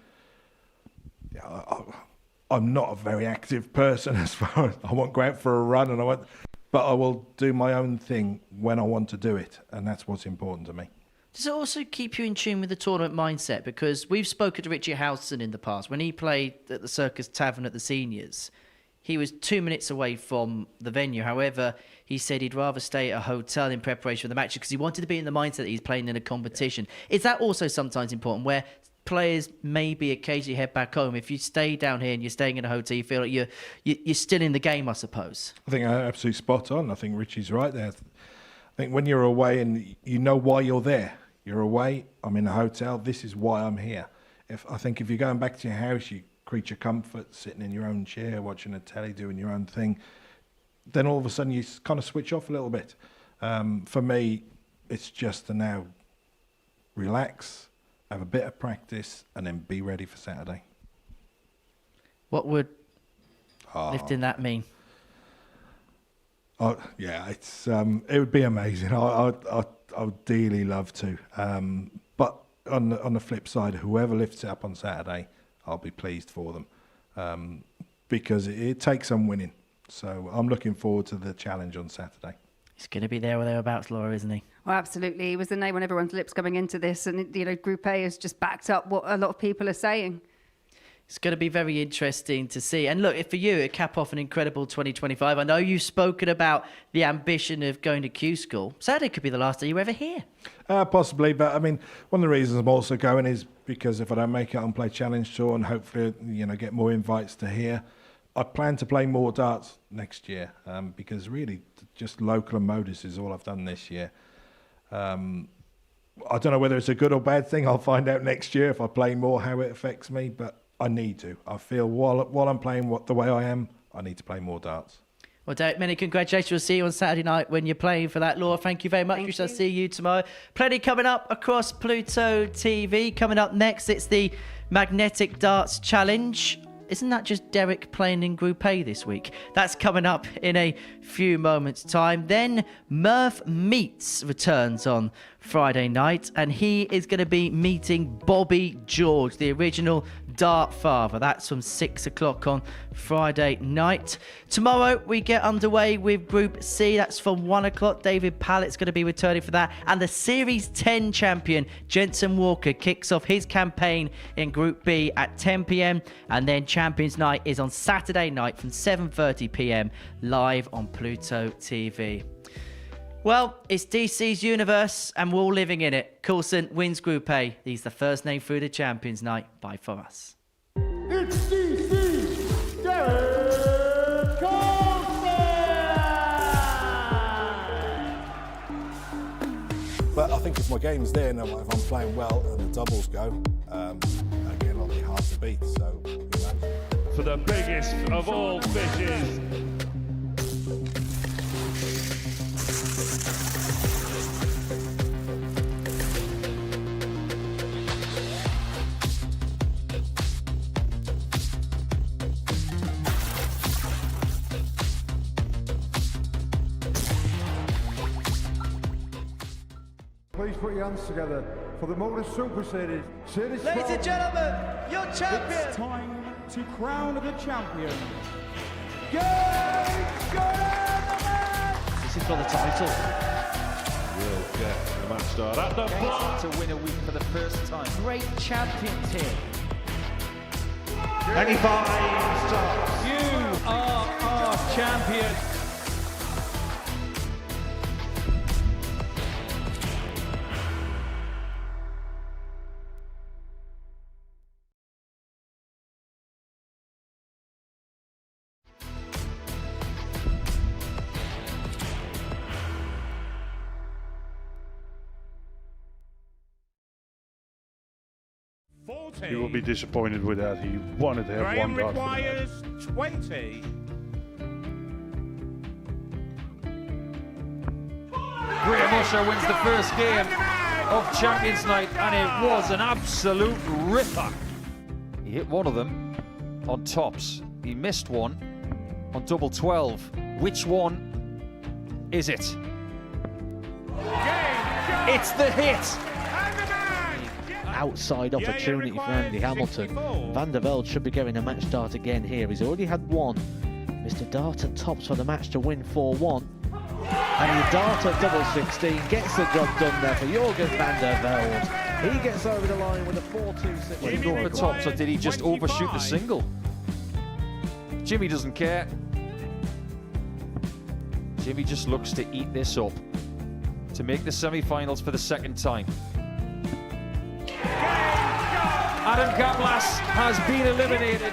S19: I'm not a very active person as far as I won't go out for a run, but I will do my own thing when I want to do it, and that's what's important to me.
S2: Does it also keep you in tune with the tournament mindset? Because we've spoken to Richie Howson in the past. When he played at the Circus Tavern at the Seniors, he was 2 minutes away from the venue. However, he said he'd rather stay at a hotel in preparation for the match because he wanted to be in the mindset that he's playing in a competition. Yeah. Is that also sometimes important, where players maybe occasionally head back home? If you stay down here and you're staying in a hotel, you feel like you're still in the game, I suppose.
S19: I think absolutely spot on. I think Richie's right there. I think when you're away and you know why you're there, you're away, I'm in a hotel, this is why I'm here. I think if you're going back to your house, you creature comfort, sitting in your own chair, watching a telly, doing your own thing, then all of a sudden you kind of switch off a little bit. For me, it's just to now relax, have a bit of practice, and then be ready for Saturday.
S2: What would lifting that mean?
S19: Oh, yeah, it's it would be amazing. I would dearly love to. But on the flip side, whoever lifts it up on Saturday, I'll be pleased for them, because it takes some winning. So I'm looking forward to the challenge on Saturday.
S2: He's going to be there or thereabouts, Laura, isn't he?
S5: Well, absolutely. He was the name on everyone's lips going into this. And, Group A has just backed up what a lot of people are saying.
S2: It's going to be very interesting to see. And look, for you, it cap off an incredible 2025. I know you've spoken about the ambition of going to Q School. Saturday could be the last day you're ever here.
S19: Possibly, but I mean, one of the reasons I'm also going is because if I don't make it on Play Challenge Tour and hopefully, get more invites to here, I plan to play more darts next year, because really just local and Modus is all I've done this year. I don't know whether it's a good or bad thing. I'll find out next year if I play more, how it affects me, but I need to. I feel while I'm playing the way I am, I need to play more darts.
S2: Well, Derek, many congratulations. We'll see you on Saturday night when you're playing for that. Laura, thank you very much. We shall see you tomorrow. Plenty coming up across Pluto TV. Coming up next, it's the Magnetic Darts Challenge. Isn't that just Derek playing in Group A this week? That's coming up in a few moments' time. Then Murph Meets returns on Friday night, and he is going to be meeting Bobby George, the original Dart Father. That's from 6 o'clock on Friday night. Tomorrow we get underway with Group C. That's from 1 o'clock. David Pallett's going to be returning for that. And the Series 10 champion, Jensen Walker, kicks off his campaign in Group B at 10 p.m. And then Champions Night is on Saturday night from 7:30 p.m. live on Pluto TV. Well, it's DC's universe and we're all living in it. Coulson wins Group A. He's the first name through the Champions Night. Bye for us.
S12: It's DC, Derek Coulson!
S20: But I think if my game's there and if I'm playing well and the doubles go, again, I'll be hard to beat. So,
S8: For the biggest of all fishes.
S14: Please put your hands together for the Modus Super Series.
S9: Ladies and gentlemen, your champion.
S15: It's time to crown the champion.
S1: This is for the title.
S8: Will get the match start at the block.
S13: To win a week for the first time.
S2: Great champions here.
S1: 25 starts.
S13: You are our champion.
S11: He will be disappointed with that. He wanted to have
S7: Graham
S11: one dart for the match.
S7: requires 20.
S13: Graham Usher wins the first game of Champions Night, and it was an absolute ripper. He hit one of them on tops. He missed one on double 12. Which one is it? It's the hit.
S1: Outside opportunity for Andy Hamilton. Van der Velde should be getting a match start again here. He's already had one. Mr. Dart at tops for the match to win 4-1. And the Dart at double 16 gets the job done there for Jurgen van der Velde. He gets over the line with a 4-2-6.
S13: Did he go for tops, or did he just overshoot the single? Jimmy doesn't care. Jimmy just looks to eat this up to make the semi-finals for the second time. Adam Kaplas has been eliminated.